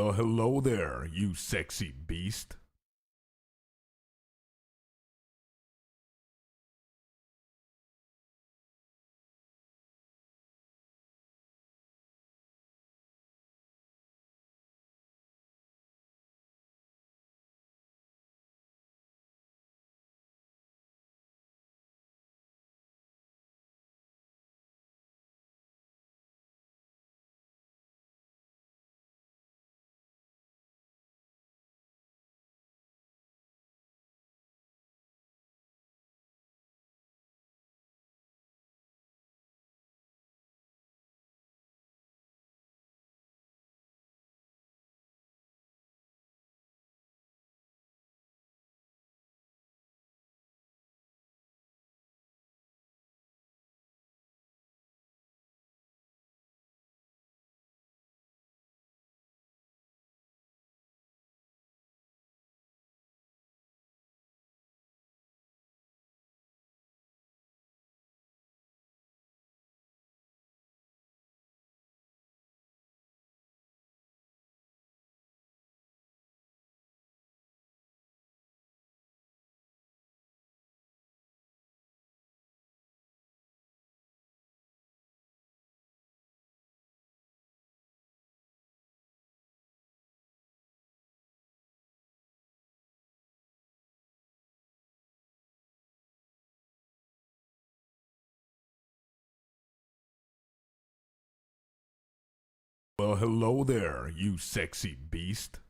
Well, hello there, you sexy beast. Well, hello there, you sexy beast.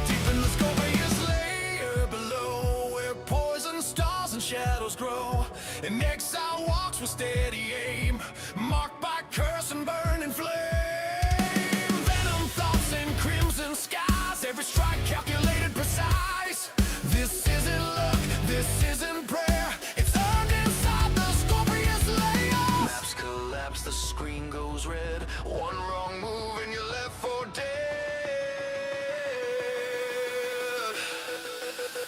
Deep in the Scorpius layer below, where poison stars and shadows grow, and exile walks with steady aim, marked by curse and burning flame. Venom thoughts and crimson skies, every strike calculated precise. This isn't luck, this isn't prayer, it's earned inside the Scorpius layer. Maps collapse, the screen goes red, one wrong move and you're left for dead.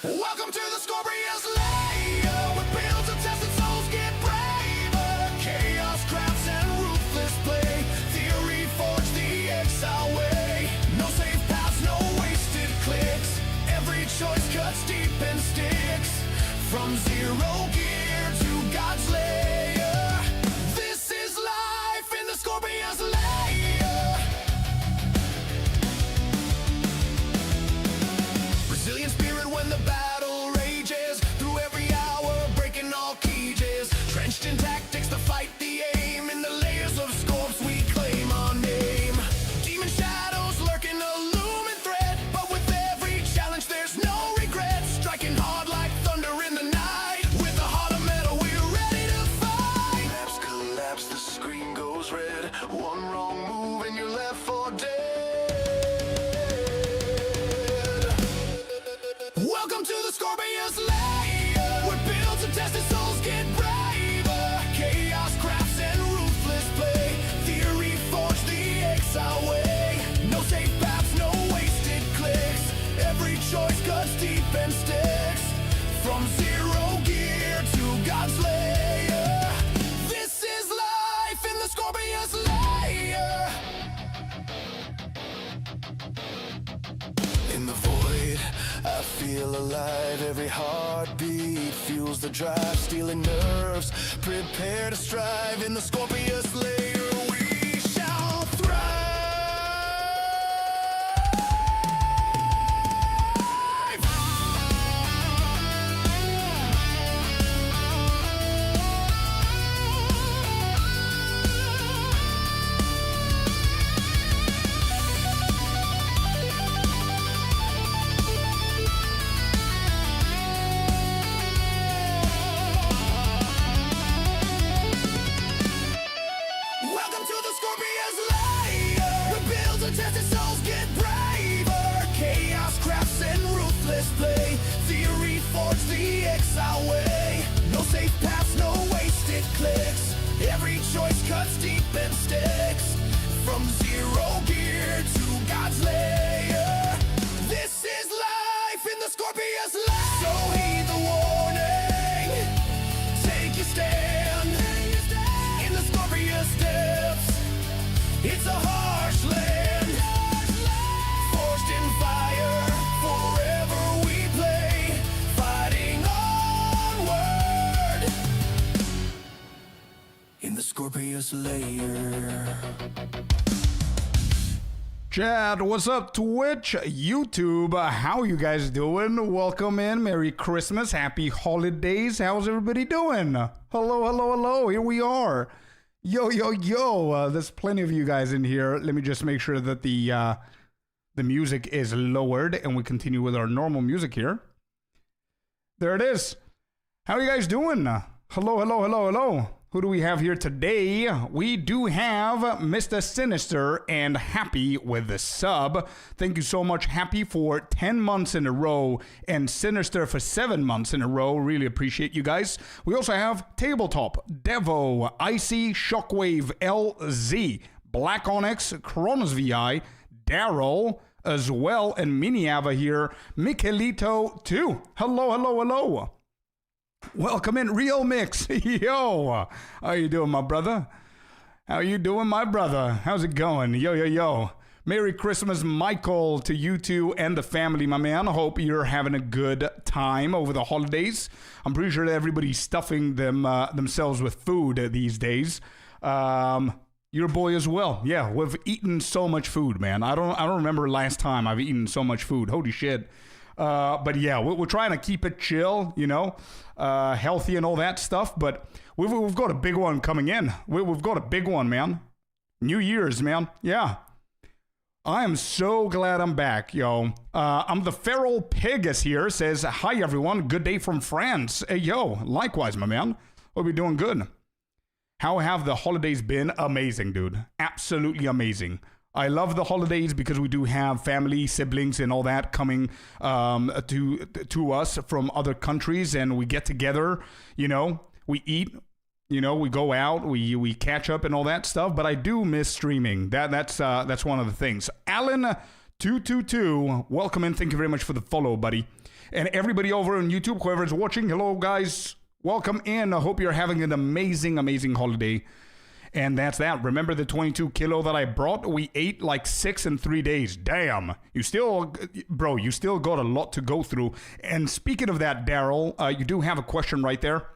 Welcome to the Scorpius layer, where builds and tested souls get braver. Chaos crafts and ruthless play, theory forged the exile way. No safe paths, no wasted clicks, every choice cuts deep and sticks. From zero gear to God's layer, this is life in the Scorpius layer. Resilient spirit when the battle rages, through every hour breaking all cages. Trenched in tactics to fight the aim, in the layers of Scorps we claim our name. Demon shadows lurking, a looming threat, but with every challenge there's no regret. Striking hard like thunder in the night, with a heart of metal we're ready to fight. Maps collapse, the screen goes red, one wrong move and you're left for dead. Welcome to the Scorpius layer, where builds and tested souls get braver. Chaos crafts and ruthless play, theory forged the exile way. No safe paths, no wasted clicks, every choice cuts deep and sticks. From zero gear to God's layer, this is life in the Scorpius layer. In the void, I feel alive. Every heartbeat fuels the drive, stealing nerves, prepare to strive. In the Scorpius layer we shall thrive. Welcome to the Scorpius lair, where builds and tested souls get braver. Chaos crafts and ruthless play, theory forged the exile way. No safe paths, no wasted clicks, every choice cuts deep and sticks. From zero gear to God's lair, this is life in the Scorpius lair. So heed the warning, take your stand in the Scorpius depths. It's a harsh land, forged in fire. Forever we play, fighting onward in the Scorpius lair. Chad, what's up, Twitch, YouTube? How you guys doing? Welcome in. Merry Christmas. Happy holidays. How's everybody doing? Hello. Here we are. Yo. There's plenty of you guys in here. Let me just make sure that the music is lowered and we continue with our normal music here. There it is. How you guys doing? Hello. Who do we have here today? We do have Mr. Sinister and Happy with the sub. Thank you so much, Happy, for 10 months in a row and Sinister for 7 months in a row. Really appreciate you guys. We also have Tabletop, Devo, Icy, Shockwave, LZ, Black Onyx, Kronos VI, Daryl as well, and Miniava here, Michelito too. Hello. Welcome in, Real Mix. Yo, how you doing, my brother? How you doing, my brother? How's it going? Yo. Merry Christmas, Michael, to you two and the family, my man. I hope you're having a good time over the holidays. I'm pretty sure that everybody's stuffing themselves with food these days. Your boy as well. Yeah, we've eaten so much food, man. I don't remember last time I've eaten so much food. Holy shit. But yeah, we're trying to keep it chill, healthy and all that stuff. But we've got a big one coming in. We've got a big one, man. New Year's, man. Yeah. I am so glad I'm back, yo. I'm the Feral Pegas here. Says, hi, everyone. Good day from France. Hey, yo. Likewise, my man. Hope you're doing good. How have the holidays been? Amazing, dude. Absolutely amazing. I love the holidays because we do have family, siblings, and all that coming to us from other countries, and we get together. We eat. We go out. We catch up and all that stuff. But I do miss streaming. That's one of the things. Alan222, welcome in. Thank you very much for the follow, buddy. And everybody over on YouTube, whoever's watching, hello guys. Welcome in. I hope you're having an amazing holiday. And that's that. Remember the 22 kilo that I brought? We ate like 6 in 3 days. Damn. You still got a lot to go through. And speaking of that, Daryl, you do have a question right there.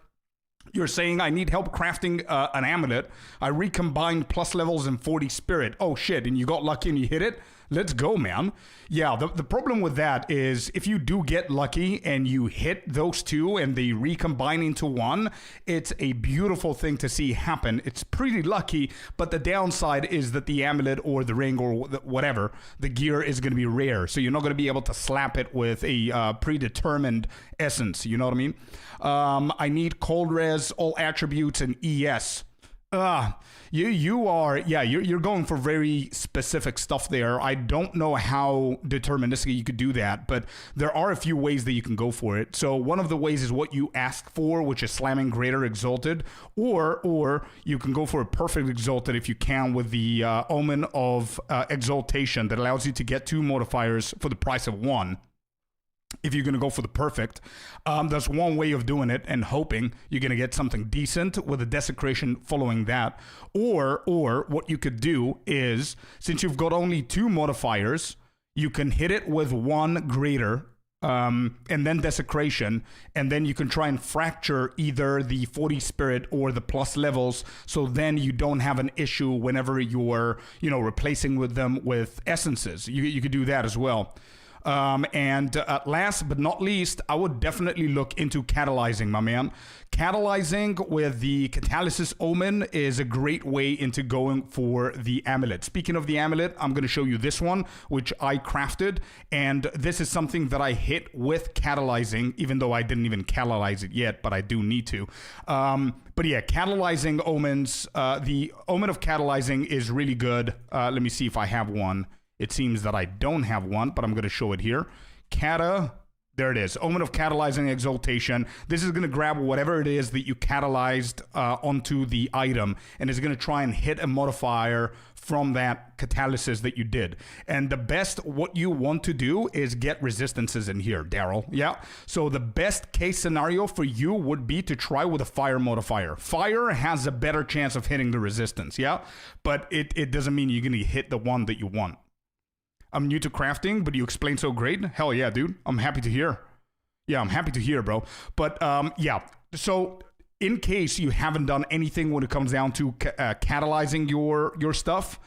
You're saying I need help crafting an amulet. I recombined plus levels and 40 spirit. Oh shit, and you got lucky and you hit it? Let's go, man. Yeah, the problem with that is if you do get lucky and you hit those two and they recombine into one, it's a beautiful thing to see happen. It's pretty lucky, but the downside is that the amulet or the ring or whatever, the gear is going to be rare. So you're not going to be able to slap it with a predetermined essence. You know what I mean? I need cold res, all attributes, and ES. You're going for very specific stuff there. I don't know how deterministically you could do that, but there are a few ways that you can go for it. So one of the ways is what you ask for, which is slamming greater exalted, or you can go for a perfect exalted if you can with the omen of exaltation that allows you to get 2 modifiers for the price of 1. If you're going to go for the perfect, that's one way of doing it and hoping you're going to get something decent with a desecration following that. Or what you could do is, since you've got only 2 modifiers, you can hit it with 1 greater and then desecration, and then you can try and fracture either the 40 spirit or the plus levels, so then you don't have an issue whenever you're replacing with them with essences. You could do that as well. And last but not least, I would definitely look into catalyzing, my man. Catalyzing with the Catalysis Omen is a great way into going for the amulet. Speaking of the amulet, I'm going to show you this one, which I crafted. And this is something that I hit with catalyzing, even though I didn't even catalyze it yet, but I do need to. But yeah, catalyzing omens, the omen of catalyzing is really good. Let me see if I have one. It seems that I don't have one, but I'm going to show it here. There it is. Omen of catalyzing exaltation. This is going to grab whatever it is that you catalyzed onto the item, and it's going to try and hit a modifier from that catalysis that you did. And the best, what you want to do is get resistances in here, Daryl. Yeah. So the best case scenario for you would be to try with a fire modifier. Fire has a better chance of hitting the resistance. Yeah. But it doesn't mean you're going to hit the one that you want. I'm new to crafting, but you explained so great. Hell yeah, dude. I'm happy to hear. Yeah, I'm happy to hear, bro. But yeah, so in case you haven't done anything when it comes down to catalyzing your stuff,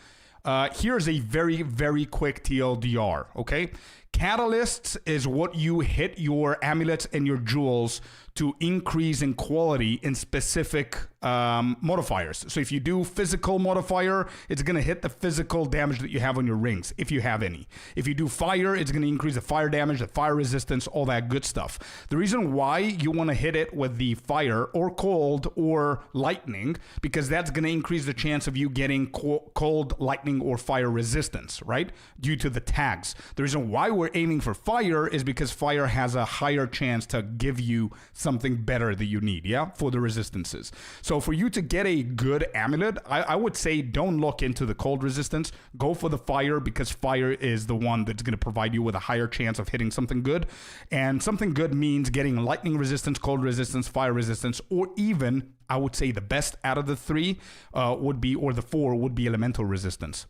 here's a very, very quick TLDR, okay? Catalysts is what you hit your amulets and your jewels to increase in quality in specific modifiers. So if you do physical modifier, it's going to hit the physical damage that you have on your rings, if you have any. If you do fire, it's going to increase the fire damage, the fire resistance, all that good stuff. The reason why you want to hit it with the fire or cold or lightning, because that's going to increase the chance of you getting cold, lightning, or fire resistance, right? Due to the tags. The reason why we're aiming for fire is because fire has a higher chance to give you something better that you need, yeah, for the resistances. So for you to get a good amulet, I would say don't look into the cold resistance. Go for the fire, because fire is the one that's going to provide you with a higher chance of hitting something good. And something good means getting lightning resistance, cold resistance, fire resistance, or even, I would say the best out of the three would be, or the four would be elemental resistance.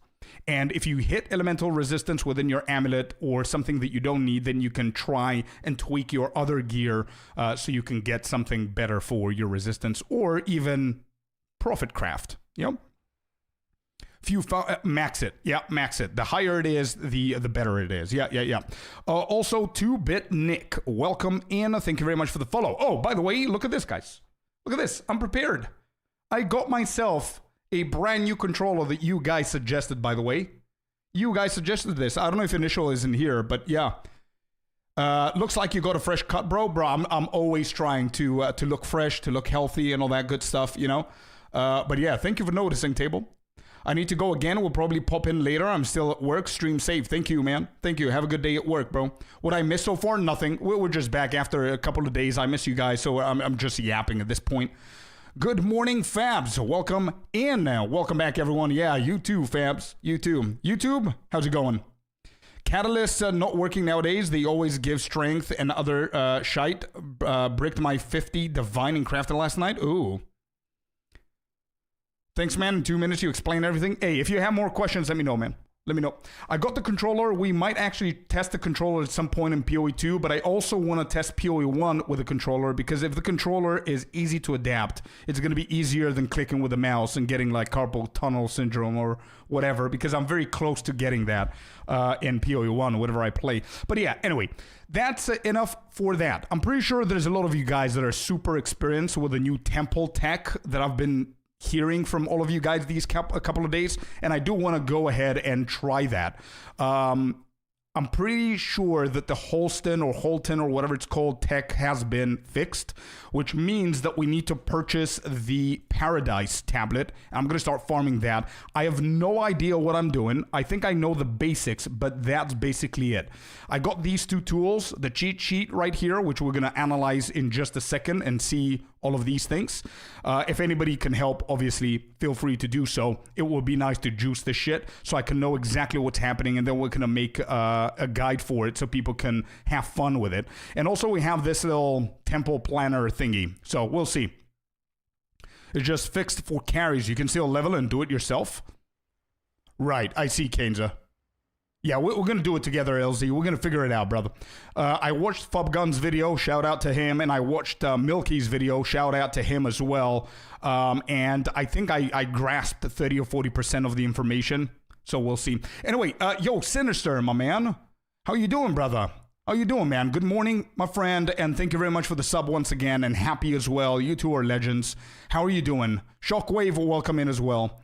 And if you hit elemental resistance within your amulet or something that you don't need, then you can try and tweak your other gear so you can get something better for your resistance, or even profit craft. You know? If you max it. Yeah, max it. The higher it is, the better it is. Yeah. Also, 2-Bit Nick, welcome in. Thank you very much for the follow. Oh, by the way, look at this, guys. Look at this. I'm prepared. I got myself a brand new controller that you guys suggested, by the way. You guys suggested this. I don't know if initial is in here, but yeah. Looks like you got a fresh cut, bro. I'm always trying to look fresh, to look healthy and all that good stuff, you know. But yeah, thank you for noticing, Table. I need to go again. We'll probably pop in later. I'm still at work. Stream safe. Thank you, man. Thank you. Have a good day at work, bro. What I missed so far? Nothing. We're just back after a couple of days. I miss you guys, so I'm just yapping at this point. Good morning, Fabs. Welcome in. Welcome back, everyone. Yeah, you too, Fabs. You too. YouTube, how's it going? Catalysts not working nowadays. They always give strength and other shite. Bricked my 50 divine and crafted last night. Ooh. Thanks, man. In 2 minutes, you explain everything. Hey, if you have more questions, let me know, man. Let me know. I got the controller. We might actually test the controller at some point in PoE 2, but I also want to test PoE 1 with a controller, because if the controller is easy to adapt, it's going to be easier than clicking with a mouse and getting like carpal tunnel syndrome or whatever, because I'm very close to getting that in PoE 1, whatever I play. But yeah, anyway, that's enough for that. I'm pretty sure there's a lot of you guys that are super experienced with the new temple tech that I've been hearing from all of you guys these a couple of days, and I do want to go ahead and try that. I'm pretty sure that the Holston or whatever it's called tech has been fixed, which means that we need to purchase the Paradise tablet. I'm going to start farming that. I have no idea what I'm doing. I think I know the basics, but that's basically it. I got these two tools, the cheat sheet right here, which we're going to analyze in just a second and see all of these things. If anybody can help, obviously, feel free to do so. It would be nice to juice this shit so I can know exactly what's happening, and then we're going to make a guide for it so people can have fun with it. And also we have this little temple planner thingy, so we'll see. It's just fixed for carries. You can still level and do it yourself. Right, I see, Kenza. Yeah, we're going to do it together, LZ. We're going to figure it out, brother. I watched Fubgun's video, shout out to him, and I watched Milky's video, shout out to him as well. And I think I grasped 30 or 40% of the information, so we'll see. Anyway, yo, Sinister, my man. How you doing, brother? How you doing, man? Good morning, my friend, and thank you very much for the sub once again, and happy as well. You two are legends. How are you doing? Shockwave will welcome in as well.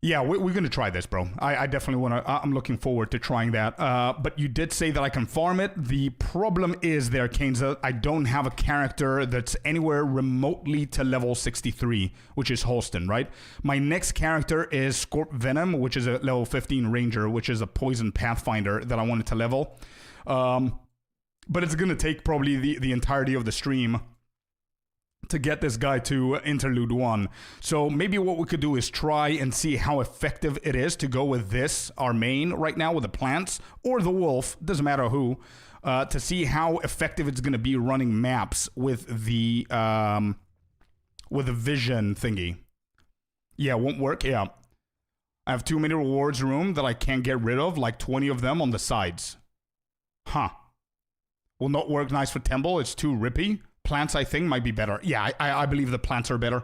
Yeah, we're going to try this, bro. I definitely want to. I'm looking forward to trying that. But you did say that I can farm it. The problem is there, Canes, that I don't have a character that's anywhere remotely to level 63, which is Holston, right? My next character is Scorp Venom, which is a level 15 Ranger, which is a poison Pathfinder that I wanted to level. But it's going to take probably the entirety of the stream to get this guy to interlude 1. So maybe what we could do is try and see how effective it is to go with this, our main right now with the plants, or the wolf, doesn't matter who, to see how effective it's going to be running maps with the vision thingy. Yeah, won't work, yeah. I have too many rewards room that I can't get rid of, like 20 of them on the sides. Huh. Will not work nice for Temple, it's too rippy. Plants, I think, might be better. Yeah, I believe the plants are better.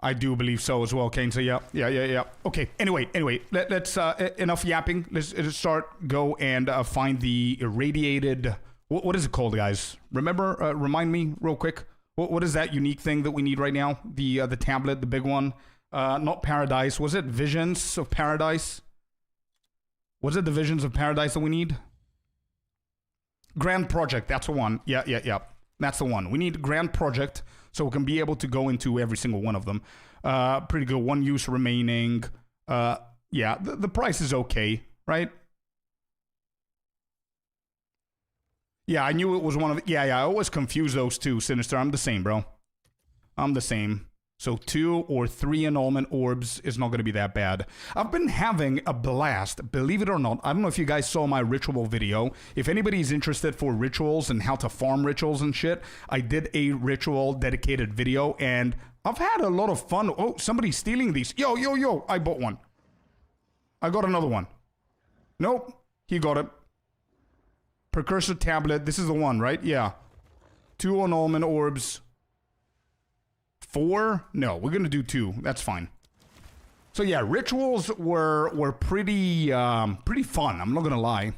I do believe so as well, Kane. So yeah. Okay, anyway, let's, enough yapping. Let's start, go and find the irradiated, what is it called, guys? Remember, remind me real quick. What is that unique thing that we need right now? The tablet, the big one. Not Paradise, was it Visions of Paradise? Was it the Visions of Paradise that we need? Grand Project, that's the one. Yeah. That's the one. We need Grand Project so we can be able to go into every single one of them. Pretty good. 1 use remaining. Yeah, the price is okay, right? Yeah, I knew it was one of the... Yeah, I always confuse those two, Sinister. I'm the same, bro. I'm the same. So 2 or 3 annulment orbs is not going to be that bad. I've been having a blast, believe it or not. I don't know if you guys saw my ritual video. If anybody's interested for rituals and how to farm rituals and shit, I did a ritual dedicated video, and I've had a lot of fun. Oh, somebody's stealing these. Yo, I bought one. I got another one. Nope, he got it. Precursor tablet, this is the one, right? Yeah. 2 annulment orbs. 4? No, we're gonna do 2. That's fine. So yeah, rituals were pretty fun. I'm not gonna lie.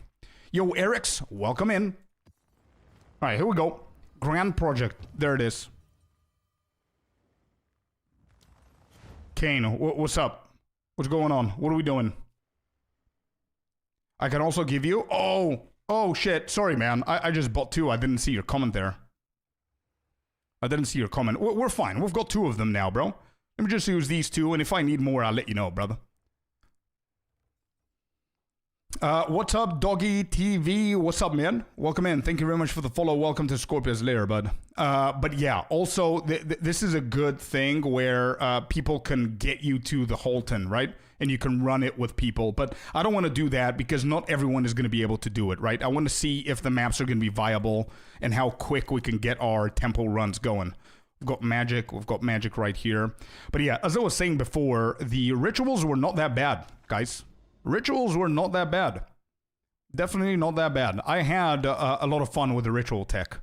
Yo, Eric's, welcome in. All right, here we go. Grand Project. There it is. Kane, what's up? What's going on? What are we doing? I can also give you... Oh shit. Sorry, man. I just bought 2. I didn't see your comment there. I didn't see your comment. We're fine. We've got 2 of them now, bro. Let me just use these 2, and if I need more, I'll let you know, brother. What's up, Doggy TV? What's up, man? Welcome in. Thank you very much for the follow. Welcome to Scorpius lair, bud. But yeah, also, this is a good thing where people can get you to the Holton, right? And you can run it with people. But I don't want to do that because not everyone is going to be able to do it, right? I want to see if the maps are going to be viable and how quick we can get our temple runs going. We've got magic right here. But yeah, as I was saying before, the rituals were not that bad, guys. Rituals were not that bad. Definitely not that bad. I had a lot of fun with the ritual tech.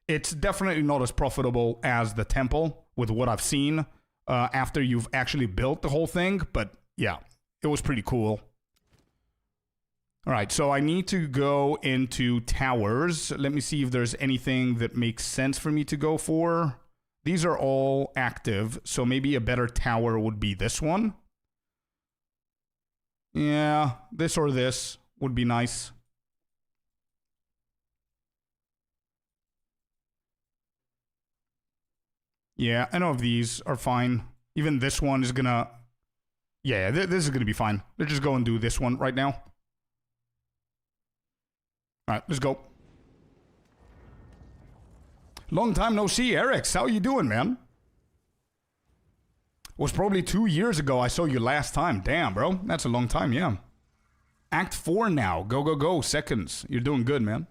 It's definitely not as profitable as the temple with what I've seen after you've actually built the whole thing. But yeah, it was pretty cool. All right, so I need to go into towers. Let me see if there's anything that makes sense for me to go for. These are all active, so maybe a better tower would be this one. Yeah, this or this would be nice. Yeah, I know if these are fine. Even this one is gonna... Yeah, this is gonna be fine. Let's just go and do this one right now. Alright, let's go. Long time no see, Eric. How you doing, man? It was probably 2 years ago I saw you last time. Damn, bro. That's a long time, yeah. Act 4 now. Go, go, go. Seconds. You're doing good, man.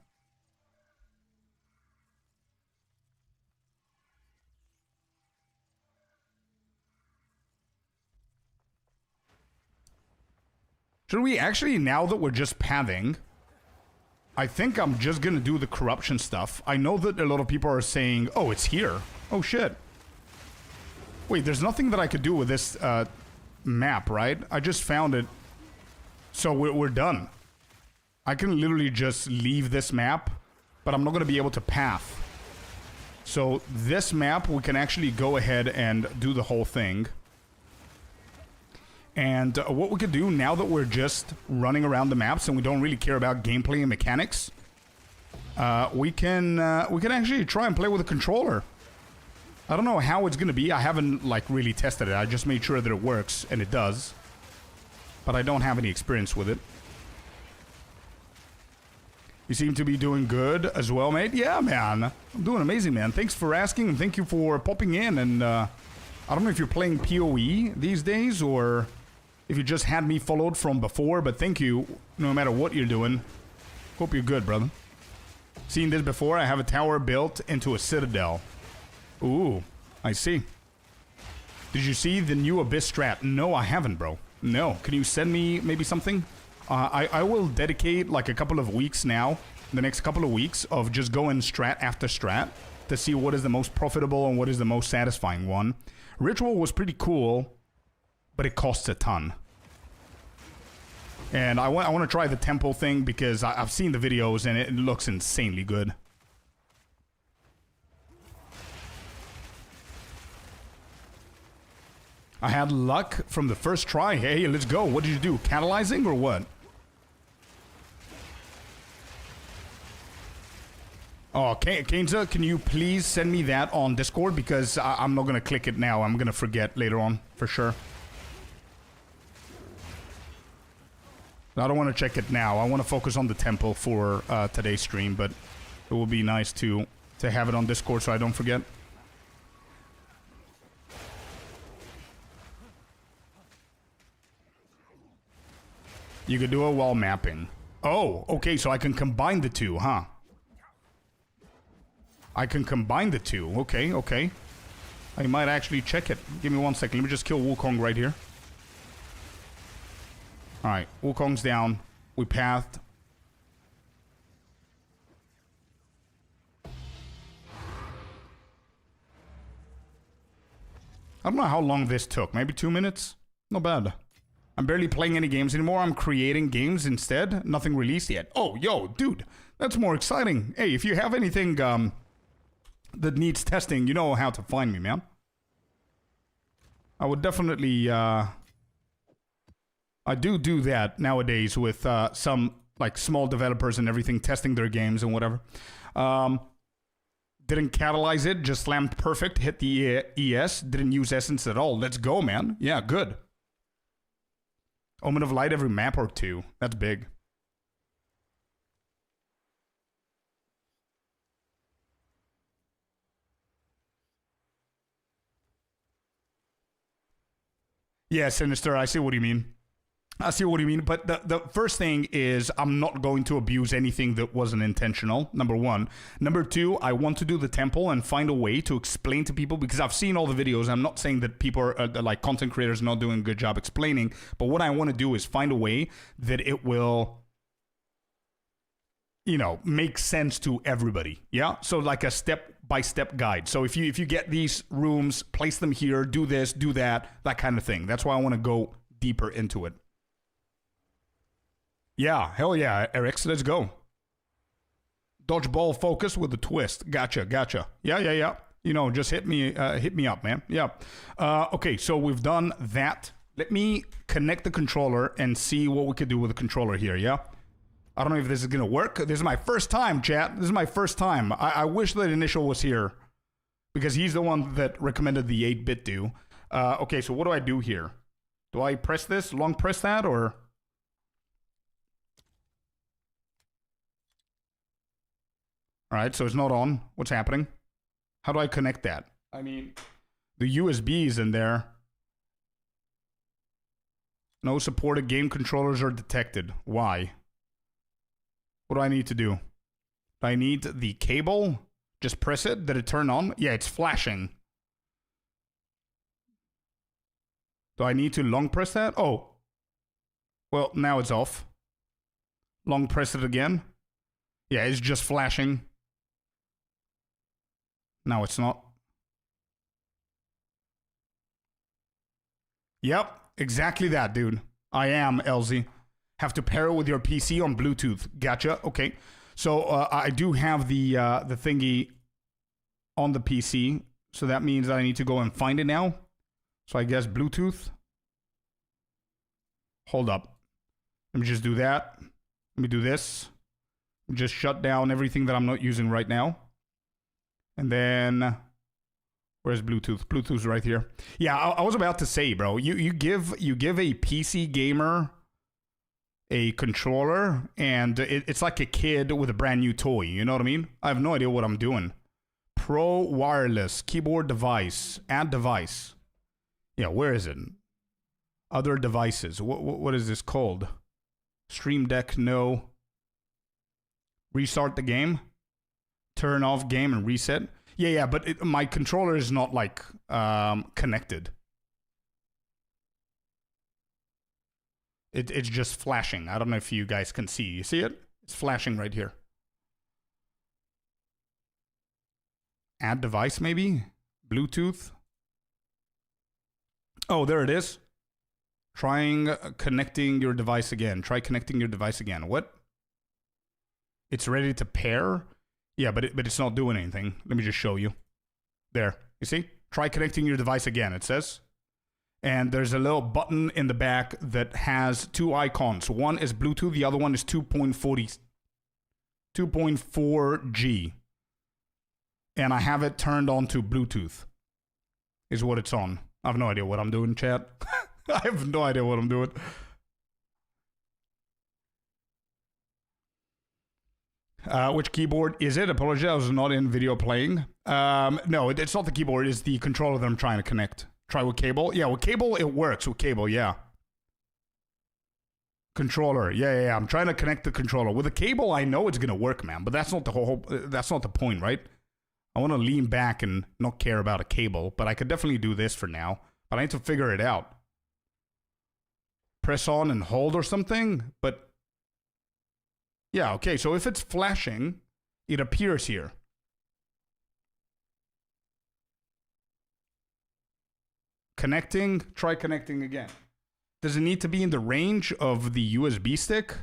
Should we actually, now that we're just pathing, I think I'm just gonna do the corruption stuff. I know that a lot of people are saying, oh, it's here. Oh, shit. Wait, there's nothing that I could do with this map, right? I just found it. So we're done. I can literally just leave this map, but I'm not going to be able to path. So this map, we can actually go ahead and do the whole thing. And what we could do now that we're just running around the maps and we don't really care about gameplay and mechanics, we can actually try and play with a controller. I don't know how it's gonna be. I haven't like really tested it. I just made sure that it works, and it does. But I don't have any experience with it. You seem to be doing good as well, mate. Yeah, man. I'm doing amazing, man. Thanks for asking, and thank you for popping in. And I don't know if you're playing PoE these days, or if you just had me followed from before, but thank you, no matter what you're doing. Hope you're good, brother. Seen this before. I have a tower built into a citadel. Ooh, I see. Did you see the new Abyss strat? No, I haven't, bro. No. Can you send me maybe something? I will dedicate like a couple of weeks now, the next couple of weeks, of just going strat after strat to see what is the most profitable and what is the most satisfying one. Ritual was pretty cool, but it costs a ton. And I want to try the temple thing because I've seen the videos and it looks insanely good. I had luck from the first try. Hey, let's go. What did you do? Catalyzing or what? Oh, Kainza, can you please send me that on Discord? Because I'm not going to click it now. I'm going to forget later on, for sure. I don't want to check it now. I want to focus on the temple for today's stream, but it will be nice to have it on Discord so I don't forget. You could do it while mapping. Oh, okay, so I can combine the two, huh? I can combine the two. Okay, okay. I might actually check it. Give me 1 second. Let me just kill Wukong right here. Alright, Wukong's down. We pathed. I don't know how long this took. Maybe 2 minutes? Not bad. I'm barely playing any games anymore. I'm creating games instead. Nothing released yet. Oh, yo, dude. That's more exciting. Hey, if you have anything that needs testing, you know how to find me, man. I would definitely... I do that nowadays with some like small developers and everything, testing their games and whatever. Didn't catalyze it, just slammed perfect, hit the ES, didn't use essence at all. Let's go, man. Yeah, good. Omen of Light every map or two. That's big. Yeah, Sinister, I see what you mean. I see what you mean, but the first thing is I'm not going to abuse anything that wasn't intentional, number one. Number two, I want to do the temple and find a way to explain to people, because I've seen all the videos. I'm not saying that people are like content creators not doing a good job explaining, but what I want to do is find a way that it will, you know, make sense to everybody, yeah? So like a step-by-step guide. So if you get these rooms, place them here, do this, do that kind of thing. That's why I want to go deeper into it. Yeah, hell yeah, Eric, let's go. Dodgeball focus with a twist. Gotcha. Yeah. You know, just hit me up, man. Yeah. Okay, so we've done that. Let me connect the controller and see what we could do with the controller here, yeah? I don't know if this is gonna work. This is my first time, chat. This is my first time. I wish that Initial was here, because he's the one that recommended the 8-bit do. Okay, so what do I do here? Do I press this, long press that, or... All right, so it's not on. What's happening? How do I connect that? I mean, the USB is in there. No supported game controllers are detected. Why? What do I need to do? Do I need the cable? Just press it? Did it turn on? Yeah, it's flashing. Do I need to long press that? Oh. Well, now it's off. Long press it again. Yeah, it's just flashing. No, it's not. Yep, exactly that, dude. I am, Elsie. Have to pair it with your PC on Bluetooth. Gotcha. Okay. So I do have the thingy on the PC. So that means that I need to go and find it now. So I guess Bluetooth. Hold up. Let me just do that. Let me do this. Just shut down everything that I'm not using right now. And then, where's Bluetooth? Bluetooth's right here. Yeah, I was about to say, bro. You give a PC gamer a controller, and it's like a kid with a brand new toy. You know what I mean? I have no idea what I'm doing. Pro wireless keyboard device. Add device. Yeah, where is it? Other devices. What is this called? Stream Deck, no. Restart the game. Turn off game and reset. Yeah, but my controller is not like connected. It's just flashing. I don't know if you guys can see. You see it? It's flashing right here. Add device maybe? Bluetooth? Oh, there it is. Trying connecting your device again. Try connecting your device again. What? It's ready to pair? Yeah, but it's not doing anything. Let me just show you. There. You see? Try connecting your device again, it says. And there's a little button in the back that has two icons. One is Bluetooth, the other one is 2.4G. And I have it turned on to Bluetooth. Is what it's on. I have no idea what I'm doing, chat. I have no idea what I'm doing. Which keyboard is it? Apologize, I was not in video playing. No, it's not the keyboard. It's the controller that I'm trying to connect. Try with cable. Yeah, with cable, it works. With cable, yeah. Controller. Yeah. I'm trying to connect the controller. With a cable, I know it's going to work, man. But that's not the whole... That's not the point, right? I want to lean back and not care about a cable. But I could definitely do this for now. But I need to figure it out. Press on and hold or something. But... yeah, okay. So if it's flashing, it appears here. Connecting. Try connecting again. Does it need to be in the range of the USB stick?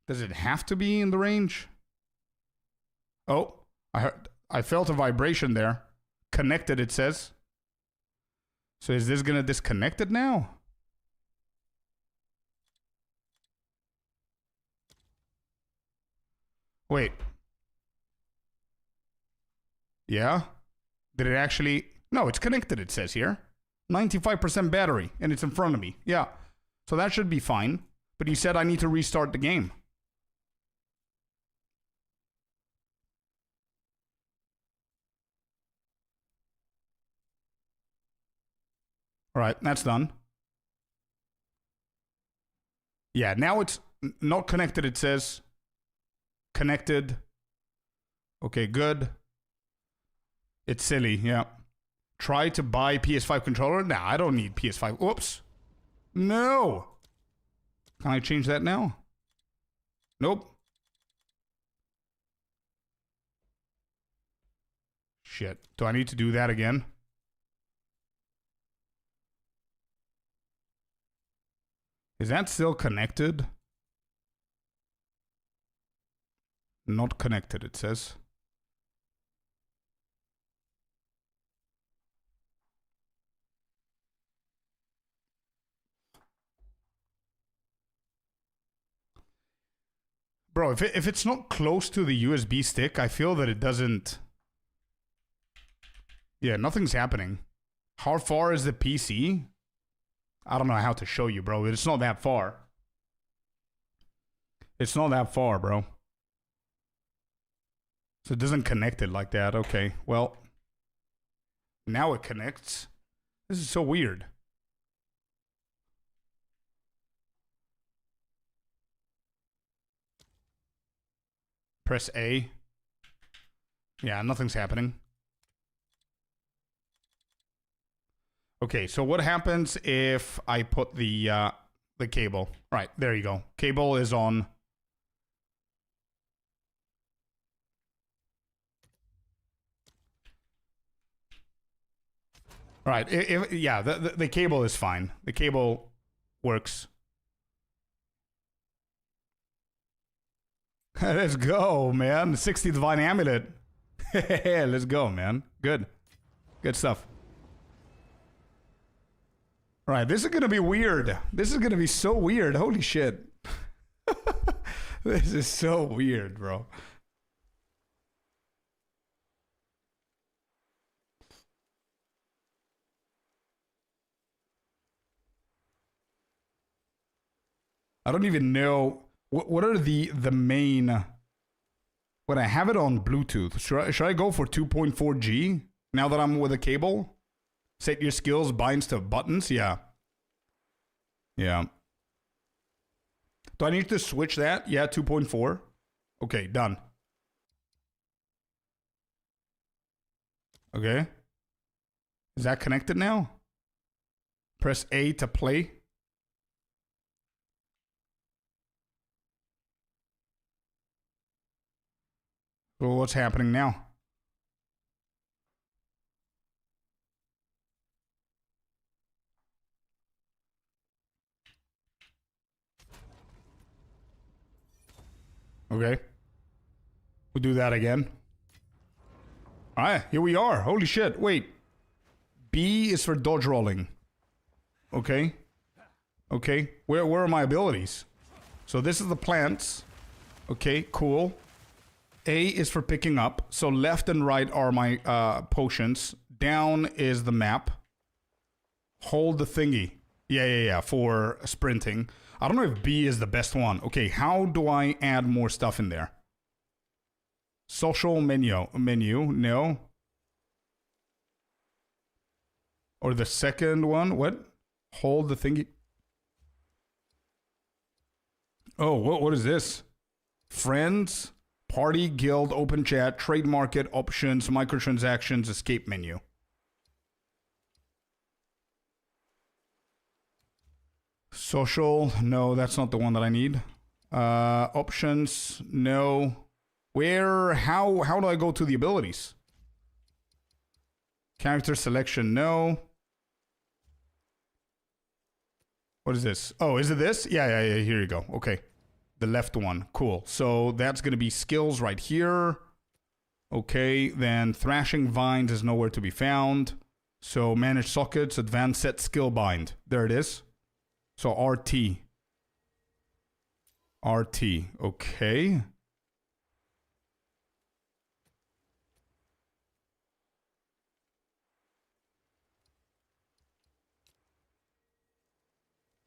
Does it have to be in the range? Oh, I felt a vibration there. Connected, it says. So is this going to disconnect it now? Wait. Yeah? Did it actually... no, it's connected, it says here. 95% battery, and it's in front of me. Yeah. So that should be fine. But you said I need to restart the game. All right, that's done. Yeah, now it's not connected, it says. Connected. Okay, good. It's silly, yeah. Try to buy PS5 controller? Nah, I don't need PS5. Whoops. No. Can I change that now? Nope. Shit. Do I need to do that again? Is that still connected? Not connected, it says. Bro, if it's not close to the USB stick, I feel that it doesn't... yeah, nothing's happening. How far is the PC? I don't know how to show you, bro. It's not that far. It's not that far, bro. So it doesn't connect it like that. Okay, well. Now it connects. This is so weird. Press A. Yeah, nothing's happening. Okay, so what happens if I put the cable? Right, there you go. Cable is on. Right. Yeah, the cable is fine. The cable works. Let's go, man. 60 Divine Amulet. Let's go, man. Good. Good stuff. Right, this is gonna be weird. This is gonna be so weird. Holy shit. This is so weird, bro. I don't even know what are the main. When I have it on Bluetooth, should I go for 2.4G now that I'm with a cable? Set your skills binds to buttons. Yeah. Yeah. Do I need to switch that? Yeah, 2.4. Okay, done. Okay. Is that connected now? Press A to play. Well, what's happening now? Okay. We'll do that again. All right, here we are. Holy shit. Wait. B is for dodge rolling. Okay. Okay. Where are my abilities? So this is the plants. Okay, cool. A is for picking up. So left and right are my potions. Down is the map. Hold the thingy. Yeah, for sprinting. I don't know if B is the best one. Okay, how do I add more stuff in there? Social menu, no. Or the second one, what? Hold the thingy. Oh, what is this? Friends, party, guild, open chat, trade market, options, microtransactions, escape menu. Social, no, that's not the one that I need. Options, no. How do I go to the abilities? Character selection, no. What is this? Oh, is it this? Yeah, here you go. Okay. The left one. Cool. So that's going to be skills right here. Okay, then thrashing vines is nowhere to be found. So manage sockets, advanced set skill bind. There it is. So RT. RT. Okay.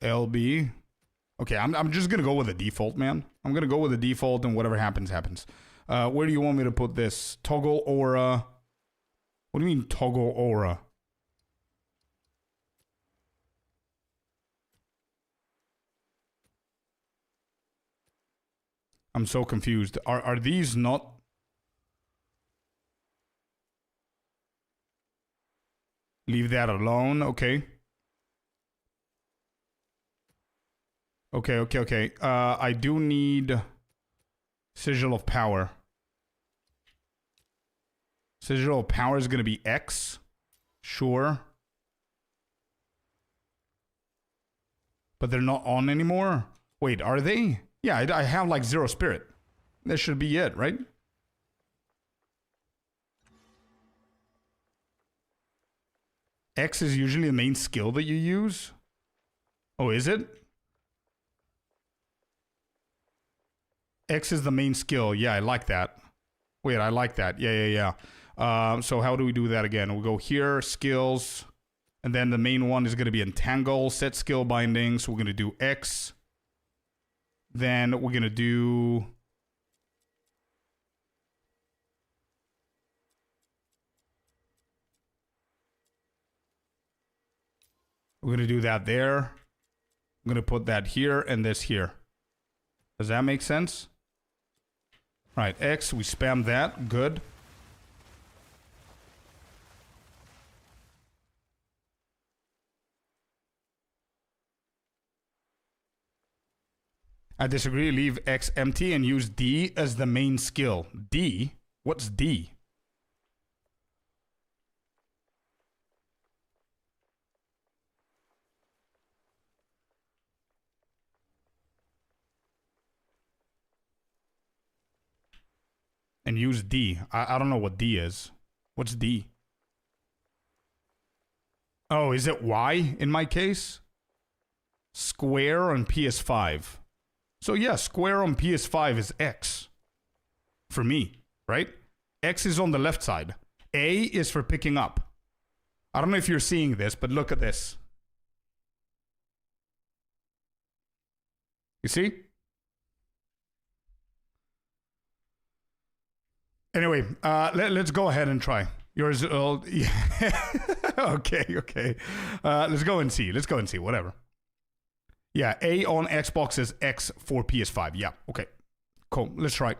LB. Okay, I'm just gonna go with the default, man. I'm gonna go with the default, and whatever happens, happens. Where do you want me to put this? Toggle aura. What do you mean toggle aura? I'm so confused. Are these not? Leave that alone. Okay. Okay. I do need Sigil of Power. Sigil of Power is going to be X. Sure. But they're not on anymore? Wait, are they? Yeah, I have like 0 spirit. That should be it, right? X is usually the main skill that you use. Oh, is it? X is the main skill. Yeah, I like that. Wait, I like that. Yeah. So how do we do that again? We'll go here, skills, and then the main one is going to be entangle, set skill bindings. We're going to do X. Then we're going to do... We're going to do that there. I'm going to put that here and this here. Does that make sense? Right, X, we spam that. Good. I disagree. Leave X empty and use D as the main skill. D? What's D? and use D. I don't know what D is. What's D? Oh, is it Y in my case? Square on PS5. So yeah, square on PS5 is X. For me, right? X is on the left side. A is for picking up. I don't know if you're seeing this, but look at this. You see? Anyway, let's go ahead and try. Yours, yeah. Okay. Let's go and see. Whatever. Yeah, A on Xbox is X for PS5. Yeah, okay. Cool. Let's try.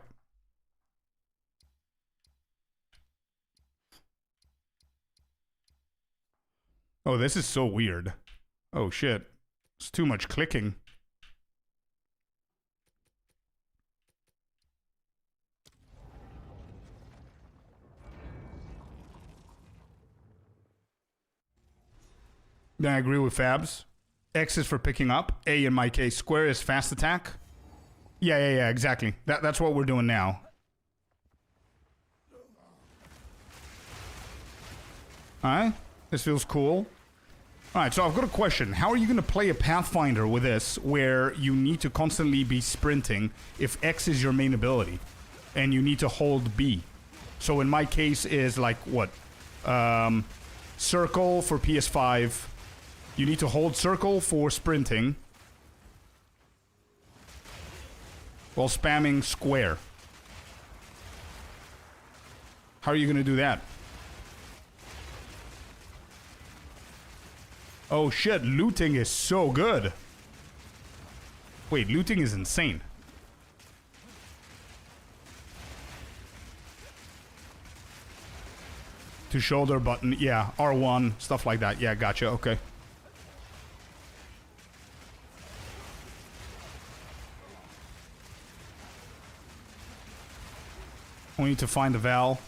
Oh, this is so weird. Oh, shit. It's too much clicking. Then I agree with Fabs. X is for picking up. A in my case. Square is fast attack. Yeah, exactly. That's what we're doing now. Alright. This feels cool. Alright, so I've got a question. How are you going to play a Pathfinder with this where you need to constantly be sprinting if X is your main ability and you need to hold B? So in my case is like what? Circle for PS5. You need to hold circle for sprinting while spamming square. How are you going to do that? Oh shit, looting is so good. Wait, looting is insane. To shoulder button, yeah, R1, stuff like that. Yeah, gotcha, okay. We need to find the Val.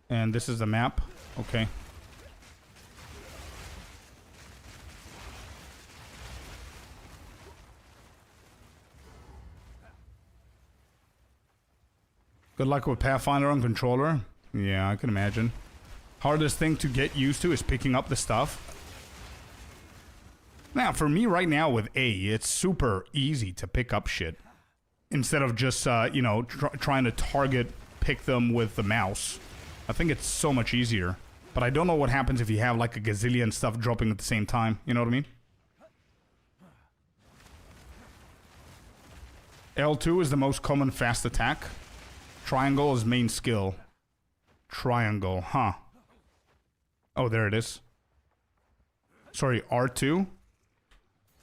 And this is the map. Okay. Good luck with Pathfinder on controller. Yeah, I can imagine. Hardest thing to get used to is picking up the stuff. Now, for me right now with A, it's super easy to pick up shit. Instead of just, you know, trying to target pick them with the mouse. I think it's so much easier. But I don't know what happens if you have like a gazillion stuff dropping at the same time. You know what I mean? L2 is the most common fast attack. Triangle is main skill. Triangle, huh. Oh, there it is. Sorry, R2?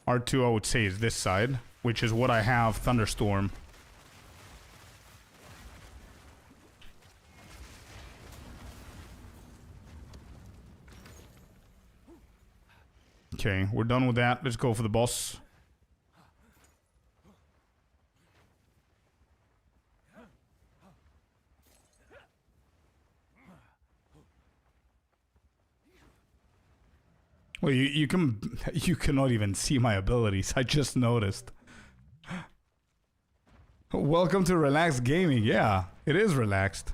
R2 I would say is this side, which is what I have Thunderstorm. Okay, we're done with that. Let's go for the boss. Well, you cannot even see my abilities. I just noticed. Welcome to relaxed gaming. Yeah, it is relaxed.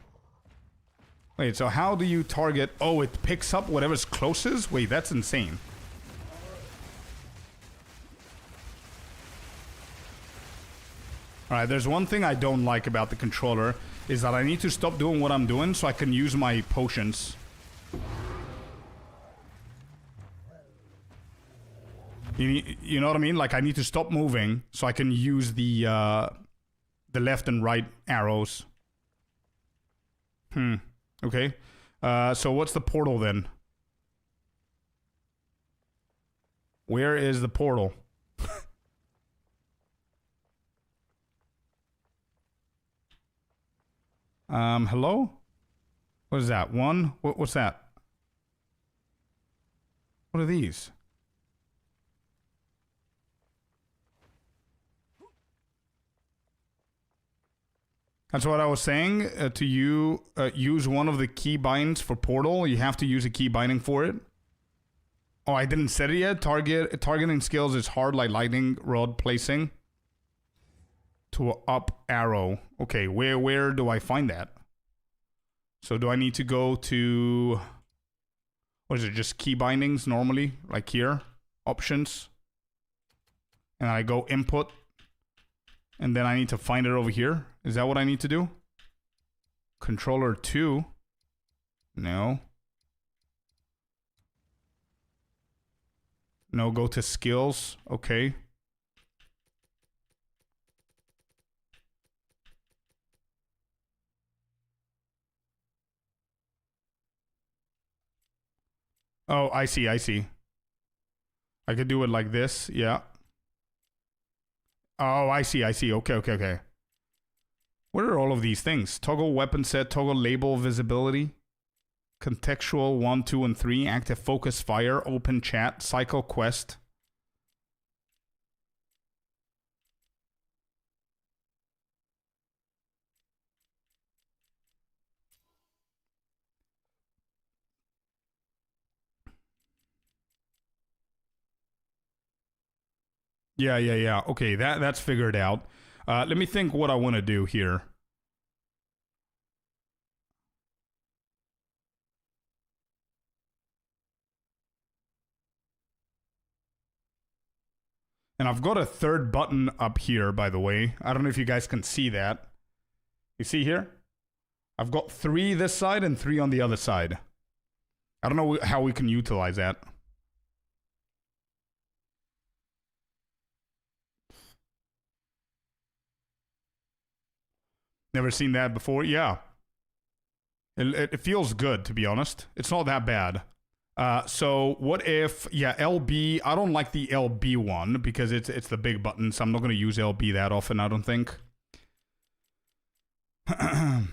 Wait, so how do you target? Oh, it picks up whatever's closest? Wait, that's insane. Alright, there's one thing I don't like about the controller, is that I need to stop doing what I'm doing so I can use my potions. You know what I mean? Like, I need to stop moving so I can use the left and right arrows. Okay. So what's the portal then? Where is the portal? Hello? What is that? One? What's that? What are these? That's what I was saying. To you, use one of the key binds for portal. You have to use a key binding for it. Oh, I didn't set it yet. Targeting skills is hard, like lightning rod placing. to a up arrow. Okay, where do I find that? So do I need to go to, what is it, just key bindings normally? Like here, options. And I go input. And then I need to find it over here. Is that what I need to do? Controller 2. No. No, go to skills. Okay. Oh, I see, I see. I could do it like this, yeah. Oh, I see, I see. Okay, okay, okay. What are all of these things? Toggle weapon set, toggle label visibility, contextual 1, 2, and 3, active focus fire, open chat, cycle quest. Yeah, yeah, yeah. Okay, that's figured out. Let me think what I want to do here. And I've got a third button up here, by the way. I don't know if you guys can see that. You see here? I've got 3 this side and 3 on the other side. I don't know how we can utilize that. Never seen that before? Yeah. It feels good, to be honest. It's not that bad. So what if, yeah, LB, I don't like the LB one because it's the big button, so I'm not going to use LB that often, I don't think. The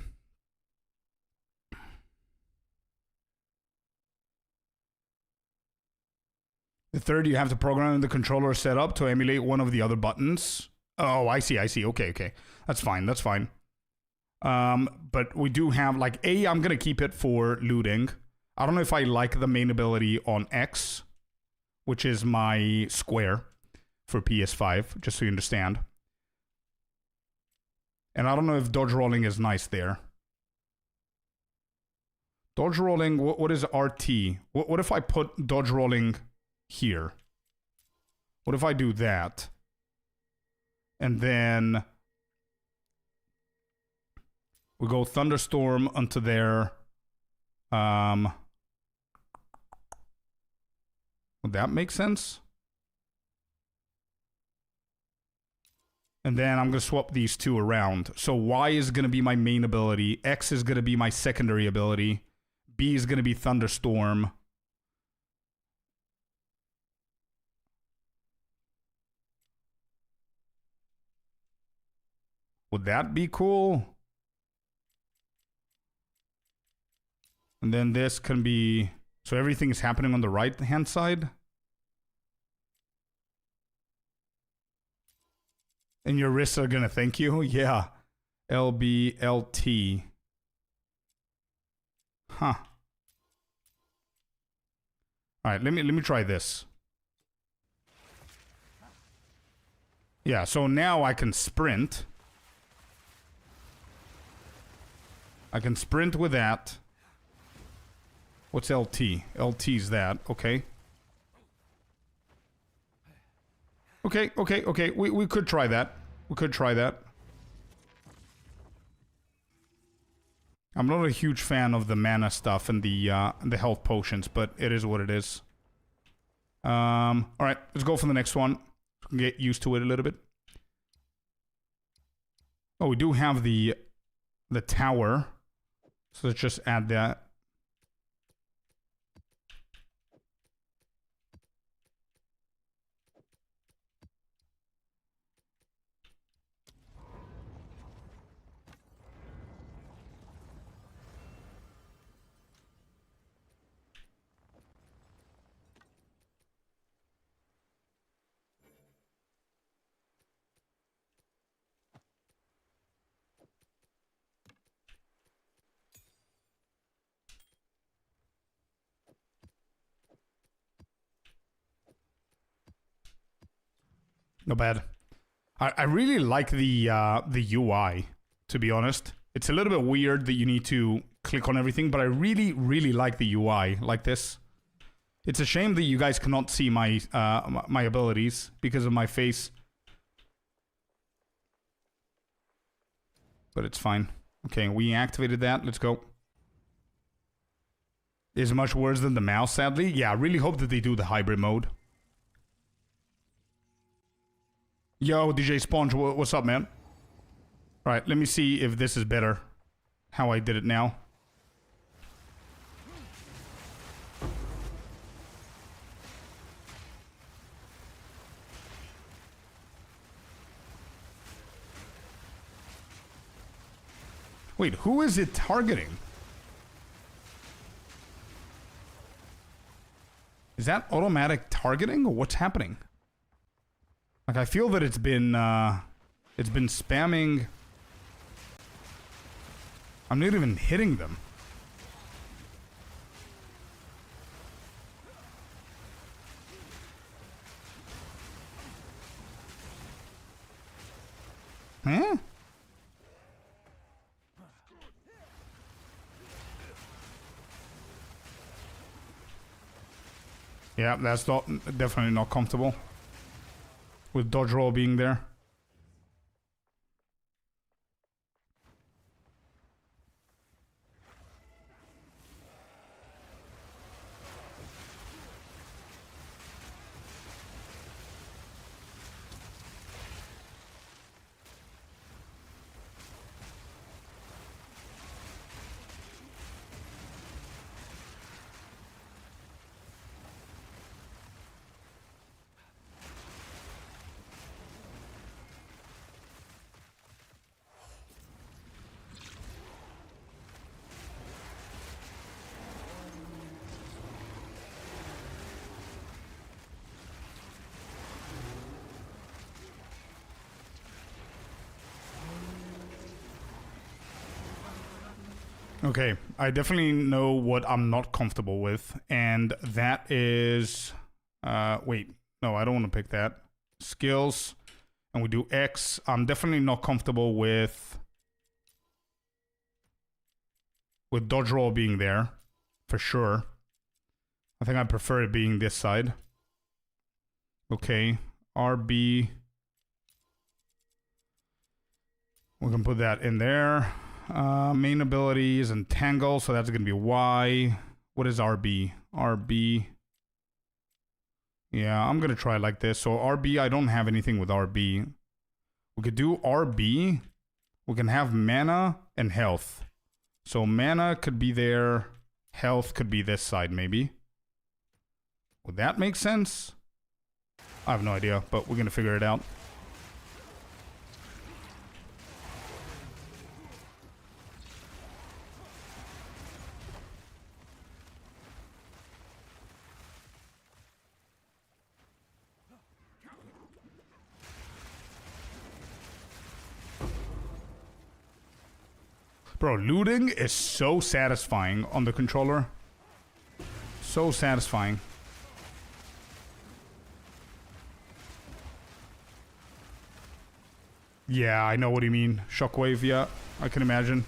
third, you have to program the controller set up to emulate one of the other buttons. Oh, I see, I see. Okay, okay. That's fine, that's fine. But we do have, like, A, I'm going to keep it for looting. I don't know if I like the main ability on X, which is my square for PS5, just so you understand. And I don't know if dodge rolling is nice there. Dodge rolling, what is RT? What if I put dodge rolling here? What if I do that? And then we go thunderstorm onto there. Would that make sense? And then I'm going to swap these two around. So Y is going to be my main ability. X is going to be my secondary ability. B is going to be thunderstorm. Would that be cool? And then this can be... So everything is happening on the right-hand side. And your wrists are gonna thank you? Yeah. LB, LT. Huh. Alright, let me try this. Yeah, so now I can sprint. I can sprint with that. What's LT? LT's that, okay. Okay. We could try that. We could try that. I'm not a huge fan of the mana stuff and the health potions, but it is what it is. Alright, let's go for the next one. We can get used to it a little bit. Oh, we do have the tower. So let's just add that. Not bad. I really like the UI, to be honest. It's a little bit weird that you need to click on everything, but I really, really like the UI like this. It's a shame that you guys cannot see my my abilities because of my face. But it's fine. Okay, we activated that. Let's go. Is much worse than the mouse, sadly. Yeah, I really hope that they do the hybrid mode. Yo, DJ Sponge, what's up, man? Alright, let me see if this is better. How I did it now. Wait, who is it targeting? Is that automatic targeting or what's happening? Like, I feel that it's been spamming. I'm not even hitting them. Huh? Yeah, that's not definitely not comfortable. With dodge roll being there. Okay, I definitely know what I'm not comfortable with, and that is... wait, no, I don't want to pick that. Skills, and we do X. I'm definitely not comfortable with dodge roll being there, for sure. I think I prefer it being this side. Okay, RB. We can put that in there. Main abilities and Tangle, so that's going to be Y. What is RB? RB. Yeah, I'm going to try like this. So RB, I don't have anything with RB. We could do RB. We can have mana and health. So mana could be there. Health could be this side, maybe. Would that make sense? I have no idea, but we're going to figure it out. Bro, looting is so satisfying on the controller. So satisfying. Yeah, I know what you mean. Shockwave, yeah. I can imagine.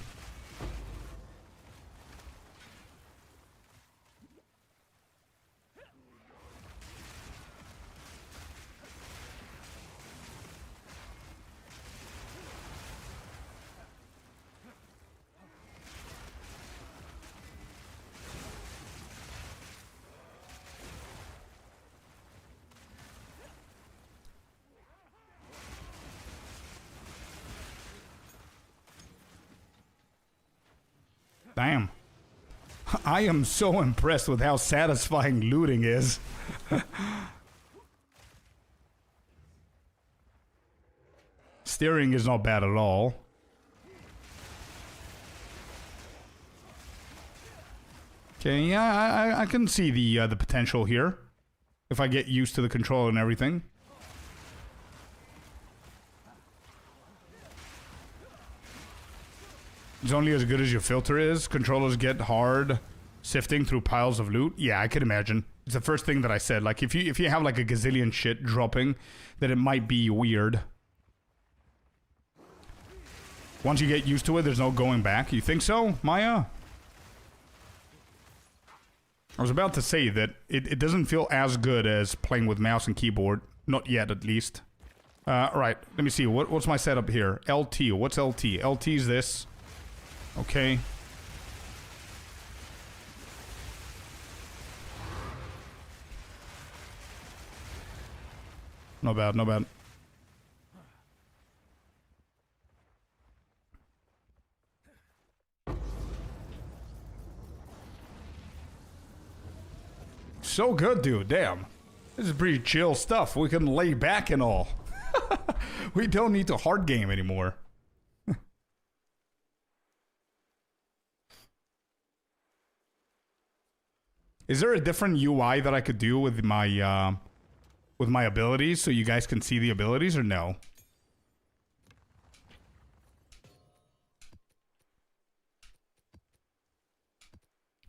Damn. I am so impressed with how satisfying looting is. Steering is not bad at all. Okay, yeah, I can see the potential here. If I get used to the control and everything. It's only as good as your filter is. Controllers get hard sifting through piles of loot. Yeah, I could imagine. It's the first thing that I said. Like, if you have like a gazillion shit dropping, then it might be weird. Once you get used to it, there's no going back. You think so, Maya? I was about to say that it doesn't feel as good as playing with mouse and keyboard. Not yet, at least. Right, let me see. What's my setup here? LT. What's LT? LT is this. Okay. Not bad, not bad. So good, dude. Damn. This is pretty chill stuff. We can lay back and all. We don't need to hard game anymore. Is there a different UI that I could do with my abilities so you guys can see the abilities, or no?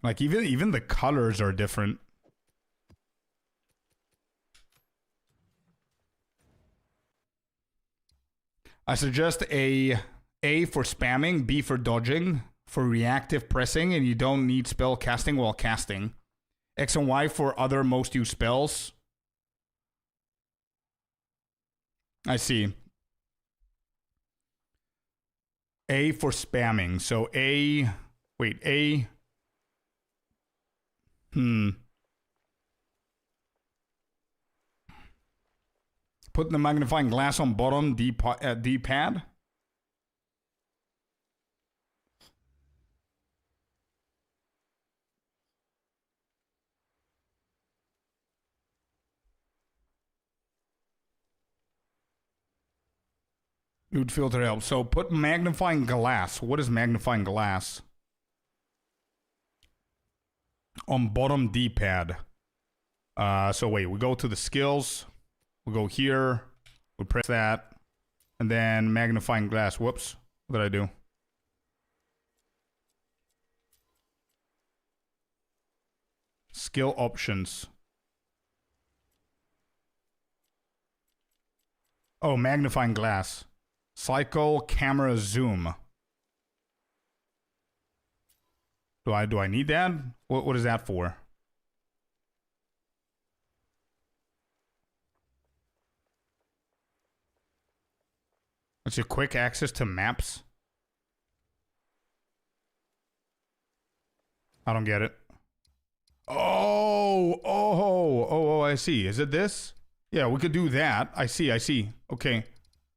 Like even the colors are different. I suggest A for spamming, B for dodging, for reactive pressing, and you don't need spell casting while casting. X and Y for other most used spells. I see. A for spamming. So A... Wait, A... Put the magnifying glass on bottom D-pad. Loot filter help. So put magnifying glass. What is magnifying glass? On bottom D-pad. So wait, we go to the skills. We go here. We press that. And then magnifying glass. Whoops. What did I do? Skill options. Oh, magnifying glass. Cycle, camera, zoom. Do I need that? What is that for? It's a quick access to maps. I don't get it. Oh, I see. Is it this? Yeah, we could do that. I see. Okay.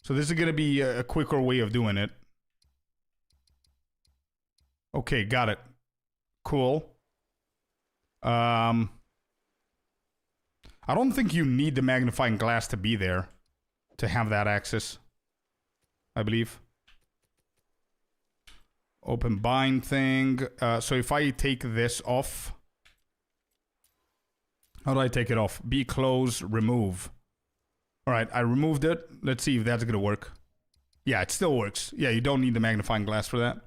So this is going to be a quicker way of doing it. Okay, got it. Cool. I don't think you need the magnifying glass to be there to have that access, I believe. Open bind thing. So if I take this off, how do I take it off? B close, remove. All right, I removed it. Let's see if that's gonna work. Yeah, it still works. Yeah, you don't need the magnifying glass for that.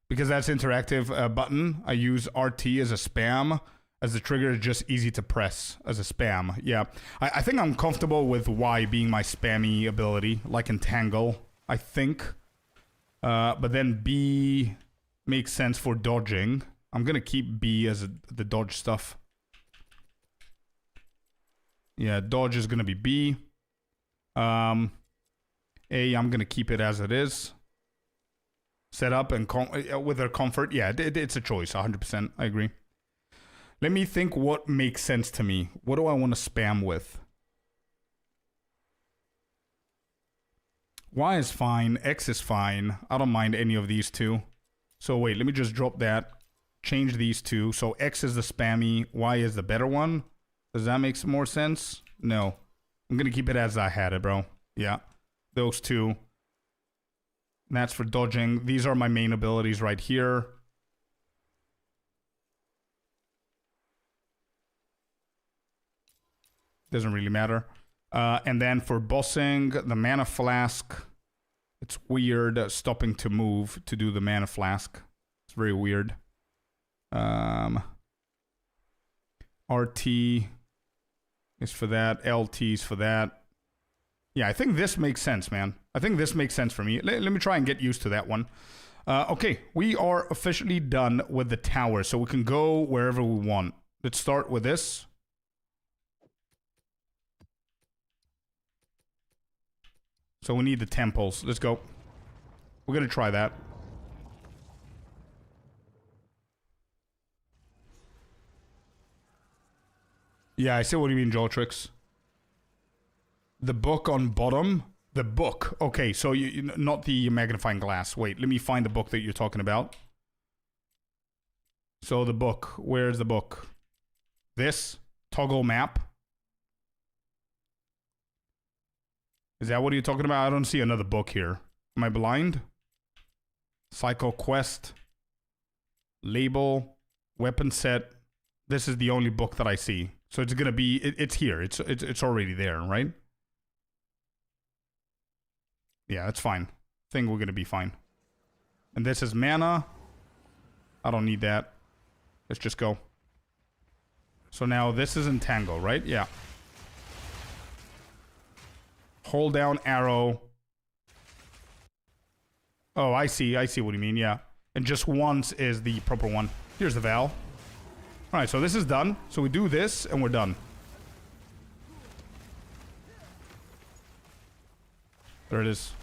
Because that's interactive button, I use RT as a spam. As the trigger is just easy to press as a spam. Yeah, I think I'm comfortable with Y being my spammy ability, like Entangle, I think. But then B makes sense for dodging. I'm gonna keep B as the dodge stuff. Yeah, dodge is gonna be B. A, I'm gonna keep it as it is. Set up and with their comfort. Yeah, it's a choice, 100%. I agree. Let me think what makes sense to me. What do I want to spam with? Y is fine. X is fine. I don't mind any of these two. So wait, let me just drop that. Change these two. So X is the spammy. Y is the better one. Does that make more sense? No. I'm going to keep it as I had it, bro. Yeah. Those two. And that's for dodging. These are my main abilities right here. Doesn't really matter. And then for bossing, the mana flask. It's weird stopping to move to do the mana flask. It's very weird. RT is for that. LT is for that. Yeah, I think this makes sense, man. I think this makes sense for me. Let me try and get used to that one. Okay, we are officially done with the tower, so we can go wherever we want. Let's start with this. So we need the temples. Let's go. We're gonna try that. Yeah, I see what you mean, Joltrix. The book on bottom. The book. Okay, so not the magnifying glass. Wait, let me find the book that you're talking about. So the book. Where's the book? This toggle map. Is that what you're talking about? I don't see another book here. Am I blind? Cycle quest. Label. Weapon set. This is the only book that I see. So it's gonna be. It's here. It's already there, right? Yeah, that's fine. I think we're gonna be fine. And this is mana. I don't need that. Let's just go. So now this is entangle, right? Yeah. Hold down arrow. Oh, I see. I see what you mean, yeah. And just once is the proper one. Here's the Val. Alright, so this is done. So we do this and we're done. There it is.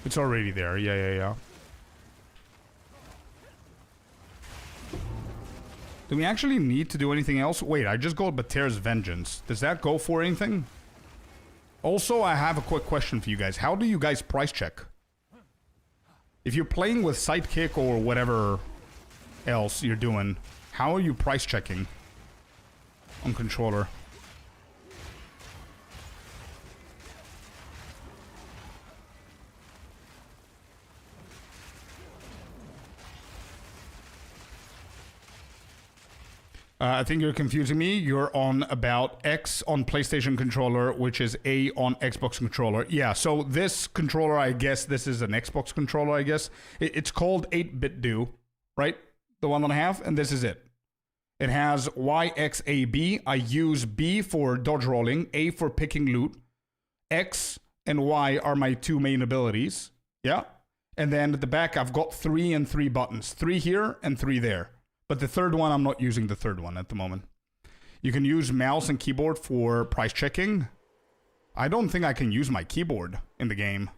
It's already there. Yeah. Do we actually need to do anything else? Wait, I just got Bater's Vengeance. Does that go for anything? Also, I have a quick question for you guys. How do you guys price check? If you're playing with Sidekick or whatever else you're doing, how are you price checking on controller? I think you're confusing me. You're on about X on PlayStation controller, which is A on Xbox controller. Yeah, so this controller, I guess this is an Xbox controller, I guess. It's called 8-bit do, right? The one that I have, and this is it. It has YXAB. I use B for dodge rolling, A for picking loot. X and Y are my two main abilities. Yeah? And then at the back, I've got 3 and 3 buttons. 3 here and 3 there. But the third one, I'm not using the third one at the moment. You can use mouse and keyboard for price checking. I don't think I can use my keyboard in the game.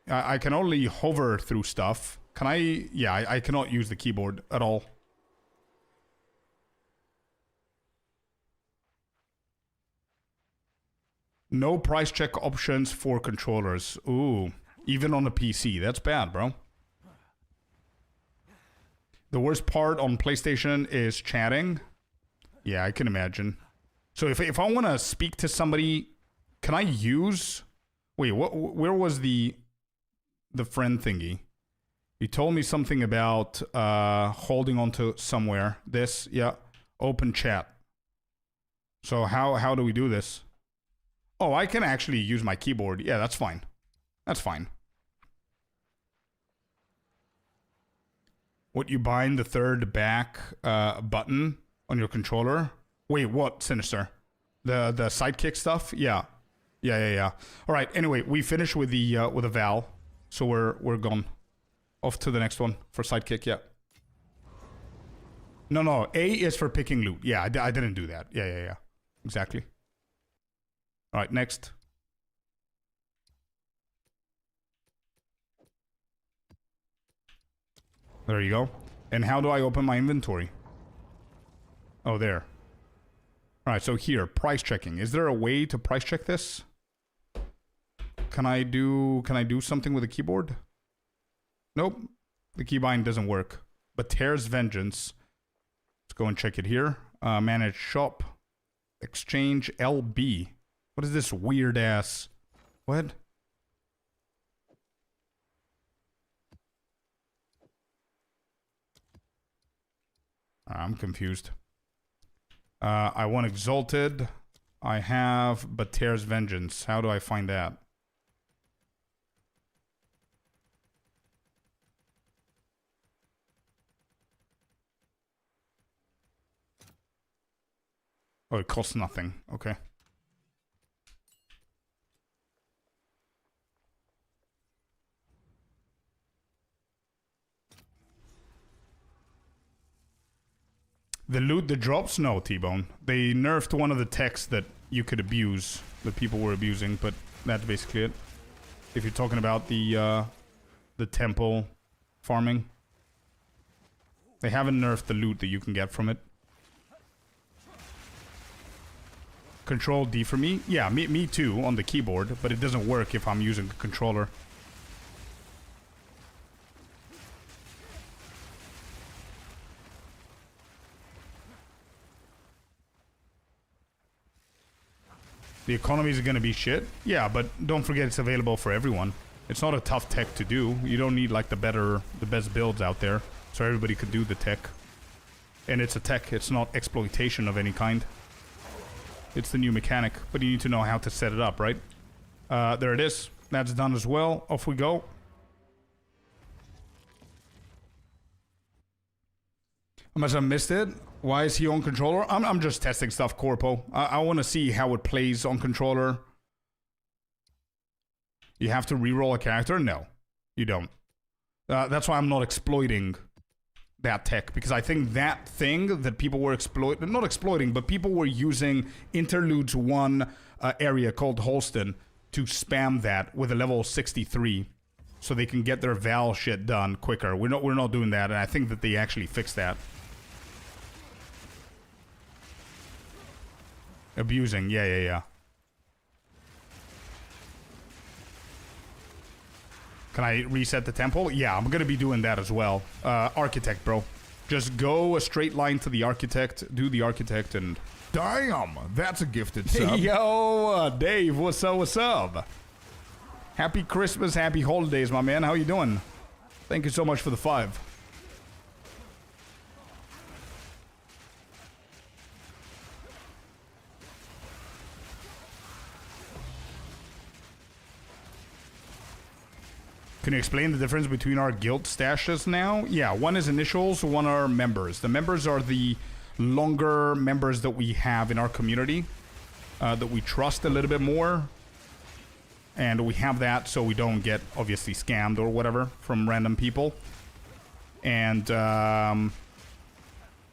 I can only hover through stuff. Can I? Yeah, I cannot use the keyboard at all. No price check options for controllers. Ooh, even on the PC. That's bad, bro. The worst part on PlayStation is chatting. Yeah, I can imagine. So if I want to speak to somebody, can I use... Wait, where was the friend thingy? You told me something about holding onto somewhere. This, yeah. Open chat. So how do we do this? Oh, I can actually use my keyboard. Yeah, that's fine. That's fine. What, you bind the third back button on your controller? Wait, what, Sinister? The sidekick stuff? Yeah. All right. Anyway, we finished with the Val, so we're gone. Off to the next one for sidekick. Yeah. No. A is for picking loot. Yeah, I didn't do that. Yeah. Exactly. All right. Next. There you go. And how do I open my inventory? Oh, there. All right, so here, price checking. Is there a way to price check this? Can I do something with the keyboard? Nope. The keybind doesn't work. Bater's Vengeance. Let's go and check it here. Manage shop. Exchange LB. What is this weird ass? What? I'm confused. I want Exalted. I have Bater's Vengeance. How do I find that? Oh, it costs nothing. Okay. The loot that drops? No, T-Bone. They nerfed one of the techs that you could abuse, that people were abusing, but that's basically it. If you're talking about the temple farming. They haven't nerfed the loot that you can get from it. Control D for me? Yeah, me too, on the keyboard, but it doesn't work if I'm using a controller. The economies are gonna be shit. Yeah, but don't forget it's available for everyone. It's not a tough tech to do. You don't need like the best builds out there, so everybody could do the tech. And it's a tech. It's not exploitation of any kind. It's the new mechanic, but you need to know how to set it up, right? There it is. That's done as well. Off we go. Unless I missed it. Why is he on controller? I'm just testing stuff, Corpo. I want to see how it plays on controller. You have to reroll a character? No, you don't. That's why I'm not exploiting that tech, because I think that thing that people were not exploiting, but people were using Interludes 1 area called Holston to spam that with a level 63 so they can get their Val shit done quicker. We're not doing that, and I think that they actually fixed that. Abusing, yeah. Can I reset the temple? Yeah, I'm gonna be doing that as well. Architect, bro. Just go a straight line to the architect, do the architect, and... Damn, that's a gifted sub. Yo, Dave, what's up? Happy Christmas, happy holidays, my man. How you doing? Thank you so much for the 5. Can you explain the difference between our guild stashes now? Yeah, one is initials, one are members. The members are the longer members that we have in our community, that we trust a little bit more. And we have that so we don't get, obviously, scammed or whatever from random people. And,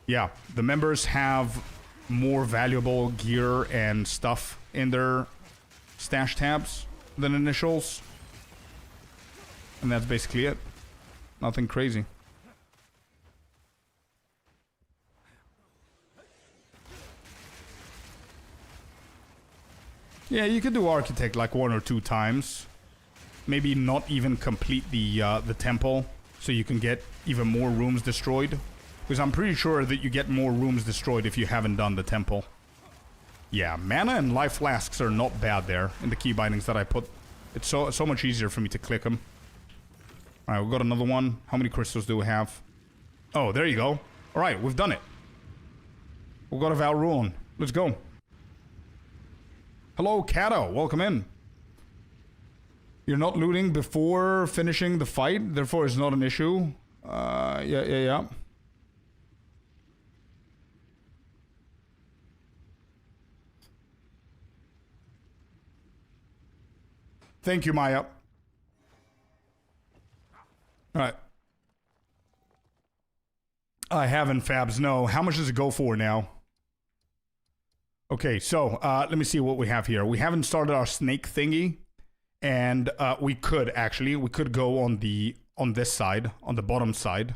yeah, the members have more valuable gear and stuff in their stash tabs than initials. And that's basically it. Nothing crazy. Yeah, you could do architect like 1 or 2 times. Maybe not even complete the temple, so you can get even more rooms destroyed. Because I'm pretty sure that you get more rooms destroyed if you haven't done the temple. Yeah, mana and life flasks are not bad there in the key bindings that I put. It's so much easier for me to click them. Alright, we've got another one. How many crystals do we have? Oh, there you go. Alright, we've done it. We've got a Val Ruin. Let's go. Hello, Kato. Welcome in. You're not looting before finishing the fight, therefore it's not an issue. Yeah. Thank you, Maya. Alright. I haven't, Fabs, no. How much does it go for now? Okay, so, let me see what we have here. We haven't started our snake thingy. And, we could, actually. We could go on this side. On the bottom side.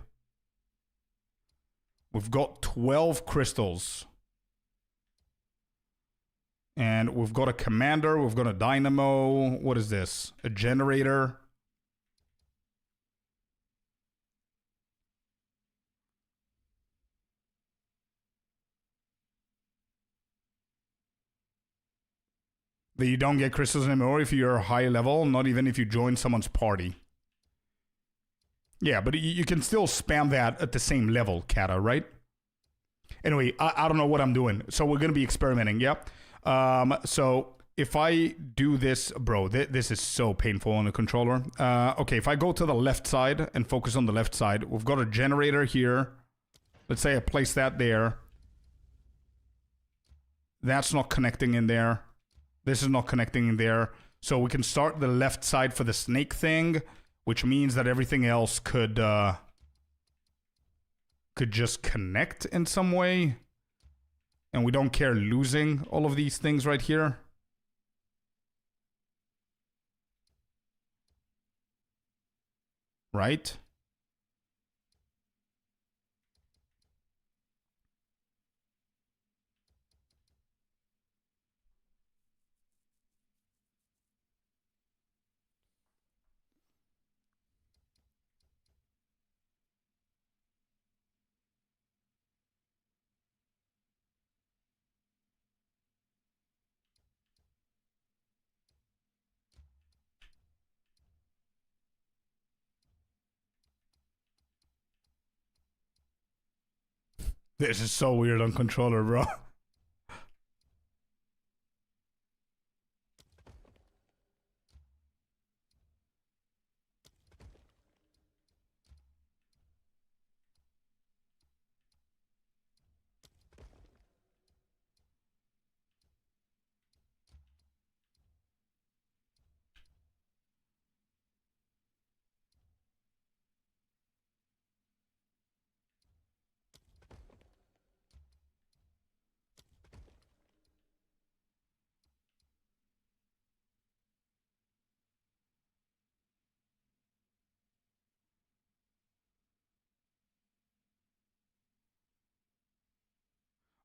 We've got 12 crystals. And we've got a commander. We've got a dynamo. What is this? A generator. That you don't get crystals anymore if you're high level, not even if you join someone's party. Yeah, but you can still spam that at the same level, Kata, right? Anyway, I don't know what I'm doing. So we're going to be experimenting, yeah? So if I do this, bro, this is so painful on the controller. Okay, if I go to the left side and focus on the left side, we've got a generator here. Let's say I place that there. That's not connecting in there. This is not connecting in there. So we can start the left side for the snake thing, which means that everything else could just connect in some way. And we don't care losing all of these things right here. Right? This is so weird on controller, bro.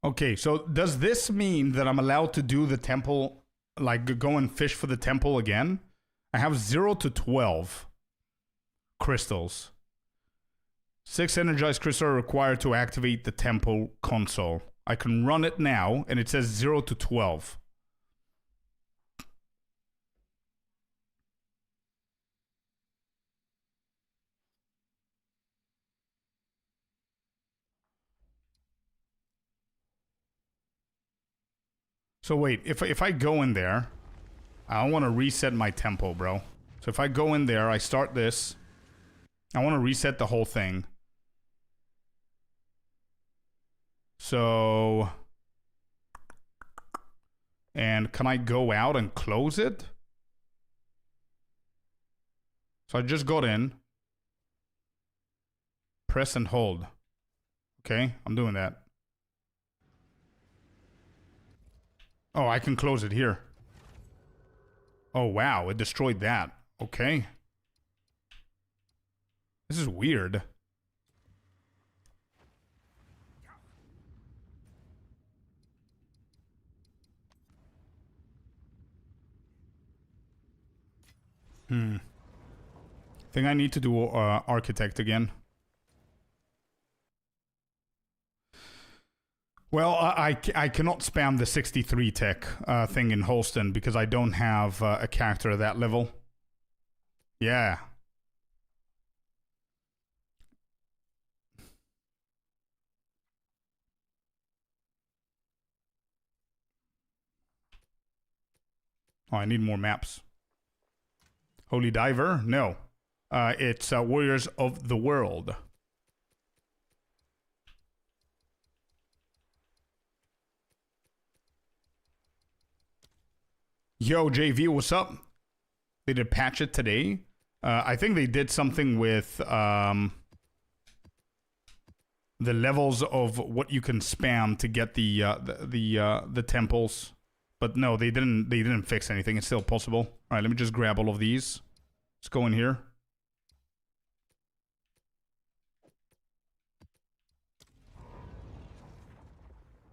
Okay, so does this mean that I'm allowed to do the temple, like go and fish for the temple again? I have 0 to 12 crystals. 6 energized crystals are required to activate the temple console. I can run it now, and it says 0 to 12. So wait, if I go in there, I want to reset my tempo, bro. So if I go in there, I start this. I want to reset the whole thing. So... And can I go out and close it? So I just got in. Press and hold. Okay, I'm doing that. Oh, I can close it here. Oh, wow, it destroyed that. Okay. This is weird. Think I need to do architect again. Well, I cannot spam the 63 tech thing in Holston because I don't have a character at that level. Yeah. Oh, I need more maps. Holy Diver? No. It's Warriors of the World. Yo, JV, what's up? They did patch it today. I think they did something with the levels of what you can spam to get the temples. But no, they didn't fix anything. It's still possible. All right, let me just grab all of these. Let's go in here.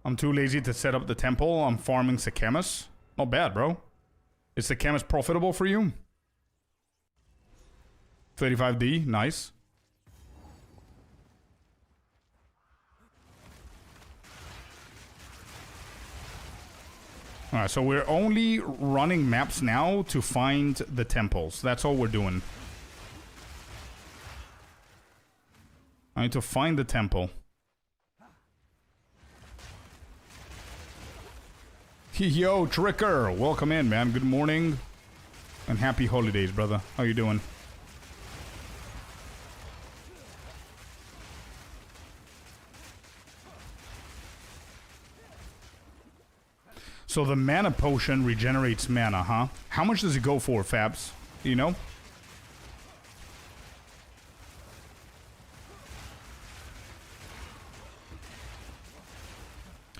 I'm too lazy to set up the temple. I'm farming Sekemis. Not bad, bro. Is Sekemis profitable for you? 35D, nice. Alright, so we're only running maps now to find the temples. That's all we're doing. I need to find the temple. Yo, Tricker! Welcome in, man. Good morning. And happy holidays, brother. How you doing? So the mana potion regenerates mana, huh? How much does it go for, Fabs? Do you know?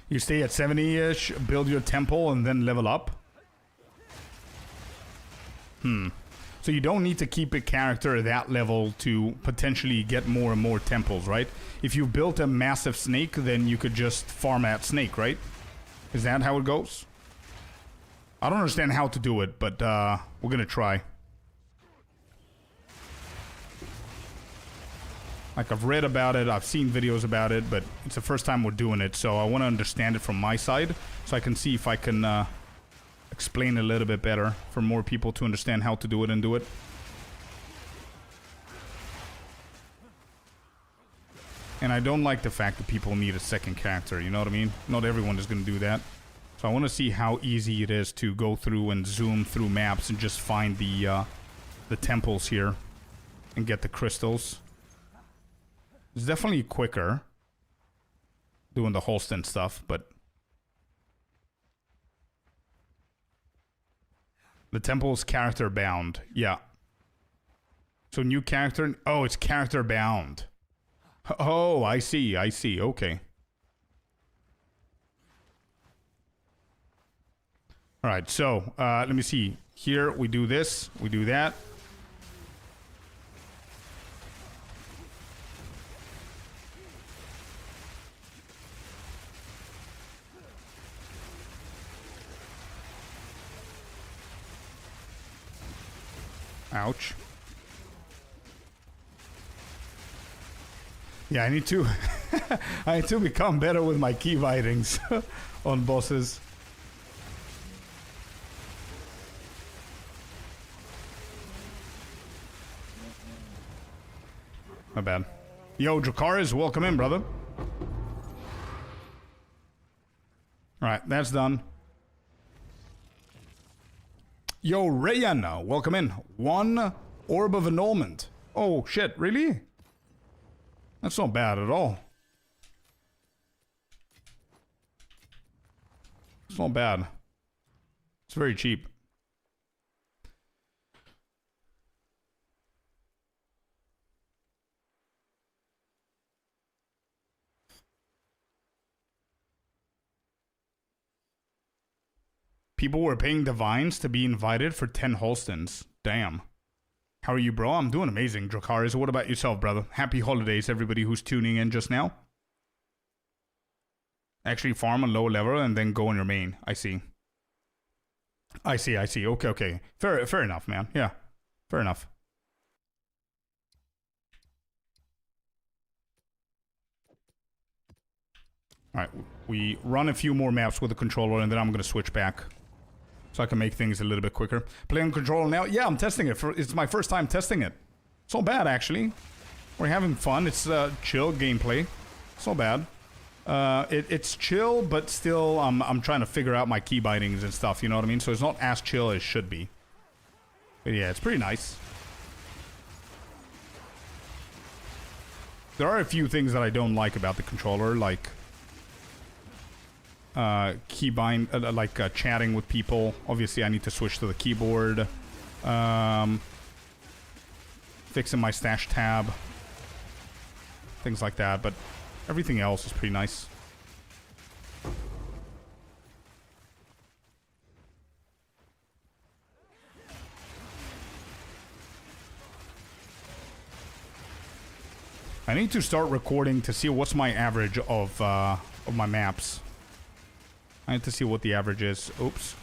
You stay at 70-ish, build your temple, and then level up? So you don't need to keep a character at that level to potentially get more and more temples, right? If you built a massive snake, then you could just farm that snake, right? Is that how it goes? I don't understand how to do it, but we're gonna try. Like, I've read about it, I've seen videos about it, but it's the first time we're doing it, so I want to understand it from my side, so I can see if I can explain a little bit better for more people to understand how to do it and do it. And I don't like the fact that people need a second character, you know what I mean? Not everyone is going to do that. So I want to see how easy it is to go through and zoom through maps and just find the temples here and get the crystals. It's definitely quicker doing the Holston stuff, but the temple is character bound. Yeah. So new character. Oh, it's character bound. Oh, I see. I see. Okay. All right. So let me see. Here we do this. We do that. Ouch. Yeah, I need to I need to become better with my key bindings on bosses. My bad. Yo, Dracaris, welcome in, brother. Alright, that's done. Yo, Rayan, welcome in. 1 Orb of Annulment. Oh, shit, really? That's not bad at all. It's not bad. It's very cheap. People were paying divines to be invited for 10 Holstons. Damn. How are you, bro? I'm doing amazing, Dracaris. What about yourself, brother? Happy holidays, everybody who's tuning in just now. Actually farm a low level and then go on your main. I see. I see, I see. Okay, okay. Fair enough, man. Yeah. Fair enough. Alright, we run a few more maps with the controller and then I'm going to switch back. So I can make things a little bit quicker. Playing controller now? Yeah, I'm testing it. It's my first time testing it. It's not bad, actually. We're having fun. It's chill gameplay. It's not bad. It's chill, but still I'm trying to figure out my key bindings and stuff, you know what I mean? So it's not as chill as it should be. But yeah, it's pretty nice. There are a few things that I don't like about the controller, like chatting with people. Obviously I need to switch to the keyboard. Fixing my stash tab, things like that, but everything else is pretty nice. I need to start recording to see what's my average of my maps. I need to see what the average is. Oops.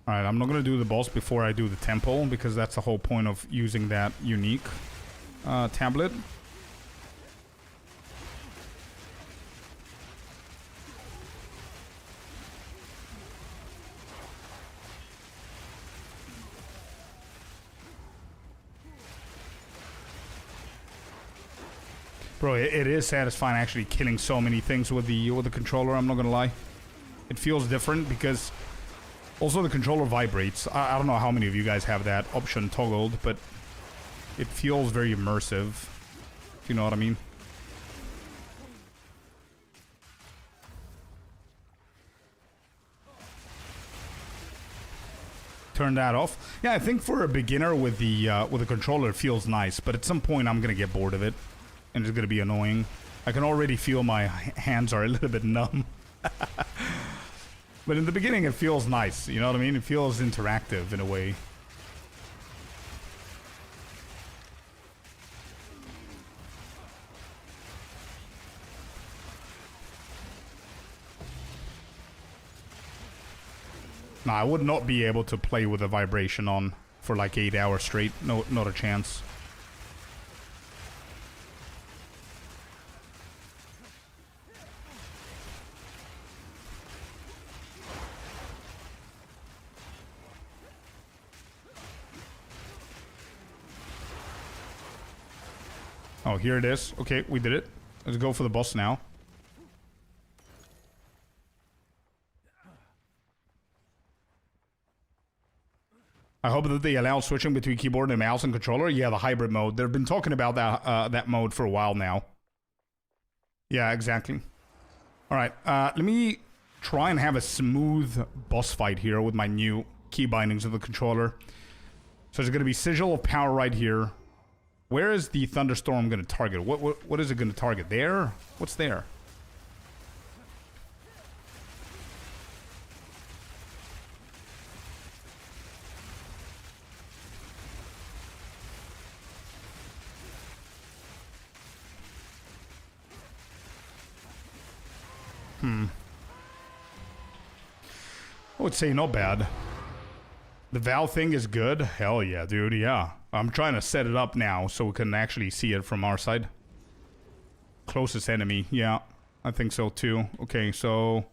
Alright, I'm not going to do the boss before I do the temple, because that's the whole point of using that unique tablet. Bro, it is satisfying actually killing so many things with the controller, I'm not gonna lie. It feels different because also the controller vibrates. I don't know how many of you guys have that option toggled, but it feels very immersive, if you know what I mean. turn that off. Yeah, I think for a beginner with the controller it feels nice, but at some point I'm gonna get bored of it, and it's gonna be annoying. I can already feel my hands are a little bit numb. But in the beginning it feels nice, you know what I mean? It feels interactive in a way. Nah, I would not be able to play with a vibration on for like 8 hours straight. No, not a chance. Oh, here it is. Okay, we did it. Let's go for the boss now. I hope that they allow switching between keyboard and mouse and controller. Yeah, the hybrid mode. They've been talking about that mode for a while now. Yeah, exactly. All right, let me try and have a smooth boss fight here with my new key bindings of the controller. So there's going to be Sigil of Power right here. Where is the thunderstorm going to target? What is it going to target? There? What's there? I would say not bad. The Val thing is good. Hell yeah, dude. Yeah. I'm trying to set it up now so we can actually see it from our side. Closest enemy. Yeah, I think so too. Okay, so...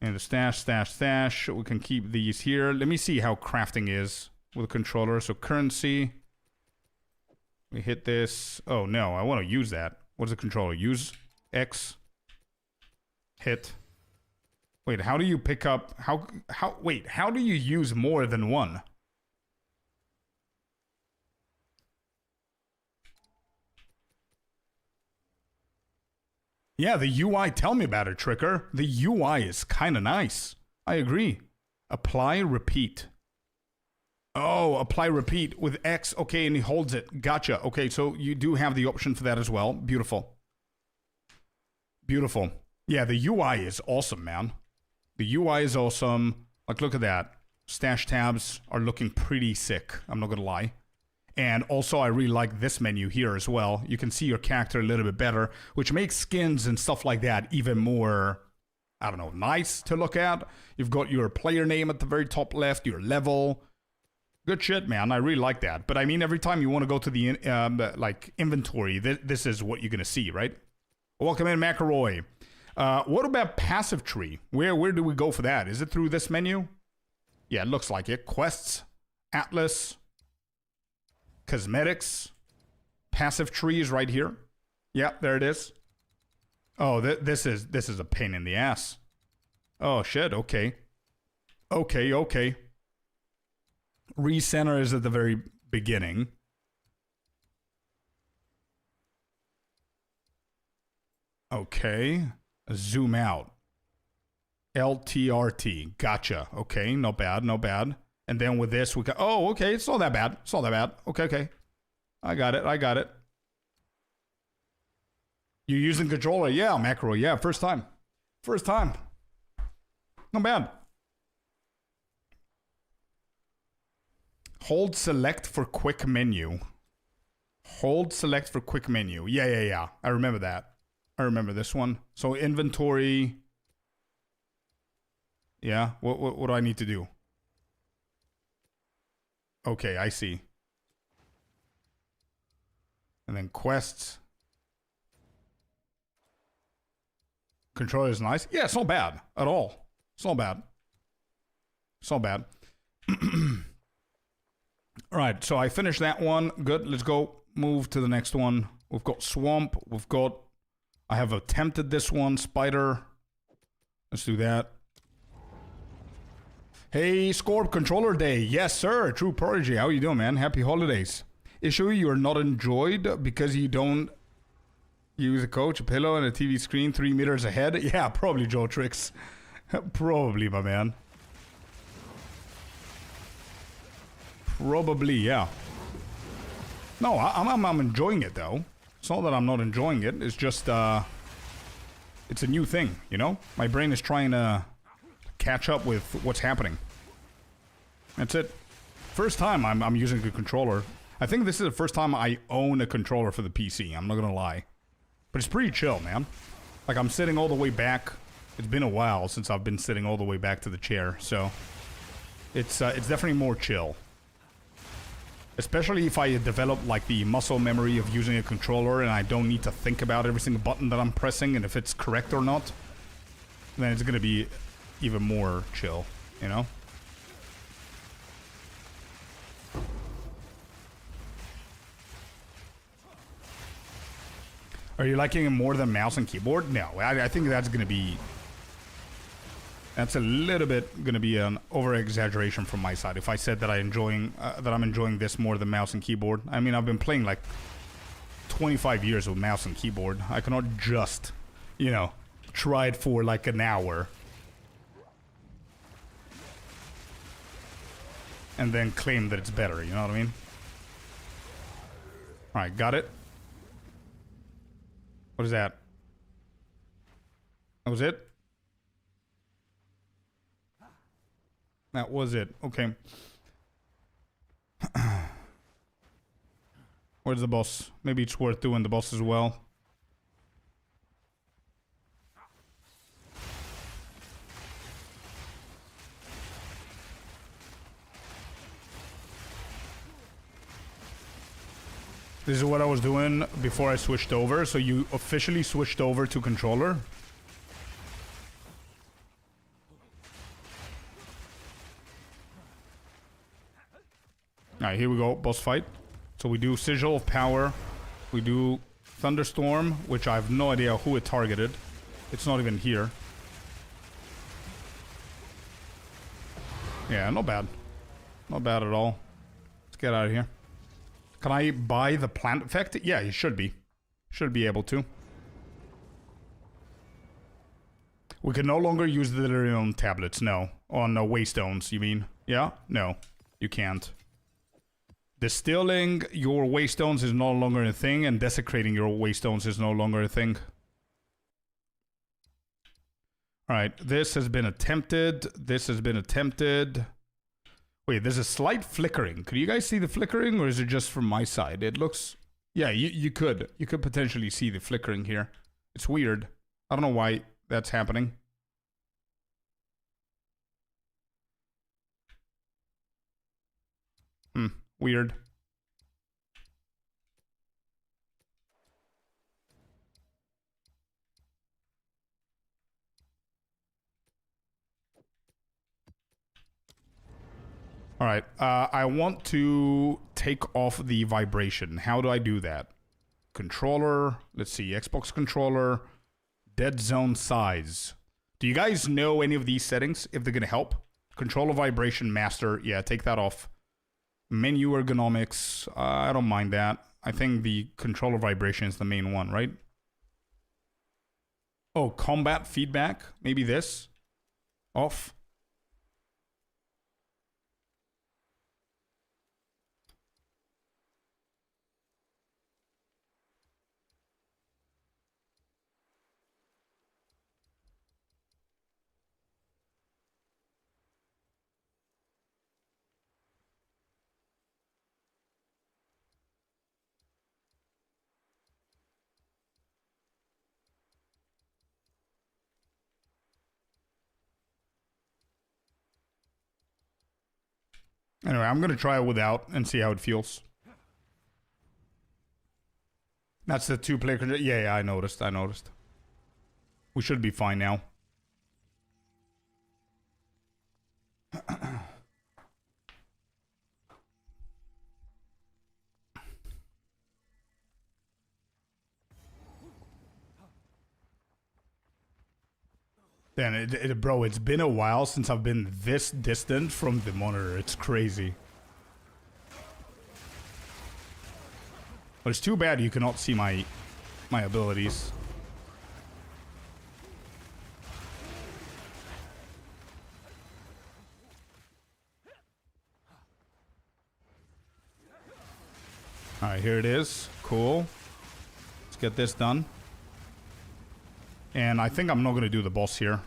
And the stash. We can keep these here. Let me see how crafting is with the controller. So currency. We hit this. Oh no, I want to use that. What's the controller? Use X. Hit. Wait, how do you pick up... Wait, how do you use more than one? Yeah, the UI, tell me about it, Tricker. The UI is kind of nice. I agree. Apply, repeat. Oh, apply, repeat with X. Okay, and he holds it. Gotcha. Okay, so you do have the option for that as well. Beautiful. Beautiful. Yeah, the UI is awesome, man. The UI is awesome. Like, look at that. Stash tabs are looking pretty sick. I'm not gonna lie. And also, I really like this menu here as well. You can see your character a little bit better, which makes skins and stuff like that even more, I don't know, nice to look at. You've got your player name at the very top left, your level. Good shit, man. I really like that. But I mean, every time you want to go to the like inventory, this is what you're gonna see, right? Welcome in, McElroy. What about passive tree? Where do we go for that? Is it through this menu? Yeah, it looks like it. Quests, Atlas. Cosmetics, passive trees right here. Yeah, there it is. Oh, this is a pain in the ass. Oh shit. Okay. Okay. Recenter is at the very beginning. Okay. Zoom out. LTRT. Gotcha. Okay. Not bad. And then with this, we can... Oh, okay. It's not that bad. Okay. I got it. You're using controller? Yeah, macro. Yeah, first time. Not bad. Hold select for quick menu. Yeah. I remember that. I remember this one. So inventory. Yeah. What do I need to do? Okay, I see. And then quests. Controller is nice. Yeah, it's not bad at all. It's not bad. All right, so I finished that one. Good, let's go move to the next one. We've got Swamp. I have attempted this one. Spider. Let's do that. Hey, Scorp, controller day. Yes, sir. True Prodigy. How you doing, man? Happy holidays. Issue you are not enjoyed because you don't use a coach, a pillow, and a TV screen 3 meters ahead? Yeah, probably, Joe Tricks. Probably, my man. Probably, yeah. No, I'm enjoying it, though. It's not that I'm not enjoying it. It's just, it's a new thing, you know? My brain is trying to catch up with what's happening. That's it. First time I'm using a controller. I think this is the first time I own a controller for the PC. I'm not gonna lie. But it's pretty chill, man. Like, I'm sitting all the way back. It's been a while since I've been sitting all the way back to the chair, so... It's definitely more chill. Especially if I develop, like, the muscle memory of using a controller and I don't need to think about every single button that I'm pressing and if it's correct or not. Then it's gonna be even more chill, you know? Are you liking it more than mouse and keyboard? No, I think that's gonna be... That's a little bit gonna be an over-exaggeration from my side. If I said that I'm enjoying this more than mouse and keyboard. I mean, I've been playing like 25 years with mouse and keyboard. I cannot just, you know, try it for like an hour. And then claim that it's better, you know what I mean? Alright, got it. What is that? That was it? That was it. Okay. Where's the boss? Maybe it's worth doing the boss as well. This is what I was doing before I switched over. So you officially switched over to controller? Alright, here we go. Boss fight. So we do Sigil of Power. We do Thunderstorm, which I have no idea who it targeted. It's not even here. Yeah, not bad. Not bad at all. Let's get out of here. Can I buy the plant effect? Yeah, you should be. Should be able to. We can no longer use the delirium tablets. No. On waystones, you mean? Yeah? No. You can't. Distilling your waystones is no longer a thing, and desecrating your waystones is no longer a thing. Alright, this has been attempted. This has been attempted. Wait, there's a slight flickering. Could you guys see the flickering, or is it just from my side? It looks... Yeah, you could. You could potentially see the flickering here. It's weird. I don't know why that's happening. Weird. Alright, I want to take off the vibration. How do I do that? Controller, let's see, Xbox controller, dead zone size. Do you guys know any of these settings, if they're gonna help? Controller vibration master, yeah, take that off. Menu ergonomics, I don't mind that. I think the controller vibration is the main one, right? Oh, combat feedback, maybe this? Off. Anyway, I'm gonna try it without and see how it feels. That's the two-player control. Yeah, I noticed. We should be fine now. Then, bro, it's been a while since I've been this distant from the monitor. It's crazy. But it's too bad you cannot see my abilities. Alright, here it is. Cool. Let's get this done. And I think I'm not going to do the boss here.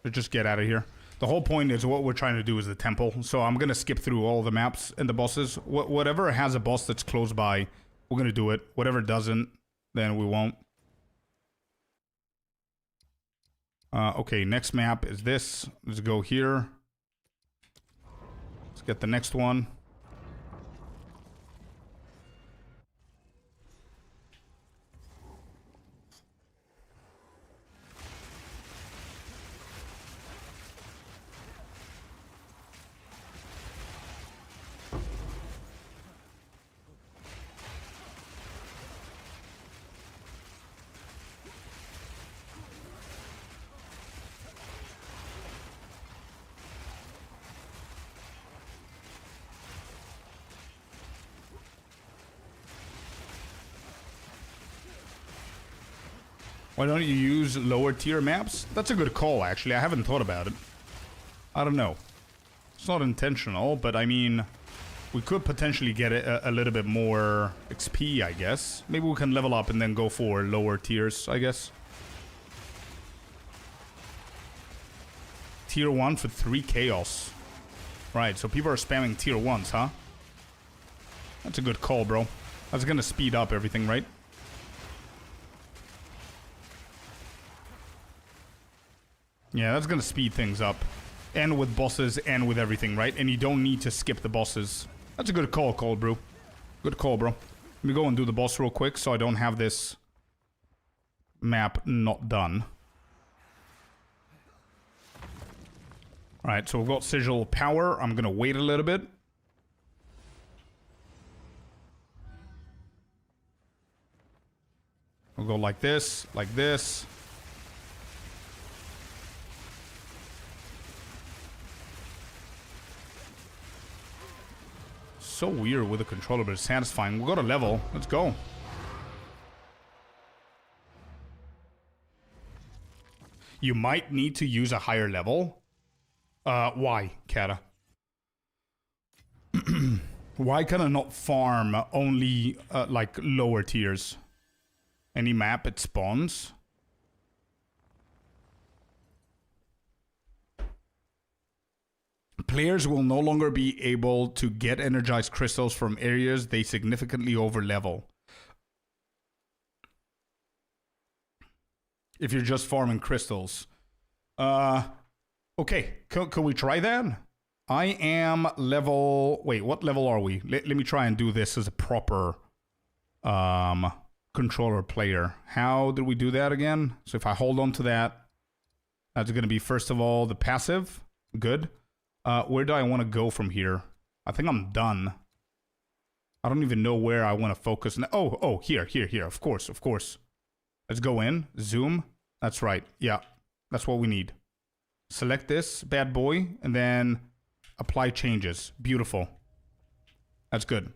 Let's just get out of here. The whole point is what we're trying to do is the temple. So I'm going to skip through all the maps and the bosses. Whatever has a boss that's close by, we're going to do it. Whatever doesn't, then we won't. Okay, next map is this. Let's go here. Let's get the next one. Why don't you use lower tier maps? That's a good call, actually. I haven't thought about it. I don't know. It's not intentional, but I mean, we could potentially get a little bit more XP, I guess. Maybe we can level up and then go for lower tiers, I guess. Tier 1 for 3 chaos. Right, so people are spamming tier 1s, huh? That's a good call, bro. That's gonna speed up everything, right? Yeah, that's gonna speed things up. And with bosses and with everything, right? And you don't need to skip the bosses. That's a good call, bro. Good call, bro. Let me go and do the boss real quick so I don't have this map not done. Alright, so we've got Sigil Power. I'm gonna wait a little bit. We'll go like this, like this. So weird with the controller, but it's satisfying. We got a level. Let's go. You might need to use a higher level. Why, Kata? Why can I not farm only, like, lower tiers? Any map it spawns? Players will no longer be able to get energized crystals from areas they significantly overlevel. If you're just farming crystals. Okay, can we try that? I am level... Wait, what level are we? Let me try and do this as a proper controller player. How did we do that again? So if I hold on to that, that's going to be, first of all, the passive. Good. Where do I want to go from here? I think I'm done. I don't even know where I want to focus. Oh, here. Of course. Let's go in. Zoom. That's right. Yeah, that's what we need. Select this bad boy and then apply changes. Beautiful. That's good.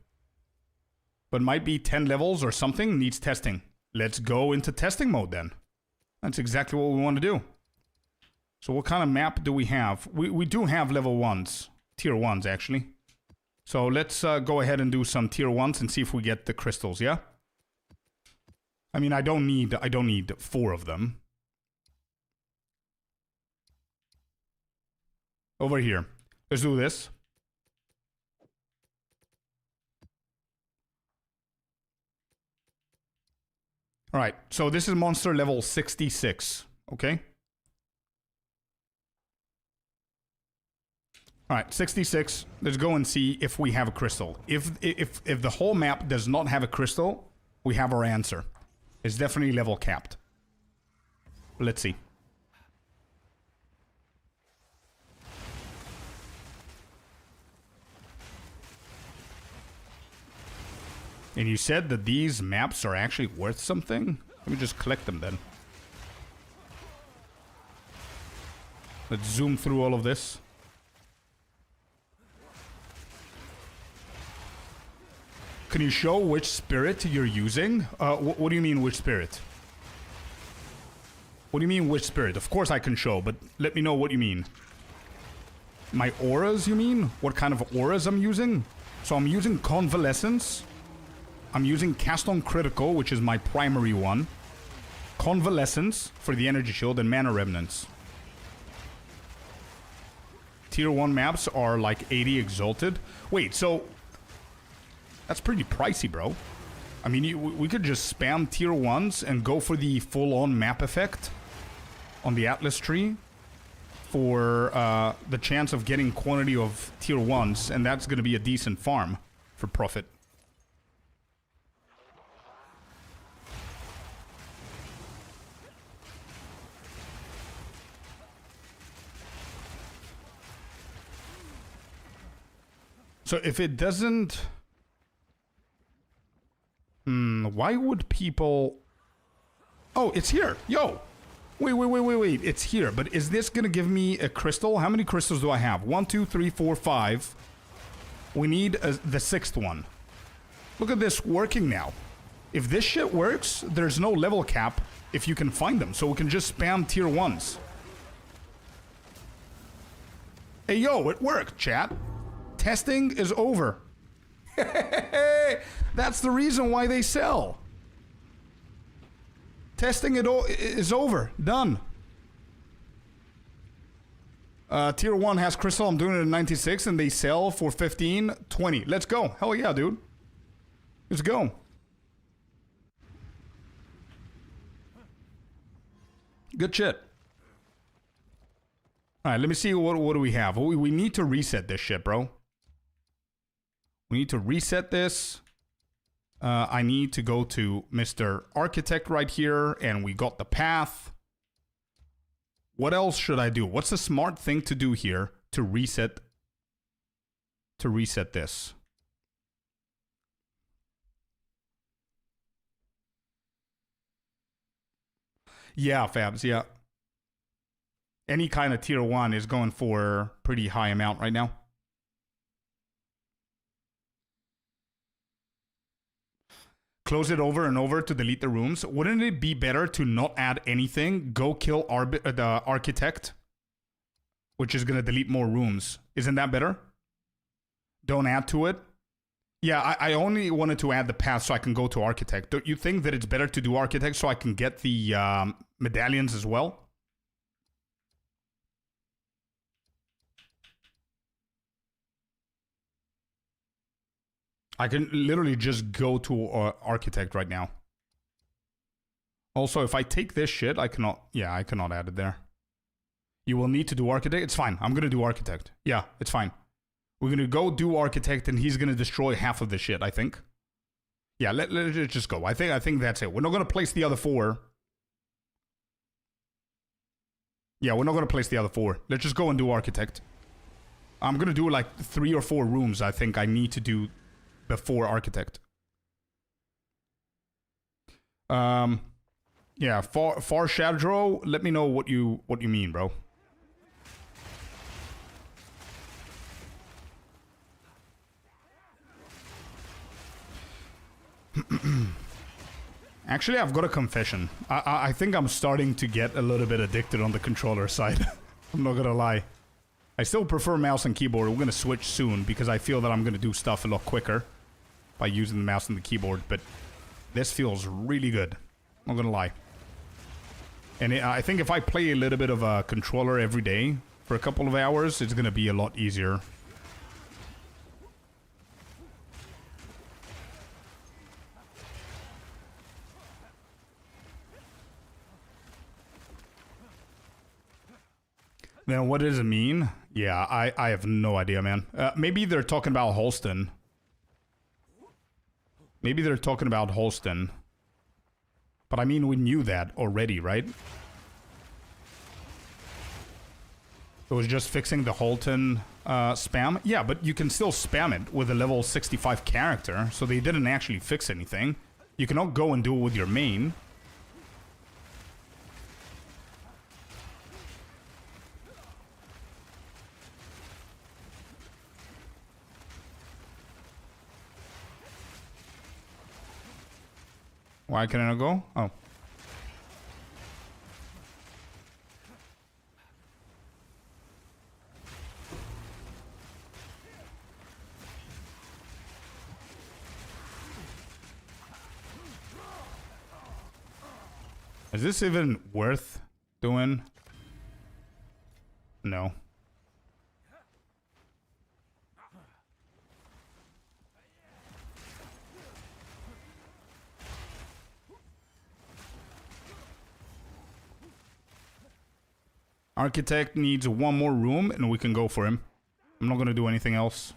But might be 10 levels or something. Needs testing. Let's go into testing mode then. That's exactly what we want to do. So what kind of map do we have? We do have level 1s. Tier 1s, actually. So let's go ahead and do some tier 1s and see if we get the crystals, yeah? I mean, I don't need 4 of them. Over here. Let's do this. Alright, so this is monster level 66, okay? Alright, 66. Let's go and see if we have a crystal. If the whole map does not have a crystal, we have our answer. It's definitely level capped. Let's see. And you said that these maps are actually worth something? Let me just collect them then. Let's zoom through all of this. Can you show which spirit you're using? What do you mean, which spirit? What do you mean, which spirit? Of course I can show, but let me know what you mean. My auras, you mean? What kind of auras I'm using? So I'm using Convalescence. I'm using Cast on Critical, which is my primary one. Convalescence for the energy shield and Mana Remnants. Tier 1 maps are like 80 exalted. Wait, so... That's pretty pricey, bro. I mean, we could just spam tier 1s and go for the full-on map effect on the Atlas tree for the chance of getting quantity of tier 1s, and that's going to be a decent farm for profit. So if it doesn't... why would people... Oh, it's here. Yo. Wait. It's here. But is this going to give me a crystal? How many crystals do I have? 1, 2, 3, 4, 5. We need the 6th one. Look at this working now. If this shit works, there's no level cap if you can find them. So we can just spam tier 1s. Hey, yo, it worked, chat. Testing is over. That's the reason why they sell. Testing is over. Done. Tier 1 has crystal. I'm doing it at 96 and they sell for 15, 20. Let's go. Hell yeah, dude. Let's go. Good shit. Alright, let me see what do we have. We need to reset this shit, bro. We need to reset this. I need to go to Mr. Architect right here, and we got the path. What else should I do? What's the smart thing to do here to reset this? Yeah, Fabs, yeah. Any kind of tier 1 is going for pretty high amount right now. Close it over and over to delete the rooms. Wouldn't it be better to not add anything? Go kill the architect, which is going to delete more rooms. Isn't that better? Don't add to it. Yeah, I only wanted to add the path so I can go to architect. Don't you think that it's better to do architect so I can get the medallions as well? I can literally just go to architect right now. Also, if I take this shit, I cannot... Yeah, I cannot add it there. You will need to do architect. It's fine. I'm going to do architect. Yeah, it's fine. We're going to go do architect and he's going to destroy half of the shit, I think. Yeah, let's just go. I think that's it. We're not going to place the other 4. Yeah, we're not going to place the other 4. Let's just go and do architect. I'm going to do like 3 or 4 rooms I think I need to do before architect. Yeah, far Shadow, let me know what you mean, bro. Actually, I've got a confession. I think I'm starting to get a little bit addicted on the controller side. I'm not gonna lie. I still prefer mouse and keyboard. We're gonna switch soon because I feel that I'm gonna do stuff a lot quicker by using the mouse and the keyboard, but this feels really good. I'm not gonna lie. And I think if I play a little bit of a controller every day for a couple of hours, it's gonna be a lot easier. Then what does it mean? Yeah, I have no idea, man. Maybe they're talking about Holston. Maybe they're talking about Holston. But I mean, we knew that already, right? It was just fixing the Holton spam. Yeah, but you can still spam it with a level 65 character, so they didn't actually fix anything. You cannot go and do it with your main. Why can I not go? Oh. Is this even worth doing? No. Architect needs one more room and we can go for him. I'm not gonna do anything else.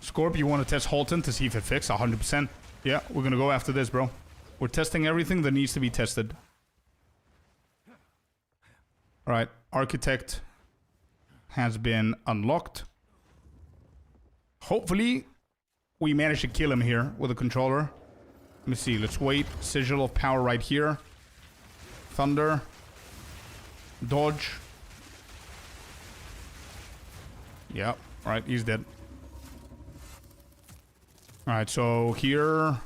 Scorp, you want to test Halton to see if it fixes 100%? Yeah, we're gonna go after this, bro. We're testing everything that needs to be tested. Alright, Architect has been unlocked. Hopefully, we manage to kill him here with a controller. Let me see, let's wait. Sigil of Power right here. Thunder. Dodge. Yep, alright, he's dead. Alright, so here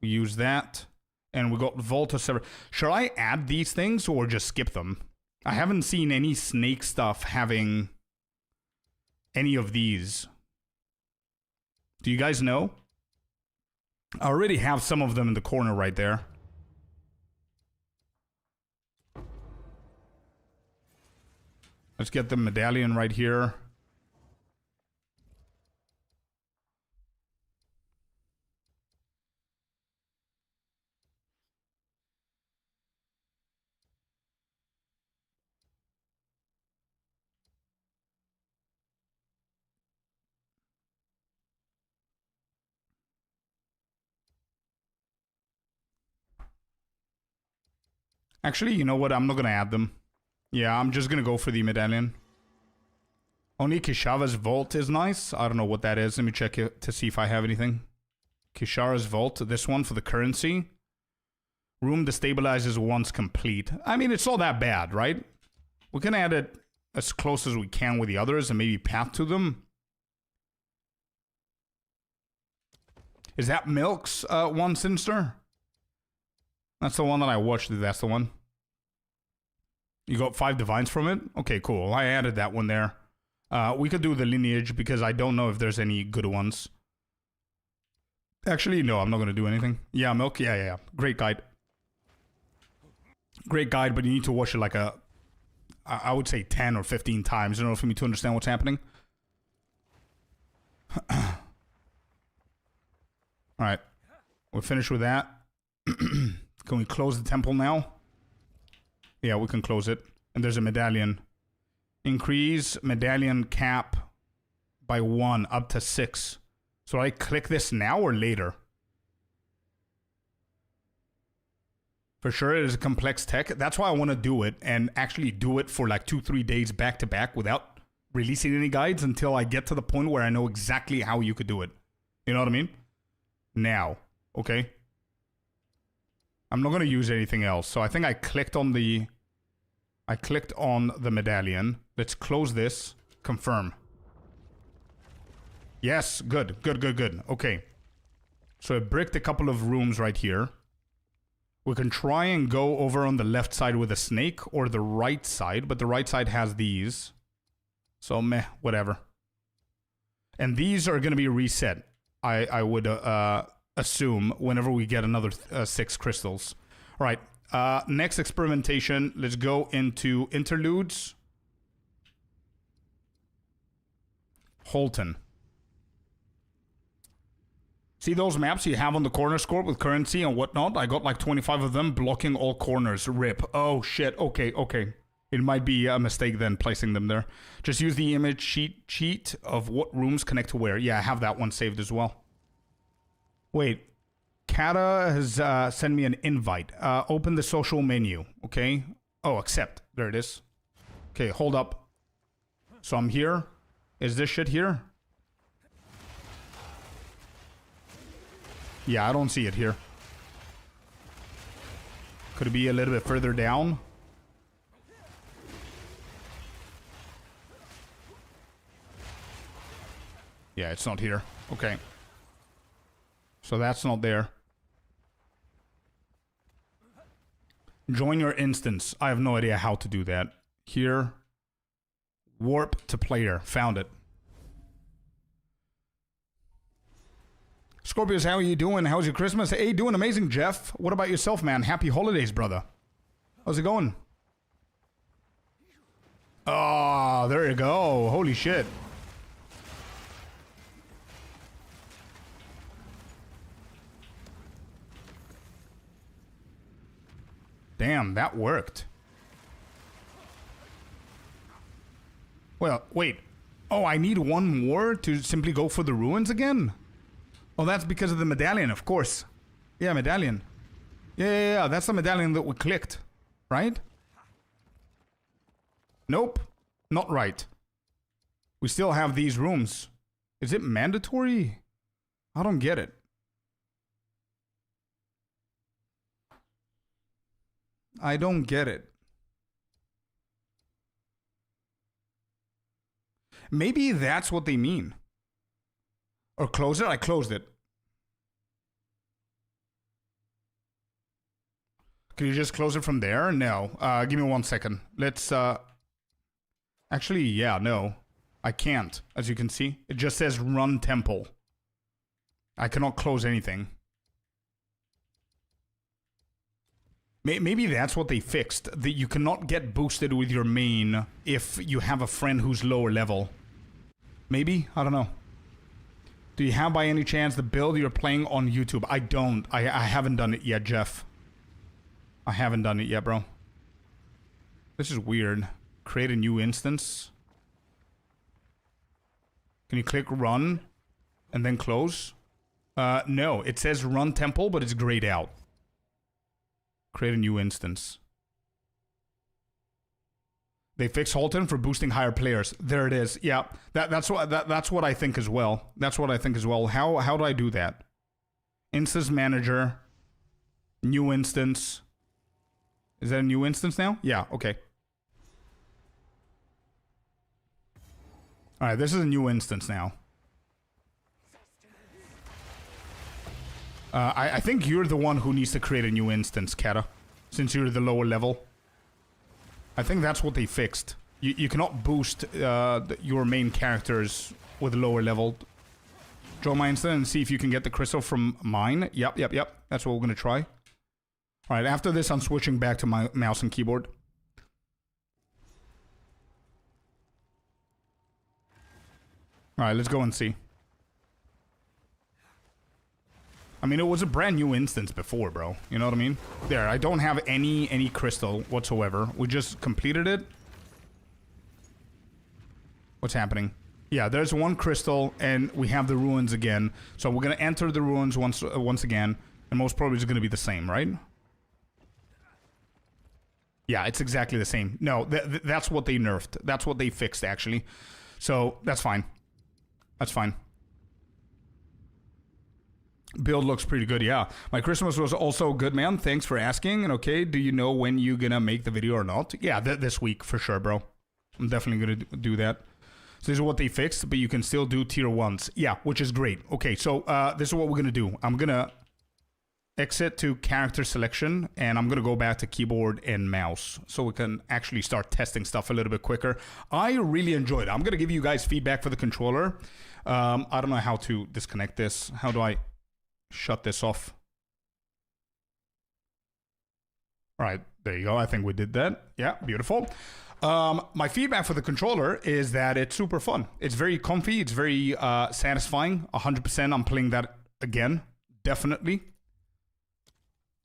we use that. And we got Volta Sever. Should I add these things or just skip them? I haven't seen any snake stuff having any of these. Do you guys know? I already have some of them in the corner right there. Let's get the medallion right here. Actually, you know what? I'm not going to add them. Yeah, I'm just going to go for the medallion. Only Kishava's Vault is nice. I don't know what that is. Let me check it to see if I have anything. Kishara's Vault, this one for the currency. Room destabilizes once complete. I mean, it's not that bad, right? We can add it as close as we can with the others and maybe path to them. Is that Milk's one, Sinister? That's the one that I watched. That's the one. You got 5 divines from it? Okay, cool. I added that one there. We could do the lineage because I don't know if there's any good ones. Actually, no, I'm not going to do anything. Yeah, Milk. Yeah. Great guide. Great guide, but you need to watch it like I would say 10 or 15 times in order for me to understand what's happening. Alright. We're finished with that. Can we close the temple now? Yeah, we can close it. And there's a medallion. Increase medallion cap by 1 up to 6. So I click this now or later? For sure, it is a complex tech. That's why I want to do it and actually do it for like 2-3 days back to back without releasing any guides until I get to the point where I know exactly how you could do it. You know what I mean? Now, okay? I'm not going to use anything else. So I think I clicked on the medallion. Let's close this. Confirm. Yes, good. Okay. So I bricked a couple of rooms right here. We can try and go over on the left side with a snake or the right side, but the right side has these. So meh, whatever. And these are going to be reset. I would assume whenever we get another 6 crystals. All right. Next experimentation. Let's go into interludes. Halton. See those maps you have on the corner, Scorp, with currency and whatnot? I got like 25 of them blocking all corners. Rip. Oh shit. Okay. It might be a mistake then placing them there. Just use the image sheet of what rooms connect to where. Yeah, I have that one saved as well. Wait. Kata has sent me an invite. Open the social menu. Okay. Oh, accept. There it is. Okay, hold up. So I'm here. Is this shit here? Yeah, I don't see it here. Could it be a little bit further down? Yeah, it's not here. Okay. So that's not there. Join your instance. I have no idea how to do that. Here. Warp to player. Found it. Scorpius, how are you doing? How's your Christmas? Hey, doing amazing, Jeff. What about yourself, man? Happy holidays, brother. How's it going? Oh, there you go. Holy shit. Damn, that worked. Well, wait. Oh, I need one more to simply go for the ruins again? Oh, that's because of the medallion, of course. Yeah, medallion. Yeah. That's the medallion that we clicked. Right? Nope. Not right. We still have these rooms. Is it mandatory? I don't get it. I don't get it. Maybe that's what they mean. Or close it? I closed it. Can you just close it from there? No. Give me 1 second. Let's, actually, yeah, no. I can't, as you can see. It just says run temple. I cannot close anything. Maybe that's what they fixed. That you cannot get boosted with your main if you have a friend who's lower level. Maybe? I don't know. Do you have by any chance the build you're playing on YouTube? I don't. I haven't done it yet, Jeff. I haven't done it yet, bro. This is weird. Create a new instance. Can you click run and then close? No. It says run temple, but it's grayed out. Create a new instance. They fix Halton for boosting higher players. There it is. Yeah, that's what I think as well. That's what I think as well. How do I do that? Instance manager. New instance. Is that a new instance now? Yeah. Okay. All right. This is a new instance now. I think you're the one who needs to create a new instance, Kata, since you're the lower level. I think that's what they fixed. You cannot boost your main characters with lower level. Join my instance and see if you can get the crystal from mine. Yep. That's what we're going to try. All right, after this, I'm switching back to my mouse and keyboard. All right, let's go and see. I mean, it was a brand new instance before, bro. You know what I mean? There, I don't have any crystal whatsoever. We just completed it. What's happening? Yeah, there's one crystal, and we have the ruins again. So we're gonna enter the ruins once again, and most probably it's gonna be the same, right? Yeah, it's exactly the same. No, that's what they nerfed. That's what they fixed, actually. So that's fine. That's fine. Build looks pretty good, yeah. My Christmas was also good, man. Thanks for asking. And okay, do you know when you're gonna make the video or not? Yeah, this week for sure, bro. I'm definitely gonna do that. So this is what they fixed, but you can still do tier 1s. Yeah, which is great. Okay, so this is what we're gonna do. I'm gonna exit to character selection, and I'm gonna go back to keyboard and mouse so we can actually start testing stuff a little bit quicker. I really enjoyed it. I'm gonna give you guys feedback for the controller. I don't know how to disconnect this. How do I shut this off? All right, there you go. I think we did that. Yeah, beautiful. My feedback for the controller is that it's super fun. It's very comfy. It's very satisfying. 100%. I'm playing that again, definitely.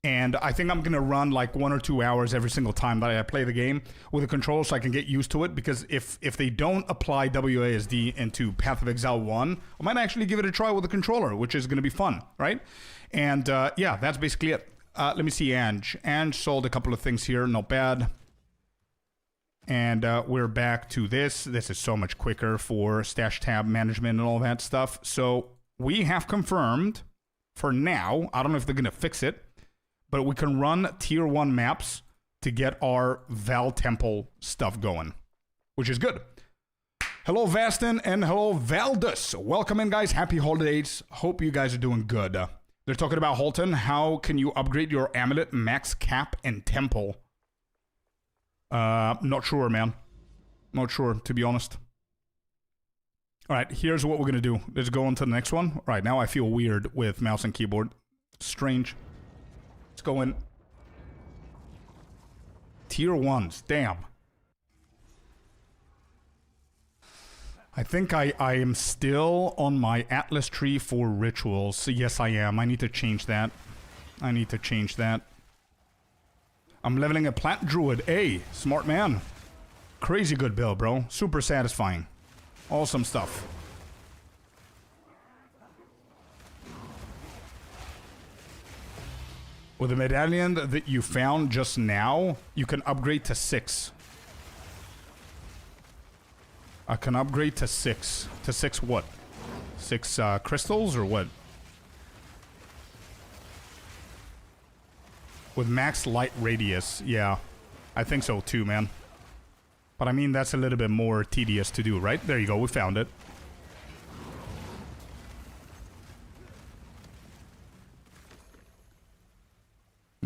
And I think I'm going to run like 1 or 2 hours every single time that I play the game with a controller so I can get used to it. Because if they don't apply WASD into Path of Exile 1, I might actually give it a try with a controller, which is going to be fun, right? And yeah, that's basically it. Let me see Ange. Ange sold a couple of things here. Not bad. And we're back to this. This is so much quicker for stash tab management and all that stuff. So we have confirmed for now, I don't know if they're going to fix it, but we can run tier 1 maps to get our Val Temple stuff going, which is good. Hello, Vastin, and hello, Valdus. Welcome in, guys. Happy holidays. Hope you guys are doing good. They're talking about Halton. How can you upgrade your amulet, max cap, and temple? Not sure, man. Not sure, to be honest. All right, here's what we're going to do. Let's go on to the next one. All right, now I feel weird with mouse and keyboard. Strange. Let's go in. Tier 1s. Damn. I think I am still on my Atlas tree for rituals. So yes, I am. I need to change that. I need to change that. I'm leveling a plant druid. Hey, smart man. Crazy good build, bro. Super satisfying. Awesome stuff. With the medallion that you found just now, you can upgrade to 6. I can upgrade to 6. To 6 what? 6 crystals or what? With max light radius, yeah. I think so too, man. But I mean, that's a little bit more tedious to do, right? There you go, we found it.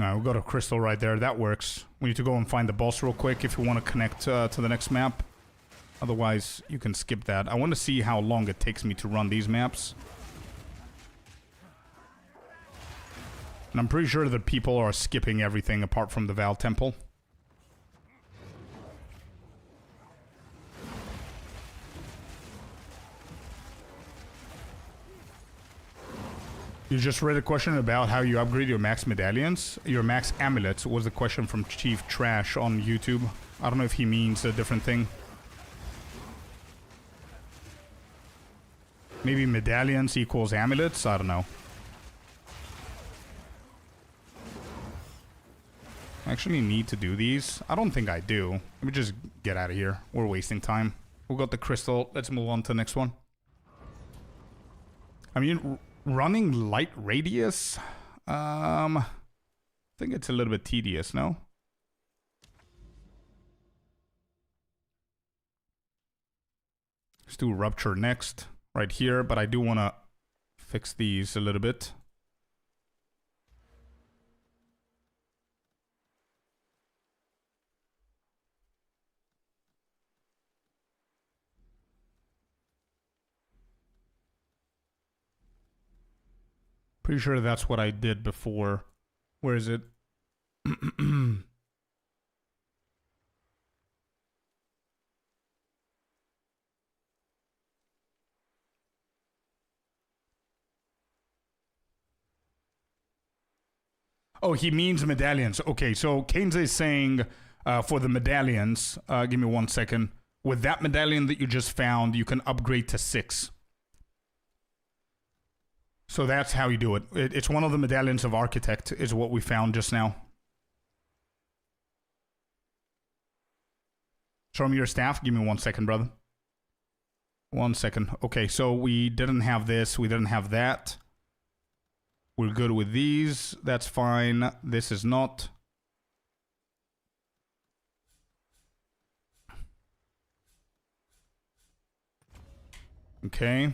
Alright, we got a crystal right there, that works. We need to go and find the boss real quick if you want to connect to the next map. Otherwise, you can skip that. I want to see how long it takes me to run these maps. And I'm pretty sure that people are skipping everything apart from the Val Temple. You just read a question about how you upgrade your max medallions. Your max amulets was the question from Chief Trash on YouTube. I don't know if he means a different thing. Maybe medallions equals amulets? I don't know. I actually need to do these. I don't think I do. Let me just get out of here. We're wasting time. We got the crystal. Let's move on to the next one. I mean, running light radius? I think it's a little bit tedious, no? Let's do rupture next. Right here, but I do want to fix these a little bit. Pretty sure that's what I did before. Where is it? Oh, he means medallions. Okay, so Kane's is saying for the medallions, give me 1 second. With that medallion that you just found, you can upgrade to 6. So that's how you do it. It's one of the medallions of Architect is what we found just now. Show me your staff. Give me 1 second, brother. 1 second. Okay, so we didn't have this. We didn't have that. We're good with these. That's fine. This is not. Okay.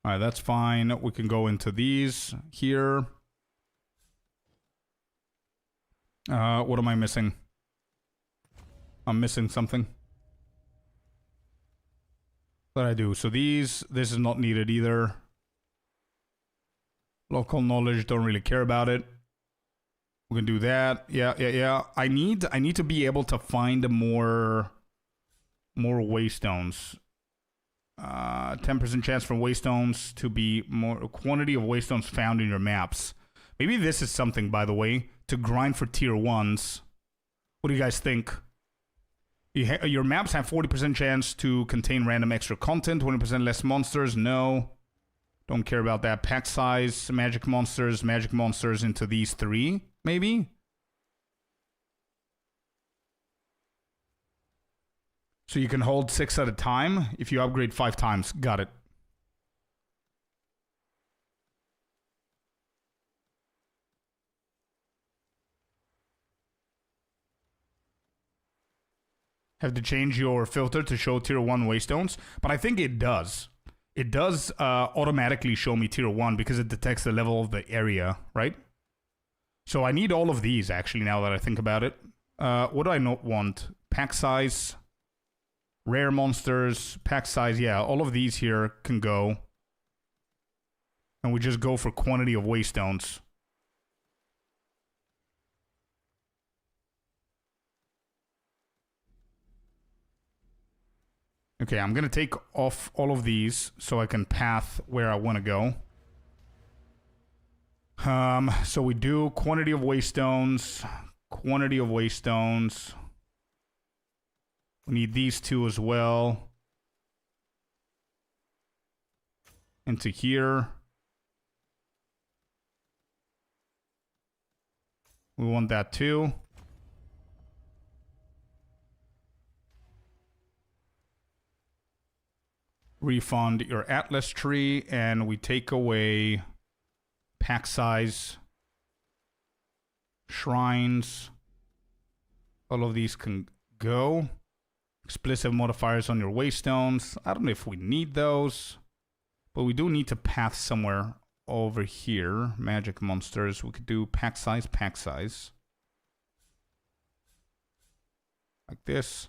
All right, that's fine. We can go into these here. What am I missing? I'm missing something. What did I do? So this is not needed either. Local knowledge, don't really care about it. We can do that. Yeah. I need to be able to find more waystones. 10% chance for waystones to be more quantity of waystones found in your maps. Maybe this is something, by the way, to grind for tier 1s. What do you guys think? Your maps have 40% chance to contain random extra content, 20% less monsters. No. Don't care about that. Pack size, magic monsters into these 3, maybe? So you can hold 6 at a time if you upgrade 5 times. Got it. Have to change your filter to show tier 1 waystones, but I think it does. It does automatically show me tier 1 because it detects the level of the area, right? So I need all of these, actually, now that I think about it. What do I not want? Pack size, rare monsters, pack size. Yeah, all of these here can go. And we just go for quantity of waystones. Okay, I'm gonna take off all of these so I can path where I want to go. So we do quantity of waystones, quantity of waystones. We need these two as well. Into here. We want that too. Refund your Atlas tree, and we take away pack size, shrines. All of these can go. Explicit modifiers on your waystones. I don't know if we need those, but we do need to path somewhere over here. Magic monsters. We could do pack size, pack size. Like this.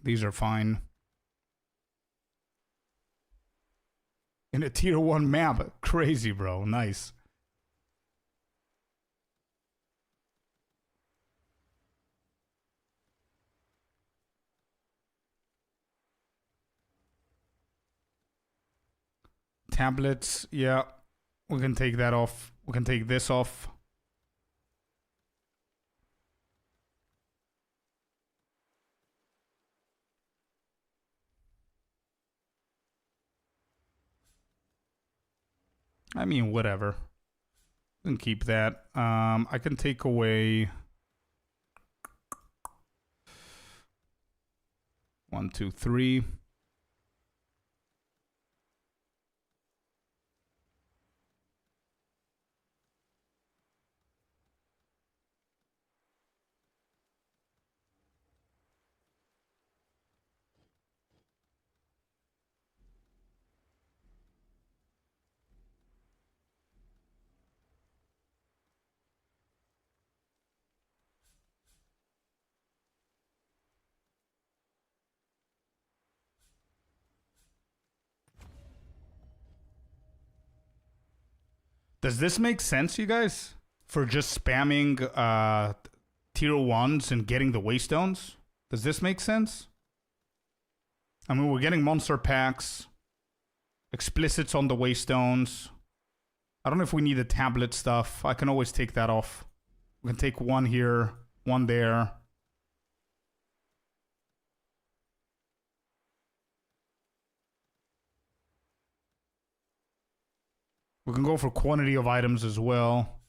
These are fine. In a tier 1 map. Crazy, bro. Nice. Tablets. Yeah. We can take that off. We can take this off. I mean, whatever. I can keep that. I can take away 1, 2, 3. Does this make sense, you guys? For just spamming tier 1s and getting the waystones? Does this make sense? I mean, we're getting monster packs. Explicits on the waystones. I don't know if we need the tablet stuff. I can always take that off. We can take one here, one there. We can go for quantity of items as well.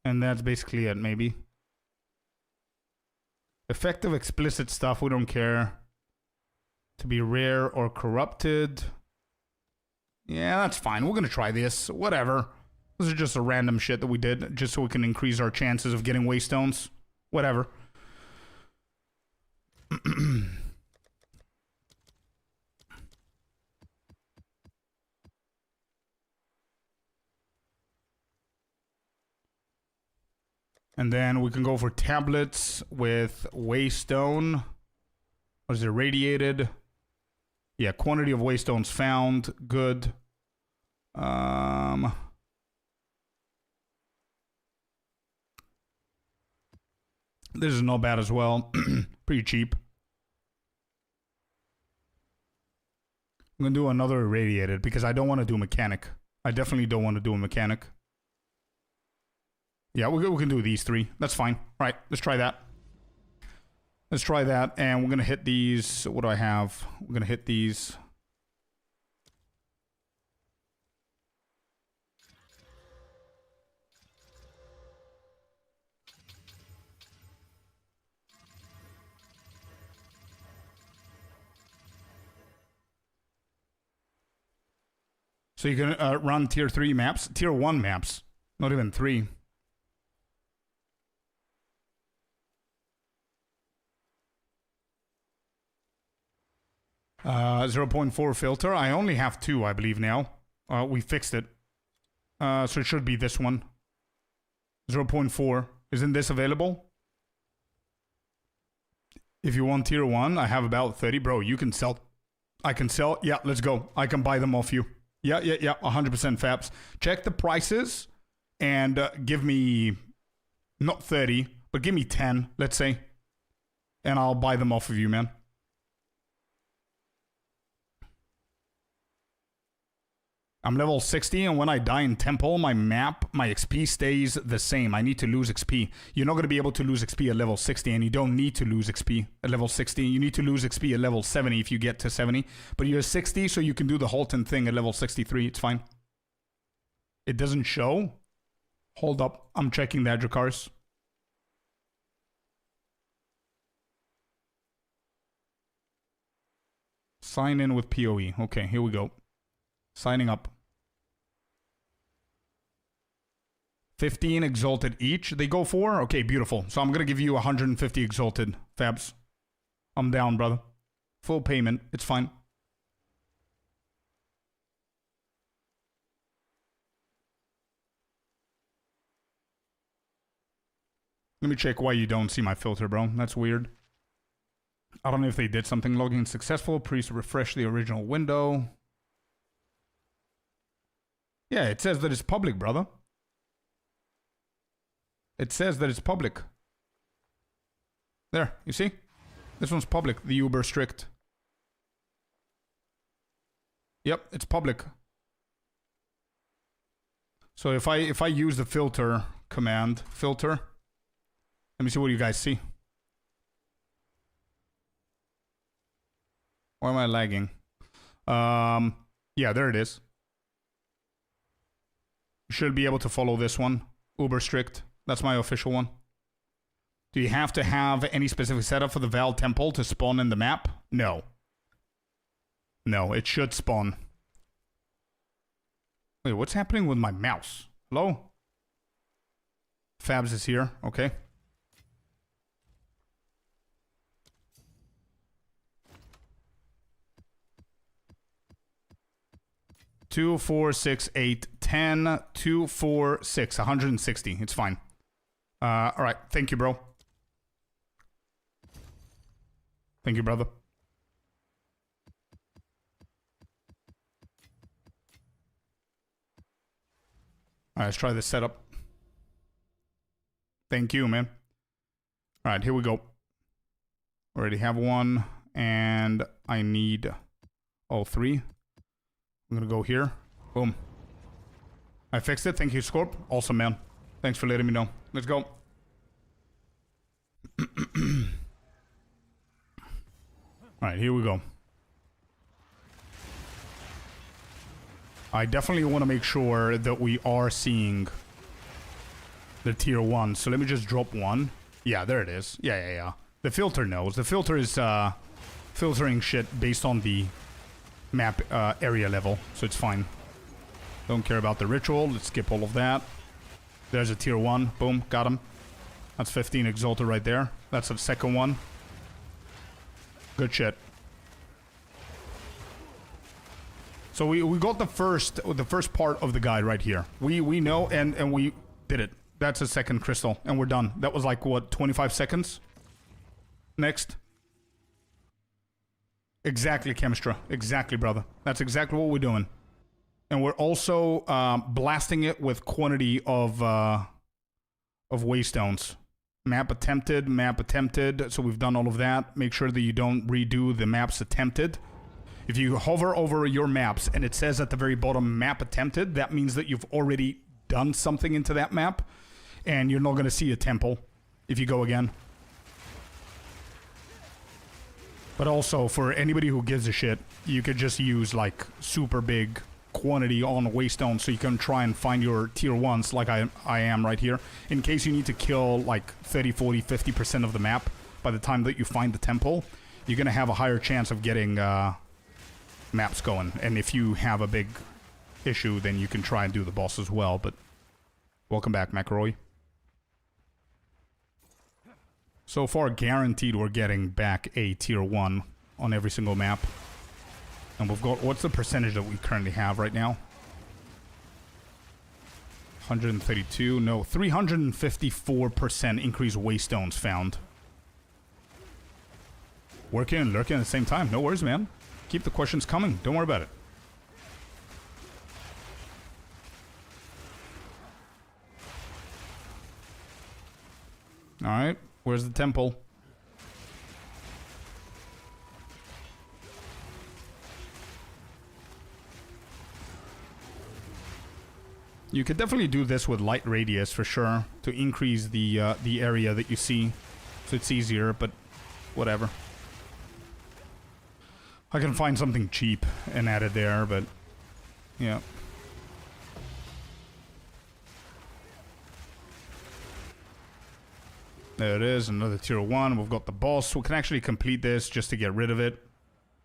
And that's basically it, maybe. Effective explicit stuff, we don't care. To be rare or corrupted. Yeah, that's fine. We're going to try this. Whatever. This is just a random shit that we did, just so we can increase our chances of getting waystones. Whatever. And then we can go for tablets with waystone. What is it? Radiated. Yeah, quantity of waystones found. Good. This is not bad as well. Pretty cheap. I'm going to do another irradiated because I don't want to do mechanic. I definitely don't want to do a mechanic. Yeah, we can do these three. That's fine. All right, let's try that. Let's try that, and we're going to hit these. What do I have? We're going to hit these. So you can run tier 3 maps, tier 1 maps, not even 3. 0.4 filter. I only have 2, I believe now. We fixed it. So it should be this one. 0.4. Isn't this available? If you want tier 1, I have about 30. Bro, you can sell. I can sell. Yeah, let's go. I can buy them off you. Yeah. 100% Fabs. Check the prices and give me, not 30, but give me 10, let's say. And I'll buy them off of you, man. I'm level 60, and when I die in Temple, my XP stays the same. I need to lose XP. You're not going to be able to lose XP at level 60, and you don't need to lose XP at level 60. You need to lose XP at level 70 if you get to 70. But you're 60, so you can do the Halton thing at level 63. It's fine. It doesn't show. Hold up. I'm checking the Adricars. Sign in with PoE. Okay, here we go. Signing up. 15 exalted each. They go for? Okay, beautiful. So I'm going to give you 150 exalted, Fabs. I'm down, brother. Full payment. It's fine. Let me check why you don't see my filter, bro. That's weird. I don't know if they did something. Login successful. Please refresh the original window. Yeah, it says that it's public, brother. It says that it's public. There, you see? This one's public, the Uber strict. Yep, it's public. So if I use the filter command, filter, let me see what you guys see. Why am I lagging? Yeah, there it is. You should be able to follow this one. Uber strict. That's my official one. Do you have to have any specific setup for the Val Temple to spawn in the map? No. No, it should spawn. Wait, what's happening with my mouse? Hello? Fabs is here. Okay. Two, 4, 6, 8, 10, 2, 4, 6, 160. It's fine. All right. Thank you, bro. Thank you, brother. All right, let's try this setup. Thank you, man. All right, here we go. Already have one, and I need all 3. I'm gonna go here. Boom. I fixed it. Thank you, Scorp. Awesome, man. Thanks for letting me know. Let's go. Alright, here we go. I definitely want to make sure that we are seeing the tier 1. So let me just drop one. Yeah, there it is. Yeah. The filter knows. The filter is filtering shit based on the map area level, so it's fine. Don't care about the ritual. Let's skip all of that. There's a tier 1. Boom, got him. That's 15 exalted right there. That's the second one. Good shit. So we got the first part of the guide right here. We know and we did it. That's a second crystal and we're done. That was like what, 25 seconds? Next. Exactly, Chemistra. Exactly, brother. That's exactly what we're doing. And we're also blasting it with quantity of waystones. Map attempted. So we've done all of that. Make sure that you don't redo the maps attempted. If you hover over your maps and it says at the very bottom map attempted, that means that you've already done something into that map. And you're not going to see a temple if you go again. But also, for anybody who gives a shit, you could just use, like, super big quantity on Waystone so you can try and find your tier 1s like I am right here. In case you need to kill, like, 30, 40, 50% of the map by the time that you find the temple, you're going to have a higher chance of getting maps going. And if you have a big issue, then you can try and do the boss as well. But welcome back, McRoy. So far, guaranteed we're getting back a tier 1 on every single map. And we've got, what's the percentage that we currently have right now? 132, no, 354% increased waystones found. Working and lurking at the same time. No worries, man. Keep the questions coming. Don't worry about it. Alright, where's the temple? You could definitely do this with light radius for sure to increase the area that you see, so it's easier. But whatever. I can find something cheap and add it there, but yeah. There it is, another tier 1. We've got the boss. We can actually complete this just to get rid of it.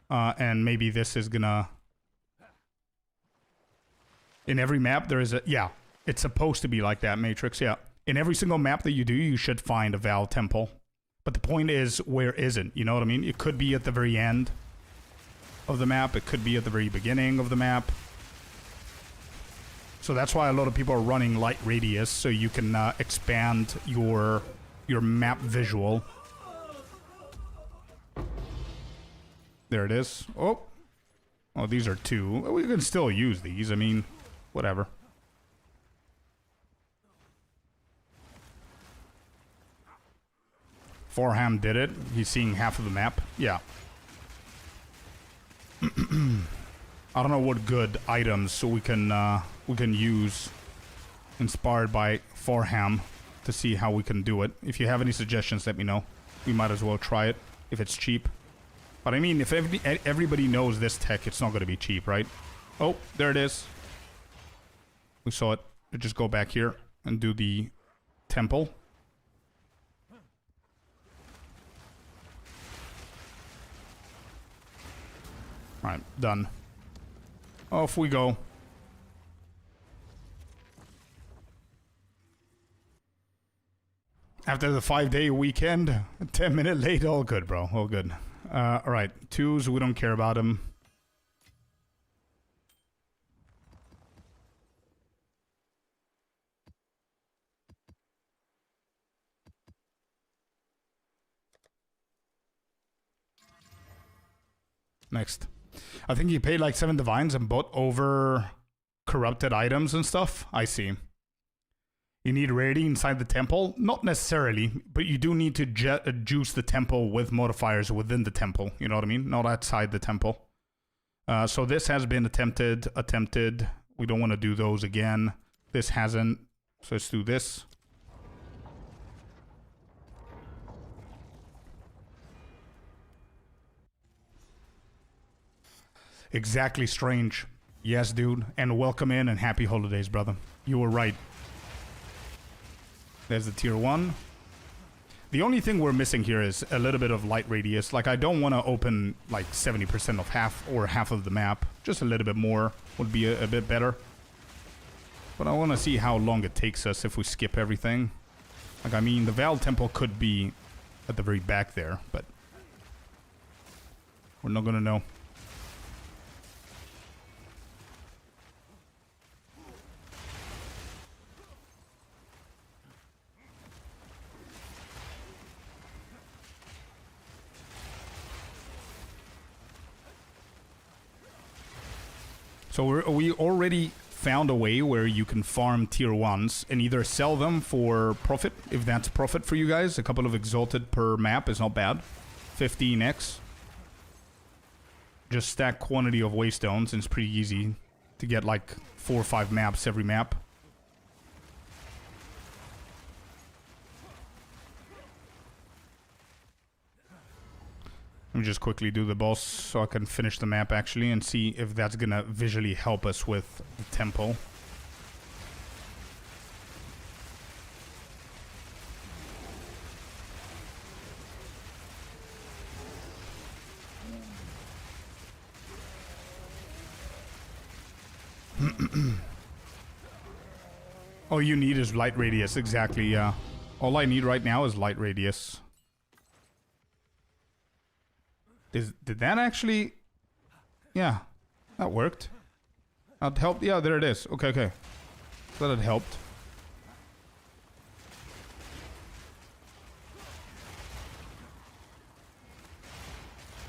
And maybe this is gonna... In every map, there is a... Yeah, it's supposed to be like that, Matrix, yeah. In every single map that you do, you should find a Val Temple. But the point is, where isn't? You know what I mean? It could be at the very end of the map. It could be at the very beginning of the map. So that's why a lot of people are running light radius, so you can expand your map visual. There it is. Oh, these are 2. We can still use these. I mean, whatever. Forham did it. He's seeing half of the map. Yeah. I don't know what good items we can use inspired by Forham to see how we can do it. If you have any suggestions, let me know. We might as well try it if it's cheap. But I mean, if everybody knows this tech, it's not going to be cheap, right? Oh, there it is. We saw it. We'll just go back here and do the temple. Alright, done. Off we go. After the 5-day weekend, 10-minute late, all good, bro. All good. Alright, 2s, we don't care about them. Next. I think you paid like 7 divines and bought over corrupted items and stuff. I see. You need rarity inside the temple? Not necessarily, but you do need to juice the temple with modifiers within the temple. You know what I mean? Not outside the temple. So this has been attempted. We don't want to do those again. This hasn't. So let's do this. Exactly, Strange. Yes, dude. And welcome in and happy holidays, brother. You were right. There's the tier 1. The only thing we're missing here is a little bit of light radius. Like, I don't want to open like 70% of half of the map. Just a little bit more would be a bit better. But I want to see how long it takes us if we skip everything. Like, I mean, the Val Temple could be at the very back there, but we're not gonna know. So we already found a way where you can farm tier 1s and either sell them for profit, if that's profit for you guys. A couple of exalted per map is not bad. 15x. Just stack quantity of waystones, and it's pretty easy to get like 4 or 5 maps every map. Let me just quickly do the boss so I can finish the map actually and see if that's gonna visually help us with the temple. All you need is light radius, exactly, yeah. All I need right now is light radius. Did that actually... Yeah, that worked. That helped. Yeah, there it is. Okay, okay. So that helped.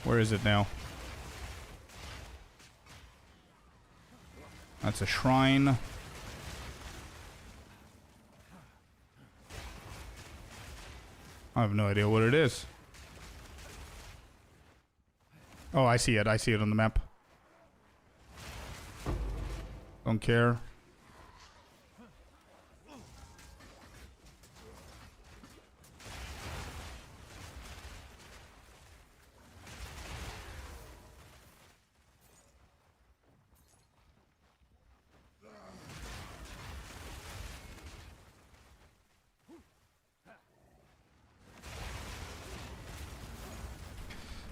Where is it now? That's a shrine. I have no idea what it is. Oh, I see it. I see it on the map. Don't care.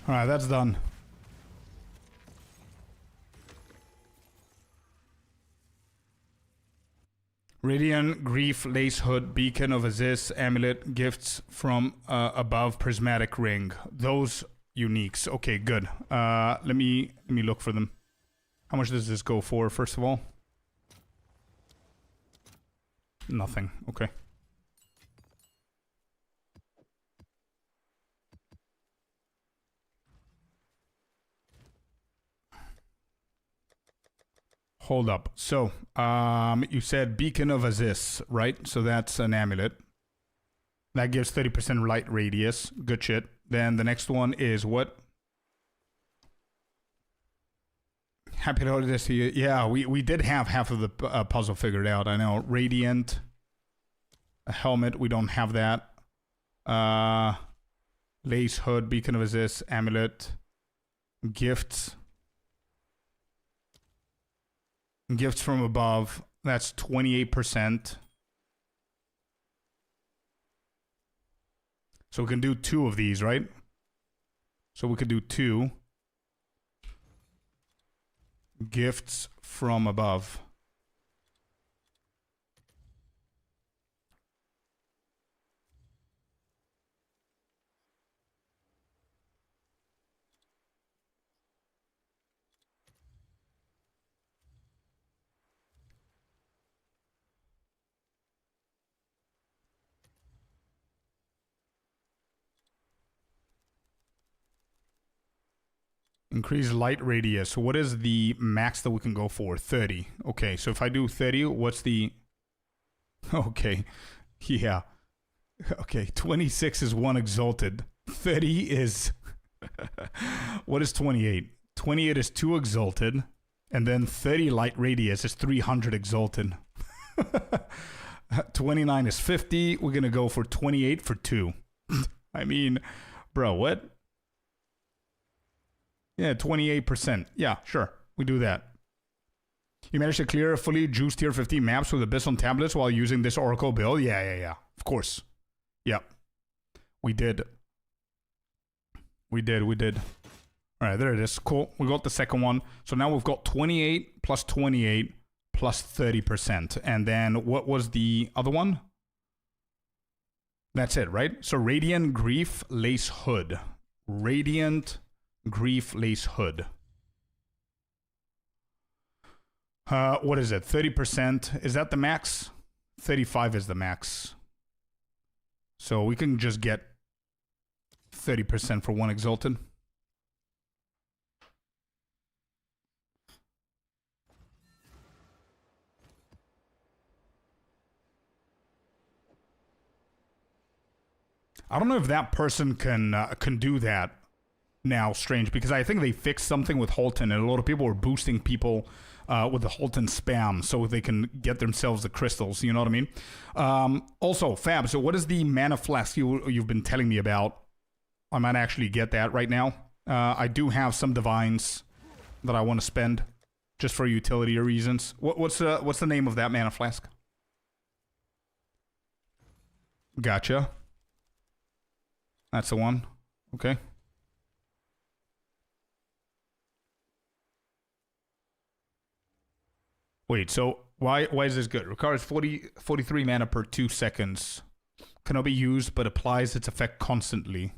Alright, that's done. Radiant, Grief, Lace Hood, Beacon of Aziz, Amulet, Gifts from above, Prismatic Ring. Those uniques. Okay, good. Let me look for them. How much does this go for, first of all? Nothing. Okay. Hold up. So, you said Beacon of Aziz, right? So that's an amulet. That gives 30% light radius. Good shit. Then the next one is what? Happy holidays to you. Yeah, we did have half of the puzzle figured out. I know. Radiant. A helmet. We don't have that. Lace hood. Beacon of Aziz. Amulet. Gifts. Gifts from above. That's 28%. So we can do 2 of these, right? So we could do 2. Gifts from above. Increase light radius. So what is the max that we can go for? 30. Okay, so if I do 30, what's the... Okay, yeah. Okay, 26 is 1 exalted. 30 is... What is 28? 28 is 2 exalted. And then 30 light radius is 300 exalted. 29 is 50. We're going to go for 28 for 2. I mean, bro, what? Yeah, 28%. Yeah, sure. We do that. You managed to clear fully juiced tier 15 maps with Abyss on tablets while using this Oracle build? Yeah. Of course. Yep. We did. We did. All right, there it is. Cool. We got the second one. So now we've got 28 plus 28 plus 30%. And then what was the other one? That's it, right? So Radiant Grief Lace Hood. Radiant Grief Lace Hood. What is it? 30%. Is that the max? 35 is the max. So we can just get 30% for 1 exalted. I don't know if that person can do that now, Strange, because I think they fixed something with Halton, and a lot of people were boosting people with the Halton spam so they can get themselves the crystals, you know what I mean? Also, Fab, so what is the mana flask you've been telling me about? I might actually get that right now. I do have some divines that I want to spend just for utility reasons. What's the name of that mana flask? Gotcha. That's the one. Okay. Wait, so why is this good? Requires 43 mana per 2 seconds. Cannot be used, but applies its effect constantly.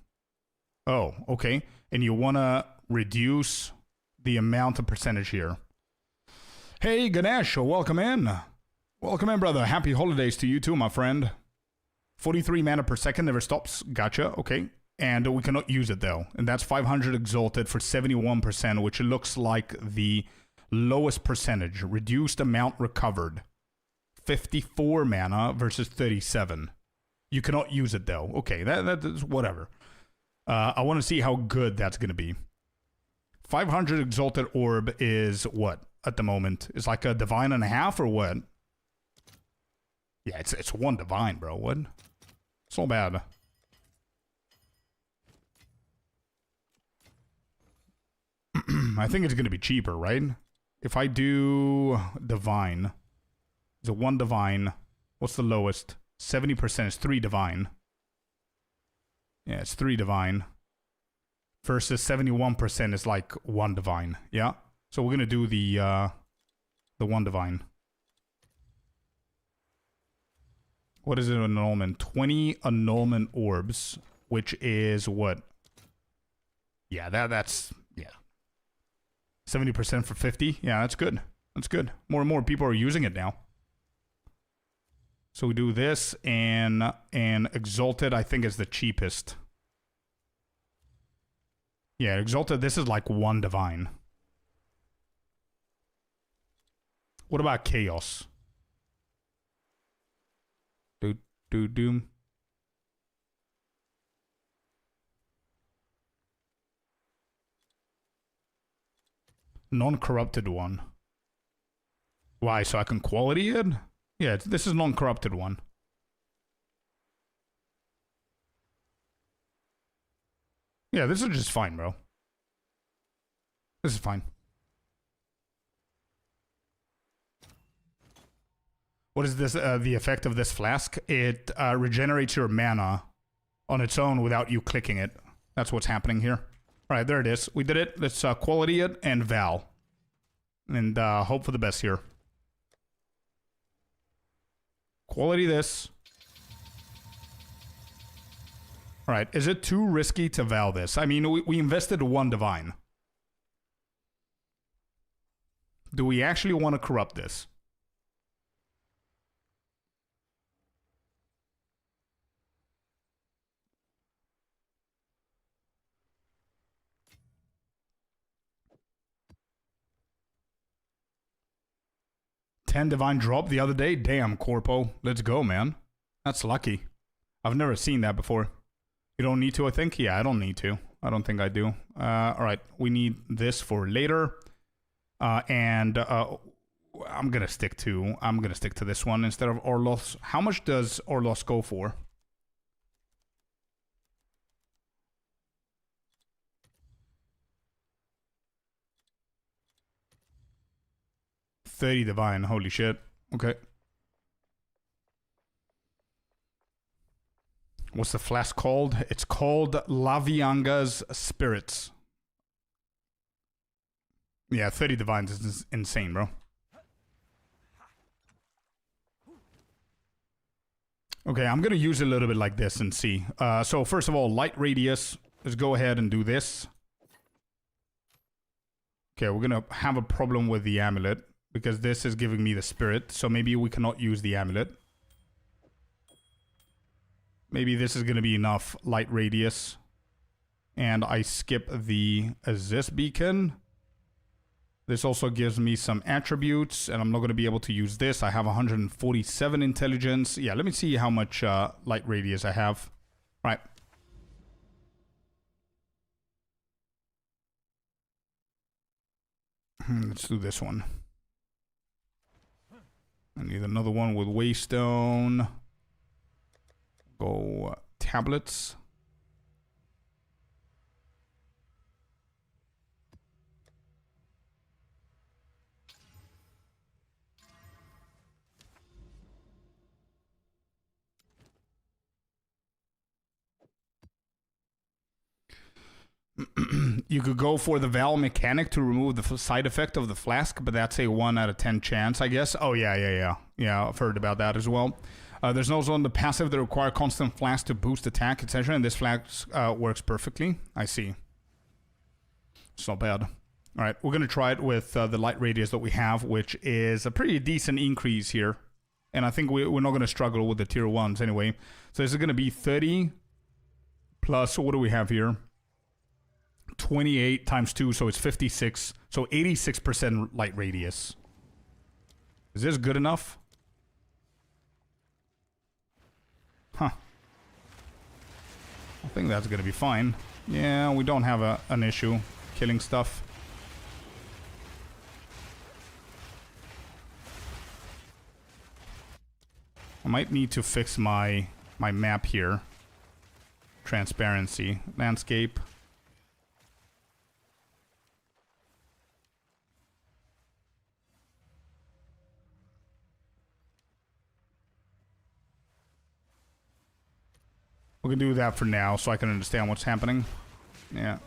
Oh, okay. And you want to reduce the amount of percentage here. Hey, Ganesh, welcome in. Welcome in, brother. Happy holidays to you too, my friend. 43 mana per second, never stops. Gotcha, okay. And we cannot use it, though. And that's 500 exalted for 71%, which looks like the lowest percentage. Reduced amount recovered. 54 mana versus 37. You cannot use it, though. Okay, that's whatever. I want to see how good that's going to be. 500 exalted orb is what at the moment? It's like a divine and a half or what? Yeah, it's one divine, bro. What? It's not bad. I think it's going to be cheaper, right? If I do divine, is it one divine? What's the lowest? 70% is 3 divine. Yeah, it's 3 divine. Versus 71% is like 1 divine. Yeah. So we're gonna do the 1 divine. What is it annulment? 20 annulment orbs, which is what? Yeah, that's yeah. 70% for 50. Yeah, that's good. That's good. More and more people are using it now. So we do this and exalted I think is the cheapest. Yeah, exalted, this is like 1 divine. What about chaos? Doom. Non-corrupted one. Why? So I can quality it? Yeah, this is non-corrupted one. Yeah, this is just fine, bro. This is fine. What is this? The effect of this flask? It regenerates your mana on its own without you clicking it. That's what's happening here. All right, there it is. We did it. Let's quality it and Val. And hope for the best here. Quality this. All right, is it too risky to Val this? I mean, we invested 1 divine. Do we actually want to corrupt this? $10 divine drop the other day? Damn, Corpo. Let's go, man. That's lucky. I've never seen that before. You don't need to, I think? Yeah, I don't need to. I don't think I do. All right, we need this for later. I'm gonna stick to this one instead of Orlos. How much does Orlos go for? $30 divine. Holy shit. Okay. What's the flask called? It's called Lavianga's Spirits. Yeah, 30 divines is insane, bro. Okay, I'm gonna use it a little bit like this and see. So first of all, light radius. Let's go ahead and do this. Okay, we're gonna have a problem with the amulet because this is giving me the spirit. So maybe we cannot use the amulet. Maybe this is gonna be enough light radius. And I skip the Aziz beacon. This also gives me some attributes, and I'm not going to be able to use this. I have 147 intelligence. Yeah, let me see how much light radius I have. All right. Let's do this one. I need another one with waystone. Go tablets. You could go for the Val mechanic to remove the side effect of the flask, but that's a 1 out of 10 chance, I guess. Oh, yeah. Yeah, I've heard about that as well. There's also on the passive that require constant flask to boost attack, etc. And this flask works perfectly. I see. It's not bad. All right, we're going to try it with the light radius that we have, which is a pretty decent increase here. And I think we're not going to struggle with the tier 1s anyway. So this is going to be 30 plus, what do we have here? 28 times 2, so it's 56. So 86% light radius. Is this good enough? Huh. I think that's going to be fine. Yeah, we don't have an issue killing stuff. I might need to fix my map here. Transparency. Landscape. We can do that for now so I can understand what's happening. Yeah.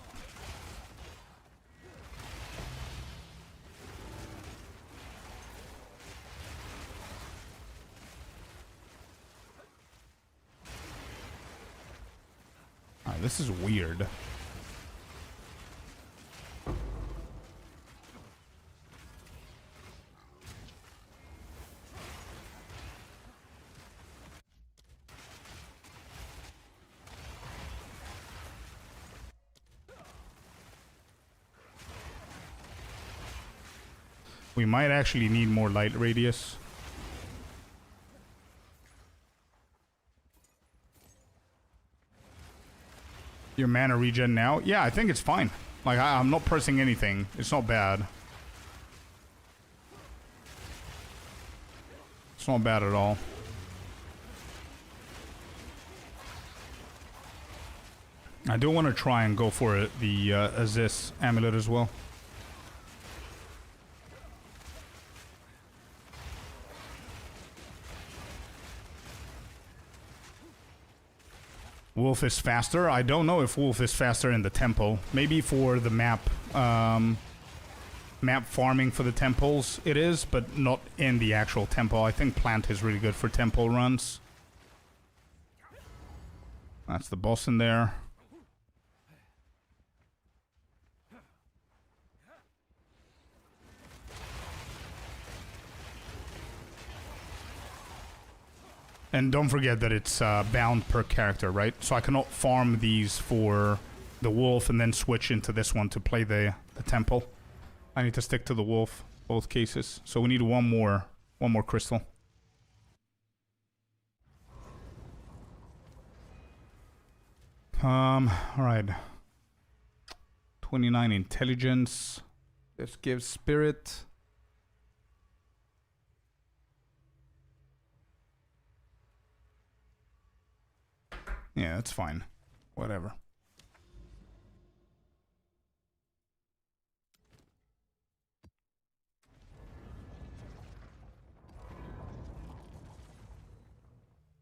Alright, this is weird. We might actually need more light radius. Your mana regen now? Yeah, I think it's fine. Like, I'm not pressing anything. It's not bad. It's not bad at all. I do want to try and go for it, the Aziz amulet as well. Wolf is faster. I don't know if Wolf is faster in the temple. Maybe for the map farming for the temples it is, but not in the actual temple. I think Plant is really good for temple runs. That's the boss in there. And don't forget that it's bound per character, right? So I cannot farm these for the wolf and then switch into this one to play the temple. I need to stick to the wolf, both cases. So we need one more crystal. All right. 29 intelligence. This gives spirit. Yeah, that's fine. Whatever.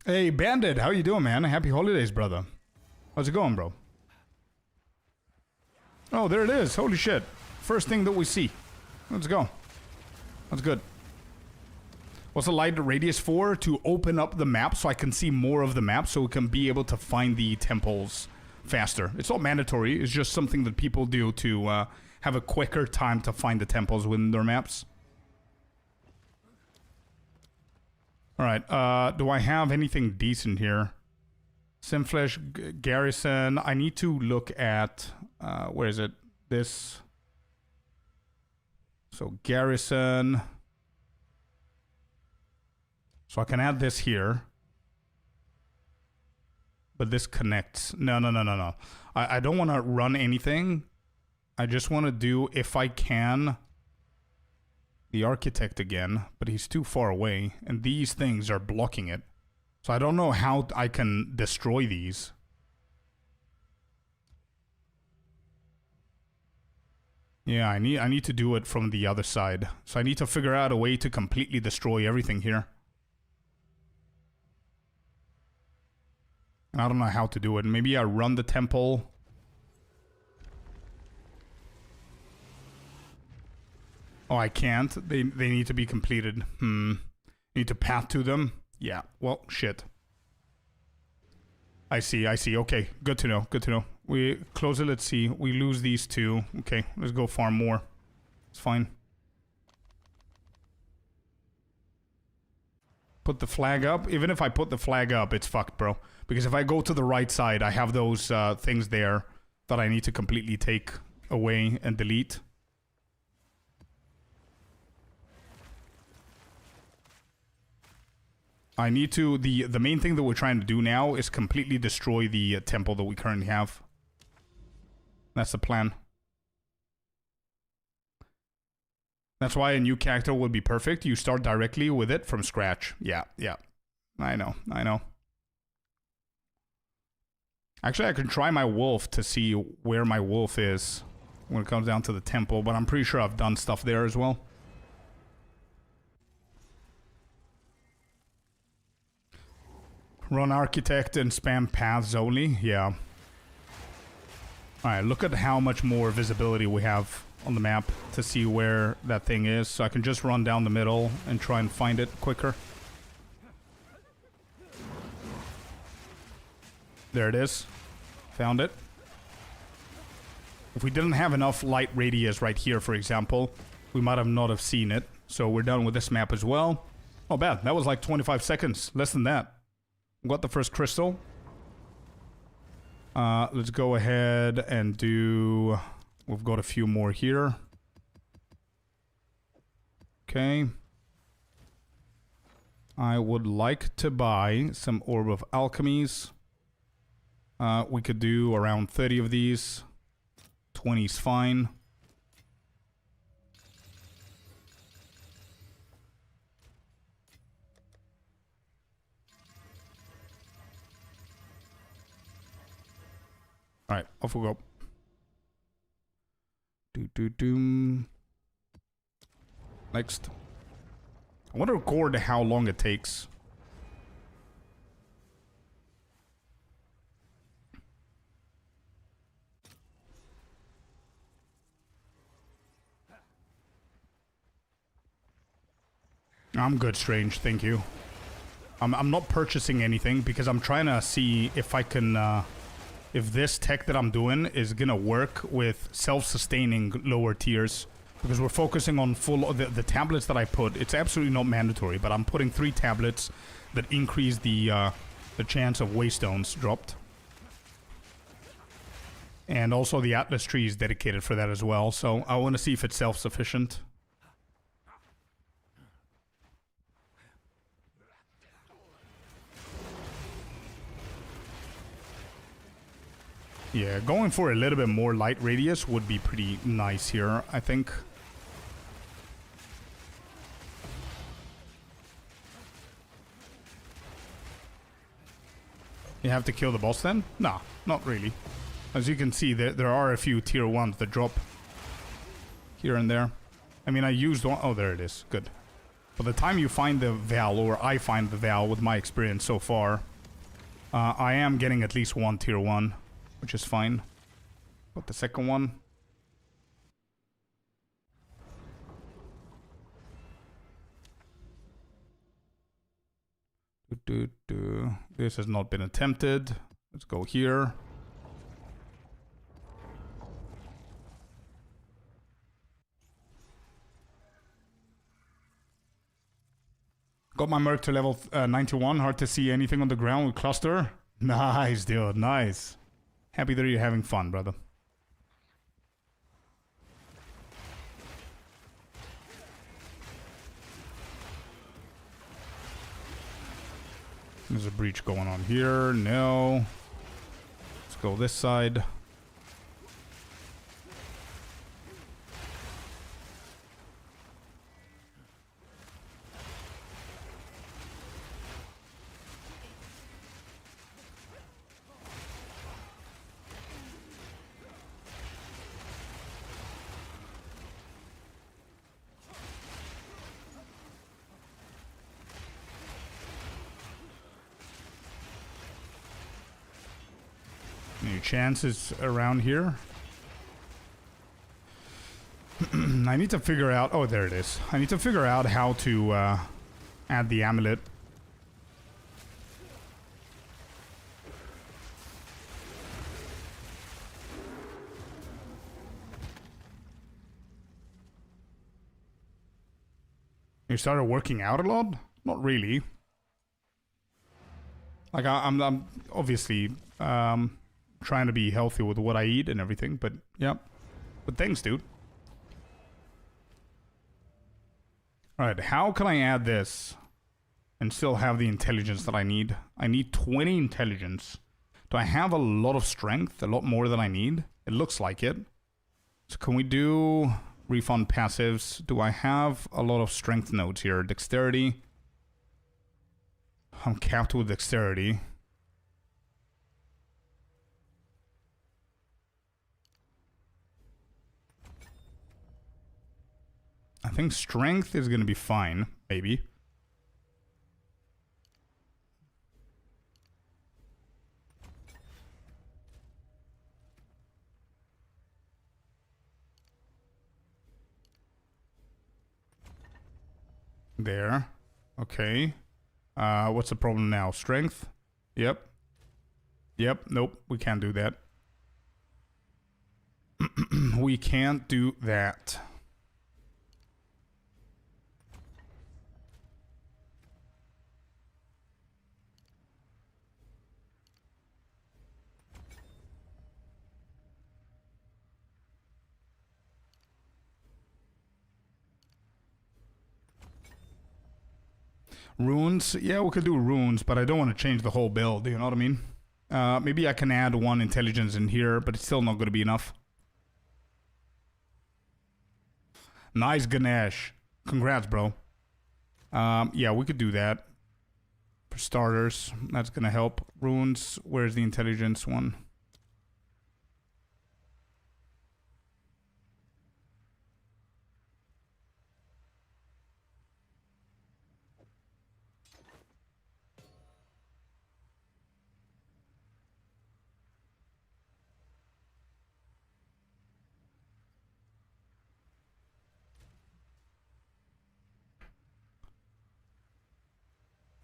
Hey, Bandit, how you doing, man? Happy holidays, brother. How's it going, bro? Oh, there it is. Holy shit. First thing that we see. Let's go. That's good. What's the light radius for? To open up the map so I can see more of the map so we can be able to find the temples faster. It's not mandatory. It's just something that people do to have a quicker time to find the temples within their maps. Alright, do I have anything decent here? Simflesh, Garrison. I need to look at... where is it? This. So, Garrison... So I can add this here. But this connects. No. I don't want to run anything. I just want to do, if I can, the architect again. But he's too far away. And these things are blocking it. So I don't know how I can destroy these. Yeah, I need to do it from the other side. So I need to figure out a way to completely destroy everything here. I don't know how to do it. Maybe I run the temple. Oh, I can't. They need to be completed. Need to path to them. Yeah. Well, shit. I see. Okay. Good to know. We close it. Let's see. We lose these two. Okay. Let's go farm more. It's fine. Put the flag up. Even if I put the flag up, it's fucked, bro. Because if I go to the right side, I have those things there that I need to completely take away and delete. I need to... The main thing that we're trying to do now is completely destroy the temple that we currently have. That's the plan. That's why a new character would be perfect. You start directly with it from scratch. Yeah, yeah. I know, I know. Actually, I can try my wolf to see where my wolf is when it comes down to the temple, but I'm pretty sure I've done stuff there as well. Run architect and spam paths only? Yeah. Alright, look at how much more visibility we have on the map to see where that thing is. So I can just run down the middle and try and find it quicker. There it is. Found it. If we didn't have enough light radius right here, for example, we might have not have seen it. So we're done with this map as well. Oh, bad. That was like 25 seconds. Less than that. Got the first crystal. Let's go ahead and do... We've got a few more here. Okay. I would like to buy some Orb of Alchemies. We could do around 30 of these. 20 is fine. Alright, off we go. Next. I want to record how long it takes. I'm good, Strange. Thank you. I'm not purchasing anything because I'm trying to see if I can... if this tech that I'm doing is gonna work with self-sustaining lower tiers. Because we're focusing on full... The tablets that I put, it's absolutely not mandatory, but I'm putting 3 tablets that increase the chance of waystones dropped. And also the Atlas tree is dedicated for that as well, so I want to see if it's self-sufficient. Yeah, going for a little bit more light radius would be pretty nice here, I think. You have to kill the boss then? Nah, not really. As you can see, there are a few tier 1s that drop here and there. I mean, I used one... Oh, there it is. Good. By the time you find the Val, or I find the Val with my experience so far, I am getting at least 1 tier 1. Which is fine. But the second one... This has not been attempted. Let's go here. Got my Merc to level 91. Hard to see anything on the ground with cluster. Nice, dude. Nice. Happy that you're having fun, brother. There's a breach going on here. No. Let's go this side. Any chances around here? I need to figure out... Oh, there it is. I need to figure out how to add the amulet. You started working out a lot? Not really. Like, I'm obviously trying to be healthy with what I eat and everything, but yeah. But thanks, dude. Alright, how can I add this and still have the intelligence that I need? I need 20 intelligence. Do I have a lot of strength? A lot more than I need? It looks like it. So can we do refund passives? Do I have a lot of strength nodes here? Dexterity. I'm capped with dexterity. I think strength is going to be fine, maybe. There. Okay. What's the problem now? Strength? Yep. Yep. Nope. We can't do that. We can't do that. Runes? Yeah, we could do runes, but I don't want to change the whole build, you know what I mean? Maybe I can add 1 intelligence in here, but it's still not going to be enough. Nice, Ganesh. Congrats, bro. Yeah, we could do that. For starters, that's going to help. Runes, where's the intelligence one?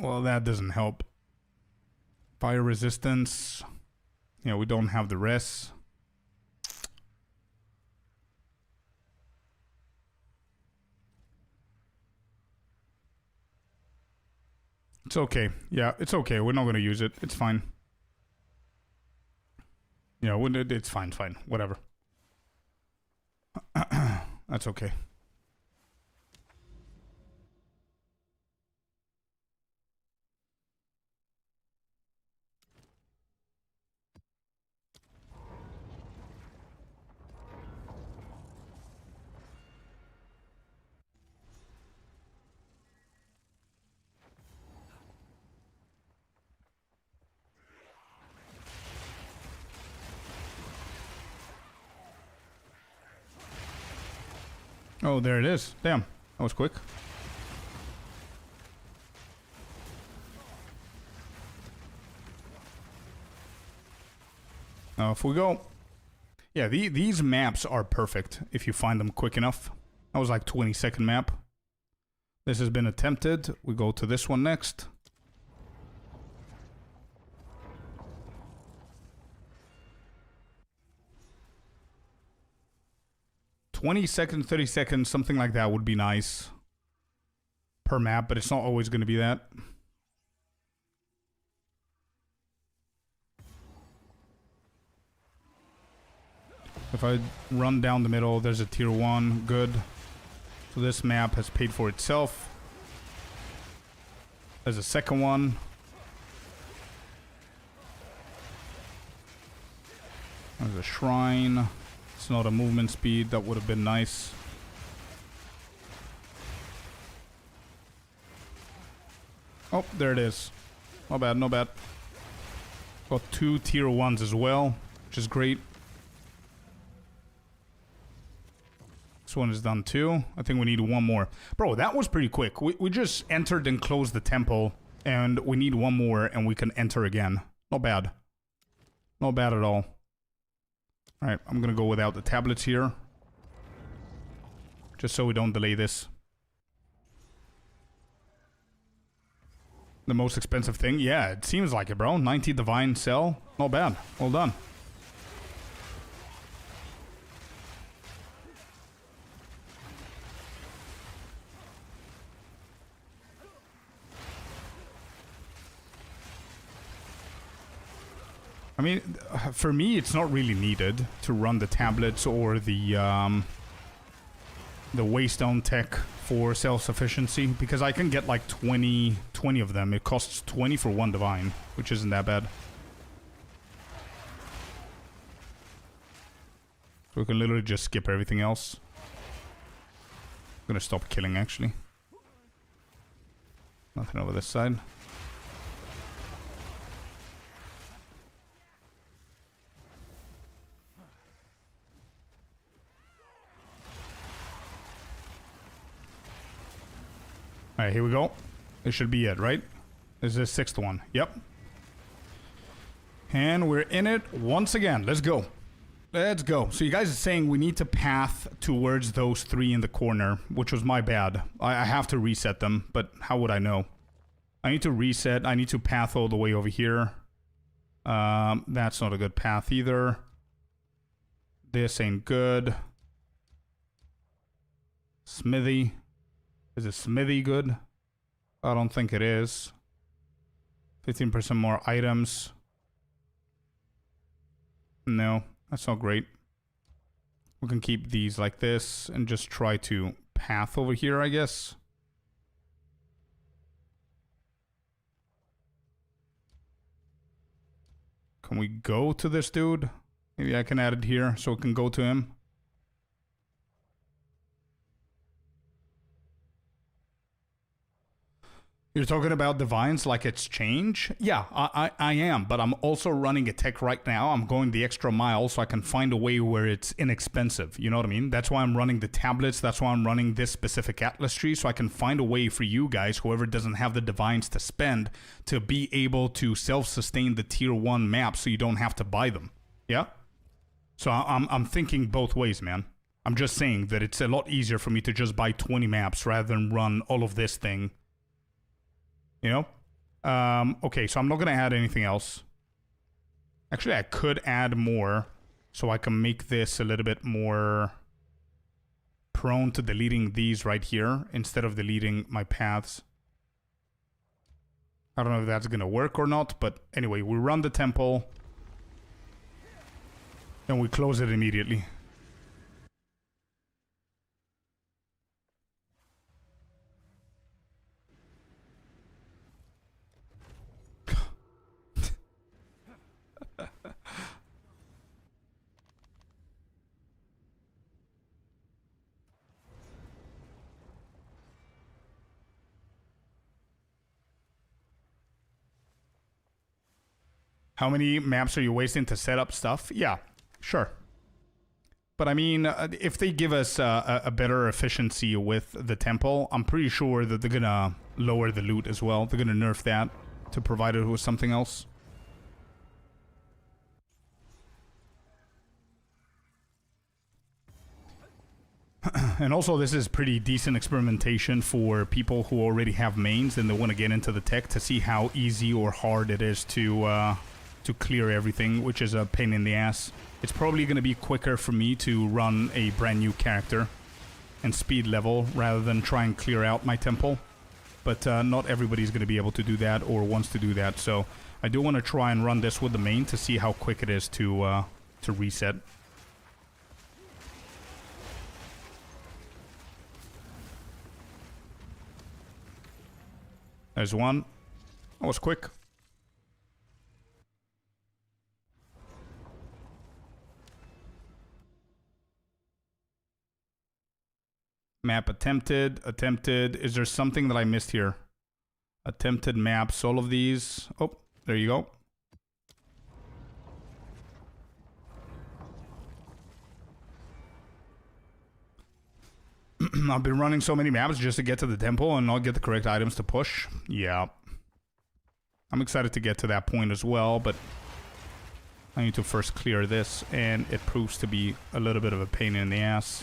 Well, that doesn't help. Fire resistance. Yeah, we don't have the rest. It's okay. Yeah, it's okay. We're not going to use it. It's fine. Yeah, it's fine, fine. Whatever. That's okay. Oh, there it is. Damn, that was quick. Off we go. Yeah, these maps are perfect if you find them quick enough. That was like 20-second map. This has been attempted. We go to this one next. $20, 30 seconds, something like that would be nice per map, but it's not always going to be that. If I run down the middle, there's a tier 1. Good. So this map has paid for itself. There's a second one. There's a shrine. It's not a movement speed. That would have been nice. Oh, there it is. Not bad, not bad. Got 2 tier 1s as well, which is great. This one is done too. I think we need 1 more. Bro, that was pretty quick. We just entered and closed the temple, and we need 1 more, and we can enter again. Not bad. Not bad at all. Alright, I'm gonna go without the tablets here. Just so we don't delay this. The most expensive thing? Yeah, it seems like it, bro. 90 divine cell. Not bad. Well done. I mean, for me, it's not really needed to run the tablets or the waystone tech for self-sufficiency, because I can get like 20 of them. It costs 20 for one divine, which isn't that bad. So we can literally just skip everything else. I'm gonna stop killing, actually. Nothing over this side. Alright, here we go. This should be it, right? This is the sixth one. Yep. And we're in it once again. Let's go. Let's go. So you guys are saying we need to path towards those three in the corner, which was my bad. I have to reset them, but how would I know? I need to reset. I need to path all the way over here. That's not a good path either. This ain't good. Smithy. Is a smithy good? I don't think it is. 15% more items. No, that's not great. We can keep these like this and just try to path over here, I guess. Can we go to this dude? Maybe I can add it here so we can go to him. You're talking about divines like it's change? Yeah, I am, but I'm also running a tech right now. I'm going the extra mile so I can find a way where it's inexpensive. You know what I mean? That's why I'm running the tablets. That's why I'm running this specific Atlas tree, so I can find a way for you guys, whoever doesn't have the divines to spend, to be able to self-sustain the tier 1 maps so you don't have to buy them. Yeah? So I'm thinking both ways, man. I'm just saying that it's a lot easier for me to just buy 20 maps rather than run all of this thing. You know? Okay, so I'm not gonna add anything else. Actually, I could add more, so I can make this a little bit more prone to deleting these right here, instead of deleting my paths. I don't know if that's gonna work or not, but anyway, we run the temple, and we close it immediately. How many maps are you wasting to set up stuff? Yeah, sure. But I mean, if they give us a better efficiency with the temple, I'm pretty sure that they're gonna lower the loot as well. They're gonna nerf that to provide it with something else. And also, this is pretty decent experimentation for people who already have mains and they want to get into the tech to see how easy or hard it is to clear everything, which is a pain in the ass. It's probably going to be quicker for me to run a brand new character and speed level rather than try and clear out my temple. But not everybody's going to be able to do that or wants to do that. So I do want to try and run this with the main to see how quick it is to reset. There's one. That was quick. Map attempted. Is there something that I missed here? Attempted maps, all of these. Oh, there you go. I've been running so many maps just to get to the temple and not get the correct items to push. Yeah. I'm excited to get to that point as well, but I need to first clear this, and it proves to be a little bit of a pain in the ass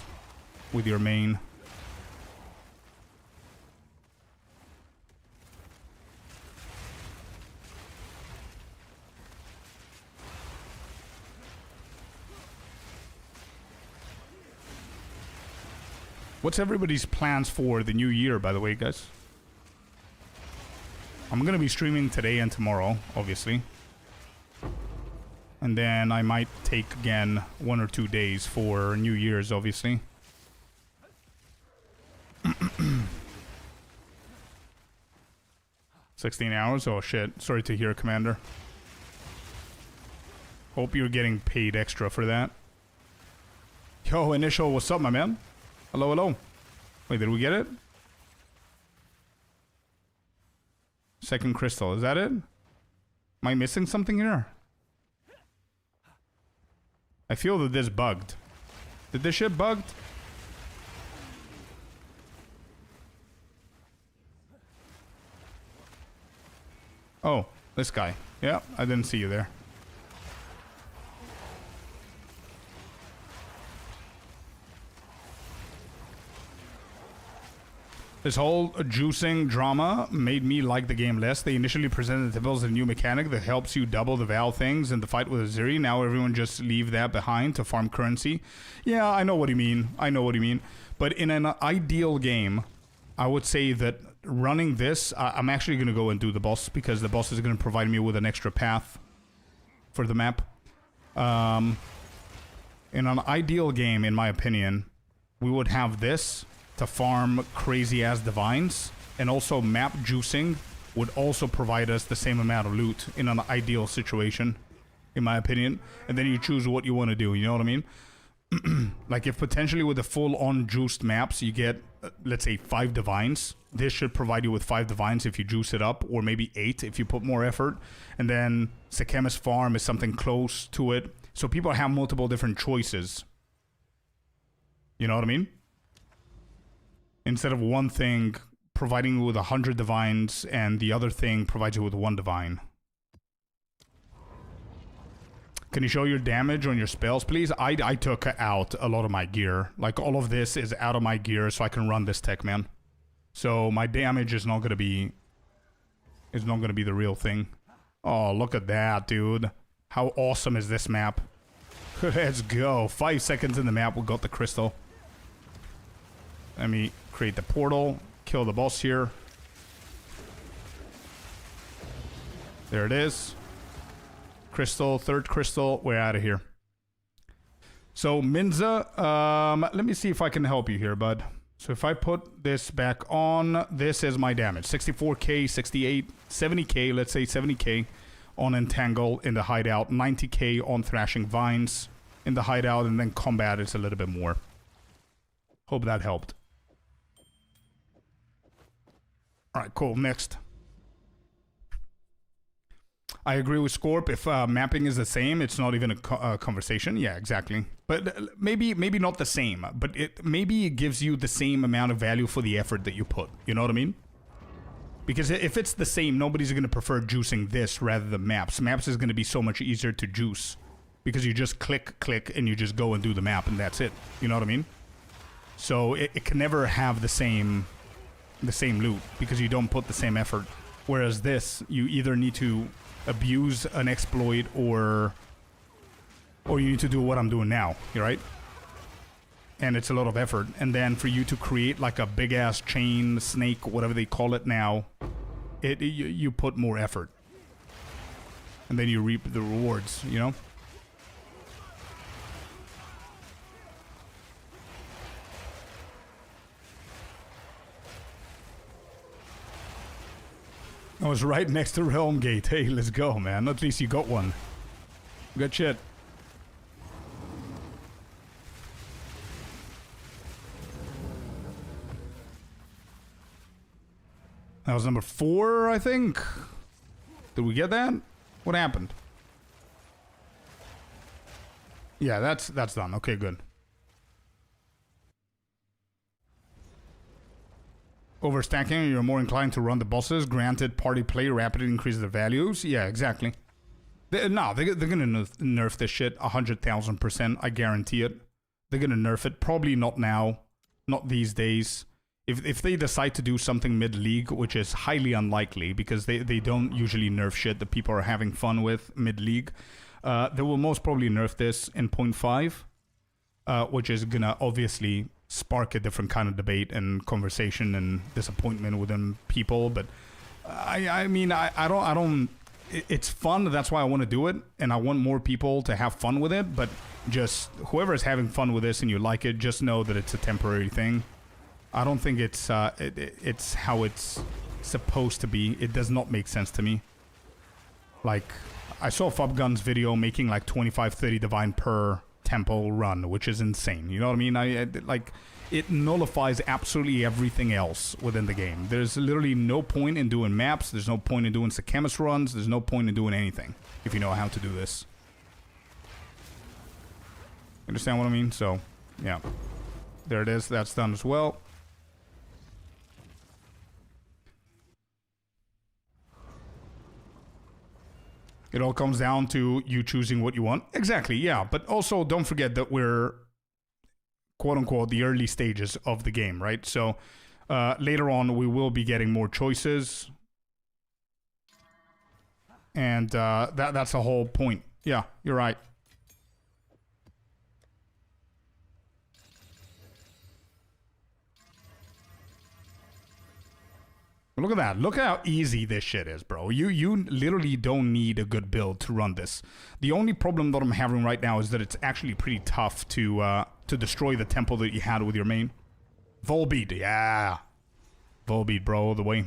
with your main. What's everybody's plans for the new year, by the way, guys? I'm gonna be streaming today and tomorrow, obviously. And then I might take again 1 or 2 days for New Year's, obviously. 16 hours? Oh shit. Sorry to hear, Commander. Hope you're getting paid extra for that. Yo, Initial, what's up, my man? Hello, hello. Wait, did we get it? Second crystal, is that it? Am I missing something here? I feel that this bugged. Did this shit bugged? Oh, this guy. Yeah, I didn't see you there. This whole juicing drama made me like the game less. They initially presented the temples as a new mechanic that helps you double the Val things in the fight with Aziri. Now everyone just leave that behind to farm currency. Yeah, I know what you mean. I know what you mean. But in an ideal game, I would say that running this, I'm actually going to go and do the boss because the boss is going to provide me with an extra path for the map. In an ideal game, in my opinion, we would have this to farm crazy-ass divines, and also map juicing would also provide us the same amount of loot in an ideal situation, in my opinion. And then you choose what you want to do, you know what I mean? Like if potentially with the full-on juiced maps you get, let's say 5 divines, this should provide you with 5 divines if you juice it up, or maybe 8 if you put more effort. And then Sekem's farm is something close to it, so people have multiple different choices. You know what I mean? Instead of one thing providing you with 100 divines and the other thing provides you with 1 divine. Can you show your damage on your spells, please? I took out a lot of my gear. Like, all of this is out of my gear so I can run this tech, man. So my damage is not gonna be... is not gonna be the real thing. Oh, look at that, dude. How awesome is this map? Let's go. 5 seconds in the map, we got the crystal. Let me create the portal, kill the boss here. There it is. Crystal, 3rd crystal, we're out of here. So, Minza, let me see if I can help you here, bud. So if I put this back on, this is my damage. 64k, 68, 70k, let's say 70k on Entangle in the hideout, 90k on Thrashing Vines in the hideout, and then combat is a little bit more. Hope that helped. Alright, cool. Next. I agree with Scorp. If mapping is the same, it's not even a conversation. Yeah, exactly. But maybe not the same. But maybe it gives you the same amount of value for the effort that you put. You know what I mean? Because if it's the same, nobody's going to prefer juicing this rather than maps. Maps is going to be so much easier to juice. Because you just click, and you just go and do the map, and that's it. You know what I mean? So it can never have the same loot because you don't put the same effort. Whereas this, you either need to abuse an exploit or you need to do what I'm doing now, right? And it's a lot of effort. And then for you to create like a big ass chain, snake, whatever they call it now, you put more effort. And then you reap the rewards, you know? I was right next to Realm Gate. Hey, let's go, man. At least you got one. Good shit. That was number 4, I think. Did we get that? What happened? Yeah, that's done. Okay, good. Overstacking, you're more inclined to run the bosses. Granted, party play rapidly increases the values. Yeah, exactly. They're gonna nerf this shit 100,000%. I guarantee it. They're gonna nerf it. Probably not now. Not these days. If they decide to do something mid-league, which is highly unlikely because they don't usually nerf shit that people are having fun with mid-league, they will most probably nerf this in 0.5, which is gonna obviously spark a different kind of debate and conversation and disappointment within people. But I mean I don't it's fun. That's why I want to do it, and I want more people to have fun with it. But just whoever is having fun with this and you like it, just know that it's a temporary thing. I don't think it's it's how it's supposed to be. It does not make sense to me. Like, I saw Fubgun's video making like 25-30 divine per temple run, which is insane. You know what I mean? I like, it nullifies absolutely everything else within the game. There's literally no point in doing maps. There's no point in doing Sakamis runs. There's no point in doing anything if you know how to do this. Understand what I mean? So, yeah. There it is. That's done as well. It all comes down to you choosing what you want. Exactly, yeah. But also, don't forget that we're, quote-unquote, the early stages of the game, right? So, later on, we will be getting more choices. And that's the whole point. Yeah, you're right. Look at that. Look how easy this shit is, bro. You literally don't need a good build to run this. The only problem that I'm having right now is that it's actually pretty tough to destroy the temple that you had with your main. Volbeat, yeah. Volbeat, bro, all the way.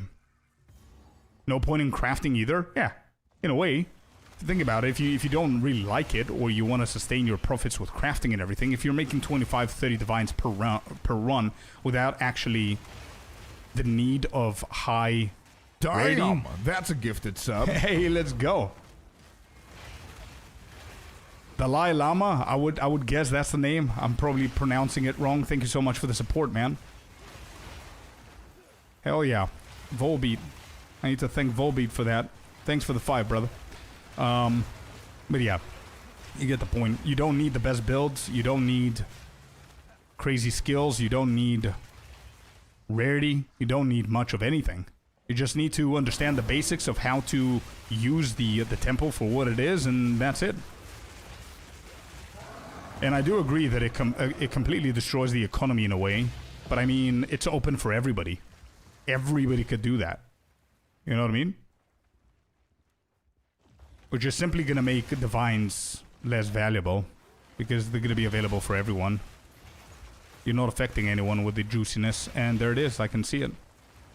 No point in crafting either. Yeah, in a way. If you think about it, if you don't really like it, or you want to sustain your profits with crafting and everything, if you're making 25-30 divines per run without actually the need of high Damn, that's a gifted sub. Hey, let's go. Dalai Lama, I would guess that's the name. I'm probably pronouncing it wrong. Thank you so much for the support, man. Hell yeah. Volbeat. I need to thank Volbeat for that. Thanks for the 5, brother. But yeah, you get the point. You don't need the best builds. You don't need crazy skills. You don't need rarity. You don't need much of anything. You just need to understand the basics of how to use the temple for what it is, and that's it. And I do agree that it completely destroys the economy in a way, but I mean, it's open for everybody. Everybody could do that. You know what I mean? Which is simply going to make divines less valuable, because they're going to be available for everyone. You're not affecting anyone with the juiciness, and there it is. I can see it.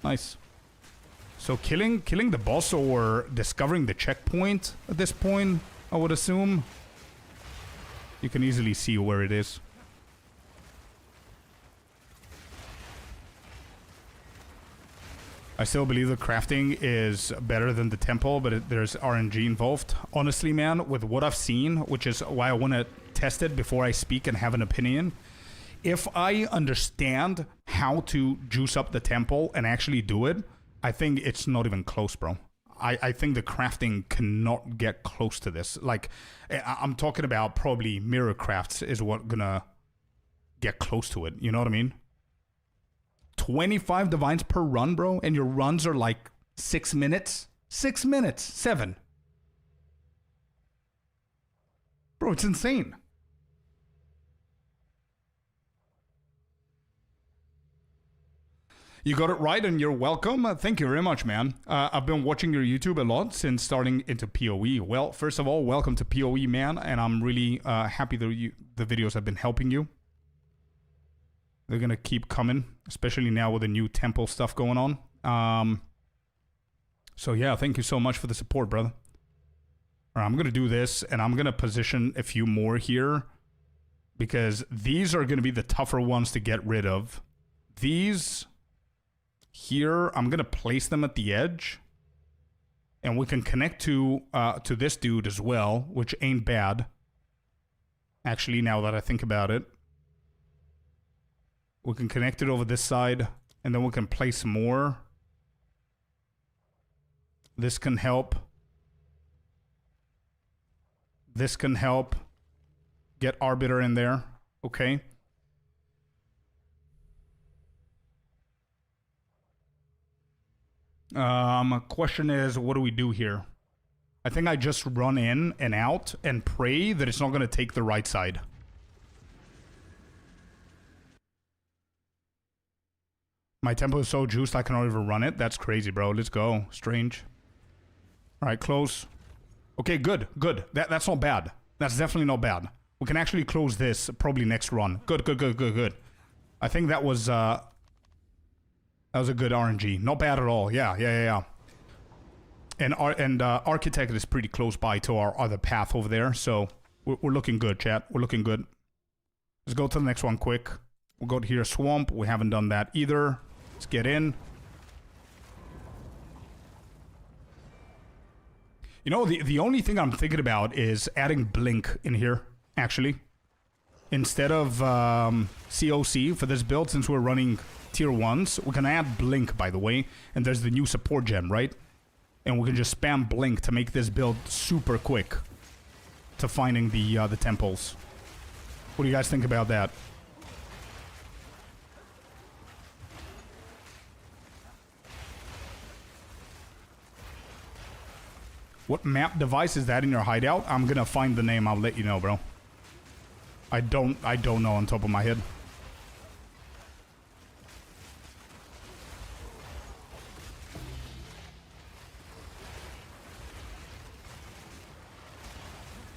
Nice. So killing the boss or discovering the checkpoint at this point, I would assume. You can easily see where it is. I still believe the crafting is better than the temple, but there's RNG involved. Honestly, man, with what I've seen, which is why I want to test it before I speak and have an opinion. If I understand how to juice up the temple and actually do it, I think it's not even close, bro. I think the crafting cannot get close to this. Like, I'm talking about probably mirror crafts is what gonna get close to it. You know what I mean? 25 divines per run, bro, and your runs are like 6 minutes. 6 minutes. 7. Bro, it's insane. You got it right, and you're welcome. Thank you very much, man. I've been watching your YouTube a lot since starting into PoE. Well, first of all, welcome to PoE, man, and I'm really happy that the videos have been helping you. They're gonna keep coming, especially now with the new temple stuff going on. So yeah, thank you so much for the support, brother. All right, I'm gonna do this, and I'm gonna position a few more here, because these are gonna be the tougher ones to get rid of. These here, I'm gonna place them at the edge, and we can connect to this dude as well, which ain't bad. Actually, now that I think about it, we can connect it over this side, and then we can place more. This can help. This can help. Get Arbiter in there. Okay. Question is, what do we do here? I think I just run in and out and pray that it's not going to take the right side. My tempo is so juiced I cannot even run it. That's crazy, bro. Let's go. Strange. Alright, close. Okay, good, good. That's not bad. That's definitely not bad. We can actually close this probably next run. Good, good, good, good, good. I think that was a good RNG. Not bad at all. Yeah, yeah, yeah, yeah. And Architect is pretty close by to our other path over there, so we're looking good, chat. We're looking good. Let's go to the next one quick. We'll go to here, Swamp. We haven't done that either. Let's get in. You know, the only thing I'm thinking about is adding Blink in here, actually. Instead of COC for this build, since we're running tier 1s, we can add Blink, by the way. And there's the new support gem, right? And we can just spam Blink to make this build super quick to finding the temples. What do you guys think about that? What map device is that in your hideout? I'm gonna find the name. I'll let you know, bro. I don't know on top of my head.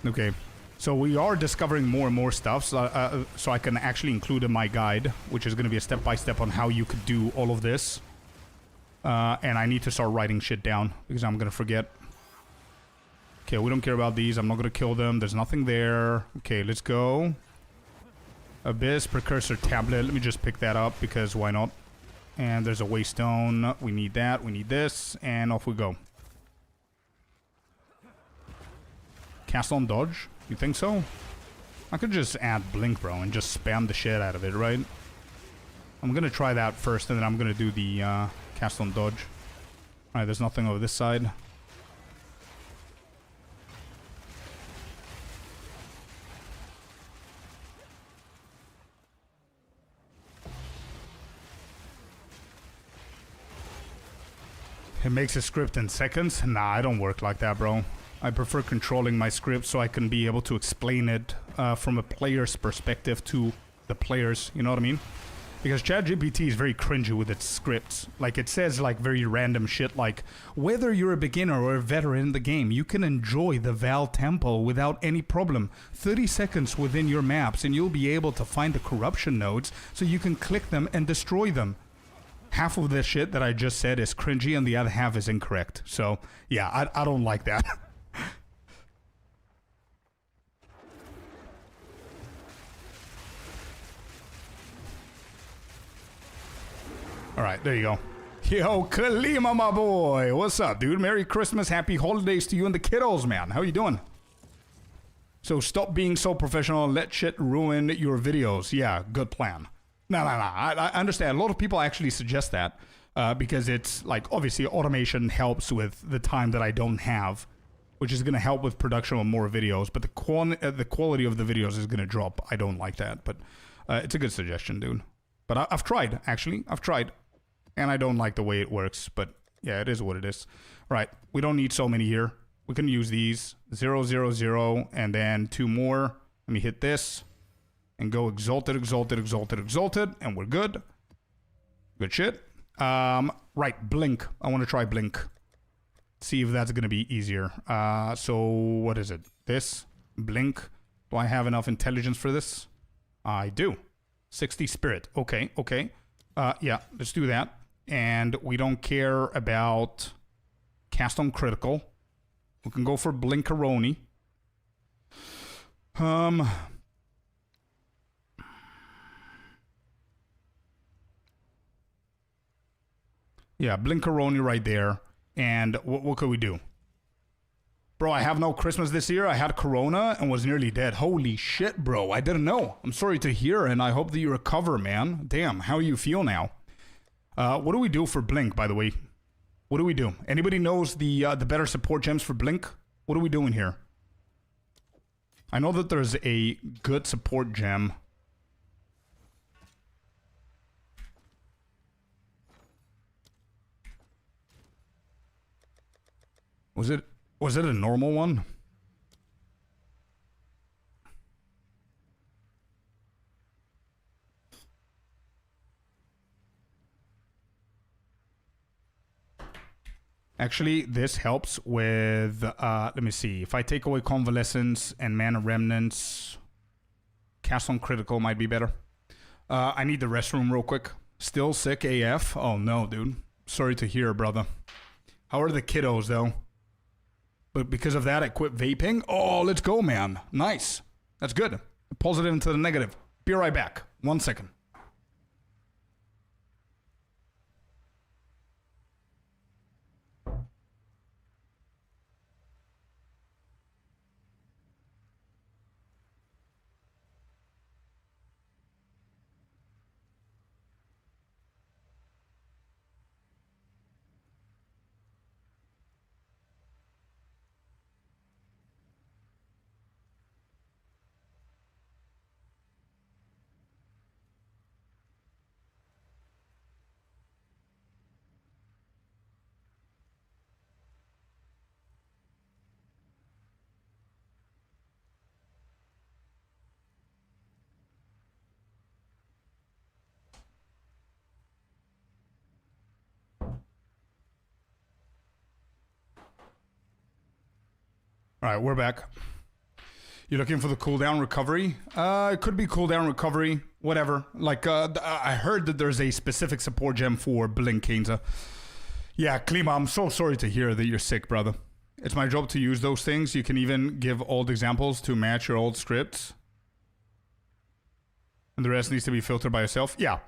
Okay, so we are discovering more and more stuff, so I can actually include in my guide, which is going to be a step-by-step on how you could do all of this. And I need to start writing shit down, because I'm going to forget. Okay, we don't care about these. I'm not going to kill them. There's nothing there. Okay, let's go. Abyss, Precursor Tablet. Let me just pick that up, because why not? And there's a Waystone. We need that. We need this. And off we go. Cast on Dodge? You think so? I could just add Blink, bro, and just spam the shit out of it, right? I'm gonna try that first, and then I'm gonna do the Cast on Dodge. Alright, there's nothing over this side. It makes a script in seconds? Nah, I don't work like that, bro. I prefer controlling my script so I can be able to explain it from a player's perspective to the players, you know what I mean? Because ChatGPT is very cringy with its scripts. Like, it says, like, very random shit like, whether you're a beginner or a veteran in the game, you can enjoy the Val Temple without any problem. 30 seconds within your maps, and you'll be able to find the corruption nodes so you can click them and destroy them. Half of the shit that I just said is cringy, and the other half is incorrect. So, yeah, I don't like that. Alright, there you go. Yo, Kalima, my boy. What's up, dude? Merry Christmas, happy holidays to you and the kiddos, man. How you doing? So stop being so professional and let shit ruin your videos. Yeah, good plan. No. I understand. A lot of people actually suggest that because it's like, obviously, automation helps with the time that I don't have, which is going to help with production of more videos. But the quality of the videos is going to drop. I don't like that, but it's a good suggestion, dude. But I've tried, actually. I've tried. And I don't like the way it works, but yeah, it is what it is. All right, we don't need so many here. We can use these. 0, 0, 0, and then 2 more. Let me hit this. And go Exalted, Exalted, Exalted, Exalted, and we're good. Good shit. Right, Blink. I want to try Blink. See if that's going to be easier. So, what is it? This? Blink. Do I have enough intelligence for this? I do. 60 Spirit. Okay, okay. Yeah, let's do that. And we don't care about Cast on Critical. We can go for Blinkaroni. Yeah, Blinkaroni right there. And what could we do? Bro, I have no Christmas this year. I had Corona and was nearly dead. Holy shit, bro. I didn't know. I'm sorry to hear, and I hope that you recover, man. Damn, how you feel now? What do we do for Blink, by the way? What do we do? Anybody knows the better support gems for Blink? What are we doing here? I know that there's a good support gem. Was it a normal one? Actually, this helps with, let me see. If I take away Convalescence and Mana Remnants, Cast on Critical might be better. I need the restroom real quick. Still sick AF? Oh no, dude. Sorry to hear, brother. How are the kiddos, though? But because of that, I quit vaping? Oh, let's go, man. Nice. That's good. Positive into the negative. Be right back. 1 second. All right, we're back. You're looking for the cooldown recovery? It could be cooldown recovery, whatever. Like, I heard that there's a specific support gem for Blink Kenza. Yeah, Klima, I'm so sorry to hear that you're sick, brother. It's my job to use those things. You can even give old examples to match your old scripts. And the rest needs to be filtered by yourself. Yeah.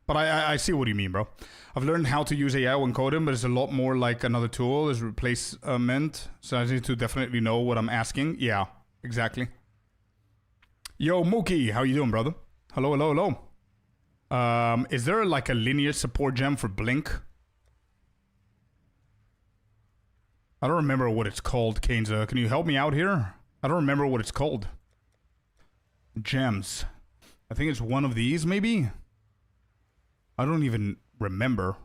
But I see what you mean, bro. I've learned how to use AI when coding, but it's a lot more like another tool. It's replacement. So I need to definitely know what I'm asking. Yeah, exactly. Yo, Mookie, how you doing, brother? Hello. Is there like a linear support gem for Blink? I don't remember what it's called, Kenza. Can you help me out here? I don't remember what it's called. Gems. I think it's one of these, maybe? I don't even remember.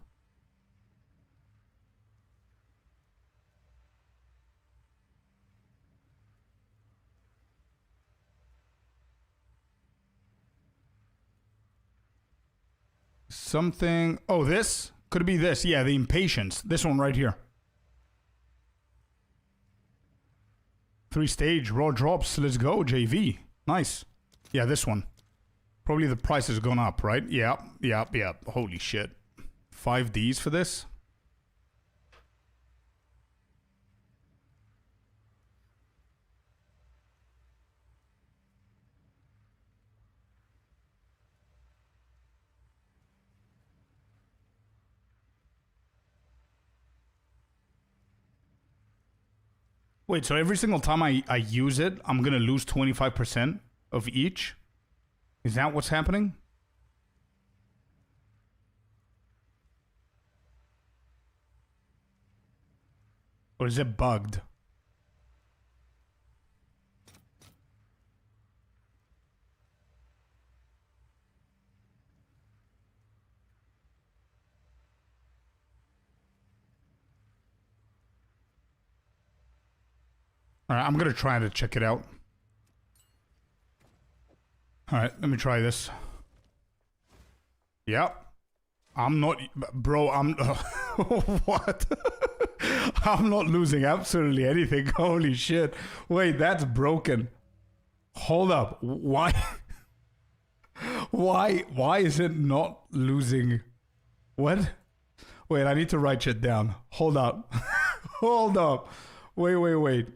Something... Oh, this? Could it be this? Yeah, the Impatience. This one right here. 3-stage, raw drops. Let's go, JV. Nice. Yeah, this one. Probably the price has gone up, right? Yeah. Holy shit. 5Ds for this? Wait, so every single time I use it, I'm gonna lose 25% of each? Is that what's happening? Or is it bugged? Alright, I'm gonna try to check it out. Alright, let me try this. Yep. I'm not... Bro, I'm... What? I'm not losing absolutely anything. Holy shit. Wait, that's broken. Hold up. Why? Why is it not losing? What? Wait, I need to write shit down. Hold up. Hold up. Wait.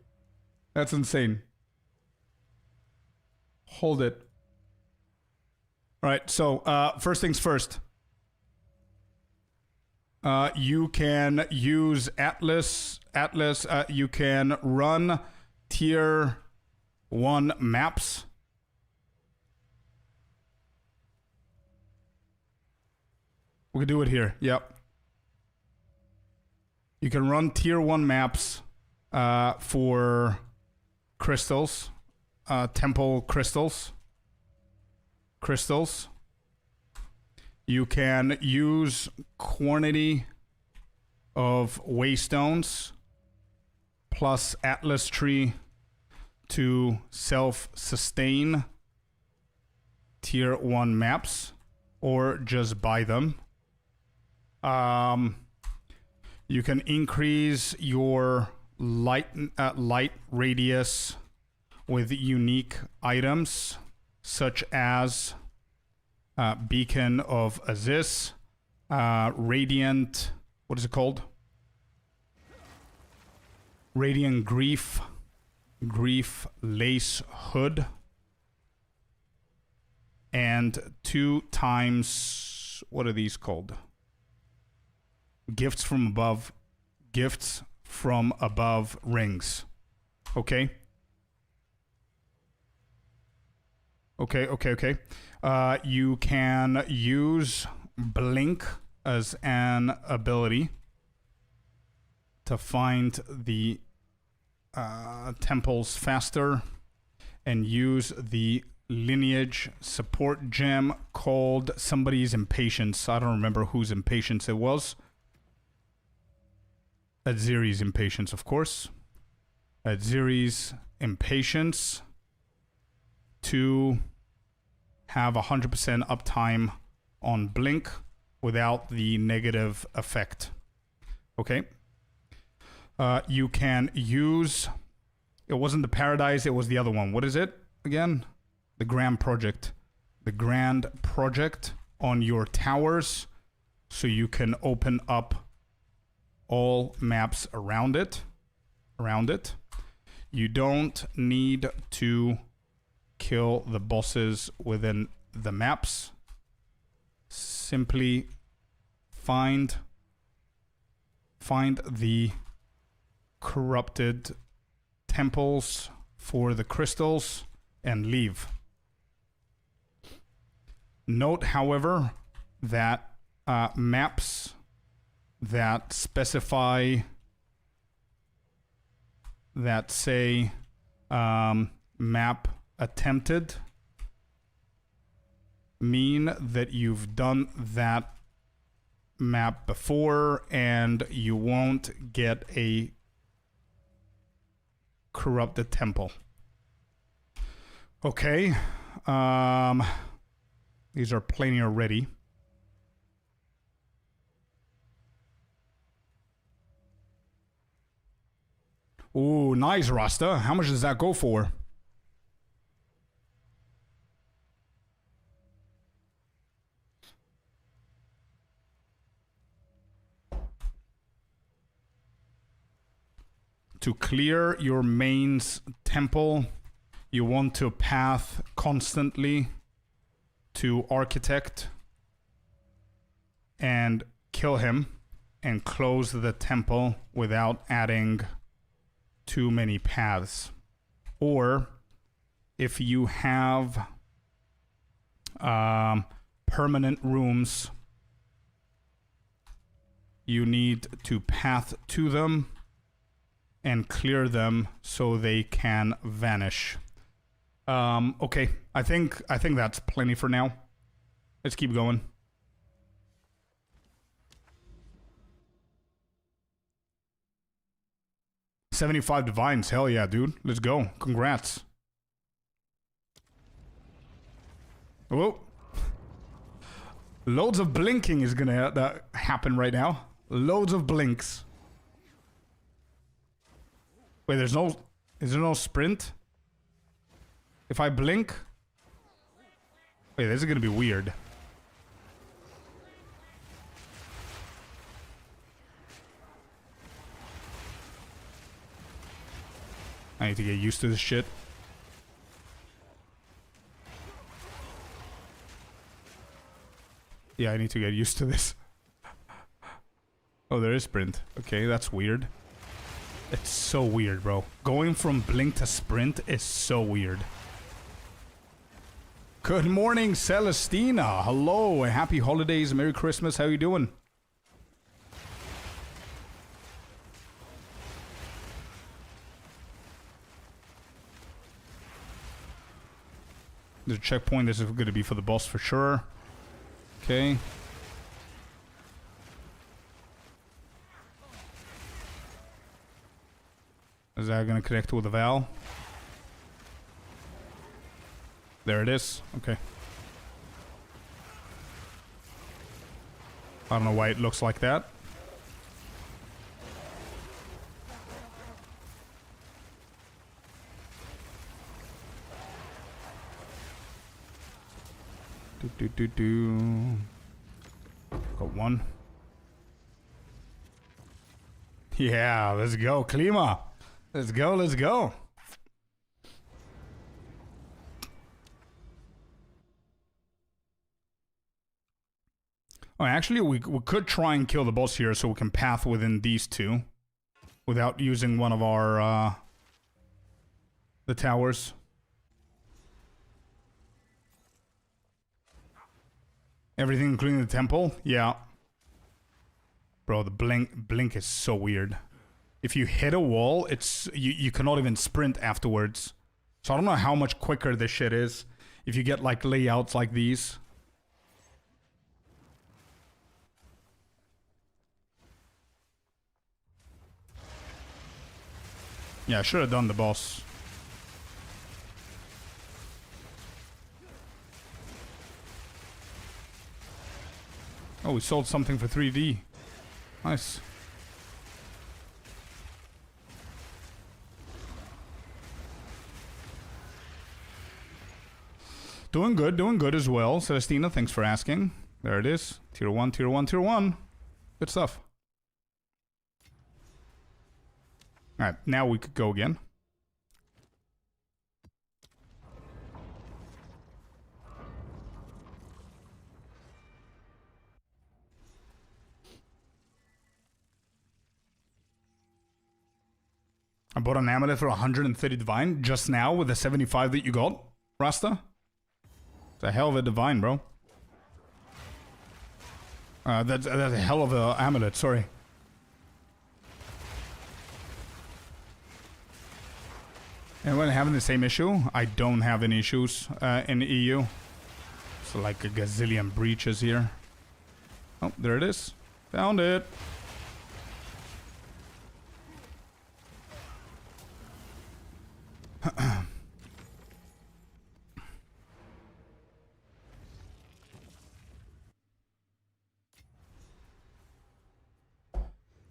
That's insane. Hold it. Alright, so, first things first. You can use Atlas. You can run tier 1 maps. We can do it here. Yep. You can run tier 1 maps for crystals. Temple crystals. You can use quantity of waystones plus Atlas tree to self-sustain tier 1 maps, or just buy them. You can increase your light radius with unique items such as Beacon of Aziz, Radiant, what is it called? Radiant Grief Lace Hood, and 2 times, what are these called? Gifts from above rings. Okay. Okay. You can use Blink as an ability to find the temples faster, and use the lineage support gem called somebody's impatience. I don't remember whose impatience it was. Aziri's impatience, of course. Aziri's impatience to have 100% uptime on Blink without the negative effect. Okay. You can use... It wasn't the Paradise, it was the other one. What is it again? The Grand Project. The Grand Project on your towers, so you can open up all maps around it. You don't need to kill the bosses within the maps. Simply find the corrupted temples for the crystals and leave. Note, however, that maps that specify, that say map attempted, mean that you've done that map before and you won't get a corrupted temple. Okay. These are plenty already. Ooh, nice, Rasta. How much does that go for? To clear your main's temple, you want to path constantly to Architect and kill him and close the temple without adding too many paths. Or if you have permanent rooms, you need to path to them and clear them so they can vanish. Okay, I think that's plenty for now. Let's keep going. $75 divines, hell yeah, dude. Let's go. Congrats. Whoa. Loads of blinking is gonna happen right now. Loads of blinks. Wait, is there no sprint? If I blink? Wait, this is gonna be weird. I need to get used to this shit. Yeah, I need to get used to this. Oh, there is sprint. Okay, that's weird. It's so weird, bro. Going from blink to sprint is so weird. Good morning, Celestina. Hello, happy holidays, Merry Christmas. How you doing? There's a checkpoint. This is going to be for the boss for sure. Okay. Is that going to connect with the valve? There it is. Okay. I don't know why it looks like that. Got one. Yeah, let's go, Klima. Let's go, let's go. Oh, actually, we could try and kill the boss here so we can path within these two without using one of our, the towers. Everything including the temple? Yeah. Bro, the blink is so weird. If you hit a wall, it's you cannot even sprint afterwards. So I don't know how much quicker this shit is if you get like layouts like these. Yeah, I should have done the boss. Oh, we sold something for 3D. Nice. Doing good as well. Celestina, thanks for asking. There it is. Tier 1, tier 1, tier 1. Good stuff. Alright, now we could go again. I bought an amulet for 130 divine just now with the 75 that you got, Rasta. It's a hell of a divine, bro. That's a hell of a amulet, sorry. Anyone having the same issue? I don't have any issues in the EU. So like a gazillion breaches here. Oh, there it is. Found it. That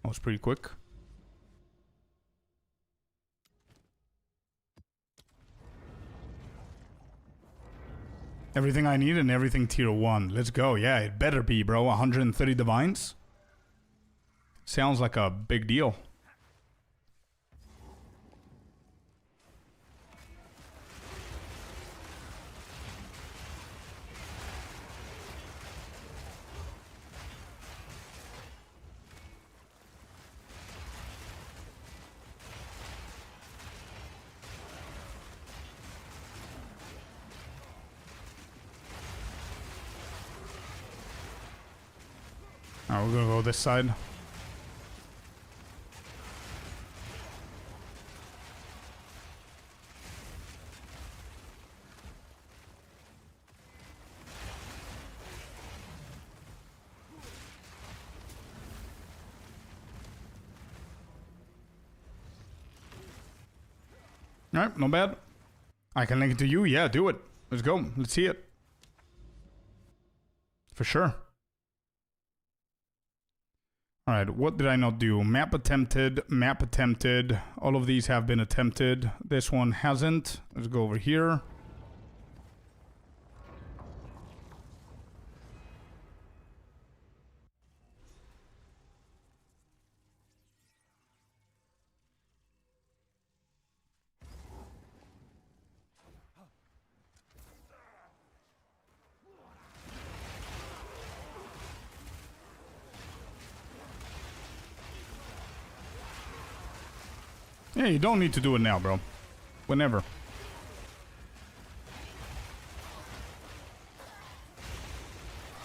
was pretty quick. Everything I need and everything tier 1. Let's go. Yeah, it better be, bro. 130 divines. Sounds like a big deal. Alright, we're gonna go this side. Alright, not bad. I can link it to you. Yeah, do it. Let's go. Let's see it. For sure. Alright, what did I not do? Map attempted, map attempted. All of these have been attempted. This one hasn't. Let's go over here. Yeah, you don't need to do it now, bro. Whenever.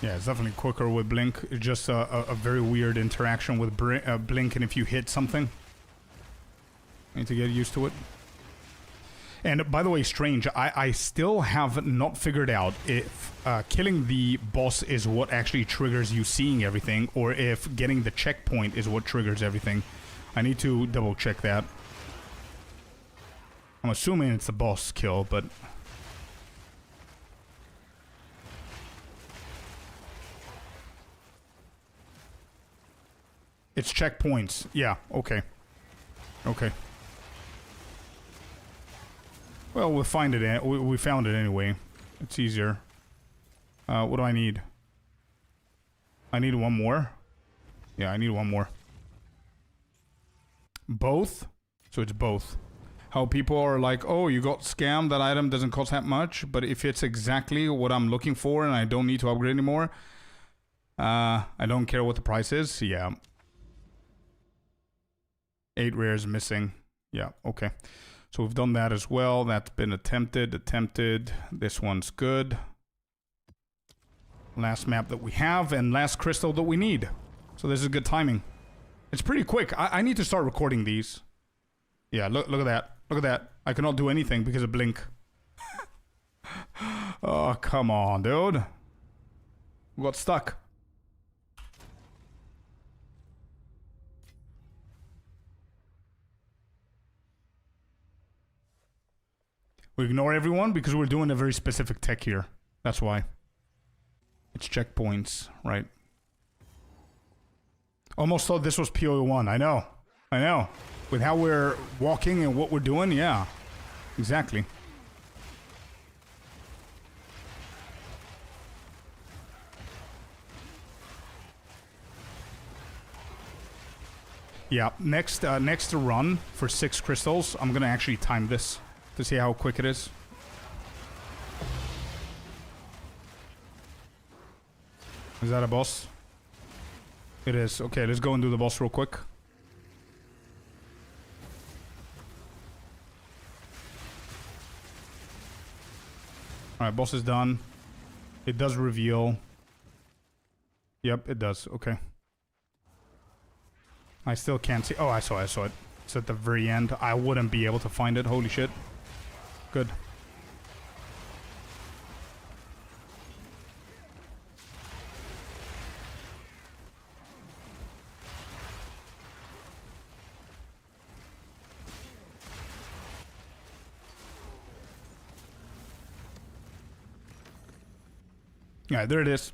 Yeah, it's definitely quicker with Blink. It's just a very weird interaction with Blink, and if you hit something, you need to get used to it. And by the way, Strange, I still have not figured out if killing the boss is what actually triggers you seeing everything, or if getting the checkpoint is what triggers everything. I need to double check that. I'm assuming it's a boss kill, but... It's checkpoints. Yeah, okay. Okay. Well, we'll find it. We found it anyway. It's easier. What do I need? I need one more. Yeah, I need one more. Both? So it's both. How people are like, oh, you got scammed, that item doesn't cost that much, but if it's exactly what I'm looking for and I don't need to upgrade anymore, I don't care what the price is. Yeah. 8 rares missing. Yeah, okay. So we've done that as well. That's been attempted. This one's good. Last map that we have and last crystal that we need. So this is good timing. It's pretty quick. I need to start recording these. Yeah, look at that. Look at that. I cannot do anything because of Blink. Oh, come on, dude. We got stuck. We ignore everyone because we're doing a very specific tech here. That's why. It's checkpoints, right? Almost thought this was PO1. I know. I know. With how we're walking and what we're doing, yeah. Exactly. Yeah, next run for 6 crystals, I'm gonna actually time this to see how quick it is. Is that a boss? It is. Okay, let's go and do the boss real quick. Alright, boss is done. It does reveal. Yep, it does. Okay. I still can't see. Oh, I saw it. It's at the very end. I wouldn't be able to find it. Holy shit. Good. Yeah, there it is.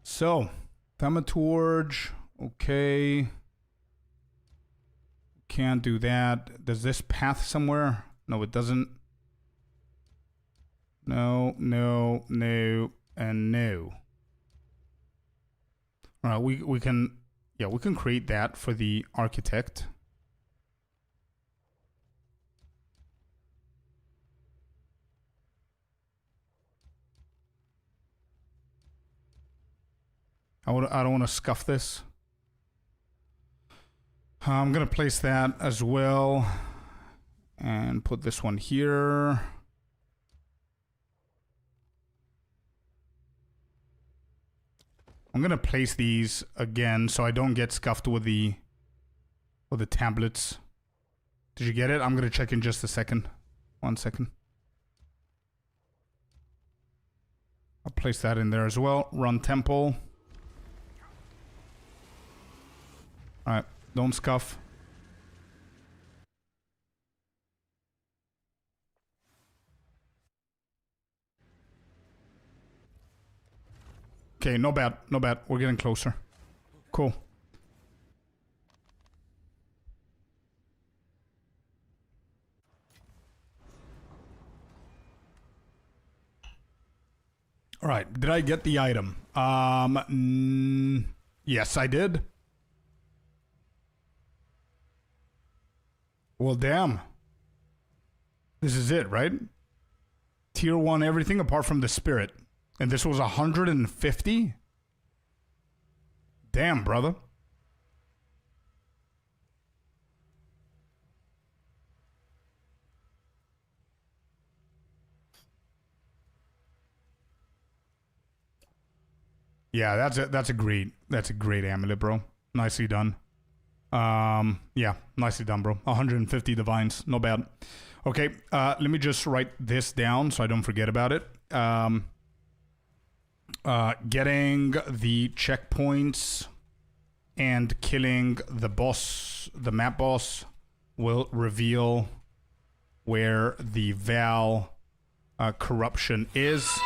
So, Thaumaturge, okay. Can't do that. Does this path somewhere? No, it doesn't. No, no, no, and no. Alright, we can... Yeah, we can create that for the architect. I don't want to scuff this. I'm going to place that as well. And put this one here. I'm going to place these again so I don't get scuffed with the tablets. Did you get it? I'm going to check in just a second. 1 second. I'll place that in there as well. Run temple. Alright, don't scuff. Okay, no bad, no bad. We're getting closer. Cool. All right, did I get the item? Yes, I did. Well, damn. This is it, right? Tier 1 everything apart from the spirit. And this was 150? Damn, brother. Yeah, that's a great amulet, bro. Nicely done. Yeah, nicely done, bro. 150 divines, no bad. Okay, let me just write this down so I don't forget about it. Getting the checkpoints and killing the boss, the map boss, will reveal where the Val corruption is,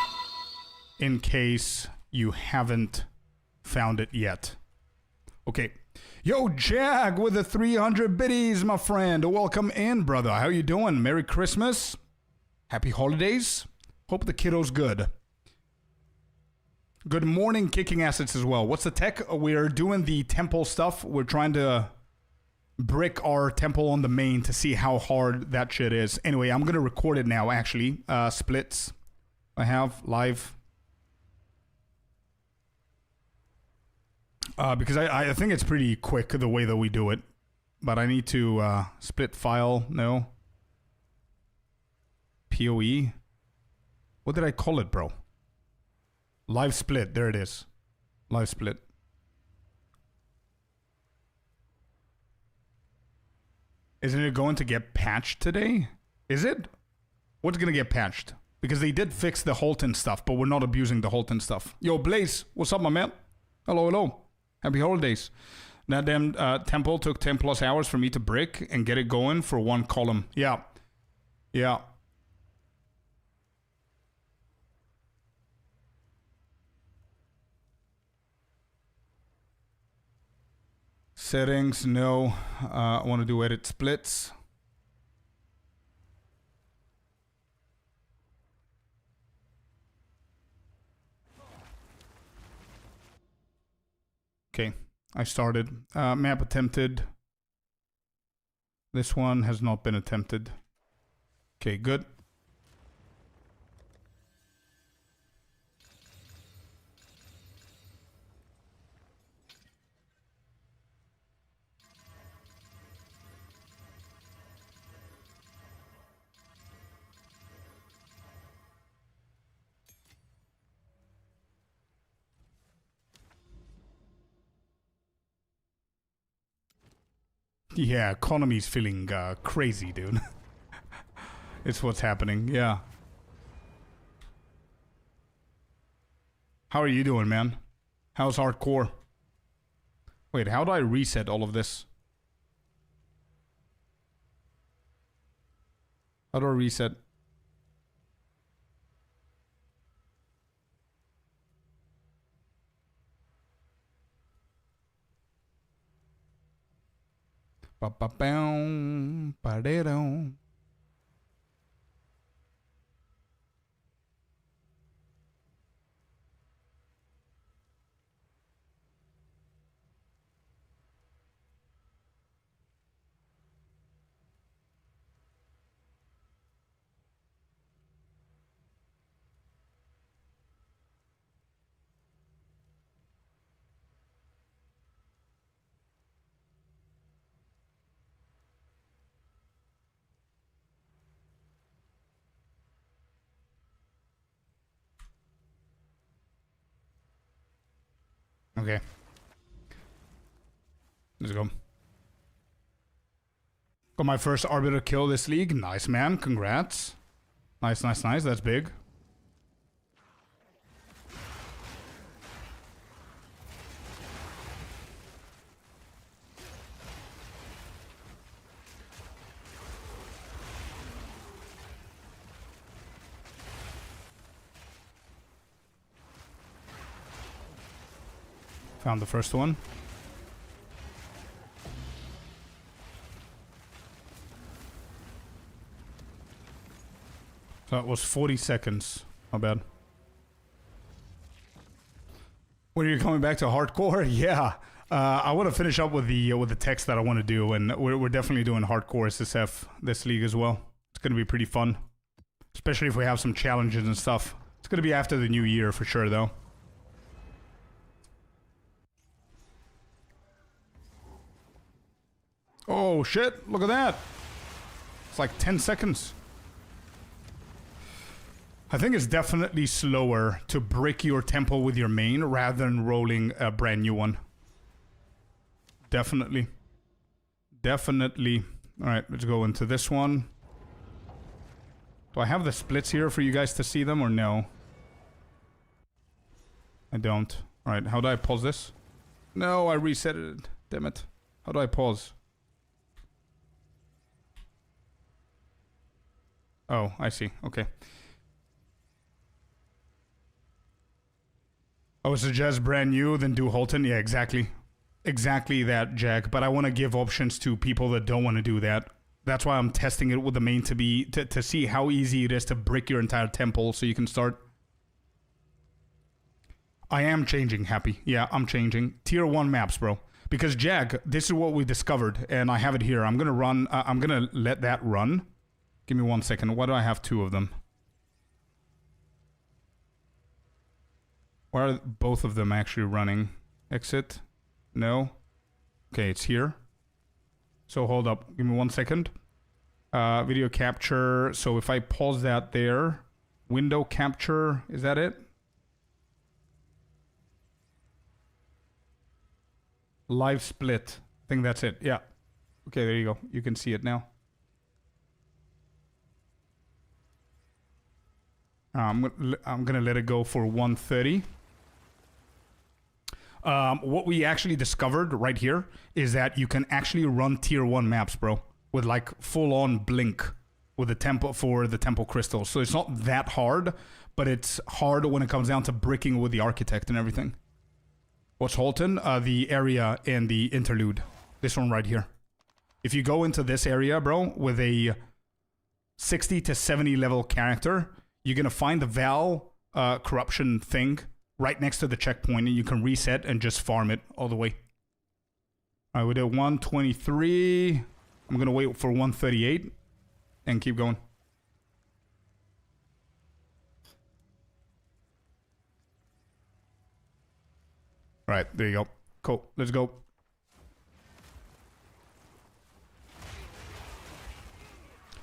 in case you haven't found it yet. Okay. Yo, Jag with the 300 biddies, my friend. Welcome in, brother. How you doing? Merry Christmas. Happy holidays. Hope the kiddo's good. Good morning, kicking assets as well. What's the tech? We're doing the temple stuff. We're trying to brick our temple on the main to see how hard that shit is. Anyway, I'm going to record it now, actually. Splits. I have live. Because I think it's pretty quick the way that we do it. But I need to split file. No. POE. What did I call it, bro? Live split. There it is. Live split. Isn't it going to get patched today? Is it? What's going to get patched? Because they did fix the Holton stuff, but we're not abusing the Holton stuff. Yo, Blaze. What's up, my man? Hello, hello. Happy holidays. That damn temple took 10 plus hours for me to brick and get it going for one column. Yeah. Yeah. Settings, no. I want to do edit splits. Okay, I started. Map attempted. This one has not been attempted. Okay, good. Yeah, economy's feeling crazy, dude. It's what's happening, yeah. How are you doing, man? How's hardcore? Wait, how do I reset all of this? How do I reset? Ba-ba-bow, ba-da-dow. Okay. Let's go. Got my first arbiter kill this league. Nice, man. Congrats. Nice, nice, nice. That's big. Found the first one. That was 40 seconds. Not bad. When are you coming back to hardcore? Yeah. I want to finish up with the text that I want to do, and we're definitely doing hardcore SSF this league as well. It's going to be pretty fun. Especially if we have some challenges and stuff. It's going to be after the new year for sure, though. Oh shit, look at that. It's like 10 seconds. I think it's definitely slower to brick your temple with your main rather than rolling a brand new one. Definitely. Definitely. Alright, let's go into this one. Do I have the splits here for you guys to see them or no? I don't. Alright, how do I pause this? No, I reset it. Damn it. How do I pause? Oh, I see. Okay. I would suggest brand new, then do Holton. Yeah, exactly. exactly that, Jack, but I want to give options to people that don't want to do that. That's why I'm testing it with the main to see how easy it is to brick your entire temple so you can start. I am changing, Happy. Yeah, I'm changing. Tier 1 maps, bro. Because, Jack, this is what we discovered, and I have it here. I'm going to run... I'm going to let that run. Give me 1 second. Why do I have 2 of them? Why are both of them actually running? Exit? No? Okay, it's here. So, hold up. Give me 1 second. Video capture. So, if I pause that there... Window capture. Is that it? Live split. I think that's it. Yeah. Okay, there you go. You can see it now. I'm gonna let it go for 130. What we actually discovered right here is that you can actually run tier 1 maps, bro, with like full-on blink with the temple for the temple crystals. So it's not that hard, but it's hard when it comes down to bricking with the architect and everything. What's Holton? The area and the interlude. This one right here. If you go into this area, bro, with a 60 to 70 level character, you're going to find the Val corruption thing right next to the checkpoint, and you can reset and just farm it all the way. All right, we did 123. I'm going to wait for 138 and keep going. All right, there you go. Cool. Let's go.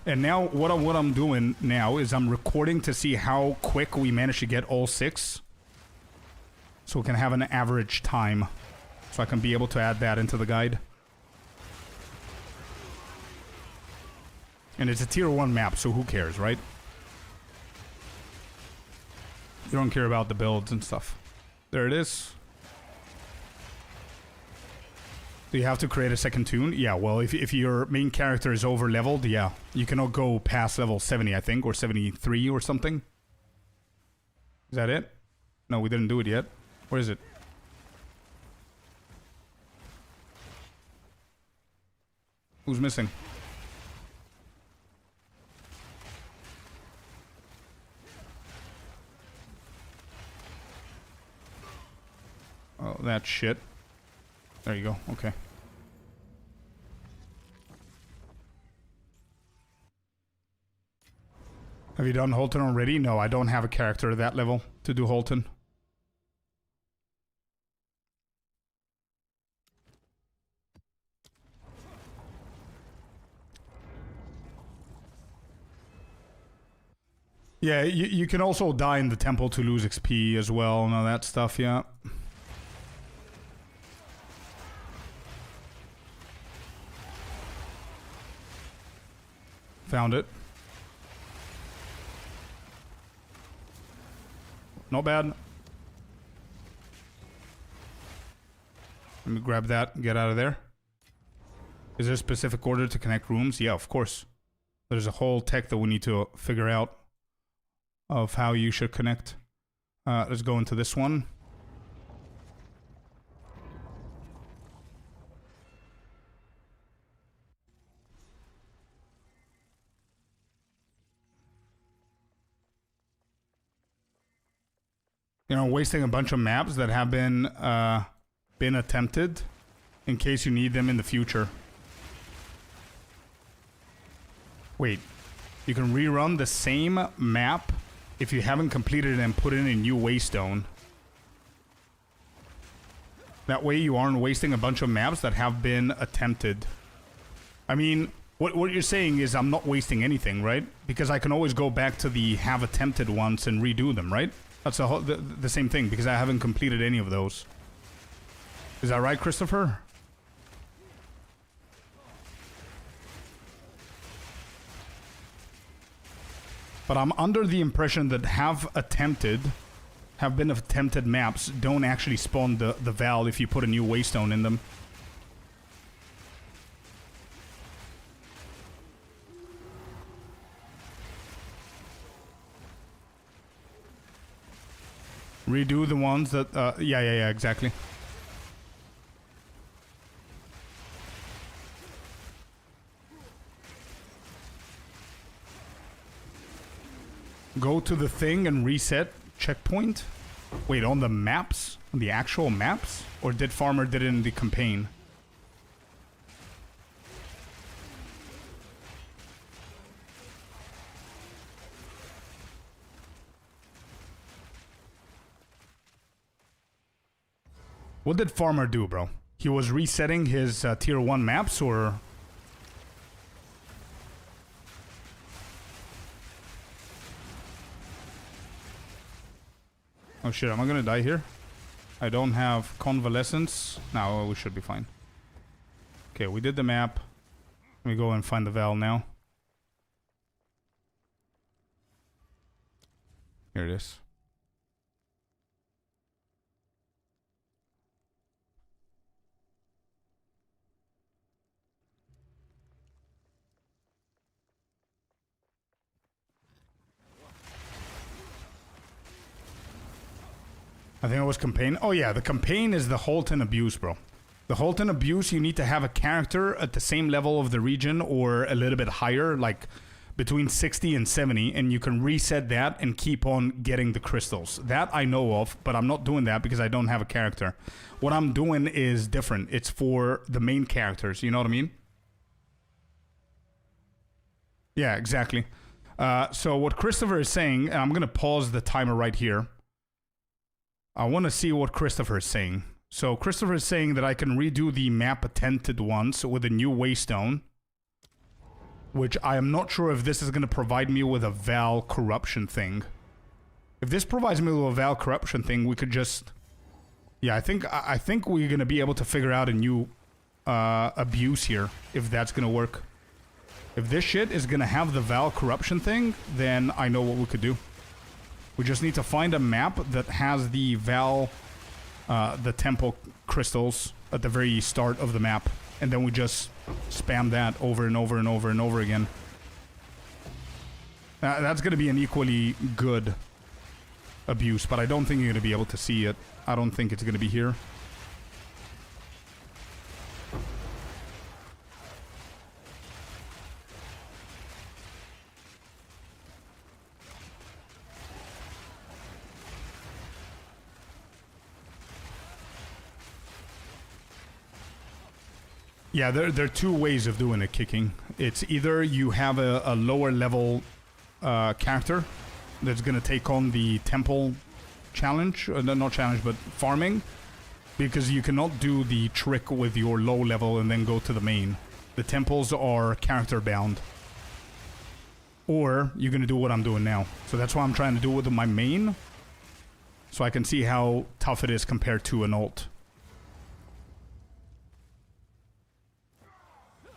And now what I'm doing now is I'm recording to see how quick we manage to get all 6. So we can have an average time. So I can be able to add that into the guide. And it's a tier 1 map, so who cares, right? You don't care about the builds and stuff. There it is. Do you have to create a second tune? Yeah, well, if your main character is over leveled, yeah. You cannot go past level 70, I think, or 73 or something. Is that it? No, we didn't do it yet. Where is it? Who's missing? Oh, that shit. There you go. Okay. Have you done Holton already? No, I don't have a character at that level to do Holton. Yeah, you can also die in the temple to lose XP as well and all that stuff, yeah. Found it. Not bad. Let me grab that and get out of there. Is there a specific order to connect rooms? Yeah, of course. There's a whole tech that we need to figure out of how you should connect. Let's go into this one. You know, wasting a bunch of maps that have been attempted in case you need them in the future. Wait, you can rerun the same map if you haven't completed it and put in a new waystone. That way you aren't wasting a bunch of maps that have been attempted. I mean, what you're saying is I'm not wasting anything, right? Because I can always go back to the have attempted ones and redo them, right? That's the same thing, because I haven't completed any of those. Is that right, Christopher? But I'm under the impression that have been attempted maps don't actually spawn the Val if you put a new waystone in them. Redo the ones that, yeah, exactly. Go to the thing and reset checkpoint. Wait, on the maps? On the actual maps? Or did Farmer did it in the campaign? What did Farmer do, bro? He was resetting his tier 1 maps, or... Oh shit, am I gonna die here? I don't have convalescence. No, we should be fine. Okay, we did the map. Let me go and find the Val now. Here it is. I think it was campaign. Oh yeah, the campaign is the Halton Abuse, bro. The Halton Abuse, you need to have a character at the same level of the region or a little bit higher, like between 60 and 70, and you can reset that and keep on getting the crystals. That I know of, but I'm not doing that because I don't have a character. What I'm doing is different. It's for the main characters, you know what I mean? Yeah, exactly. So what Christopher is saying, and I'm going to pause the timer right here. I want to see what Christopher is saying. So Christopher is saying that I can redo the map attempted once with a new waystone, which I am not sure if this is going to provide me with a Val corruption thing. If this provides me with a Val corruption thing, we could just... Yeah, I think we're going to be able to figure out a new abuse here, if that's going to work. If this shit is going to have the Val corruption thing, then I know what we could do. We just need to find a map that has the Val, the temple crystals at the very start of the map. And then we just spam that over and over and over and over again. That's going to be an equally good abuse, but I don't think you're going to be able to see it. I don't think it's going to be here. Yeah, there are two ways of doing it, kicking. It's either you have a lower level character that's going to take on the temple challenge, not challenge, but farming, because you cannot do the trick with your low level and then go to the main. The temples are character bound. Or you're going to do what I'm doing now. So that's why I'm trying to do it with my main, so I can see how tough it is compared to an alt.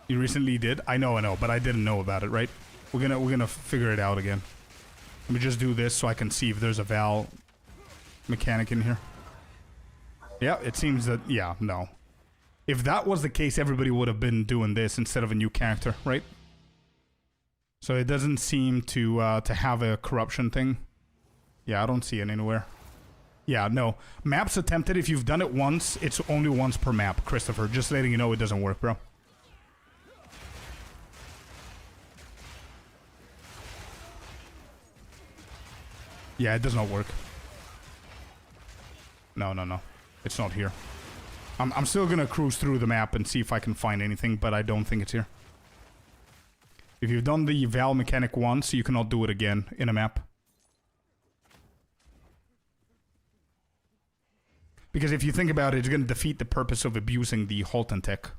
You recently did? I know, but I didn't know about it, right? We're gonna figure it out again. Let me just do this so I can see if there's a Val mechanic in here. Yeah, it seems that, yeah, no. If that was the case, everybody would have been doing this instead of a new character, right? So it doesn't seem to have a corruption thing. Yeah, I don't see it anywhere. Yeah, no. Maps attempted, if you've done it once, it's only once per map, Christopher. Just letting you know it doesn't work, bro. Yeah, it does not work. No. It's not here. I'm still gonna cruise through the map and see if I can find anything, but I don't think it's here. If you've done the Val mechanic once, you cannot do it again in a map. Because if you think about it, it's gonna defeat the purpose of abusing the Halton tech.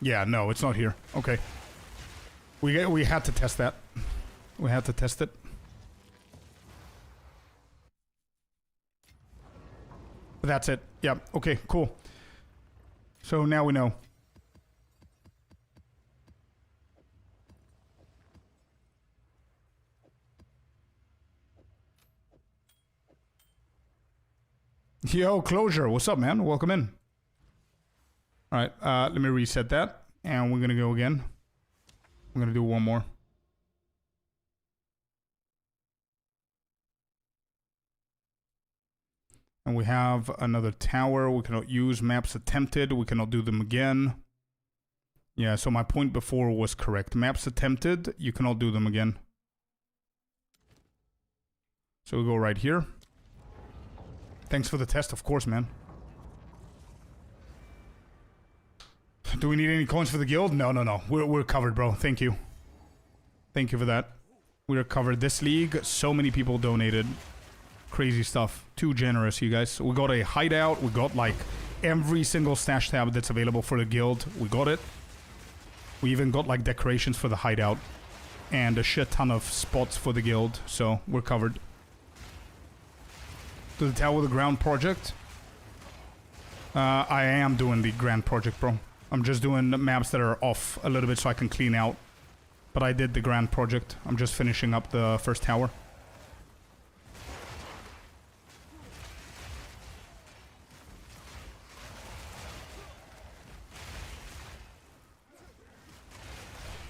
Yeah, no, it's not here. Okay. We had to test that. We had to test it. But that's it. Yeah, okay, cool. So now we know. Yo, Closure, what's up, man? Welcome in. Alright, let me reset that, and we're gonna go again. I'm gonna do one more. And we have another tower. We cannot use maps attempted. We cannot do them again. Yeah, so my point before was correct. Maps attempted, you cannot do them again. So we go right here. Thanks for the test, of course, man. Do we need any coins for the guild? No, no, no. We're covered, bro. Thank you. Thank you for that. We're covered. This league, so many people donated. Crazy stuff. Too generous, you guys. We got a hideout. We got, like, every single stash tab that's available for the guild. We got it. We even got, like, decorations for the hideout. And a shit ton of spots for the guild. So, we're covered. To the Tower of the Ground project. I am doing the Grand project, bro. I'm just doing maps that are off a little bit so I can clean out. But I did the Grand project. I'm just finishing up the first tower.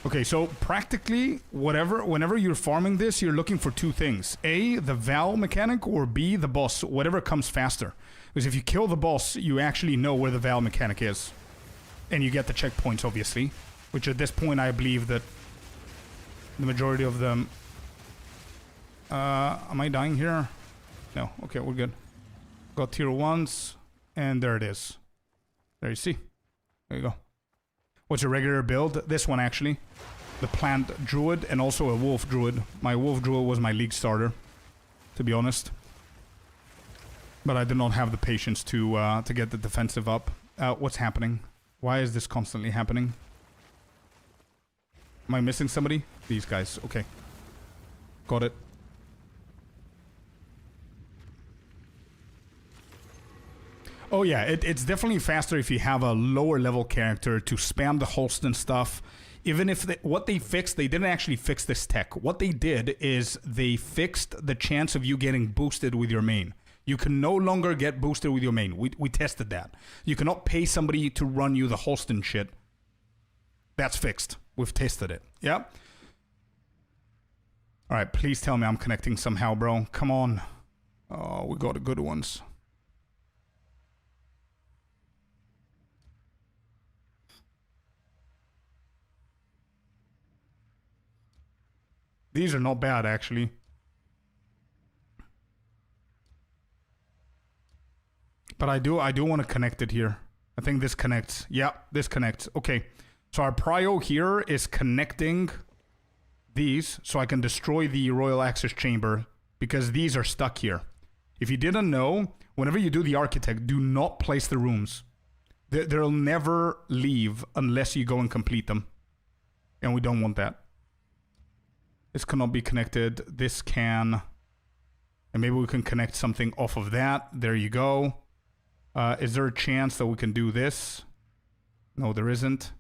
Okay, so practically, whenever you're farming this, you're looking for two things. A, the Val mechanic, or B, the boss, whatever comes faster. Because if you kill the boss, you actually know where the Val mechanic is. And you get the checkpoints, obviously. Which at this point, I believe that the majority of them... am I dying here? No, okay, we're good. Got tier 1s, and there it is. There you see. There you go. What's your regular build? This one, actually. The plant druid and also a wolf druid. My wolf druid was my league starter, to be honest. But I did not have the patience to get the defensive up. What's happening? Why is this constantly happening? Am I missing somebody? These guys. Okay. Got it. Oh yeah, it's definitely faster if you have a lower level character to spam the Holston stuff. Even if what they fixed, they didn't actually fix this tech. What they did is they fixed the chance of you getting boosted with your main. You can no longer get boosted with your main. We tested that. You cannot pay somebody to run you the Holston shit. That's fixed. We've tested it. Yeah? Alright, please tell me I'm connecting somehow, bro. Come on. Oh, we got the good ones. These are not bad, actually. But I do want to connect it here. I think this connects. Yeah, this connects. Okay. So our prio here is connecting these so I can destroy the Royal Access Chamber because these are stuck here. If you didn't know, whenever you do the Architect, do not place the rooms. They'll never leave unless you go and complete them. And we don't want that. This cannot be connected. This can. And maybe we can connect something off of that. There you go. Is there a chance that we can do this? No, there isn't.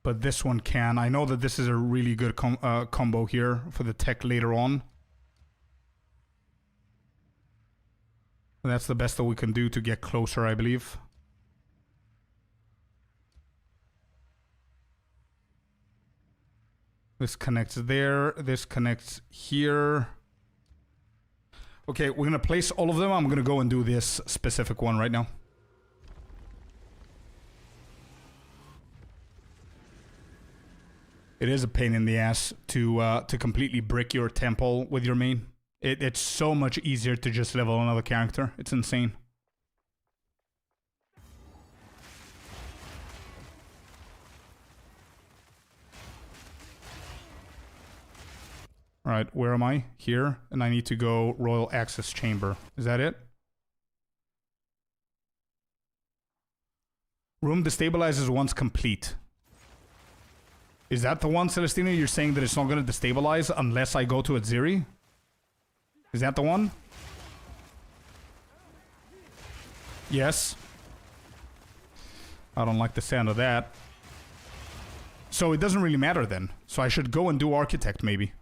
But this one can. I know that this is a really good combo here for the tech later on. And that's the best that we can do to get closer, I believe. This connects there. This connects here. Okay, we're going to place all of them. I'm going to go and do this specific one right now. It is a pain in the ass to completely brick your temple with your main. It's so much easier to just level another character. It's insane. Alright, where am I? Here. And I need to go Royal Access Chamber. Is that it? Room destabilizes once complete. Is that the one, Celestina? You're saying that it's not going to destabilize unless I go to Aziri? Is that the one? Yes. I don't like the sound of that. So it doesn't really matter then. So I should go and do Architect maybe.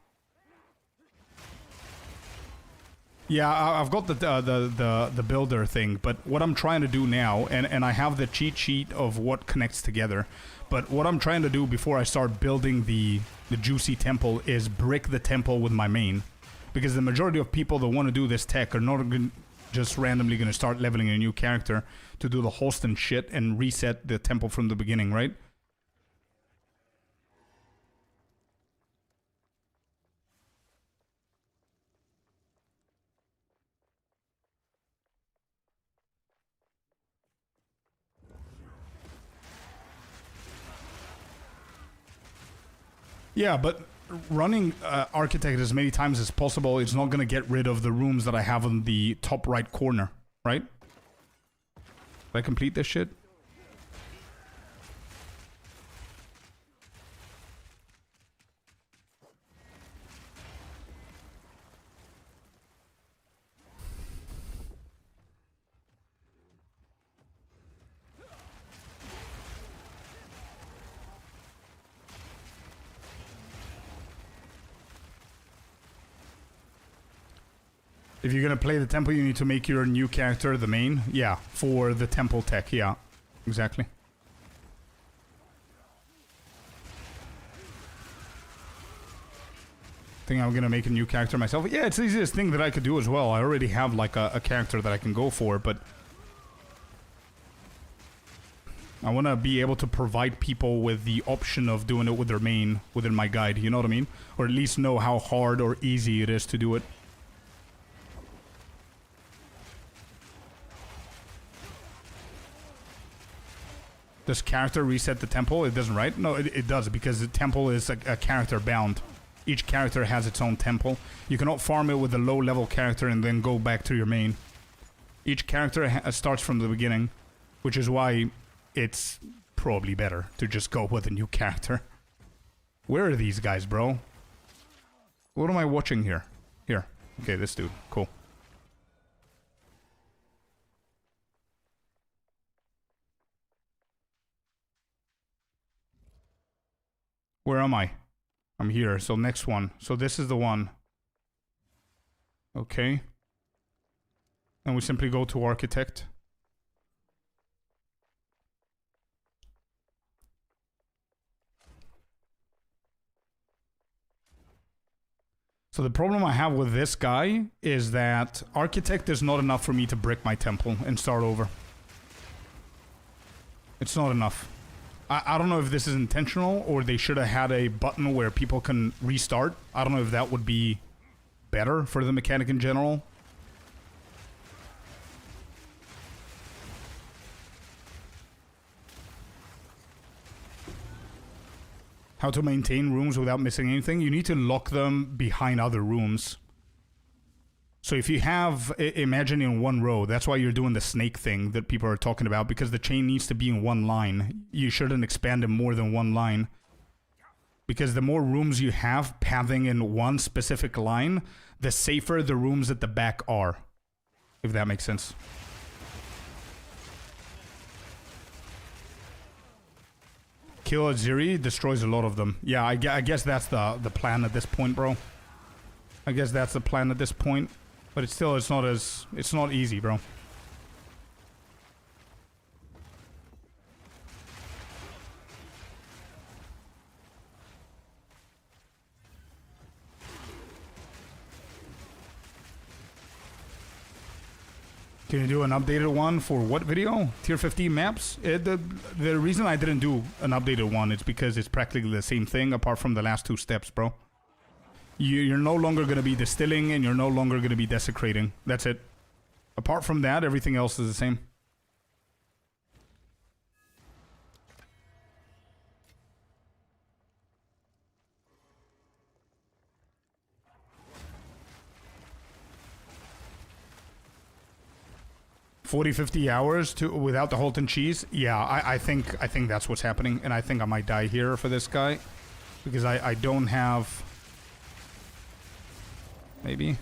Yeah, I've got the builder thing, but what I'm trying to do now, and I have the cheat sheet of what connects together, but what I'm trying to do before I start building the juicy temple is brick the temple with my main. Because the majority of people that want to do this tech are not just randomly going to start leveling a new character to do the host and shit and reset the temple from the beginning, right? Yeah, but running Architect as many times as possible is not going to get rid of the rooms that I have on the top right corner, right? Did I complete this shit? If you're gonna play the temple, you need to make your new character the main. Yeah, for the temple tech. Yeah, exactly. Think I'm gonna make a new character myself. Yeah, it's the easiest thing that I could do as well. I already have like a character that I can go for, but I want to be able to provide people with the option of doing it with their main within my guide. You know what I mean? Or at least know how hard or easy it is to do it. Does character reset the temple? It doesn't, right? No, it does, because the temple is a character bound. Each character has its own temple. You cannot farm it with a low-level character and then go back to your main. Each character starts from the beginning, which is why it's probably better to just go with a new character. Where are these guys, bro? What am I watching here? Here. Okay, this dude. Cool. Where am I? I'm here. So next one. So this is the one. Okay. And we simply go to Architect. So the problem I have with this guy is that Architect is not enough for me to brick my temple and start over. It's not enough. I don't know if this is intentional or they should have had a button where people can restart. I don't know if that would be better for the mechanic in general. How to maintain rooms without missing anything? You need to lock them behind other rooms. So if you have, imagine in one row, that's why you're doing the snake thing that people are talking about, because the chain needs to be in one line. You shouldn't expand it more than one line. Because the more rooms you have pathing in one specific line, the safer the rooms at the back are. If that makes sense. Kill Aziri destroys a lot of them. Yeah, I guess that's the plan at this point, bro. I guess that's the plan at this point. But it's still, it's not easy, bro. Can you do an updated one for what video? Tier 15 maps? The reason I didn't do an updated one is because it's practically the same thing apart from the last two steps, bro. You're no longer going to be distilling and you're no longer going to be desecrating. That's it. Apart from that, everything else is the same. $40-50 hours to without the halt and cheese. Yeah, I think that's what's happening, and I think I might die here for this guy because I don't have. Maybe.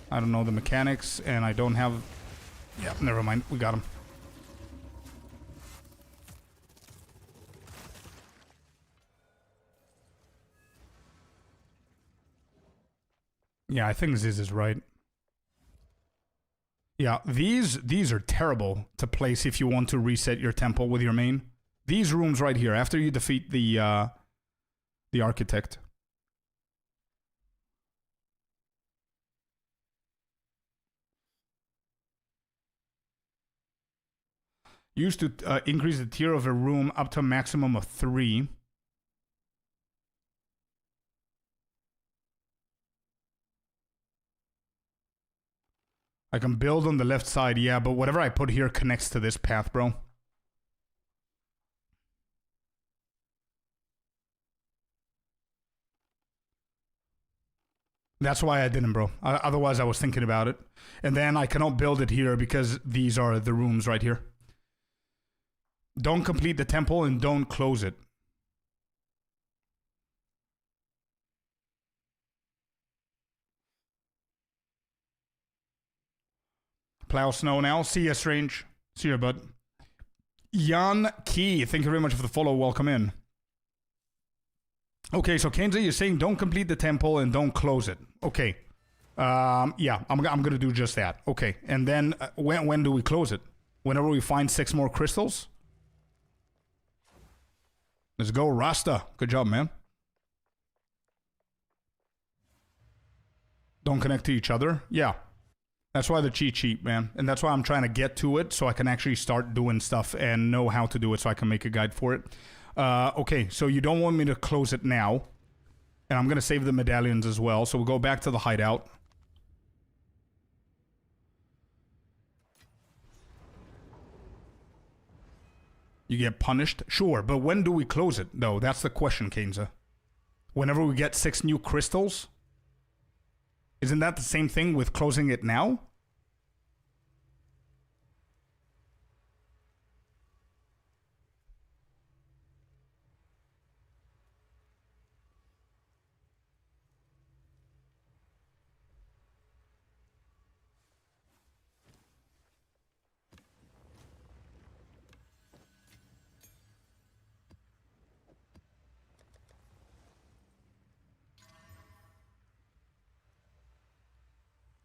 I don't know the mechanics, and I don't have... Yeah, never mind. We got him. Yeah, I think Ziz is right. Yeah, these are terrible to place if you want to reset your temple with your main. These rooms right here, after you defeat the Architect. Used to increase the tier of a room up to a maximum of 3. I can build on the left side, yeah, but whatever I put here connects to this path, bro. That's why I didn't, bro. Otherwise, I was thinking about it. And then I cannot build it here because these are the rooms right here. Don't complete the temple and don't close it. Plow snow now. See ya, Strange. See ya, bud. Jan Key, thank you very much for the follow. Welcome in. Okay, so Kenza, you're saying don't complete the temple and don't close it. Okay. Yeah, I'm gonna do just that. Okay, and then when do we close it? Whenever we find 6 more crystals? Let's go, Rasta. Good job, man. Don't connect to each other? Yeah. That's why the cheat sheet, man. And that's why I'm trying to get to it so I can actually start doing stuff and know how to do it so I can make a guide for it. Okay, so you don't want me to close it now. And I'm going to save the medallions as well. So we'll go back to the hideout. You get punished? Sure, but when do we close it, though? That's the question, Kenza. Whenever we get 6 new crystals? Isn't that the same thing with closing it now?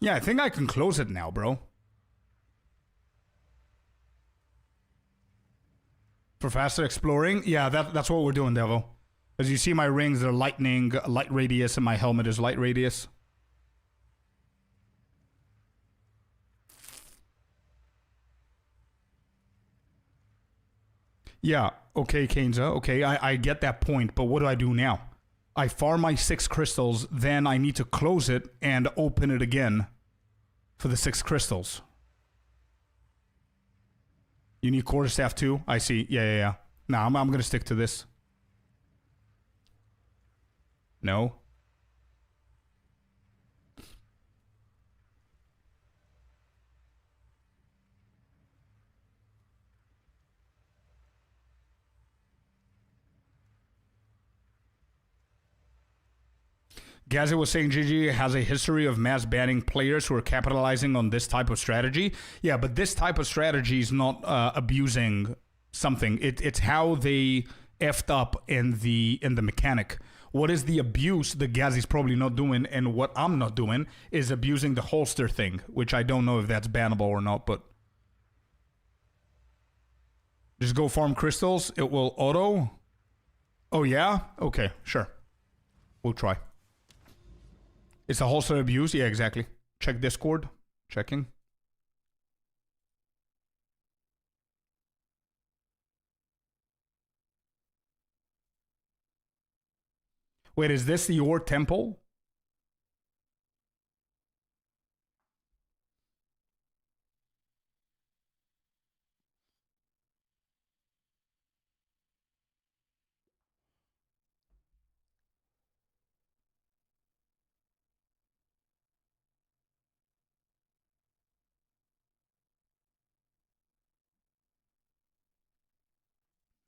Yeah, I think I can close it now, bro. For faster exploring? Yeah, that's what we're doing, Devo. As you see, my rings are lightning, light radius, and my helmet is light radius. Yeah, okay, Kenza. Okay, I get that point, but what do I do now? I farm my 6 crystals, then I need to close it and open it again for the 6 crystals. You need quarterstaff too? I see. Yeah. Nah, I'm gonna stick to this. No. Gazzy was saying GG has a history of mass banning players who are capitalizing on this type of strategy. Yeah, but this type of strategy is not abusing something. It's how they effed up in the mechanic. What is the abuse that Gazzy's probably not doing, and what I'm not doing is abusing the holster thing, which I don't know if that's bannable or not, but just go farm crystals. It will auto. Oh yeah? Okay, sure. We'll try. It's a holster abuse? Yeah, exactly. Check Discord. Checking. Wait, is this your temple?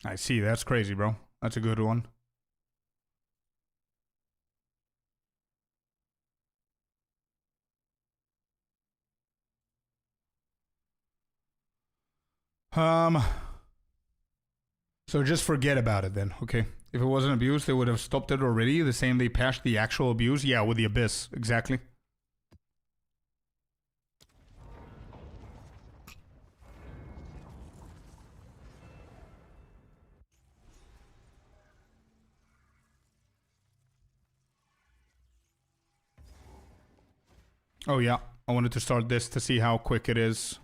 I see. That's crazy, bro. That's a good one. So just forget about it then, okay? If it wasn't abuse, they would have stopped it already. The same they patched the actual abuse. Yeah, with the Abyss. Exactly. Oh yeah, I wanted to start this to see how quick it is.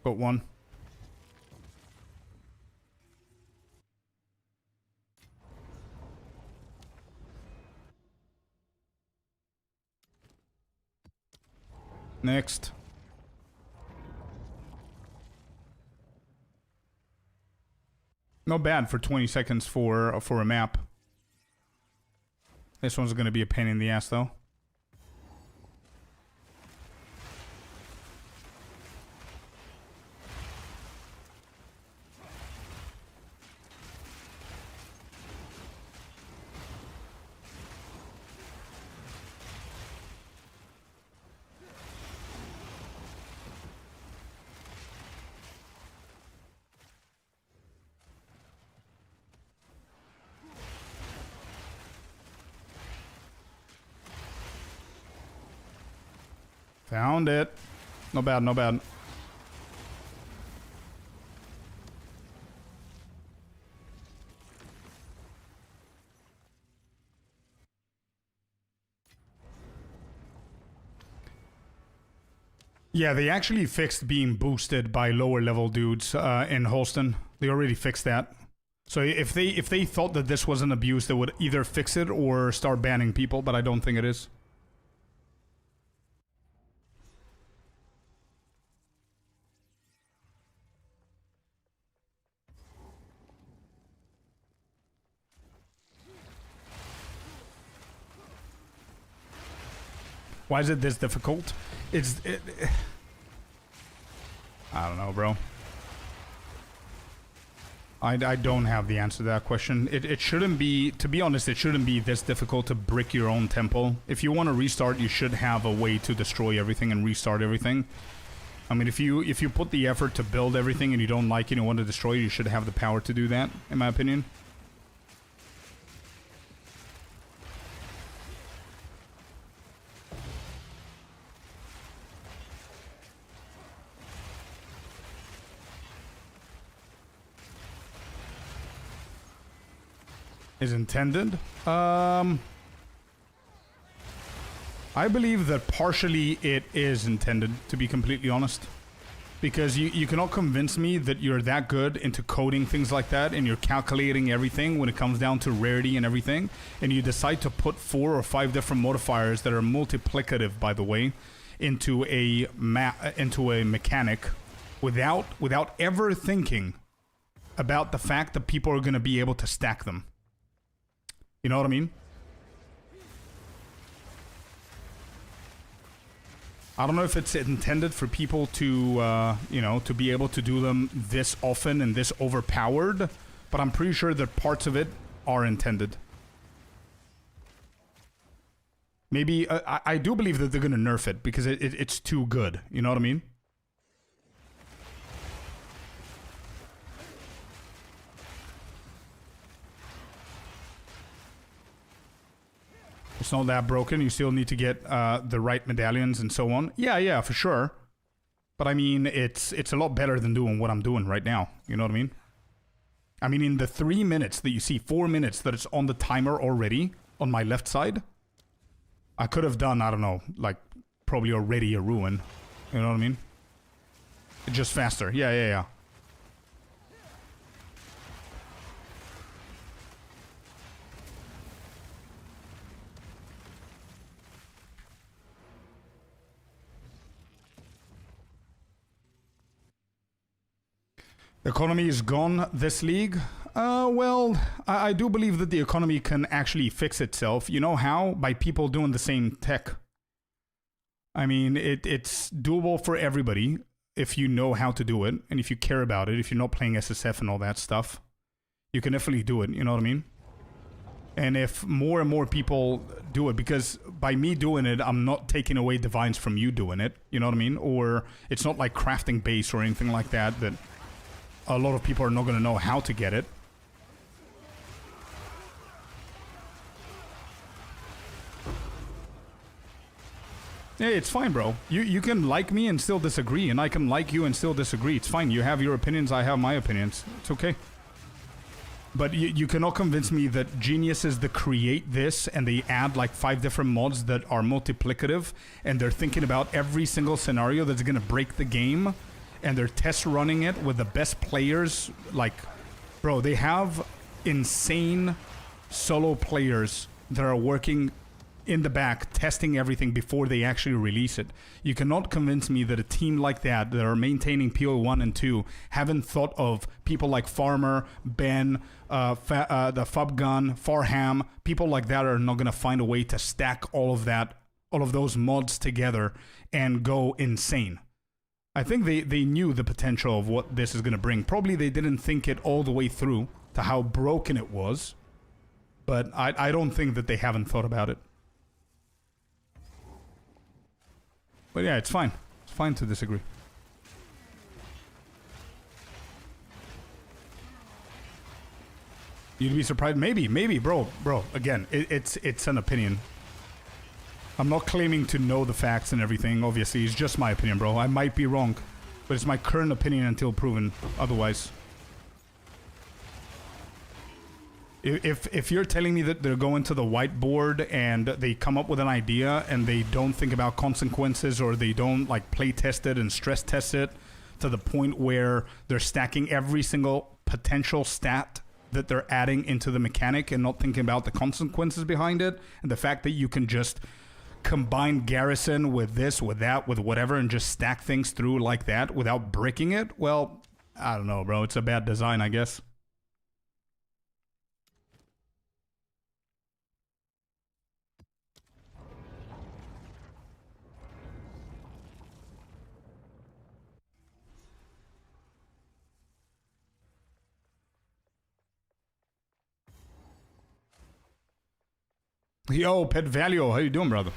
Got one. Next. Not bad for 20 seconds for a map. This one's gonna be a pain in the ass though. Found it. Not bad, not bad. Yeah, they actually fixed being boosted by lower level dudes in Holston. They already fixed that. So if they thought that this was an abuse, they would either fix it or start banning people, but I don't think it is. Why is it this difficult? I don't know, bro. I don't have the answer to that question. It shouldn't be, to be honest, it shouldn't be this difficult to brick your own temple. If you want to restart, you should have a way to destroy everything and restart everything. I mean, if you put the effort to build everything and you don't like it and want to destroy it, you should have the power to do that, in my opinion. Is intended. I believe that partially it is intended, to be completely honest. Because you cannot convince me that you're that good into coding things like that and you're calculating everything when it comes down to rarity and everything, and you decide to put 4 or 5 different modifiers that are multiplicative, by the way, into a mechanic without ever thinking about the fact that people are going to be able to stack them. You know what I mean? I don't know if it's intended for people to, you know, to be able to do them this often and this overpowered, but I'm pretty sure that parts of it are intended. Maybe, I do believe that they're gonna nerf it because it's too good. You know what I mean? It's not that broken. You still need to get the right medallions and so on. Yeah, for sure. But I mean, it's a lot better than doing what I'm doing right now. You know what I mean? I mean, in the 3 minutes that you see, 4 minutes that it's on the timer already on my left side, I could have done, I don't know, like probably already a ruin. You know what I mean? It's just faster. Yeah. Economy is gone this league. Well, I do believe that the economy can actually fix itself. You know how? By people doing the same tech. I mean, it's doable for everybody if you know how to do it, and if you care about it, if you're not playing SSF and all that stuff. You can definitely do it, you know what I mean? And if more and more people do it, because by me doing it, I'm not taking away divines from you doing it, you know what I mean? Or it's not like crafting base or anything like that a lot of people are not going to know how to get it. Yeah, it's fine, bro. You can like me and still disagree, and I can like you and still disagree. It's fine. You have your opinions, I have my opinions. It's okay. But you cannot convince me that geniuses that create this and they add like 5 different mods that are multiplicative and they're thinking about every single scenario that's going to break the game and they're test running it with the best players. Like, bro, they have insane solo players that are working in the back, testing everything before they actually release it. You cannot convince me that a team like that are maintaining PoE 1 and 2 haven't thought of people like Farmer, Ben, the Fubgun, Farham. People like that are not going to find a way to stack all of those mods together and go insane. I think they knew the potential of what this is going to bring. Probably they didn't think it all the way through to how broken it was, but I don't think that they haven't thought about it. But yeah, it's fine. It's fine to disagree. You'd be surprised. Maybe, bro. Again, it's an opinion. I'm not claiming to know the facts and everything. Obviously, it's just my opinion, bro. I might be wrong, but it's my current opinion until proven otherwise. If you're telling me that they're going to the whiteboard and they come up with an idea and they don't think about consequences, or they don't like play test it and stress test it to the point where they're stacking every single potential stat that they're adding into the mechanic and not thinking about the consequences behind it, and the fact that you can just combine garrison with this, with that, with whatever, and just stack things through like that without breaking it, well, I don't know, bro. It's a bad design, I guess. Yo, Pet Valio, how you doing, brother?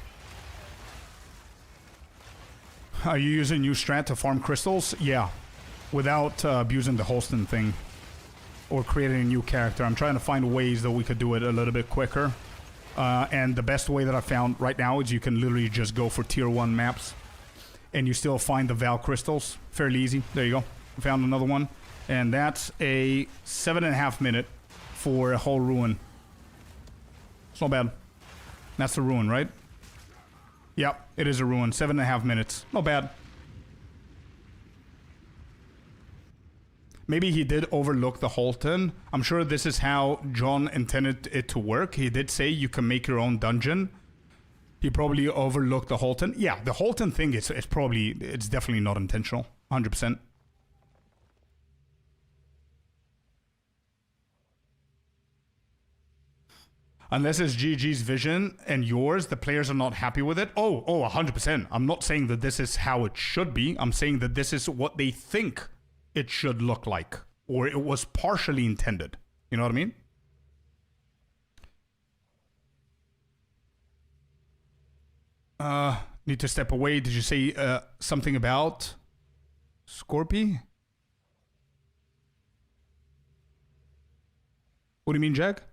Are you using new strat to farm crystals? Yeah, without abusing the Holston thing or creating a new character. I'm trying to find ways that we could do it a little bit quicker. And the best way that I found right now is you can literally just go for tier 1 maps and you still find the Val crystals. Fairly easy. There you go. Found another one. And that's a 7.5 minute for a whole ruin. It's not bad. That's a ruin, right? Yep, it is a ruin. 7.5 minutes. Not bad. Maybe he did overlook the Holton. I'm sure this is how John intended it to work. He did say you can make your own dungeon. He probably overlooked the Holton. Yeah, the Holton thing is it's definitely not intentional. 100%. Unless it's GG's vision and yours, the players are not happy with it. Oh, 100%. I'm not saying that this is how it should be. I'm saying that this is what they think it should look like. Or it was partially intended. You know what I mean? Need to step away. Did you say something about Scorpy? What do you mean, Jack?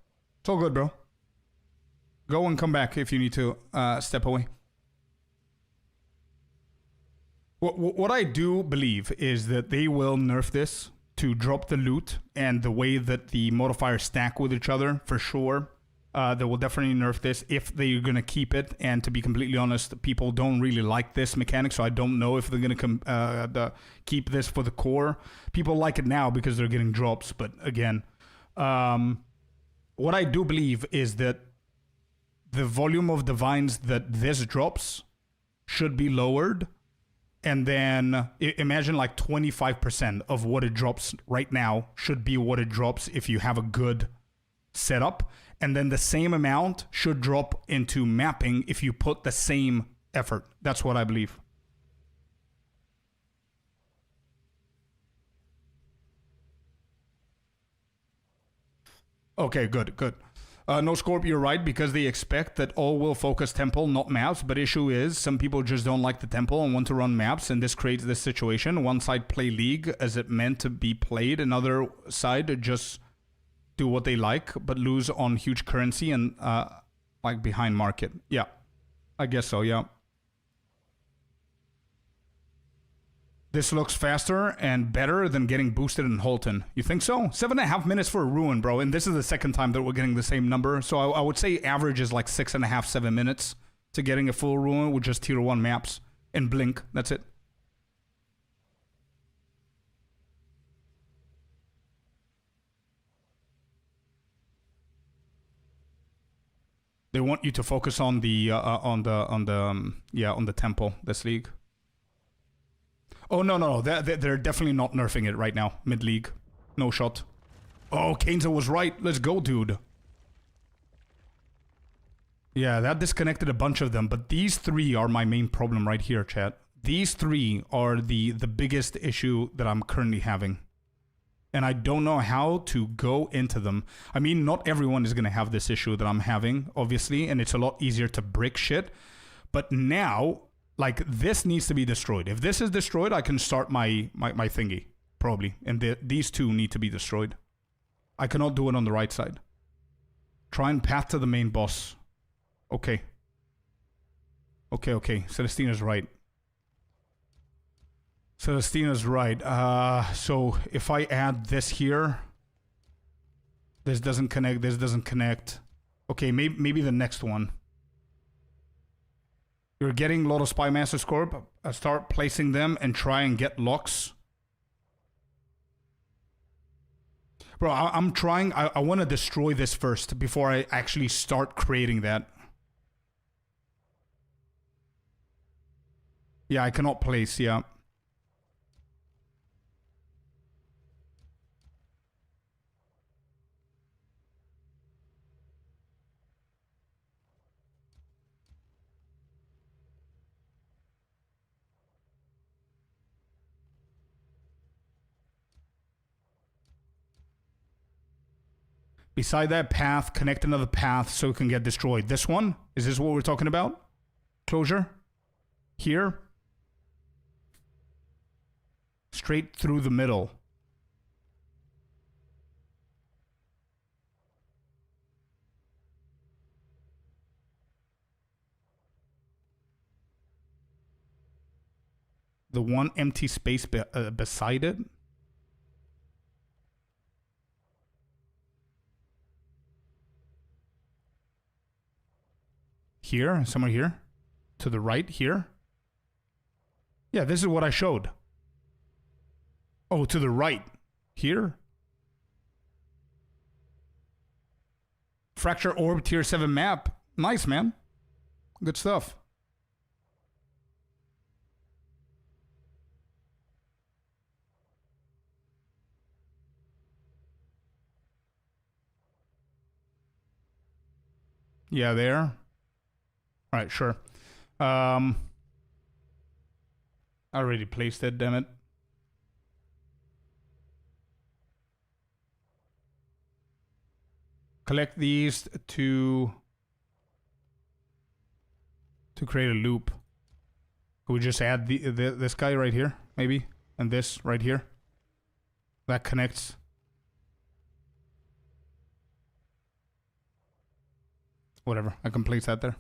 It's all good, bro. Go and come back if you need to step away. What I do believe is that they will nerf this to drop the loot and the way that the modifiers stack with each other, for sure. They will definitely nerf this if they're going to keep it. And to be completely honest, people don't really like this mechanic, so I don't know if they're going to keep this for the core. People like it now because they're getting drops, but again, what I do believe is that the volume of divines that this drops should be lowered. And then imagine like 25% of what it drops right now should be what it drops if you have a good setup. And then the same amount should drop into mapping if you put the same effort. That's what I believe. Okay, good. No, Scorp, you're right, because they expect that all will focus temple, not maps. But issue is, some people just don't like the temple and want to run maps, and this creates this situation. One side play league as it meant to be played, another side just do what they like, but lose on huge currency and like behind market. Yeah, I guess so, yeah. This looks faster and better than getting boosted in Holton. You think so? 7.5 minutes for a ruin, bro. And this is the second time that we're getting the same number. So I would say average is like 6.5, 7 minutes to getting a full ruin with just tier 1 maps and blink. That's it. They want you to focus on the on the temple this league. Oh no, they're definitely not nerfing it right now. Mid league, no shot. Oh, Kainza was right. Let's go, dude. Yeah, that disconnected a bunch of them, but these three are my main problem right here, chat. These three are the biggest issue that I'm currently having. And I don't know how to go into them. I mean, not everyone is going to have this issue that I'm having, obviously, and it's a lot easier to brick shit. But now, like, this needs to be destroyed. If this is destroyed, I can start my thingy, probably. And these two need to be destroyed. I cannot do it on the right side. Try and path to the main boss. Okay. Okay. Celestina's right. Celestina's right. So if I add this here, this doesn't connect, this doesn't connect. Okay, maybe the next one. You're getting a lot of Spy Master Scorp. I start placing them and try and get locks. Bro, I'm trying. I want to destroy this first before I actually start creating that. Yeah, I cannot place, yeah. Beside that path, connect another path so it can get destroyed. This one? Is this what we're talking about? Closure? Here? Straight through the middle. The one empty space beside it? Here? Somewhere here? To the right here? Yeah, this is what I showed. Oh, to the right. Here? Fracture Orb Tier 7 map. Nice, man. Good stuff. Yeah, there. All right, sure. I already placed it, damn it. Collect these to create a loop. Can we just add this guy right here, maybe? And this right here? That connects. Whatever, I can place that there.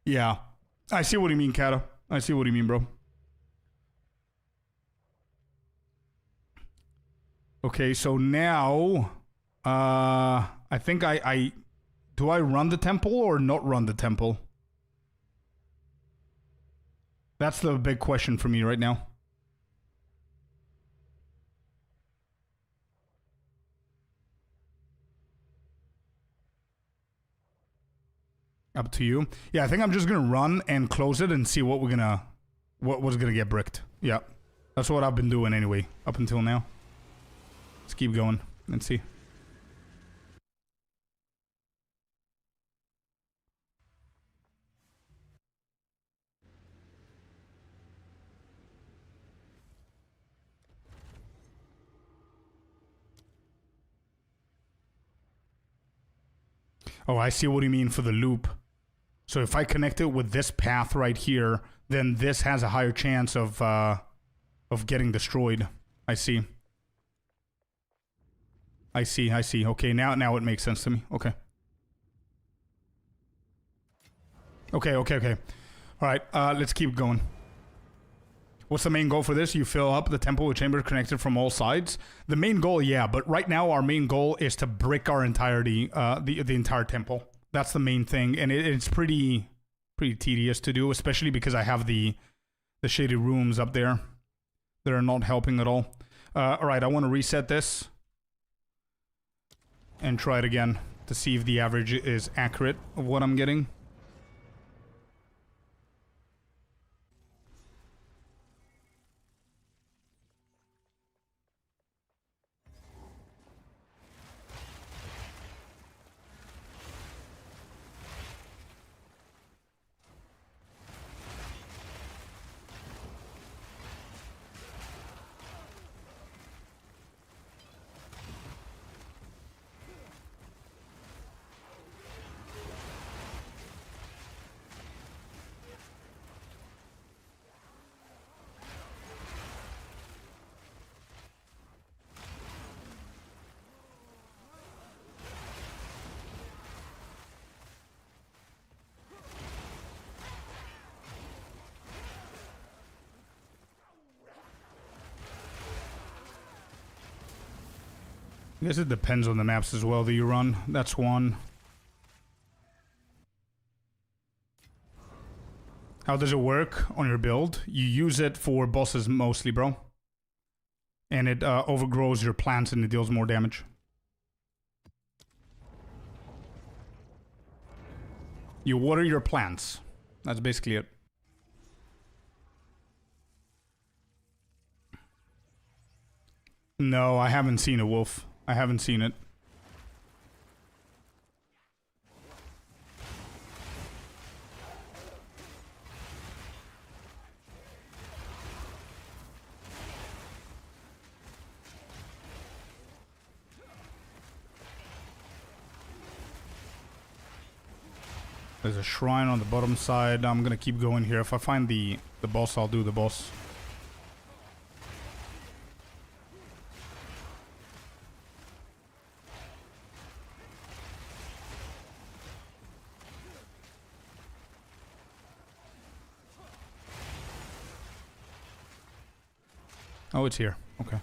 Yeah, I see what you mean, Kata. I see what you mean, bro. Okay, so now, I think do I run the temple or not run the temple? That's the big question for me right now. Up to you. Yeah, I think I'm just gonna run and close it and see what what's gonna get bricked. Yeah, that's what I've been doing anyway up until now. Let's keep going and see. Oh, I see what you mean for the loop. So if I connect it with this path right here, then this has a higher chance of getting destroyed. I see. I see. Okay, now it makes sense to me. Okay. Okay. All right, let's keep going. What's the main goal for this? You fill up the temple with chambers connected from all sides. The main goal, yeah, but right now our main goal is to brick our entirety, the entire temple. That's the main thing, and it's pretty tedious to do, especially because I have the shady rooms up there that are not helping at all. All right, I want to reset this and try it again to see if the average is accurate of what I'm getting. I guess it depends on the maps as well that you run. That's one. How does it work on your build? You use it for bosses mostly, bro. And it overgrows your plants and it deals more damage. You water your plants. That's basically it. No, I haven't seen a wolf. I haven't seen it. There's a shrine on the bottom side. I'm gonna keep going here. If I find the boss, I'll do the boss. Oh, it's here. Okay.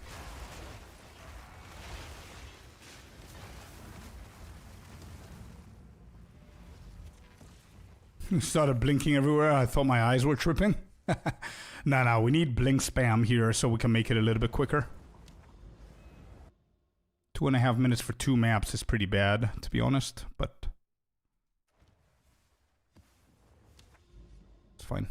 Started blinking everywhere. I thought my eyes were tripping. No, we need blink spam here so we can make it a little bit quicker. 2.5 minutes for 2 maps is pretty bad, to be honest, but it's fine.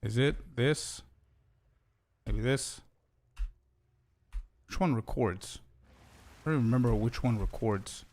Is it this? Maybe this? Which one records? I don't remember which one records.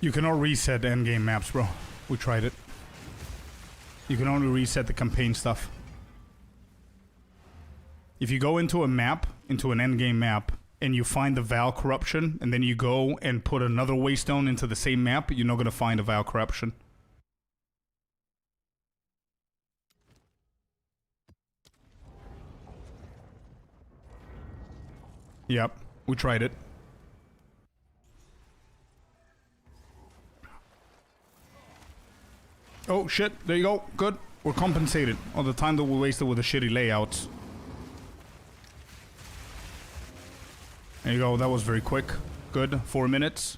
You cannot reset the endgame maps, bro. We tried it. You can only reset the campaign stuff. If you go into a map, into an endgame map, and you find the Val corruption, and then you go and put another waystone into the same map, you're not gonna find a Val corruption. Yep, we tried it. Oh shit, there you go. Good. We're compensated on the time that we wasted with the shitty layouts. There you go, that was very quick. Good, 4 minutes.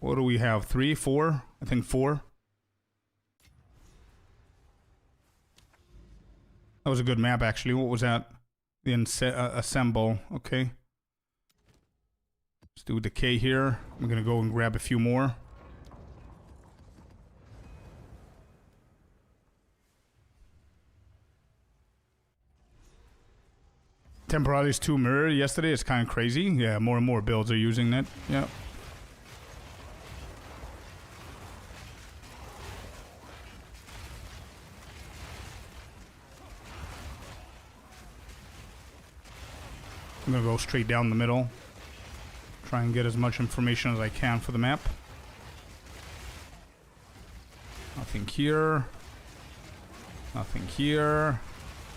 What do we have? 3, 4? I think 4. That was a good map actually. What was that? The assemble, okay. Let's do decay here. I'm gonna go and grab a few more. Temporalities 2 mirror yesterday is kind of crazy. Yeah, more and more builds are using that. Yeah. I'm gonna go straight down the middle. Try and get as much information as I can for the map. Nothing here. Nothing here.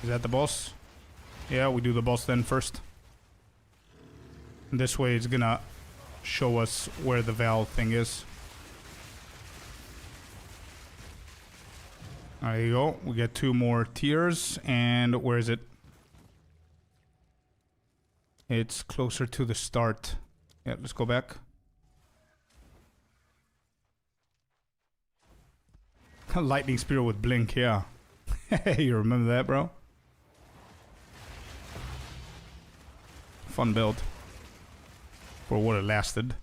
Is that the boss? Yeah, we do the boss then first. And this way it's gonna show us where the valve thing is. There you go. We get 2 more tiers. And where is it? It's closer to the start. Yeah, let's go back. Lightning spear with blink, yeah. You remember that, bro? Fun build. For what it lasted.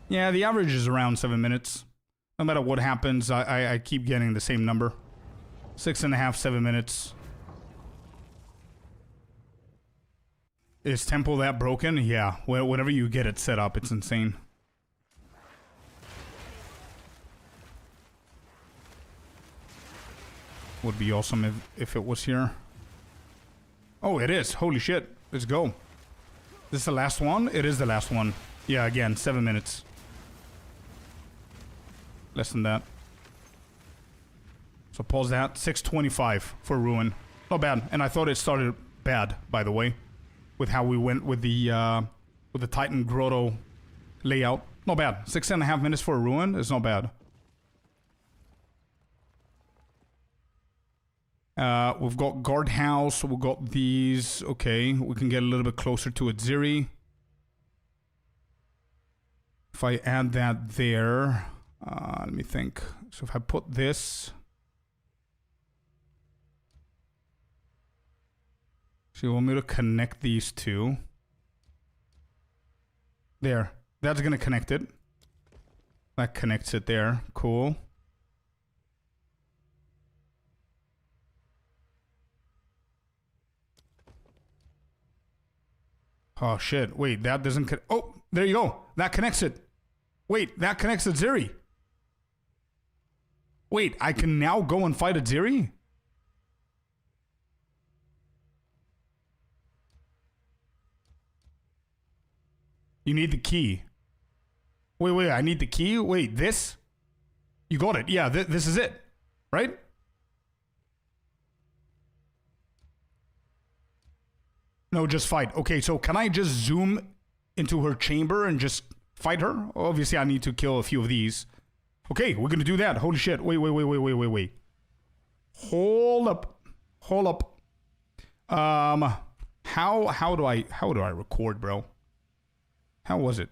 Yeah, the average is around 7 minutes. No matter what happens, I keep getting the same number. 6.5, 7 minutes. Is Temple that broken? Yeah. Whenever you get it set up, it's insane. Would be awesome if it was here. Oh, it is. Holy shit. Let's go. Is this the last one? It is the last one. Yeah, again, 7 minutes. Less than that. So pause that. 6:25 for Ruin. Not bad. And I thought it started bad, by the way. With how we went with the Titan Grotto layout. Not bad. 6.5 minutes for a Ruin is not bad. We've got Guardhouse. We've got these. Okay, we can get a little bit closer to Atziri. If I add that there... let me think. So if I put this... So you want me to connect these two? There. That's gonna connect it. That connects it there. Cool. Oh shit. Wait, that doesn't oh, there you go. That connects it. Wait, that connects Atziri. Wait, I can now go and fight Atziri? You need the key. Wait, I need the key? Wait, this? You got it. Yeah, this is it. Right? No, just fight. Okay, so can I just zoom into her chamber and just fight her? Obviously, I need to kill a few of these. Okay, we're gonna do that. Holy shit. Wait. Hold up. How do I record, bro? How was it?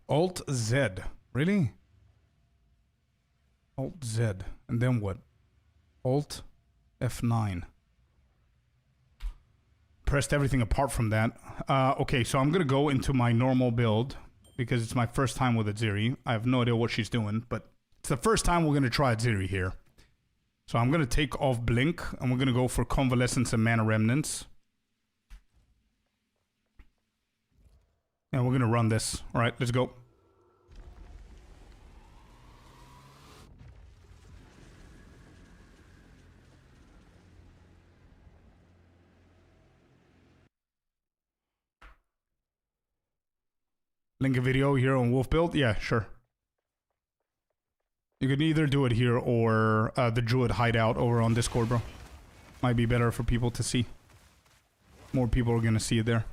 Alt Z. Really? Alt Z. And then what? Alt F9. Pressed everything apart from that. Okay, so I'm going to go into my normal build because it's my first time with Atziri. I have no idea what she's doing, but it's the first time we're going to try Atziri here. So I'm going to take off Blink and we're going to go for Convalescence and Mana Remnants. And we're going to run this. All right, let's go. Link a video here on Wolf Build? Yeah, sure. You can either do it here or the Druid hideout over on Discord, bro. Might be better for people to see. More people are gonna see it there.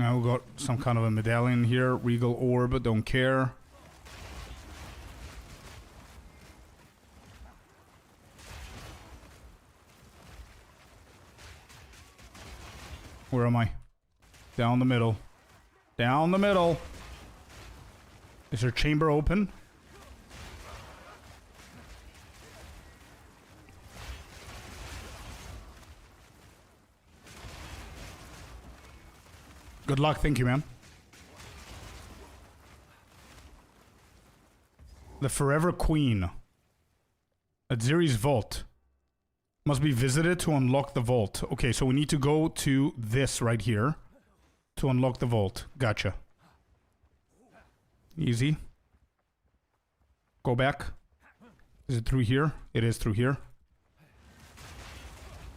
Now we got some kind of a medallion here. Regal orb, don't care. Where am I? Down the middle. Down the middle. Is her chamber open? Good luck, thank you, man. The Forever Queen. At Ziri's vault. Must be visited to unlock the vault. Okay, so we need to go to this right here to unlock the vault. Gotcha. Easy. Go back. Is it through here? It is through here.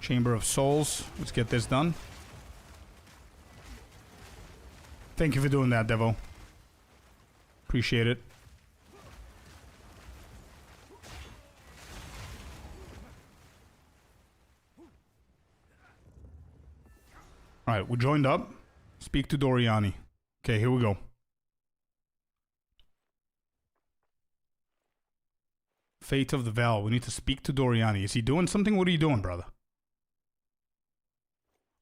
Chamber of Souls. Let's get this done. Thank you for doing that, Devo. Appreciate it. Alright, we joined up. Speak to Doriani. Okay, here we go. Fate of the Val. We need to speak to Doriani. Is he doing something? What are you doing, brother?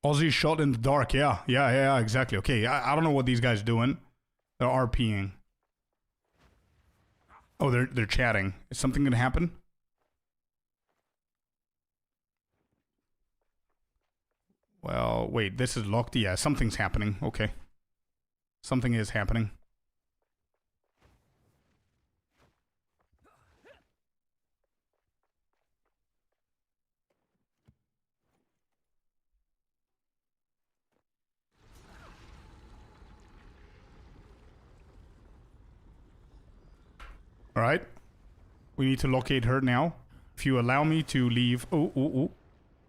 Aussie shot in the dark. Yeah, exactly. Okay, I don't know what these guys are doing. They're RPing. Oh, they're chatting. Is something gonna happen? Well, wait, this is locked. Yeah, something's happening. Okay. Something is happening. Alright. We need to locate her now. If you allow me to leave... Oh.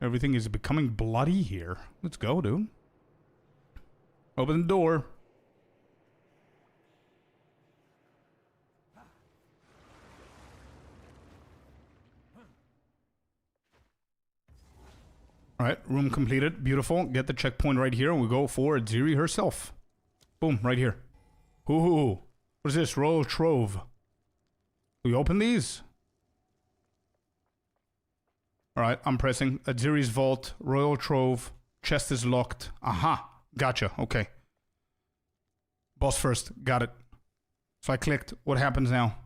Everything is becoming bloody here. Let's go, dude. Open the door. Alright, room completed. Beautiful. Get the checkpoint right here and we go for Ziri herself. Boom, right here. Ooh. What is this? Royal Trove. Do we open these? Alright, I'm pressing. At Ziri's vault, Royal Trove, chest is locked. Aha, gotcha, okay. Boss first, got it. So I clicked. What happens now?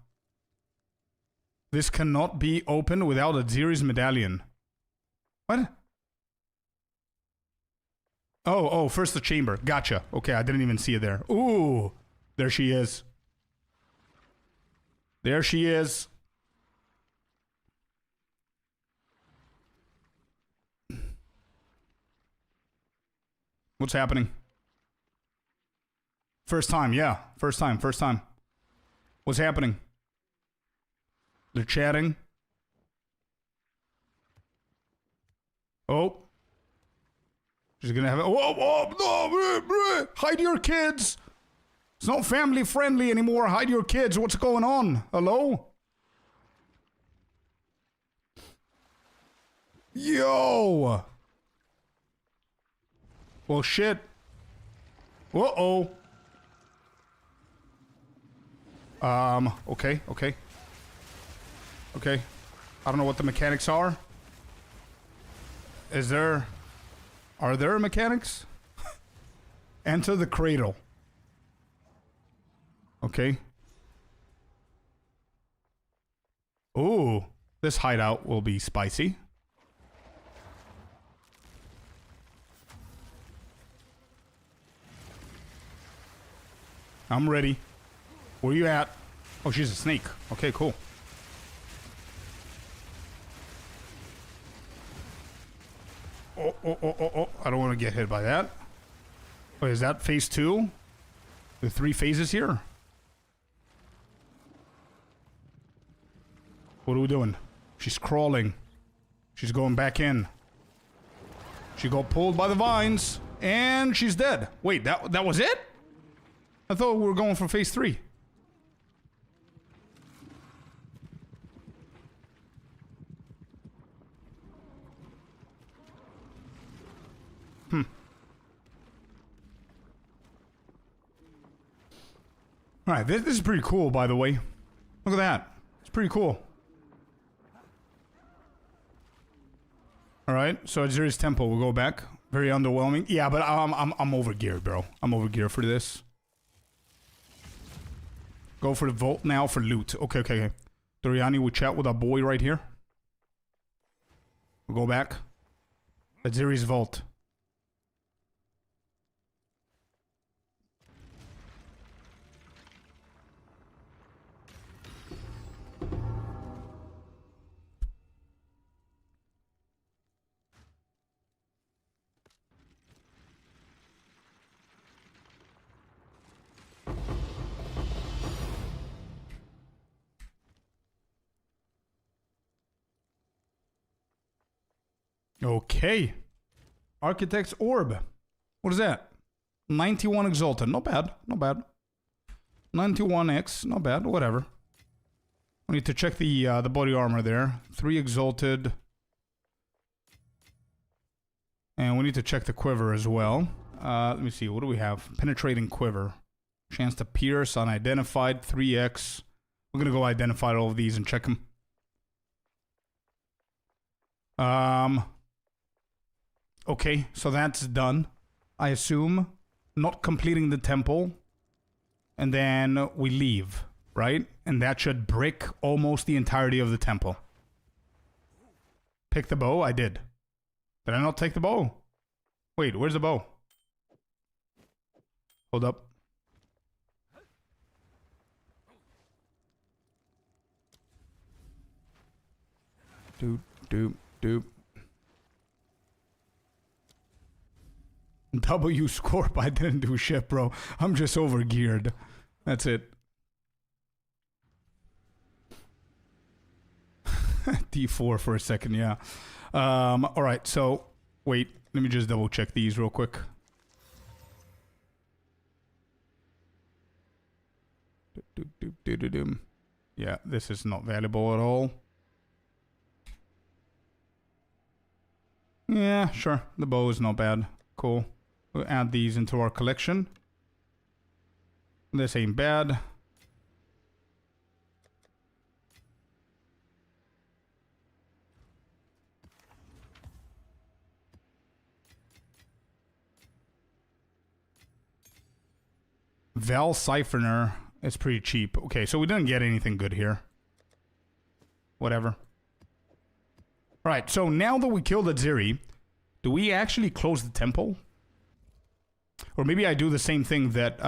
This cannot be opened without a Ziri's medallion. What? Oh, first the chamber. Gotcha. Okay, I didn't even see it there. Ooh, there she is. There she is. What's happening? First time, yeah. First time. What's happening? They're chatting. Oh. She's gonna have it. No, hide your kids. It's not family friendly anymore. Hide your kids. What's going on? Hello? Yo. Well, shit. Uh-oh. Okay. Okay. I don't know what the mechanics are. Are there mechanics? Enter the cradle. Okay. Ooh, this hideout will be spicy. I'm ready. Where you at? Oh, she's a snake. Okay, cool. Oh. I don't want to get hit by that. Wait, is that phase 2? The 3 phases here? What are we doing? She's crawling. She's going back in. She got pulled by the vines. And she's dead. Wait, that was it? I thought we were going for phase 3. Alright, this is pretty cool, by the way. Look at that. It's pretty cool. Alright, so Aziri's Temple, we'll go back. Very underwhelming. Yeah, but I'm over geared, bro. I'm over geared for this. Go for the vault now for loot. Okay. Doriani, we chat with our boy right here. We'll go back. Aziri's vault. Okay. Architect's Orb. What is that? 91 Exalted. Not bad. Not bad. 91X. Not bad. Whatever. We need to check the body armor there. 3 Exalted. And we need to check the quiver as well. Let me see. What do we have? Penetrating quiver. Chance to pierce. Unidentified. 3X. We're going to go identify all of these and check them. Okay, so that's done. I assume. Not completing the temple. And then we leave, right? And that should brick almost the entirety of the temple. Pick the bow? I did. Did I not take the bow? Wait, where's the bow? Hold up. Doop. W Scorp, I didn't do shit, bro. I'm just over geared. That's it. D4 for a second, yeah. Alright, so wait, let me just double check these real quick. Yeah, this is not valuable at all. Yeah, sure. The bow is not bad. Cool. We'll add these into our collection. This ain't bad. Val Siphoner is pretty cheap. Okay, so we didn't get anything good here. Whatever. Alright, so now that we killed Aziri, do we actually close the temple? Or maybe I do the same thing that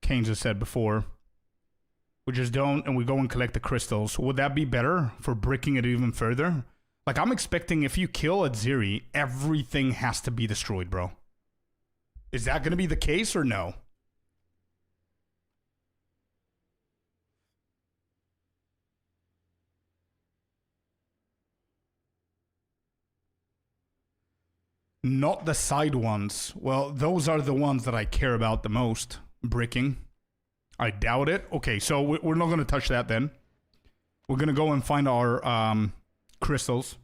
Keynes has said before. We just don't, and we go and collect the crystals. Would that be better for bricking it even further? Like, I'm expecting if you kill Aziri, everything has to be destroyed, bro. Is that going to be the case or no? Not the side ones. Well, those are the ones that I care about the most. Bricking. I doubt it. Okay, so we're not going to touch that then. We're going to go and find our crystals.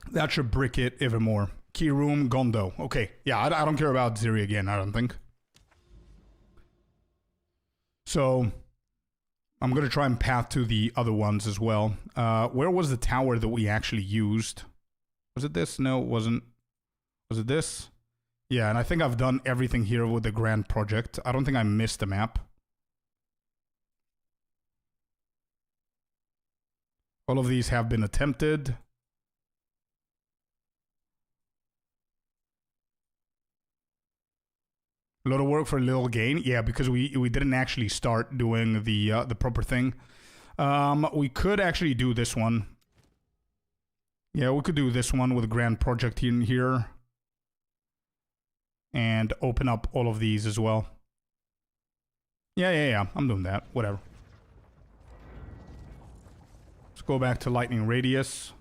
That should brick it even more. Key room, Gondo. Okay, yeah, I don't care about Ziri again, I don't think. So I'm going to try and path to the other ones as well. Where was the tower that we actually used? Was it this? No, it wasn't. Was it this? Yeah, and I think I've done everything here with the grand project. I don't think I missed a map. All of these have been attempted. A lot of work for a little gain. Yeah, because we didn't actually start doing the proper thing. We could actually do this one. Yeah, we could do this one with a grand project in here. And open up all of these as well. Yeah. I'm doing that. Whatever. Let's go back to lightning radius.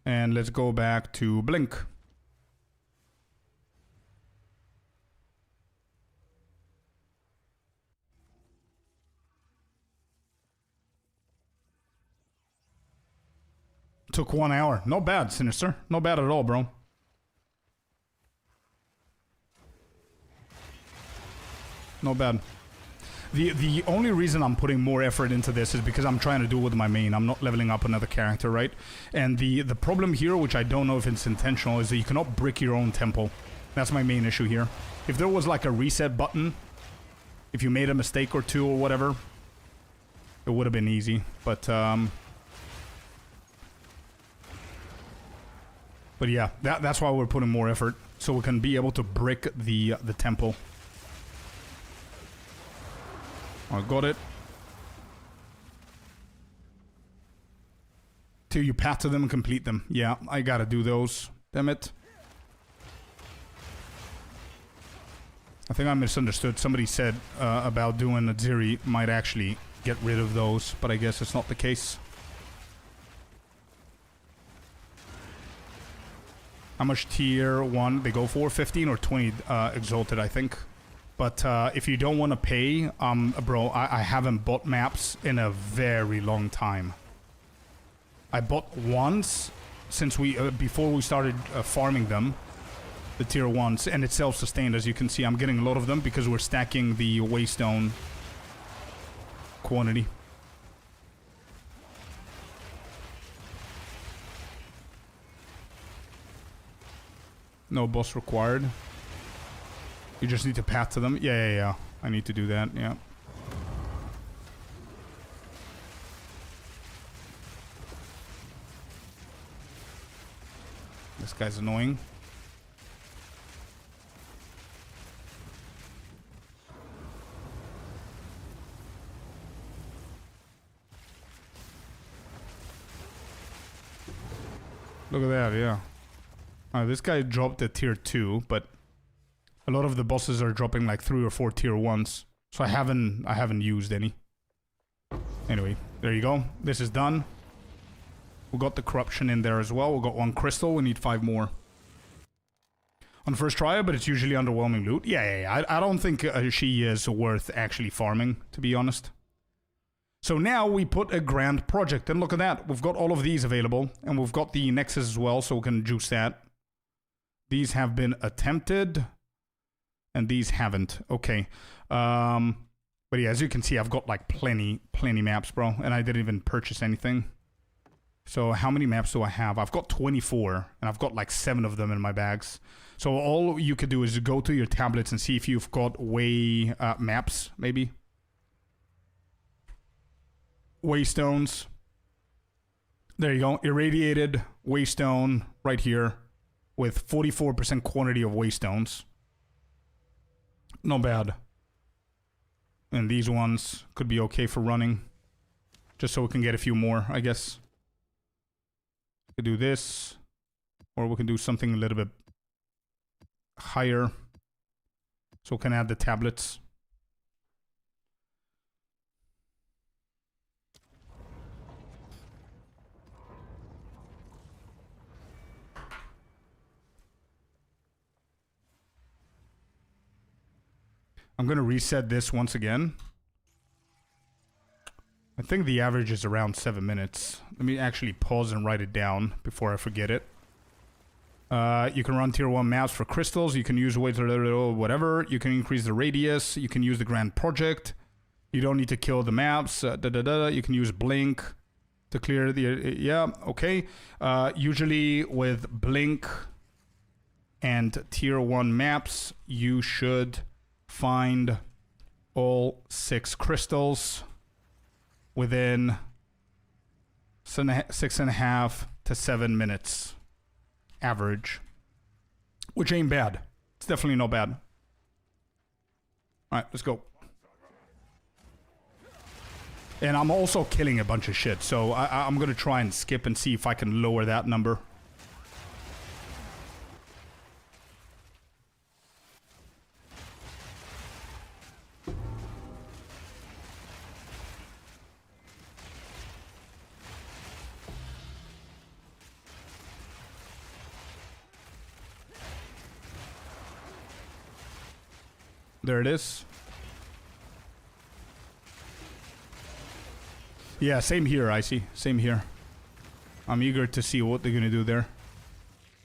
And let's go back to blink. Took 1 hour. Not bad, Sinister. Not bad at all, bro. Not bad. The only reason I'm putting more effort into this is because I'm trying to do it with my main. I'm not leveling up another character, right? And the problem here, which I don't know if it's intentional, is that you cannot brick your own temple. That's my main issue here. If there was like a reset button, if you made a mistake or two or whatever, it would have been easy. But yeah, that's why we're putting more effort, so we can be able to brick the temple. I got it. Till you path to them and complete them. Yeah, I gotta do those. Damn it. I think I misunderstood. Somebody said about doing a Ziri might actually get rid of those, but I guess it's not the case. How much tier 1 they go for? 15 or 20 exalted, I think. But if you don't want to pay, bro, I haven't bought maps in a very long time. I bought once since before we started farming them, the tier 1s, and it's self-sustained. As you can see, I'm getting a lot of them because we're stacking the waystone quantity. No boss required. You just need to path to them. Yeah. I need to do that, yeah. This guy's annoying. Look at that, yeah. This guy dropped a tier 2, but a lot of the bosses are dropping like 3 or 4 tier 1s. So I haven't used any. Anyway, there you go. This is done. We got the corruption in there as well. We got 1 crystal. We need 5 more. On first try, but it's usually underwhelming loot. Yeah. I don't think she is worth actually farming, to be honest. So now we put a grand project, and look at that. We've got all of these available, and we've got the Nexus as well, so we can juice that. These have been attempted, and these haven't. Okay. But yeah, as you can see, I've got like plenty maps, bro, and I didn't even purchase anything. So how many maps do I have? I've got 24, and I've got like 7 of them in my bags. So all you could do is go to your tablets and see if you've got way maps, maybe. Waystones. There you go. Irradiated waystone right here with 44% quantity of waystones. Not bad. And these ones could be okay for running. Just so we can get a few more, I guess. We could do this. Or we can do something a little bit higher. So we can add the tablets. I'm going to reset this once again. I think the average is around 7 minutes. Let me actually pause and write it down before I forget it. You can run tier 1 maps for crystals. You can use weights or whatever. You can increase the radius. You can use the grand project. You don't need to kill the maps. You can use blink to clear the... yeah, okay. Usually with blink and tier 1 maps, you should find all 6 crystals within 6.5 to 7 minutes average, which ain't bad. It's definitely not bad. All right, let's go. And I'm also killing a bunch of shit, so I'm gonna try and skip and see if I can lower that number. There it is. Yeah, same here, Icy. Same here. I'm eager to see what they're gonna do there.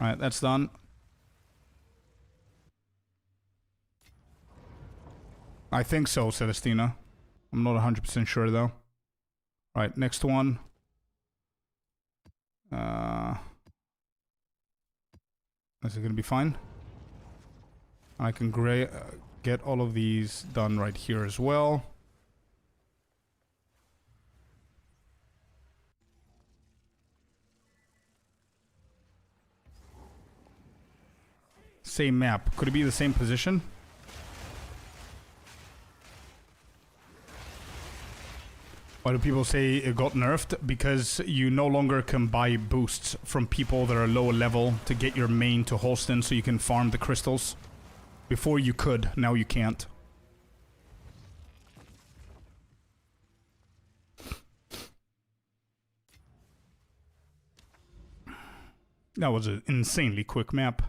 Alright, that's done. I think so, Celestina. I'm not 100% sure though. Alright, next one. Is it gonna be fine? I can get all of these done right here as well. Same map. Could it be the same position? Why do people say it got nerfed? Because you no longer can buy boosts from people that are lower level to get your main to Holston so you can farm the crystals. Before you could, now you can't. That was an insanely quick map.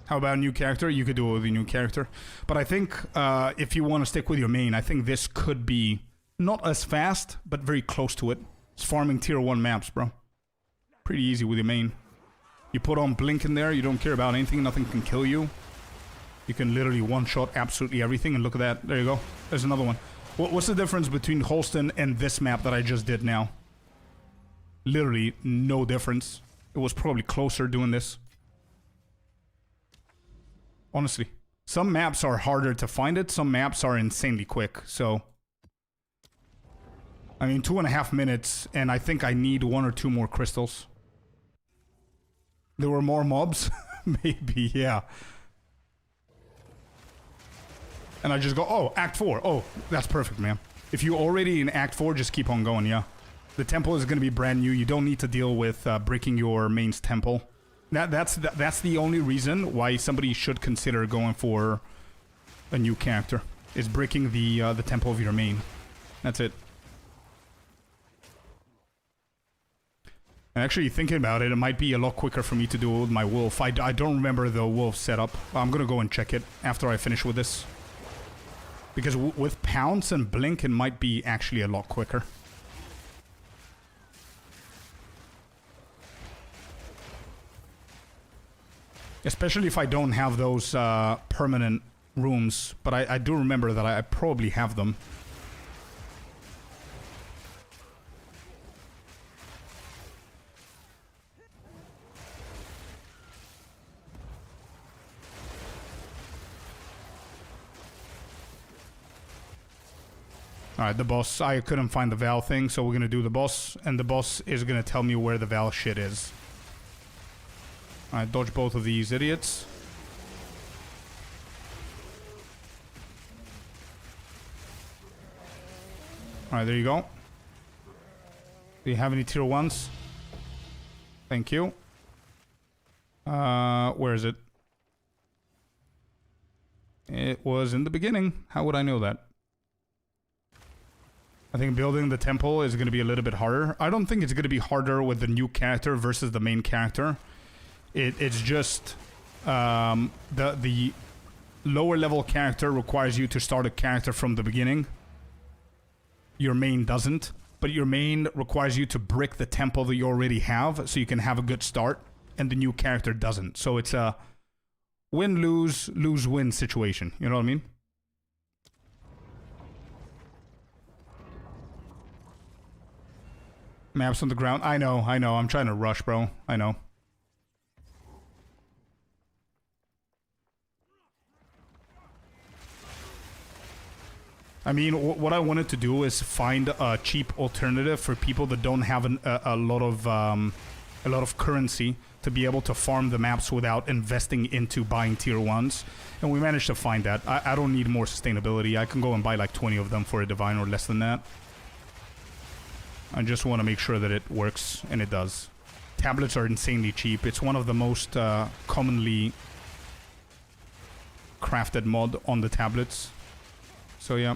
How about a new character? You could do it with a new character. But I think if you want to stick with your main, I think this could be not as fast, but very close to it. It's farming tier 1 maps, bro. Pretty easy with your main. You put on Blink in there, you don't care about anything, nothing can kill you. You can literally one-shot absolutely everything, and look at that. There you go. There's another one. What's the difference between Holston and this map that I just did now? Literally no difference. It was probably closer doing this. Honestly. Some maps are harder to find it, some maps are insanely quick, so... I mean, 2.5 minutes, and I think I need 1 or 2 more crystals. There were more mobs? Maybe, yeah. And I just go, oh, Act 4. Oh, that's perfect, man. If you're already in Act 4, just keep on going, yeah. The temple is going to be brand new. You don't need to deal with breaking your main's temple. That's the only reason why somebody should consider going for a new character. Is breaking the temple of your main. That's it. And actually, thinking about it, it might be a lot quicker for me to do it with my wolf. I don't remember the wolf setup. I'm going to go and check it after I finish with this. Because with Pounce and Blink, it might be actually a lot quicker. Especially if I don't have those permanent rooms. But I do remember that I probably have them. Alright, the boss. I couldn't find the Val thing, so we're gonna do the boss. And the boss is gonna tell me where the Val shit is. Alright, dodge both of these idiots. Alright, there you go. Do you have any tier 1s? Thank you. Where is it? It was in the beginning. How would I know that? I think building the temple is going to be a little bit harder. I don't think it's going to be harder with the new character versus the main character. It's just the lower level character requires you to start a character from the beginning. Your main doesn't, but your main requires you to brick the temple that you already have so you can have a good start, and the new character doesn't. So it's a win-lose, lose-win situation. You know what I mean? Maps on the ground. I know. I'm trying to rush, bro. I know. I mean, what I wanted to do is find a cheap alternative for people that don't have a lot of currency to be able to farm the maps without investing into buying tier 1s. And we managed to find that. I don't need more sustainability. I can go and buy like 20 of them for a divine or less than that. I just want to make sure that it works, and it does. Tablets are insanely cheap. It's one of the most commonly crafted mod on the tablets. So yeah.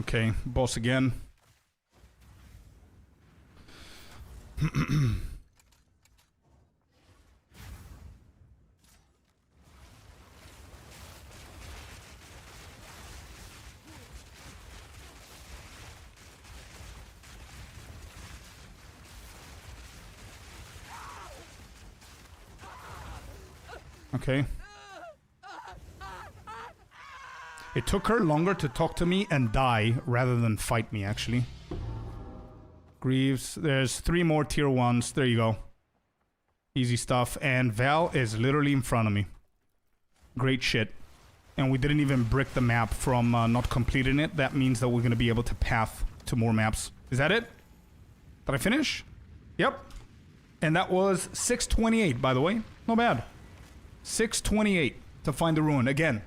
Okay, boss again. Okay. It took her longer to talk to me and die rather than fight me, actually. Greaves. There's 3 more tier 1s. There you go. Easy stuff. And Val is literally in front of me. Great shit. And we didn't even brick the map from not completing it. That means that we're going to be able to path to more maps. Is that it? Did I finish? Yep. And that was 628, by the way. Not bad. 628 to find the ruin. Again,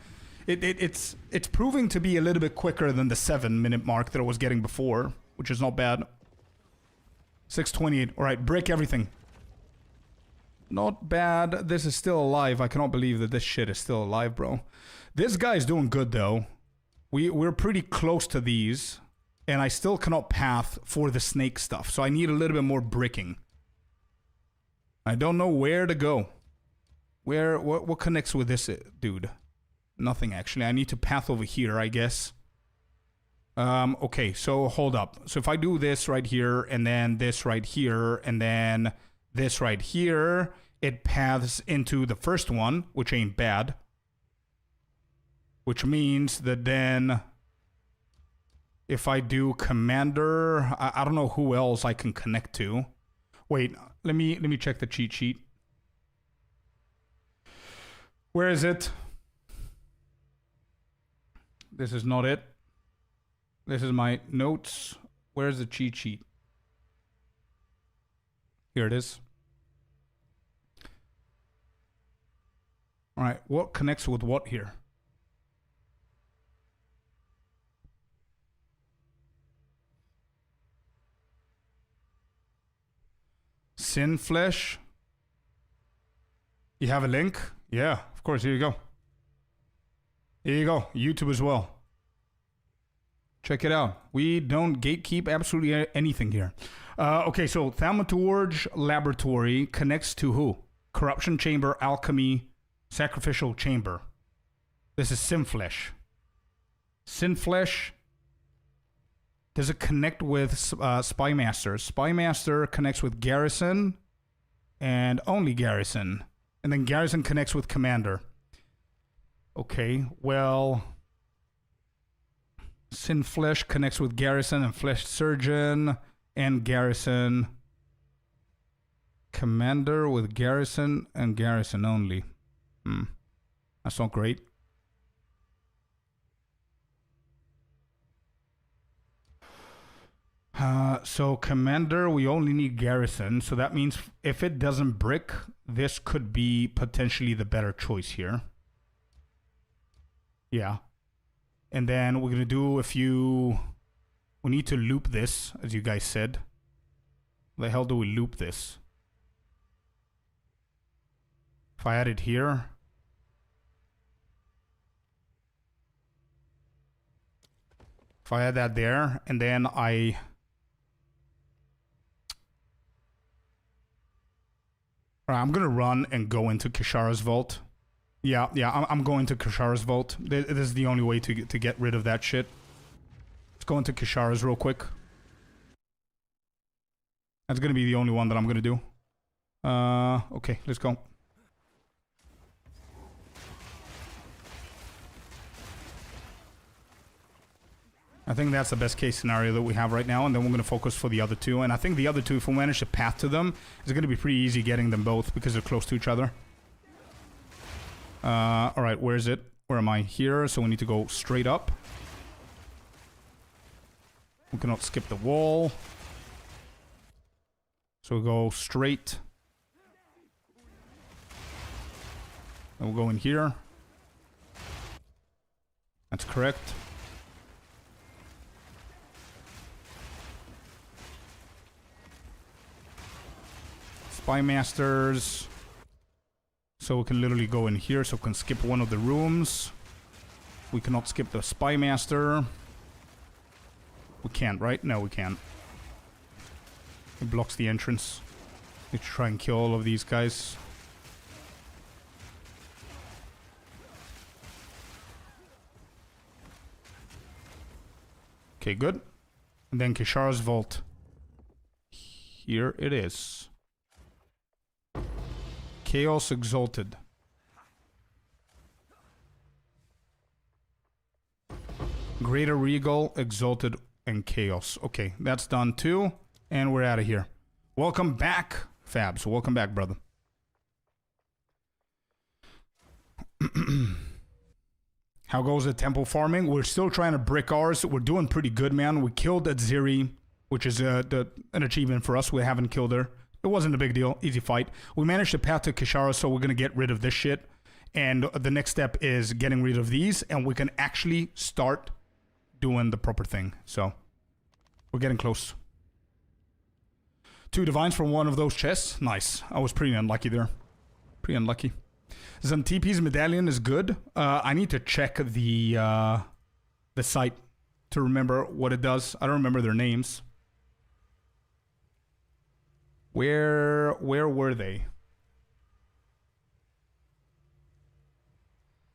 it's proving to be a little bit quicker than the 7-minute mark that I was getting before, which is not bad. 628. All right, break everything. Not bad. This is still alive. I cannot believe that this shit is still alive, bro. This guy's doing good, though. We're pretty close to these, and I still cannot path for the snake stuff, so I need a little bit more bricking. I don't know where to go. What connects with this dude? Nothing, actually. I need to path over here, I guess. Okay, so hold up. So if I do this right here, and then this right here, and then this right here, it paths into the first one, which ain't bad. Which means that then if I do commander, I don't know who else I can connect to. Wait, let me check the cheat sheet. Where is it? This is not it. This is my notes. Where's the cheat sheet? Here it is. All right, what connects with what here? Sin Flesh. You have a link? Yeah, of course. Here you go. Here you go. YouTube as well. Check it out. We don't gatekeep absolutely anything here. Okay, so Thaumaturge Laboratory connects to who? Corruption Chamber, Alchemy, Sacrificial Chamber. This is Sinflesh. Sinflesh. Does it connect with Spymaster? Spymaster connects with Garrison and only Garrison. And then Garrison connects with Commander. Okay, well... Sinflesh connects with Garrison and Flesh Surgeon and Garrison. Commander with Garrison and Garrison only. That's not great. So Commander, we only need Garrison. So that means if it doesn't brick, this could be potentially the better choice here. Yeah. And then we're going to do a few... We need to loop this, as you guys said. How the hell do we loop this? If I add it here... If I add that there, and then I... Alright, I'm going to run and go into Kishara's vault. Yeah, I'm going to Kishara's vault. This is the only way to get rid of that shit. Let's go into Kishara's real quick. That's going to be the only one that I'm going to do. Okay, let's go. I think that's the best case scenario that we have right now, and then we're going to focus for the other two. And I think the other two, if we manage to path to them, it's going to be pretty easy getting them both because they're close to each other. Alright, where is it? Where am I? Here, so we need to go straight up. We cannot skip the wall. So we'll go straight. And we'll go in here. That's correct. Spymasters. So we can literally go in here, so we can skip one of the rooms. We cannot skip the Spymaster. We can't, right? No, we can't. It blocks the entrance. Let's try and kill all of these guys. Okay, good. And then Kishara's vault. Here it is. Chaos Exalted. Greater Regal, Exalted, and Chaos. Okay, that's done too. And we're out of here. Welcome back, Fabs. Welcome back, brother. How goes the temple farming? We're still trying to brick ours. We're doing pretty good, man. We killed Ziri, which is an achievement for us. We haven't killed her. It wasn't a big deal. Easy fight. We managed to path to Kishara, so we're going to get rid of this shit. And the next step is getting rid of these, and we can actually start doing the proper thing. So, we're getting close. 2 divines from one of those chests. Nice. I was pretty unlucky there. Pretty unlucky. Xantipi's medallion is good. I need to check the site to remember what it does. I don't remember their names. Where were they?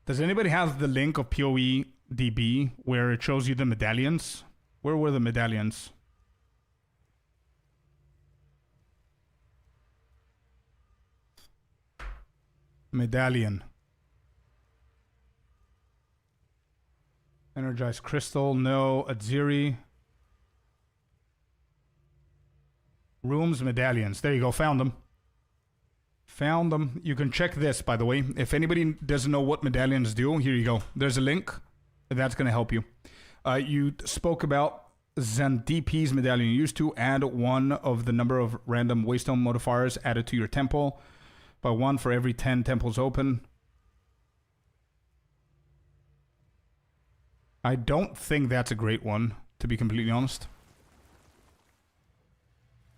Does anybody have the link of PoE DB where it shows you the medallions? Where were the medallions? Medallion. Energized Crystal, no. Atziri. Rooms, medallions. There you go, found them. Found them. You can check this, by the way. If anybody doesn't know what medallions do, here you go. There's a link. That's going to help you. You spoke about Xantipi's medallion. You used to add 1 of the number of random waystone modifiers added to your temple. By 1 for every 10 temples open. I don't think that's a great one, to be completely honest.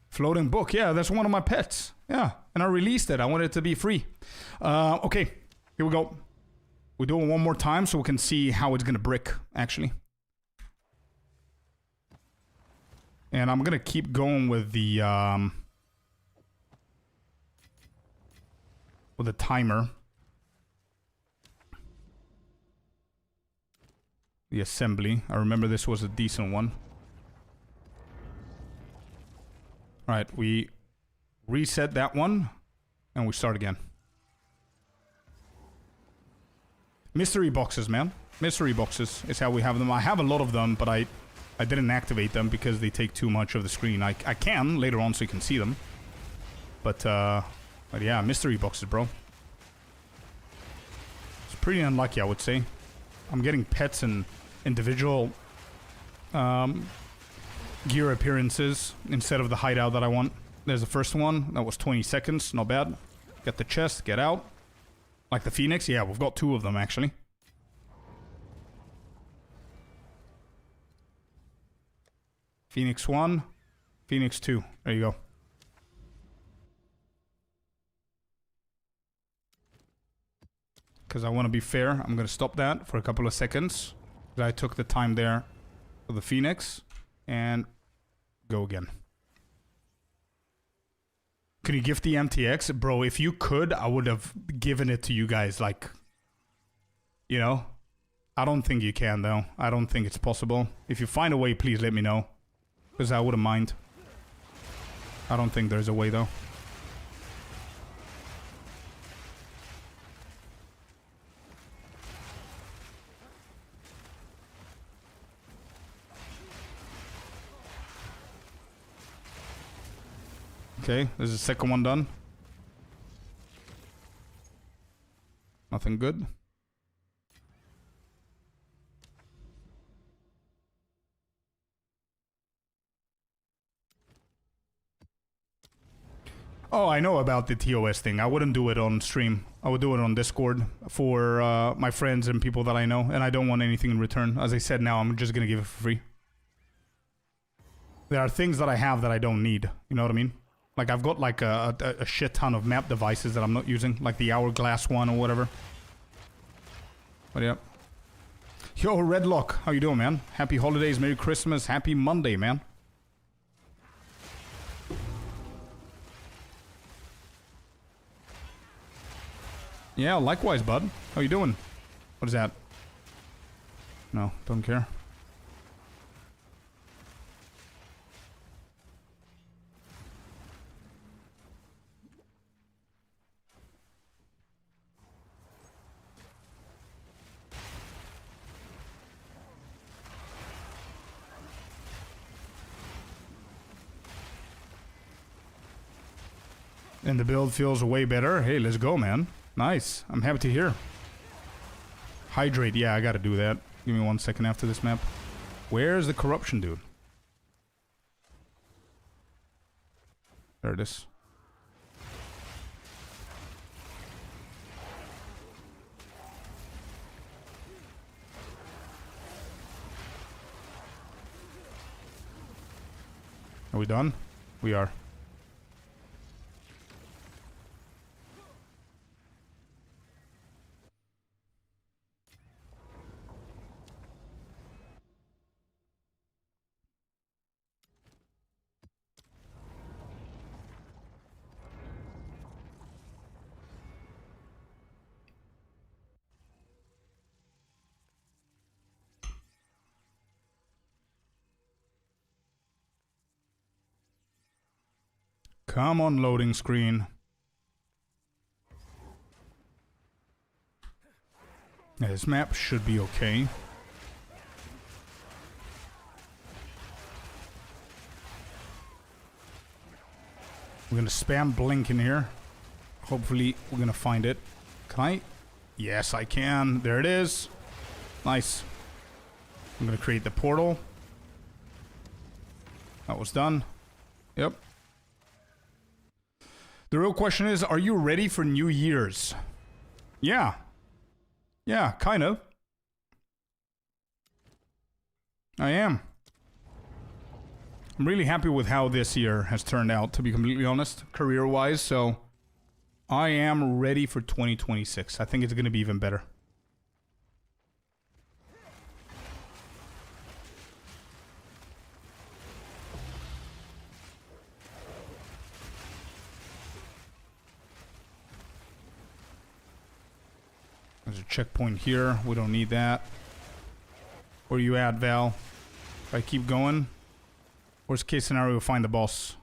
Floating book, yeah, that's one of my pets. Yeah, and I released it. I want it to be free. Okay, here we go. We do it one more time so we can see how it's gonna brick, actually. And I'm gonna keep going with the timer. The assembly. I remember this was a decent one. Alright, we reset that one and we start again. Mystery boxes, man. Mystery boxes is how we have them. I have a lot of them, but I didn't activate them because they take too much of the screen. I can later on so you can see them. But yeah, mystery boxes, bro. It's pretty unlucky, I would say. I'm getting pets and individual gear appearances instead of the hideout that I want. There's the first one. That was 20 seconds. Not bad. Get the chest. Get out. Like the Phoenix. Yeah, we've got 2 of them, actually. Phoenix 1. Phoenix 2. There you go. Because I want to be fair, I'm going to stop that for a couple of seconds. I took the time there for the Phoenix. And go again. Could you gift the MTX? Bro, if you could, I would have given it to you guys. Like, you know? I don't think you can, though. I don't think it's possible. If you find a way, please let me know. Because I wouldn't mind. I don't think there's a way, though. Okay, there's the second one done. Nothing good. Oh, I know about the TOS thing. I wouldn't do it on stream. I would do it on Discord for my friends and people that I know, and I don't want anything in return. As I said, now I'm just gonna give it for free. There are things that I have that I don't need. You know what I mean? Like, I've got, like, a shit ton of map devices that I'm not using. Like the Hourglass one or whatever. But, yeah. Yo, Redlock. How you doing, man? Happy holidays, Merry Christmas, Happy Monday, man. Yeah, likewise, bud. How you doing? What is that? No, don't care. And the build feels way better. Hey, let's go, man. Nice. I'm happy to hear. Hydrate. Yeah, I gotta do that. Give me 1 second after this map. Where's the corruption dude? There it is. Are we done? We are. Come on, loading screen. Yeah, this map should be okay. We're gonna spam blink in here. Hopefully, we're gonna find it. Can I? Yes, I can. There it is. Nice. I'm gonna create the portal. That was done. Yep. The real question is, are you ready for New Year's? Yeah. Yeah, kind of. I am. I'm really happy with how this year has turned out, to be completely honest, career-wise, so I am ready for 2026. I think it's going to be even better. There's a checkpoint here. We don't need that. Where you at, Val? If I keep going, worst case scenario, we'll find the boss.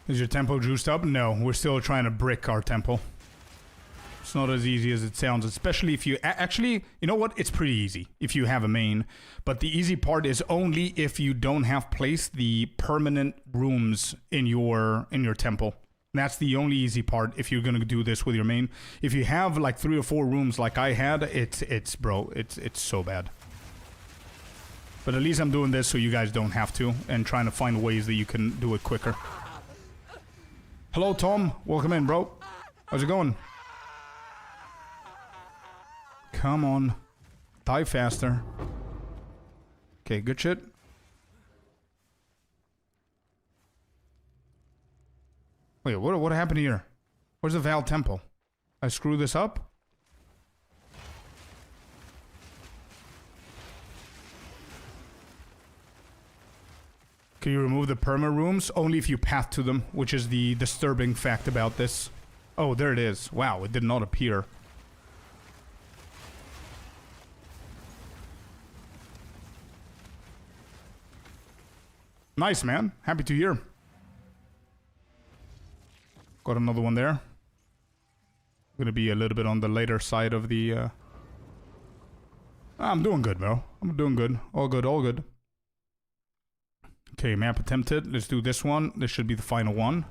Is your tempo juiced up? No, we're still trying to brick our tempo. It's not as easy as it sounds, especially if you... Actually, you know what? It's pretty easy if you have a main. But the easy part is only if you don't have placed the permanent rooms in your temple. That's the only easy part if you're going to do this with your main. If you have like 3 or 4 rooms like I had, it's so bad. But at least I'm doing this so you guys don't have to, and trying to find ways that you can do it quicker. Hello, Tom. Welcome in, bro. How's it going? Come on. Die faster. Okay, good shit. Wait, what happened here? Where's the Val Temple? I screwed this up? Can you remove the perma rooms? Only if you path to them, which is the disturbing fact about this. Oh, there it is. Wow, it did not appear. Nice, man. Happy to hear. Got another one there. Gonna be a little bit on the later side of the... I'm doing good, bro. I'm doing good. All good, all good. Okay, map attempted. Let's do this one. This should be the final one.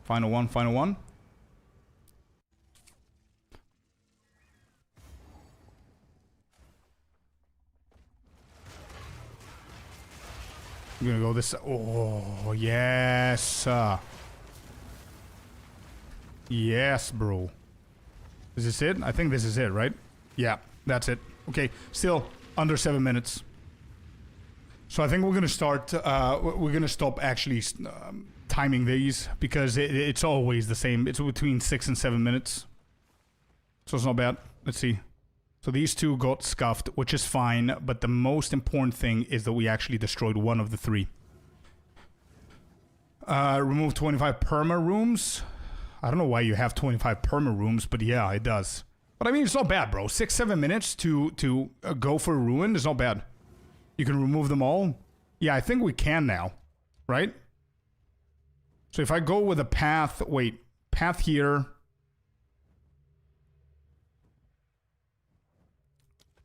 Final one, final one. I'm gonna go this... Oh, yes. Yes, bro. Is this it? I think this is it, right? Yeah, that's it. Okay, still under 7 minutes. So I think we're gonna start... we're gonna stop actually timing these, because it's always the same. It's between 6 and 7 minutes. So it's not bad. Let's see. So these two got scuffed, which is fine, but the most important thing is that we actually destroyed one of the 3. Remove 25 perma rooms. I don't know why you have 25 perma rooms, but yeah, it does. But I mean, it's not bad, bro. 6-7 minutes to go for a ruin is not bad. You can remove them all. Yeah, I think we can now, right? So if I go with a path, wait, path here...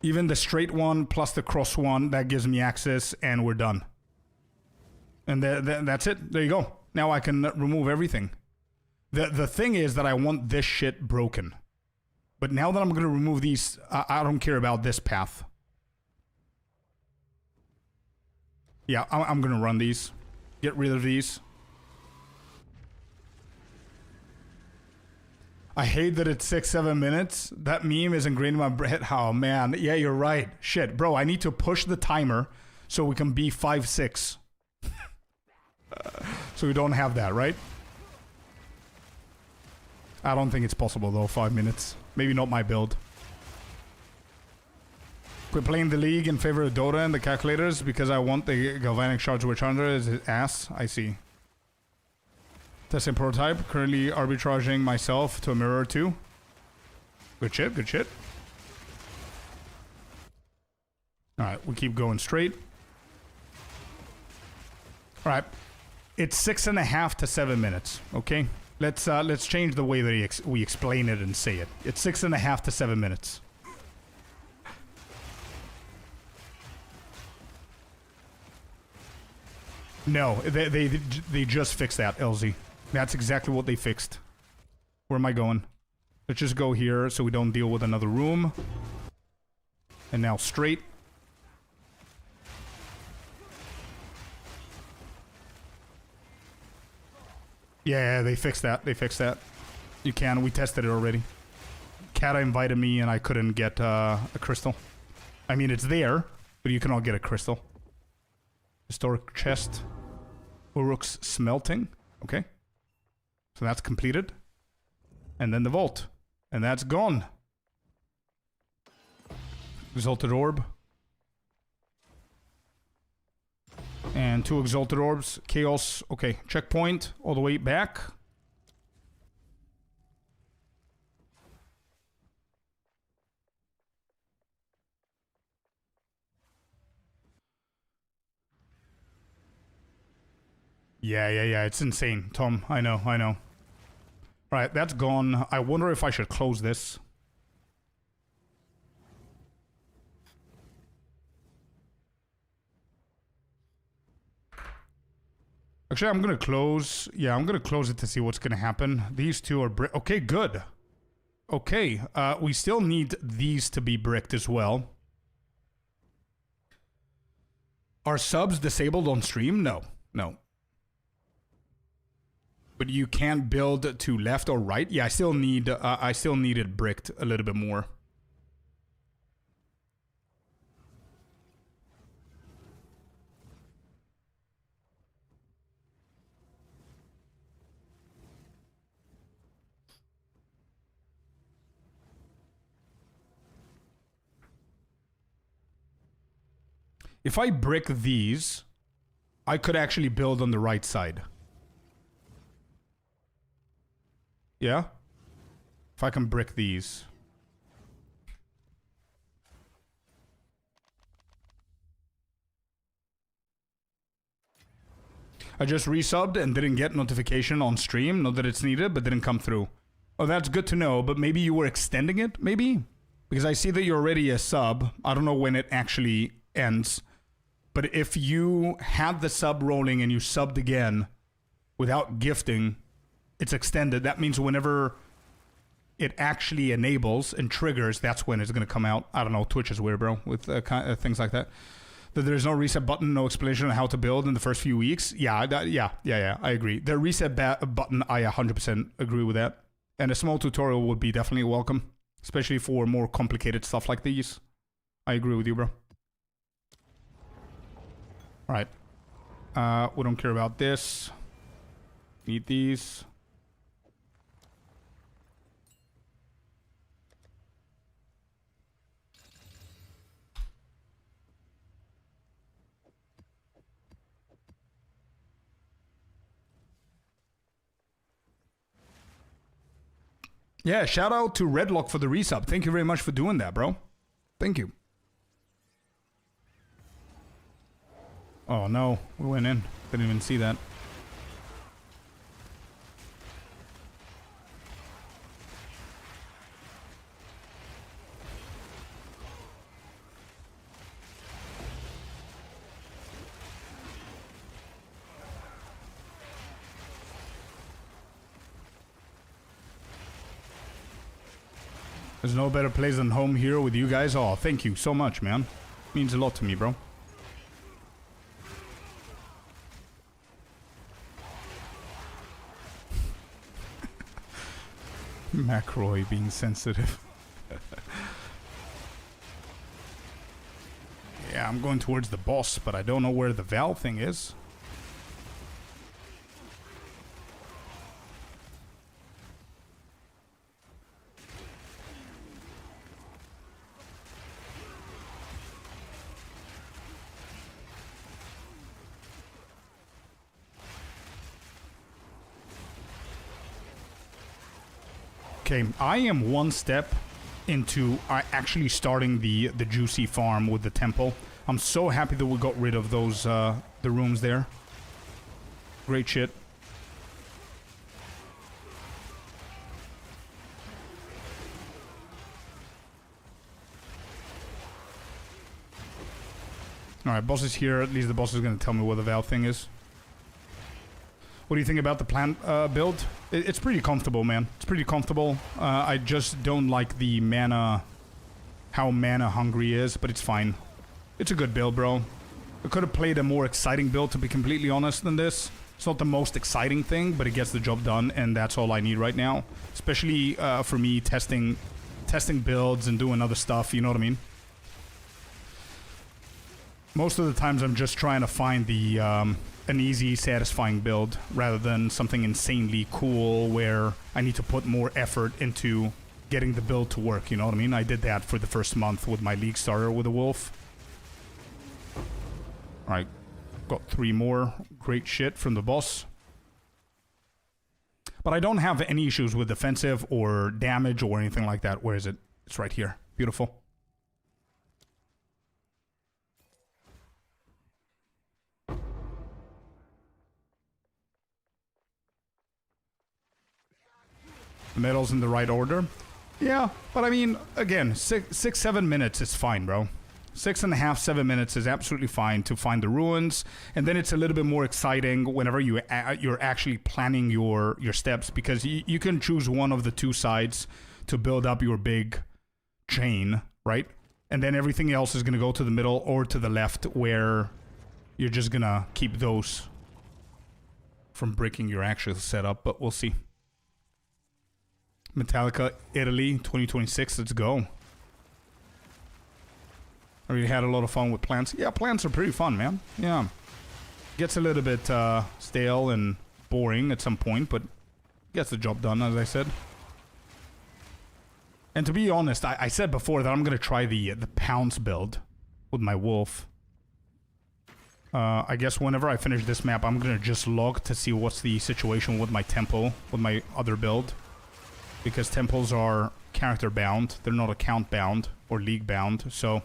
Even the straight one plus the cross one, that gives me access, and we're done. And that's it. There you go. Now I can remove everything. The thing is that I want this shit broken. But now that I'm going to remove these, I don't care about this path. Yeah, I'm going to run these. Get rid of these. I hate that it's 6-7 minutes. That meme is ingrained in my brain. Oh, man. Yeah, you're right. Shit, bro, I need to push the timer so we can be 5-6. So we don't have that, right? I don't think it's possible, though, 5 minutes. Maybe not my build. Quit playing the League in favor of Dota and the calculators because I want the Galvanic Charge Witch Hunter as his ass. I see. Testing prototype. Currently arbitraging myself to a mirror or two. Good shit, good shit. Alright, we keep going straight. Alright. It's 6.5 to 7 minutes, okay? Let's change the way that we explain it and say it. It's 6.5 to 7 minutes. No, they just fixed that, LZ. That's exactly what they fixed. Where am I going? Let's just go here so we don't deal with another room. And now straight. Yeah, they fixed that. They fixed that. You can. We tested it already. Kata invited me and I couldn't get a crystal. I mean, it's there, but you cannot get a crystal. Historic chest. Uruk's smelting. Okay. So that's completed. And then the vault. And that's gone. Exalted orb. And 2 exalted orbs. Chaos. Okay. Checkpoint. All the way back. Yeah. It's insane, Tom. I know. Right, that's gone. I wonder if I should close this. Actually, I'm gonna close. Yeah, I'm gonna close it to see what's gonna happen. These two are okay, good. Okay, we still need these to be bricked as well. Are subs disabled on stream? No. But you can't build to left or right. Yeah, I still need it bricked a little bit more. If I brick these, I could actually build on the right side. Yeah? If I can brick these. I just resubbed and didn't get notification on stream. Not that it's needed, but didn't come through. Oh, that's good to know, but maybe you were extending it, maybe? Because I see that you're already a sub. I don't know when it actually ends. But if you had the sub rolling and you subbed again without gifting, it's extended. That means whenever it actually enables and triggers, that's when it's going to come out. I don't know. Twitch is weird, bro, with things like that. That there's no reset button, no explanation on how to build in the first few weeks. Yeah, I agree. The reset button, I 100% agree with that. And a small tutorial would be definitely welcome, especially for more complicated stuff like these. I agree with you, bro. All right. We don't care about this. Need these. Yeah, shout out to Redlock for the resub. Thank you very much for doing that, bro. Thank you. Oh no, we went in. Didn't even see that. There's no better place than home here with you guys. Oh, thank you so much, man. Means a lot to me, bro. McRoy being sensitive. Yeah, I'm going towards the boss, but I don't know where the valve thing is. Okay, I am one step into actually starting the juicy farm with the temple. I'm so happy that we got rid of those the rooms there. Great shit. Alright, boss is here. At least the boss is going to tell me where the valve thing is. What do you think about the plant build? It's pretty comfortable, man. It's pretty comfortable. I just don't like the mana, how mana hungry is, but it's fine. It's a good build, bro. I could have played a more exciting build, to be completely honest, than this. It's not the most exciting thing, but it gets the job done, and that's all I need right now. Especially for me testing builds and doing other stuff, you know what I mean? Most of the times I'm just trying to find the an easy, satisfying build rather than something insanely cool where I need to put more effort into getting the build to work, you know what I mean? I did that for the first month with my League starter with a wolf. Alright, got 3 more. Great shit from the boss. But I don't have any issues with defensive or damage or anything like that. Where is it? It's right here. Beautiful. Medals in the right order. Yeah, but I mean, again, 6-7 minutes is fine, bro. 6.5, 7 minutes is absolutely fine to find the ruins, and then it's a little bit more exciting whenever you're actually planning your steps, because you can choose one of the 2 sides to build up your big chain, right? And then everything else is going to go to the middle or to the left, where you're just going to keep those from breaking your actual setup, but we'll see. Metallica, Italy, 2026, let's go. I really had a lot of fun with plants. Yeah, plants are pretty fun, man. Yeah. Gets a little bit stale and boring at some point, but gets the job done, as I said. And to be honest, I said before that I'm going to try the pounce build with my wolf. I guess whenever I finish this map, I'm going to just log to see what's the situation with my temple, with my other build. Because temples are character bound, they're not account bound or league bound, so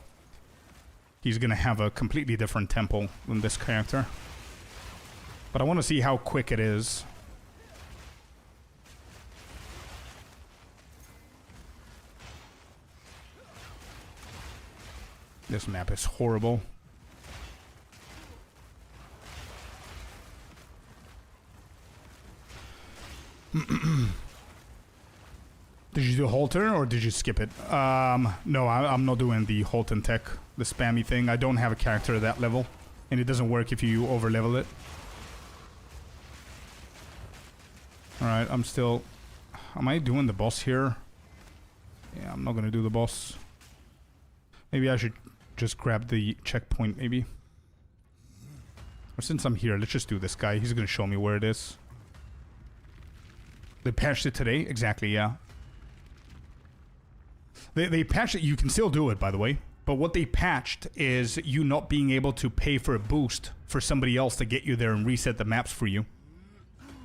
he's gonna have a completely different temple than this character. But I want to see how quick it is. This map is horrible. Did you do Halter or did you skip it? No, I'm not doing the Halton tech, the spammy thing. I don't have a character at that level, and it doesn't work if you over-level it. Alright, I'm still... Am I doing the boss here? Yeah, I'm not gonna do the boss. Maybe I should just grab the checkpoint, maybe. Or since I'm here, let's just do this guy. He's gonna show me where it is. They patched it today? Exactly, yeah. They patched it. You can still do it, by the way. But what they patched is you not being able to pay for a boost for somebody else to get you there and reset the maps for you.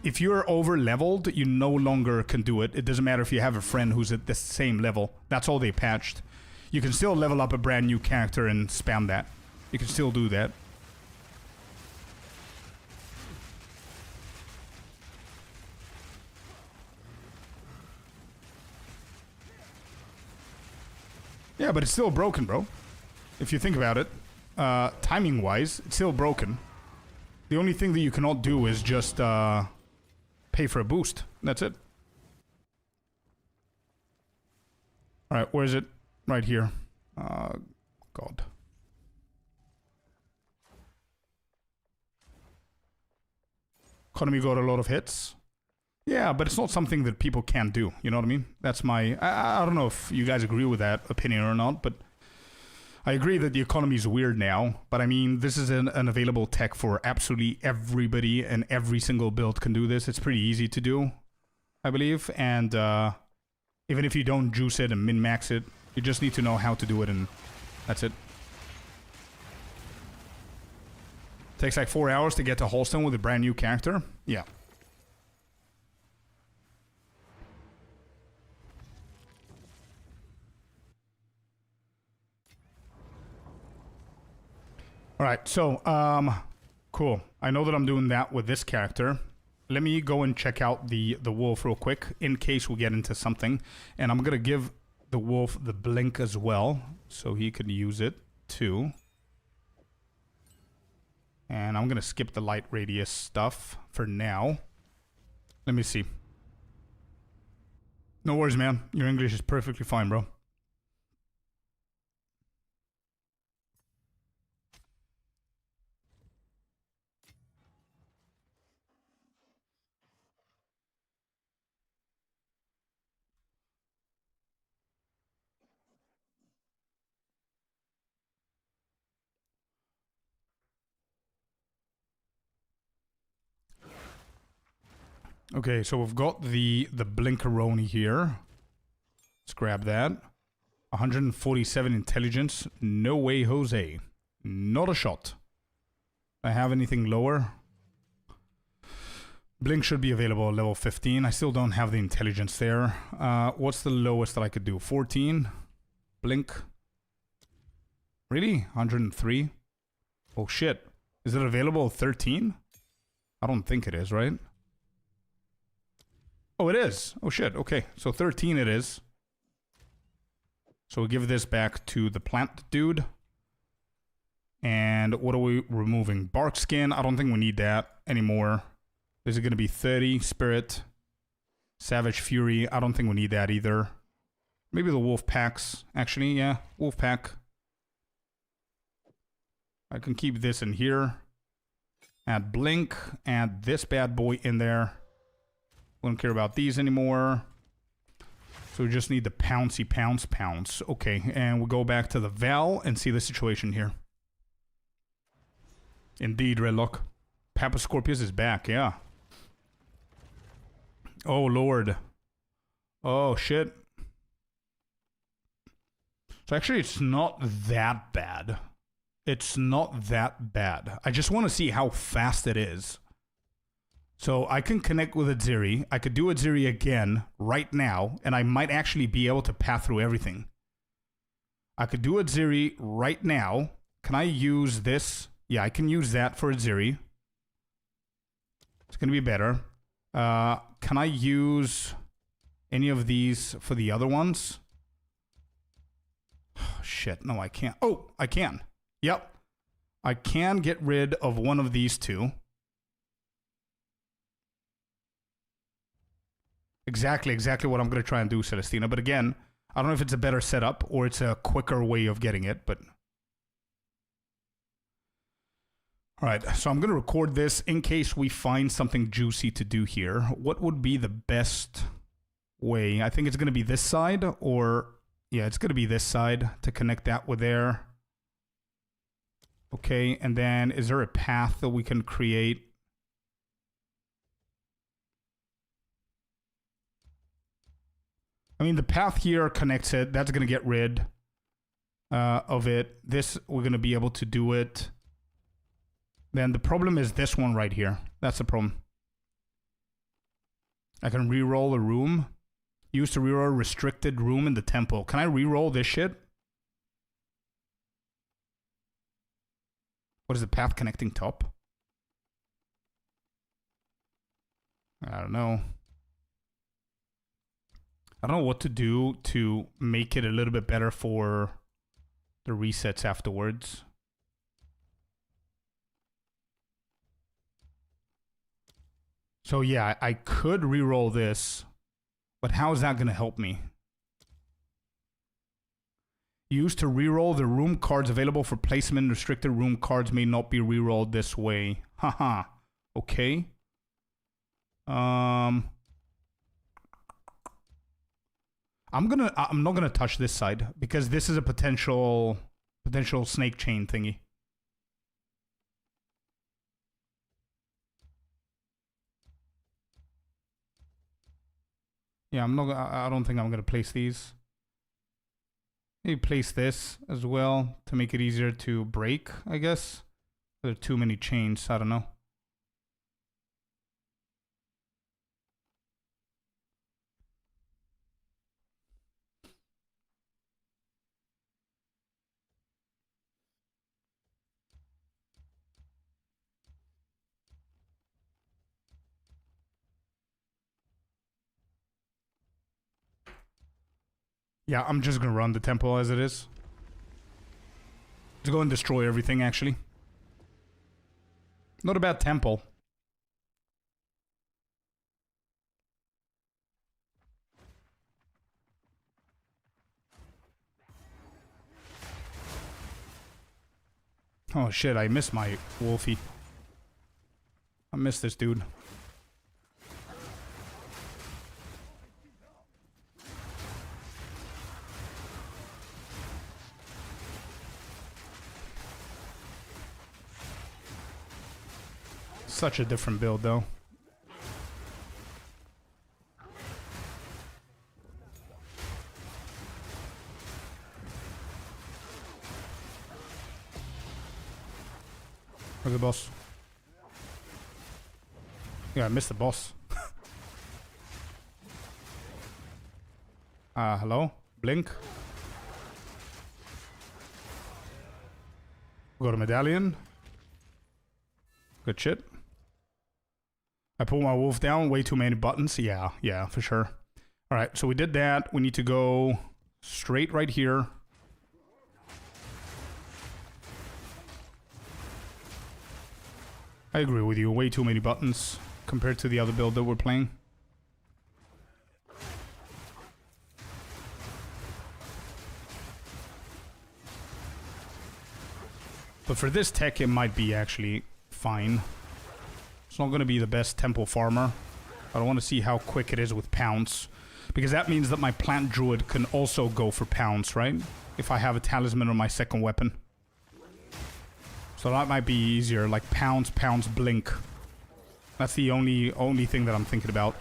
If you're over-leveled, you no longer can do it. It doesn't matter if you have a friend who's at the same level. That's all they patched. You can still level up a brand new character and spam that. You can still do that. Yeah, but it's still broken, bro. If you think about it, timing-wise, it's still broken. The only thing that you cannot do is just pay for a boost. That's it. All right, where is it? Right here. God. Economy got a lot of hits. Yeah, but it's not something that people can't do. You know what I mean? That's my... I don't know if you guys agree with that opinion or not, but I agree that the economy is weird now. But I mean, this is an available tech for absolutely everybody, and every single build can do this. It's pretty easy to do, I believe. And even if you don't juice it and min-max it, you just need to know how to do it, and that's it. Takes like 4 hours to get to Holston with a brand new character. Yeah. All right, so, cool. I know that I'm doing that with this character. Let me go and check out the wolf real quick in case we get into something. And I'm going to give the wolf the blink as well, so he can use it too. And I'm going to skip the light radius stuff for now. Let me see. No worries, man. Your English is perfectly fine, bro. Okay, so we've got the Blinkeroni here. Let's grab that. 147 intelligence. No way, Jose. Not a shot. I have anything lower? Blink should be available at level 15. I still don't have the intelligence there. What's the lowest that I could do? 14? Blink? Really? 103? Oh shit. Is it available at 13? I don't think it is, right? Oh, it is. Oh, shit. Okay. So 13 it is. So we'll give this back to the plant dude. And what are we removing? Bark skin. I don't think we need that anymore. This is going to be 30. Spirit. Savage Fury. I don't think we need that either. Maybe the wolf packs. Actually, yeah. Wolf pack. I can keep this in here. Add blink. Add this bad boy in there. We don't care about these anymore. So we just need the pouncy pounce. Okay, and we'll go back to the Val and see the situation here. Indeed, Redlock. Papa Scorpius is back, yeah. Oh, Lord. Oh, shit. So actually, it's not that bad. It's not that bad. I just want to see how fast it is. So I can connect with Aziri. I could do Aziri again right now, and I might actually be able to path through everything. I could do Aziri right now. Can I use this? Yeah, I can use that for Aziri. It's going to be better. Can I use any of these for the other ones? Oh, shit, no, I can't. Oh, I can. Yep. I can get rid of one of these two. Exactly what I'm going to try and do, Celestina. But again, I don't know if it's a better setup or it's a quicker way of getting it, but... Alright, so I'm going to record this in case we find something juicy to do here. What would be the best way? I think it's going to be this side, or... Yeah, it's going to be this side to connect that with there. Okay, and then is there a path that we can create? I mean, the path here connects it. That's going to get rid of it. This, we're going to be able to do it. Then the problem is this one right here. That's the problem. I can reroll a room. Use to reroll a restricted room in the temple. Can I reroll this shit? What is the path connecting top? I don't know. I don't know what to do to make it a little bit better for the resets afterwards. So yeah, I could reroll this, but how is that going to help me? Used to reroll the room cards available for placement. Restricted room cards may not be rerolled this way. Haha. Okay. I'm not gonna touch this side because this is a potential snake chain thingy. Yeah, I don't think I'm gonna place these. Maybe place this as well to make it easier to break, I guess. There are too many chains, I don't know. Yeah, I'm just gonna run the temple as it is. Let's go and destroy everything, actually. Not a bad temple. Oh shit, I missed my Wolfie. I missed this dude. Such a different build, though. Where's the boss? Yeah, I missed the boss. Hello? Blink. Got a medallion. Good shit. I pulled my wolf down. Way too many buttons. Yeah, for sure. Alright, so we did that. We need to go straight right here. I agree with you. Way too many buttons compared to the other build that we're playing. But for this tech, it might be actually fine. It's not going to be the best temple farmer. But I want to see how quick it is with pounce. Because that means that my plant druid can also go for pounce, right? If I have a talisman on my second weapon. So that might be easier, like pounce, blink. That's the only thing that I'm thinking about.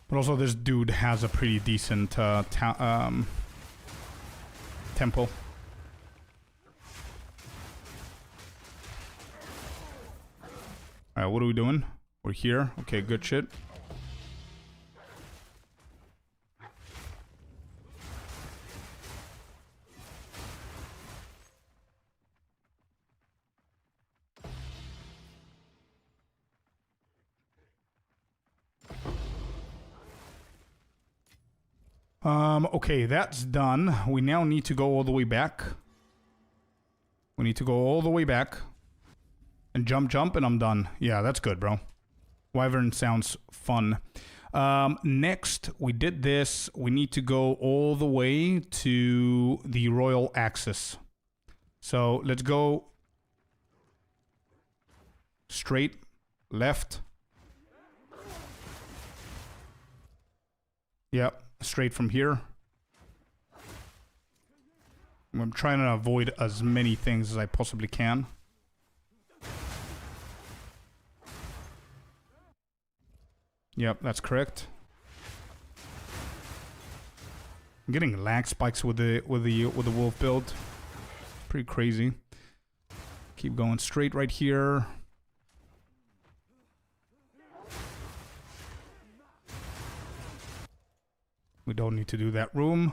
But also this dude has a pretty decent temple. Alright, what are we doing? We're here. Okay, good shit. Okay, that's done. We now need to go all the way back. We need to go all the way back. And jump, and I'm done. Yeah, that's good, bro. Wyvern sounds fun. Next, we did this. We need to go all the way to the royal axis. So, let's go straight, left. Yep, straight from here. I'm trying to avoid as many things as I possibly can. Yep, that's correct. I'm getting lag spikes with the wolf build. Pretty crazy. Keep going straight right here. We don't need to do that room.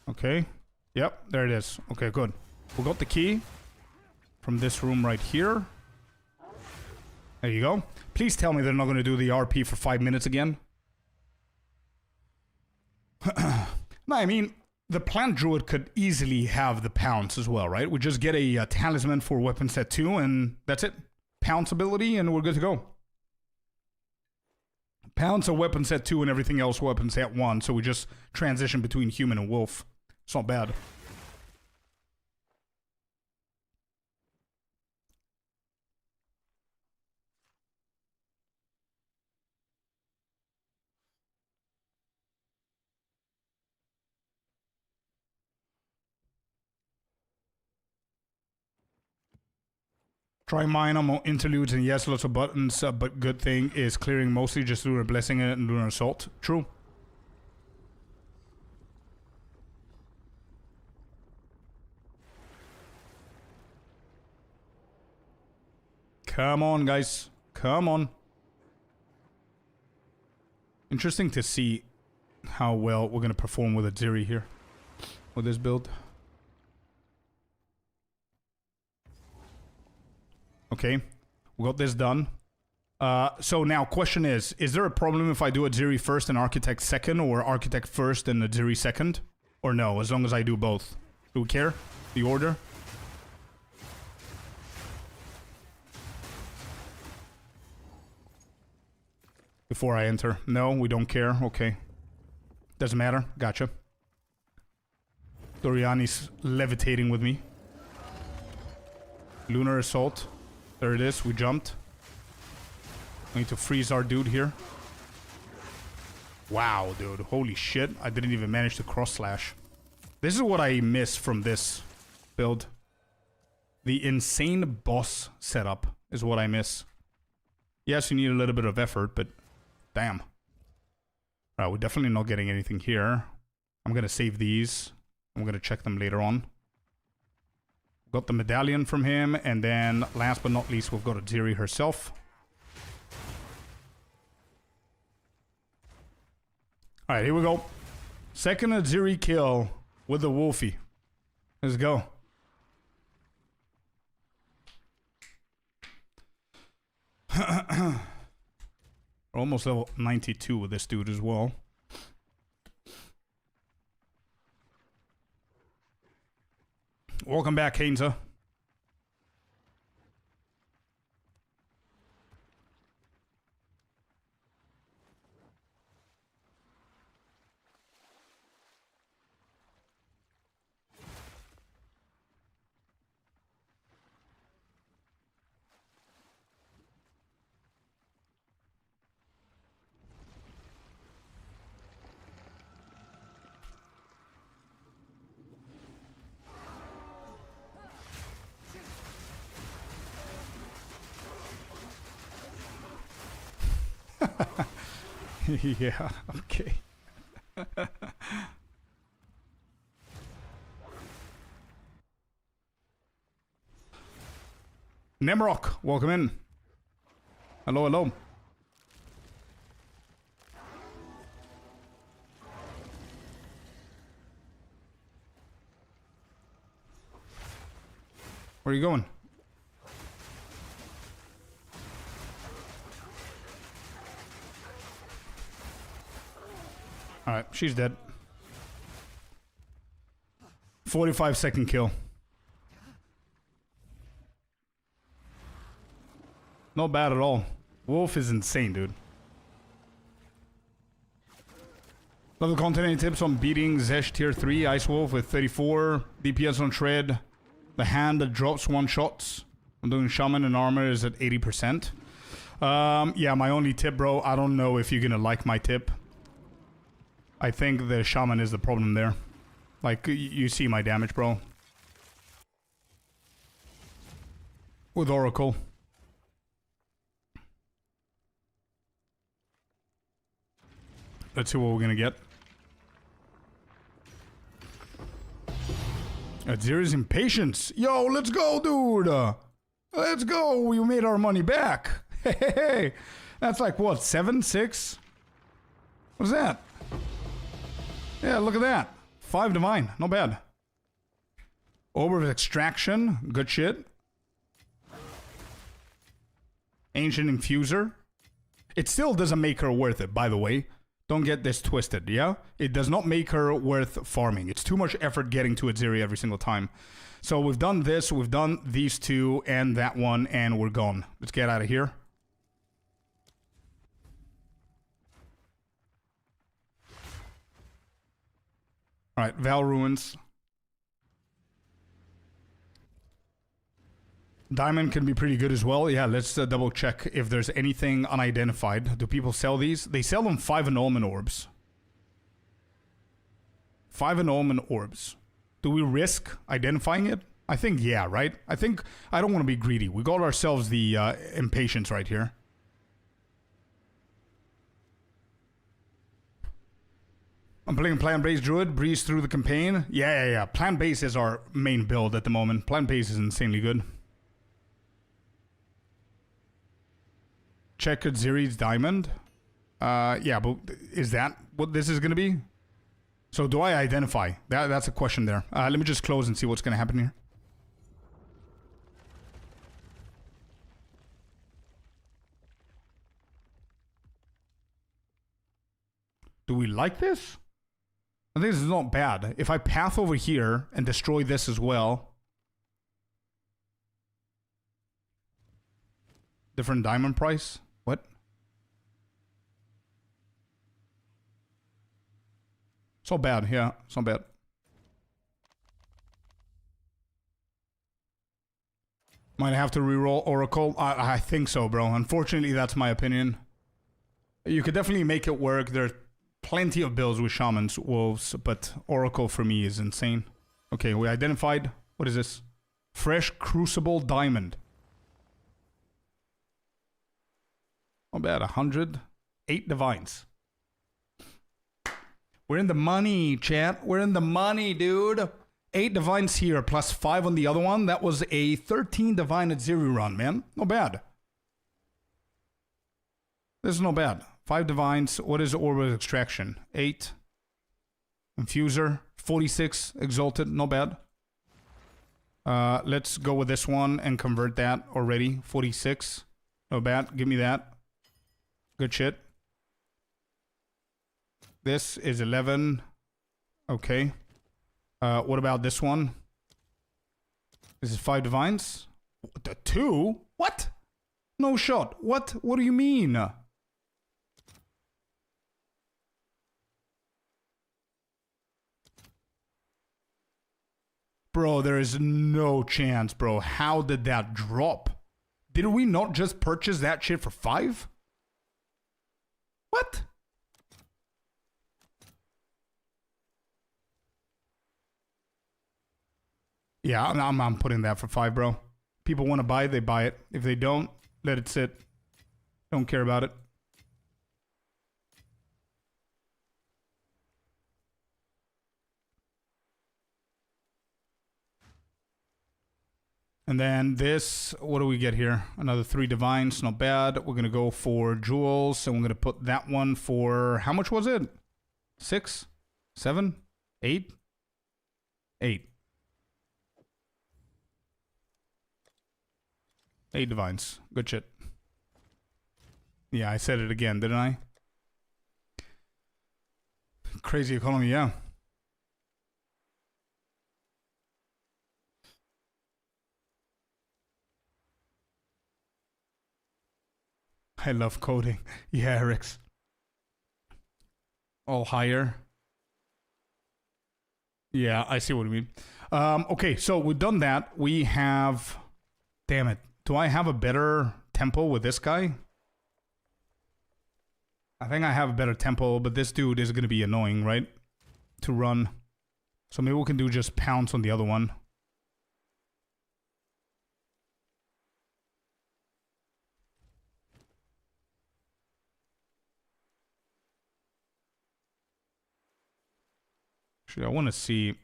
Okay. Yep, there it is. Okay, good. We got the key from this room right here. There you go. Please tell me they're not going to do the RP for 5 minutes again. No, I mean, the plant druid could easily have the pounce as well, right? We just get a talisman for weapon set 2 and that's it. Pounce ability, and we're good to go. Pounce a weapon set 2 and everything else weapon set 1, so we just transition between human and wolf. It's not bad. Try mine on interludes, and yes, lots of buttons, but good thing is clearing mostly just Lunar Blessing and Lunar Assault. True. Come on, guys. Come on. Interesting to see how well we're going to perform with a Ziri here. With this build. Okay, we got this done. So now, question is there a problem if I do a Ziri first and Architect second, or Architect first and a Ziri second? Or no, as long as I do both? Do we care? The order? Before I enter. No, we don't care. Okay. Doesn't matter. Gotcha. Doriani's levitating with me. Lunar Assault. There it is, we jumped. We need to freeze our dude here. Wow, dude. Holy shit. I didn't even manage to cross slash. This is what I miss from this build. The insane boss setup is what I miss. Yes, you need a little bit of effort, but damn. Alright, we're definitely not getting anything here. I'm gonna save these. I'm gonna check them later on. Got the medallion from him, and then last but not least, we've got a Ziri herself. Alright, here we go. Second Ziri kill with the Wolfie. Let's go. We're almost level 92 with this dude as well. Welcome back, Hainza. Yeah, okay. Nemrock, welcome in. Hello, hello. Where are you going? Alright, she's dead. 45-second kill. Not bad at all. Wolf is insane, dude. Love the content. Any tips on beating Zesh tier 3 Ice Wolf with 34 DPS on Shred? The hand that drops one shots. I'm doing Shaman and armor is at 80%. Yeah, my only tip, bro. I don't know if you're gonna like my tip. I think the Shaman is the problem there. Like, you see my damage, bro. With Oracle. Let's see what we're gonna get. Zeri's impatience. Yo, let's go, dude. Let's go. We made our money back. Hey, that's like what, 7, 6? What's that? Yeah, look at that. 5 divine. Not bad. Orb of extraction. Good shit. Ancient infuser. It still doesn't make her worth it, by the way. Don't get this twisted, yeah? It does not make her worth farming. It's too much effort getting to Aziri every single time. So we've done this, we've done these two, and that one, and we're gone. Let's get out of here. Alright, Val Ruins. Diamond can be pretty good as well. Yeah, let's double check if there's anything unidentified. Do people sell these? They sell them 5 annulment orbs. 5 annulment orbs. Do we risk identifying it? I think yeah, right? I think I don't want to be greedy. We got ourselves the impatience right here. I'm playing plant-based druid, breeze through the campaign. Yeah. Plant-based is our main build at the moment. Plant-based is insanely good. Check Ziri's diamond. Yeah, but is that what this is going to be? So do I identify? That's a question there. Let me just close and see what's going to happen here. Do we like this? I think this is not bad. If I path over here and destroy this as well. Different diamond price? What? It's not bad, yeah. It's not bad. Might have to reroll Oracle. I think so, bro. Unfortunately, that's my opinion. You could definitely make it work. There are plenty of builds with Shamans, Wolves, but Oracle for me is insane. Okay, we identified... What is this? Fresh Crucible Diamond. Not bad, 100. 8 divines. We're in the money, chat. We're in the money, dude. 8 divines here, plus 5 on the other one. That was a 13 divine at Ziri run, man. Not bad. This is not bad. 5 divines. What is orbital extraction? 8. Infuser. 46. Exalted. Not bad. Let's go with this one and convert that already. 46. Not bad. Give me that. Good shit. This is 11. Okay. What about this one? This is 5 divines. The 2? What? No shot. What? What do you mean? Bro, there is no chance, bro. How did that drop? Did we not just purchase that shit for 5? What? Yeah, I'm putting that for 5, bro. People want to buy it, they buy it. If they don't, let it sit. Don't care about it. And then this, what do we get here? Another 3 divines, not bad. We're going to go for jewels, and we're going to put that one for, how much was it? 6? 7? 8? 8. 8 divines. Good shit. Yeah, I said it again, didn't I? Crazy economy, yeah. I love coding. Yeah, Eric's. All higher. Yeah, I see what you mean. Okay, so we've done that. We have... Damn it. Do I have a better tempo with this guy? I think I have a better tempo, but this dude is going to be annoying, right? To run. So maybe we can do just pounce on the other one. Actually, I want to see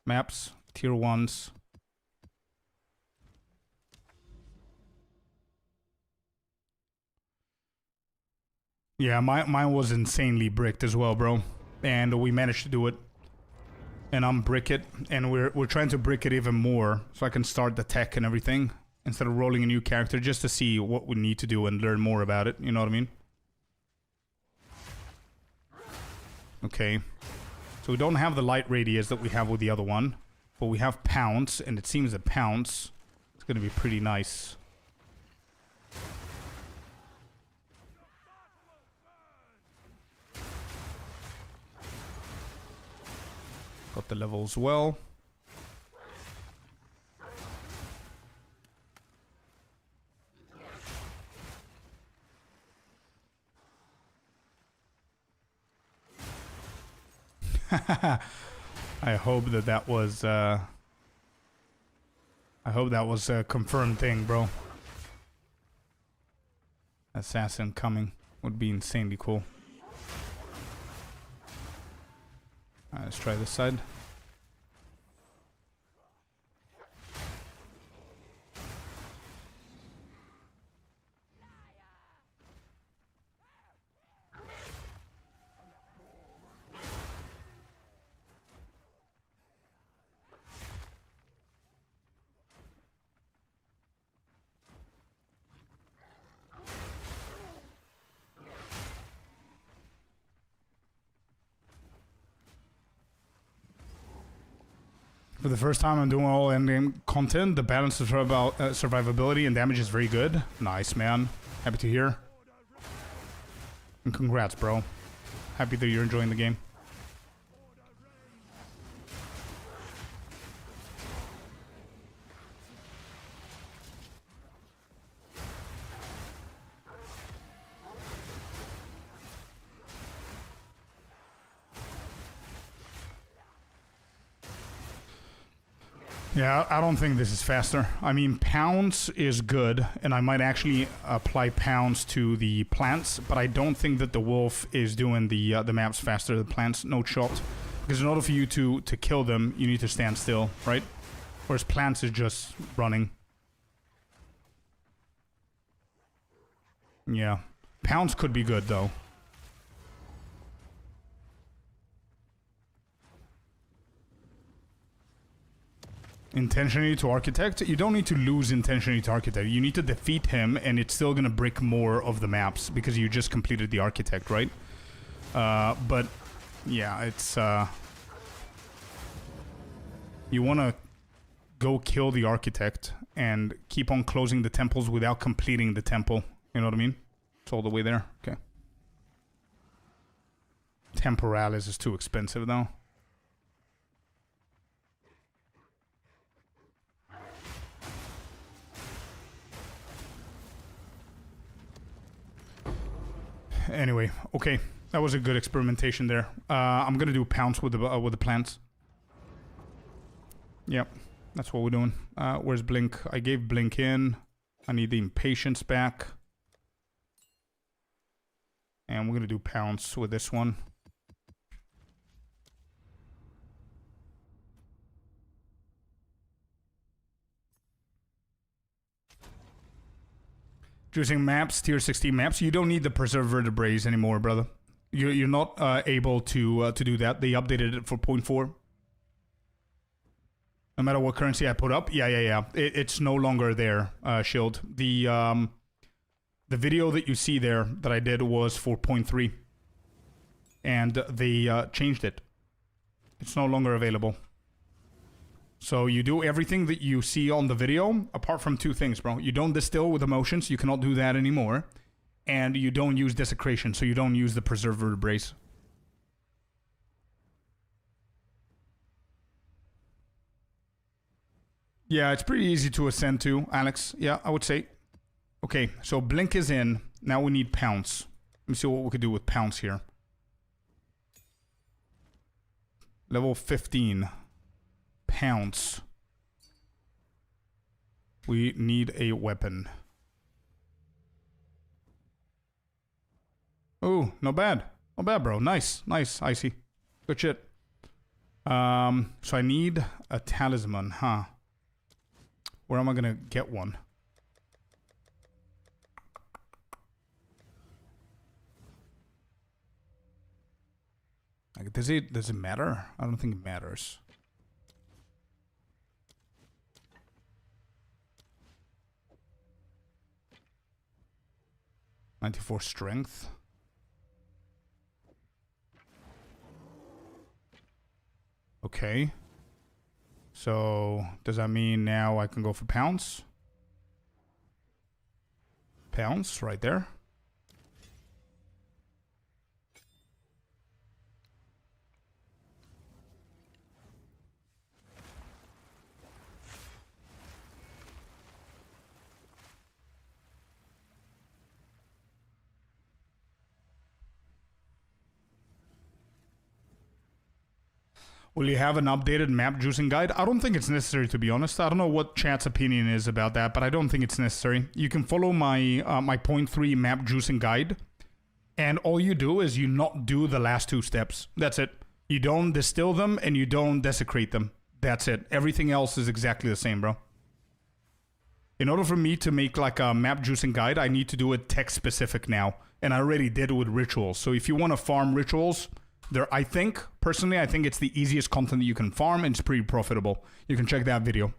maps, tier 1s. Yeah, mine was insanely bricked as well, bro. And we managed to do it. And I'm brick it. And we're trying to brick it even more. So I can start the tech and everything. Instead of rolling a new character. Just to see what we need to do and learn more about it. You know what I mean? Okay. So we don't have the light radius that we have with the other one. But we have pounce, and it seems that pounce is going to be pretty nice. Got the levels well. I hope that was I hope that was a confirmed thing, bro. Assassin coming would be insanely cool. Alright, let's try this side. For the first time I'm doing all endgame content, the balance of survivability and damage is very good. Nice, man. Happy to hear. And congrats, bro. Happy that you're enjoying the game. Yeah, I don't think this is faster. I mean, pounds is good, and I might actually apply pounds to the plants, but I don't think that the wolf is doing the maps faster than plants. No shot. Because in order for you to kill them, you need to stand still, right? Whereas plants is just running. Yeah. Pounds could be good, though. Intentionally to Architect? You don't need to lose Intentionally to Architect. You need to defeat him, and it's still gonna brick more of the maps, because you just completed the Architect, right? But, yeah, it's, you wanna go kill the Architect, and keep on closing the temples without completing the temple. You know what I mean? It's all the way there. Okay. Temporalis is too expensive, though. Anyway, okay, that was a good experimentation there. I'm gonna do pounce with the plants. Yep, that's what we're doing. Where's Blink? I gave Blink in. I need the impatience back, and we're gonna do pounce with this one. Choosing maps, tier 16 maps. You don't need the preserve vertebrae anymore, brother. You're not able to do that. They updated it for 0.4. No matter what currency I put up. Yeah. It's no longer there, Shield. The video that you see there that I did was for 0.3. And they changed it. It's no longer available. So you do everything that you see on the video, apart from two things, bro. You don't distill with emotions, you cannot do that anymore. And you don't use desecration, so you don't use the preserve vertebrae. Yeah, it's pretty easy to ascend to, Alex. Yeah, I would say. Okay, so Blink is in. Now we need Pounce. Let me see what we could do with Pounce here. Level 15. Pounce. We need a weapon. Oh, not bad. Not bad, bro. Nice. Nice, Icy. Good shit. So I need a talisman, huh? Where am I gonna get one? Like, does it matter? I don't think it matters. '94 strength. Okay. So, does that mean now I can go for pounce? Pounce, right there. Will you have an updated map juicing guide? I don't think it's necessary, to be honest. I don't know what chat's opinion is about that, but I don't think it's necessary. You can follow my my 0.3 map juicing guide, and all you do is you not do the last two steps. That's it. You don't distill them, and you don't desecrate them. That's it. Everything else is exactly the same, bro. In order for me to make like a map juicing guide, I need to do it text specific now, and I already did it with rituals. So if you want to farm rituals, I think, personally, I think it's the easiest content that you can farm, and it's pretty profitable. You can check that video.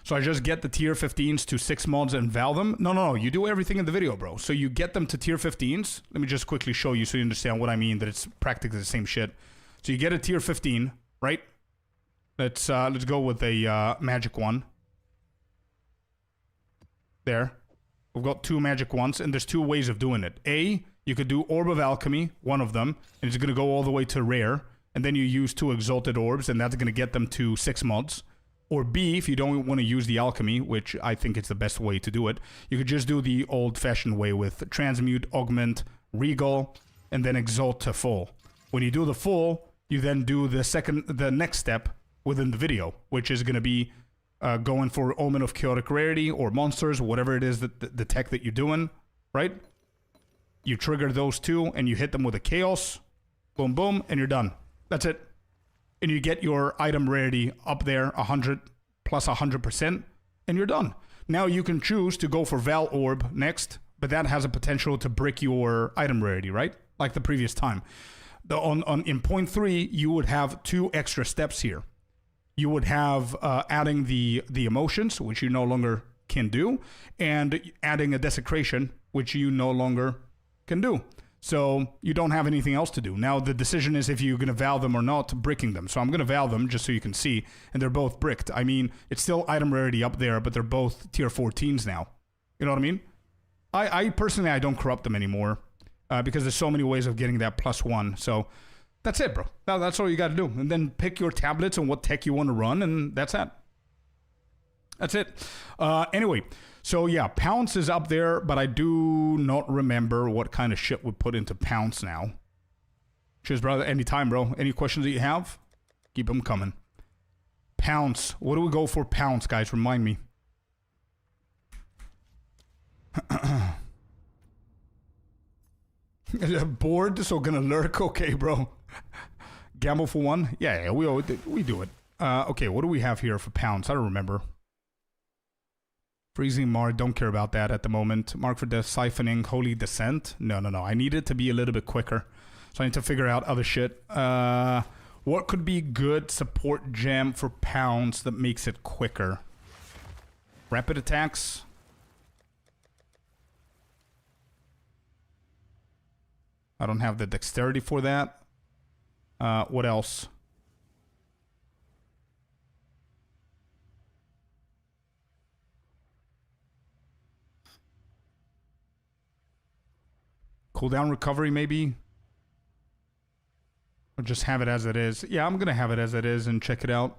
So I just get the tier 15s to 6 mods and val them. No, you do everything in the video, bro. So you get them to tier 15s. Let me just quickly show you so you understand what I mean, that it's practically the same shit. So you get a tier 15, right? Let's go with a magic one. There. We've got 2 magic ones, and there's 2 ways of doing it. A, you could do Orb of Alchemy, one of them, and it's going to go all the way to rare, and then you use 2 Exalted Orbs, and that's going to get them to 6 mods. Or B, if you don't want to use the Alchemy, which I think it's the best way to do it, you could just do the old-fashioned way with Transmute, Augment, Regal, and then Exalt to full. When you do the full, you then do the next step within the video, which is going to be going for Omen of Chaotic Rarity or monsters, whatever it is that the tech that you're doing, right? You trigger those 2, and you hit them with a Chaos. Boom, boom, and you're done. That's it. And you get your item rarity up there, 100 plus 100%, and you're done. Now you can choose to go for Val Orb next, but that has a potential to brick your item rarity, right? Like the previous time. In 0.3, you would have 2 extra steps here. You would have adding the emotions, which you no longer can do, and adding a desecration, which you no longer can do. So you don't have anything else to do. Now the decision is if you're going to val them or not, bricking them. So I'm going to val them just so you can see, and they're both bricked. I mean, it's still item rarity up there, but they're both tier 14s now. You know what I mean? I personally, I don't corrupt them anymore because there's so many ways of getting that +1. So that's it, bro. That's all you got to do. And then pick your tablets and what tech you want to run, and that's that. That's it. Anyway, so yeah, Pounce is up there, but I do not remember what kind of shit we put into Pounce now. Cheers, brother. Anytime, bro. Any questions that you have, keep them coming. Pounce. What do we go for Pounce, guys? Remind me. Bored, so gonna lurk. Okay, bro. Gamble for 1. Yeah, we do it. Okay, what do we have here for Pounce? I don't remember. Freezing Mark, don't care about that at the moment. Mark for Death, Siphoning, Holy Descent. No. I need it to be a little bit quicker. So I need to figure out other shit. What could be good support gem for Pounce that makes it quicker? Rapid attacks. I don't have the dexterity for that. What else? Cooldown recovery, maybe? Or just have it as it is. Yeah, I'm going to have it as it is and check it out.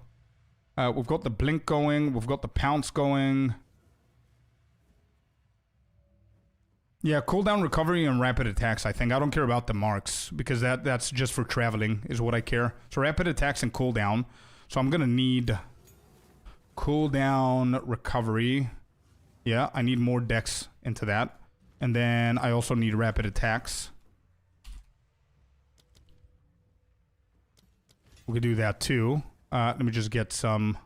We've got the blink going. We've got the pounce going. Yeah, cooldown recovery and rapid attacks, I think. I don't care about the marks because that's just for traveling is what I care. So rapid attacks and cooldown. So I'm going to need cooldown recovery. Yeah, I need more dex into that. And then I also need rapid attacks. We could do that too. Let me just get some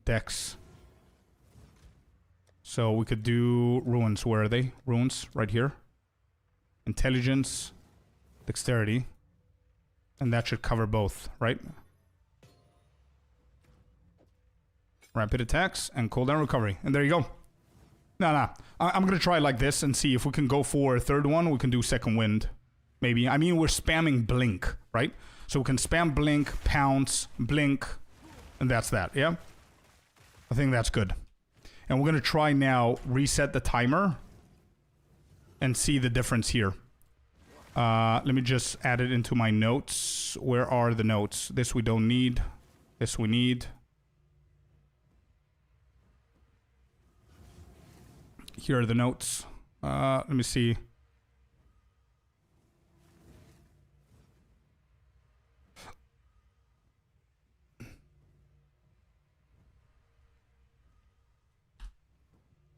dex. So we could do runes. Where are they? Runes, right here. Intelligence, dexterity. And that should cover both, right? Rapid attacks and cooldown recovery. And there you go. No. I'm going to try like this and see if we can go for a third one. We can do second wind. Maybe. I mean, we're spamming blink, right? So we can spam blink, pounce, blink, and that's that, yeah? I think that's good. And we're gonna try now, reset the timer, and see the difference here. Let me just add it into my notes. Where are the notes? This we don't need. This we need. Here are the notes. Let me see.